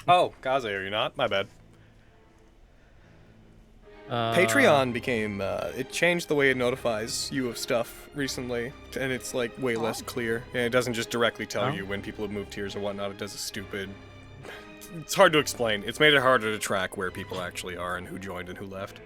Oh, Kaze, are you not? My bad. Patreon became, it changed the way it notifies you of stuff recently, and it's like way less clear. And it doesn't just directly tell you when people have moved tiers or whatnot. It does a stupid... It's hard to explain. It's made it harder to track where people actually are and who joined and who left.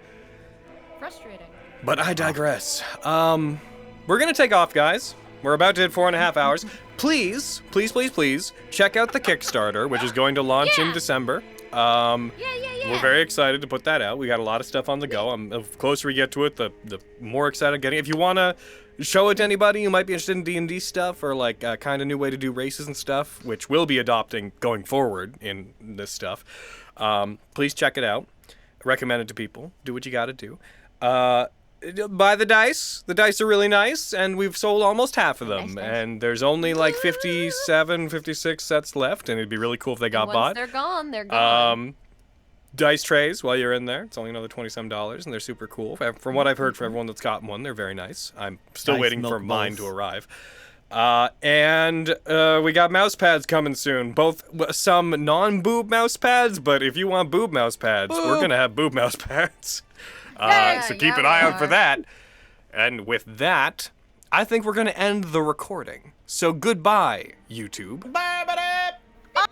Frustrating. But I digress. We're gonna take off, guys. We're about to hit 4.5 hours. Please, please, please, please check out the Kickstarter, which is going to launch in December. We're very excited to put that out. We got a lot of stuff on the go. The closer we get to it, the more excited I'm getting. If you want to show it to anybody who might be interested in D&D stuff or like a kind of new way to do races and stuff, which we'll be adopting going forward in this stuff, please check it out. Recommend it to people. Do what you got to do. Buy the dice. The dice are really nice, and we've sold almost half of them. Nice. And there's only like 57, 56 sets left, and it'd be really cool if they got Once bought. they're gone, they're gone. Dice trays while you're in there. It's only another $27, and they're super cool. From what I've heard from everyone that's gotten one, they're very nice. I'm still waiting for mine to arrive. And we got mouse pads coming soon. Both some non-boob mouse pads, but if you want boob mouse pads, we're going to have boob mouse pads. So keep an eye out for that. And with that, I think we're going to end the recording. So goodbye, YouTube. Goodbye, everybody.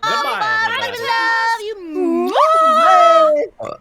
I love you.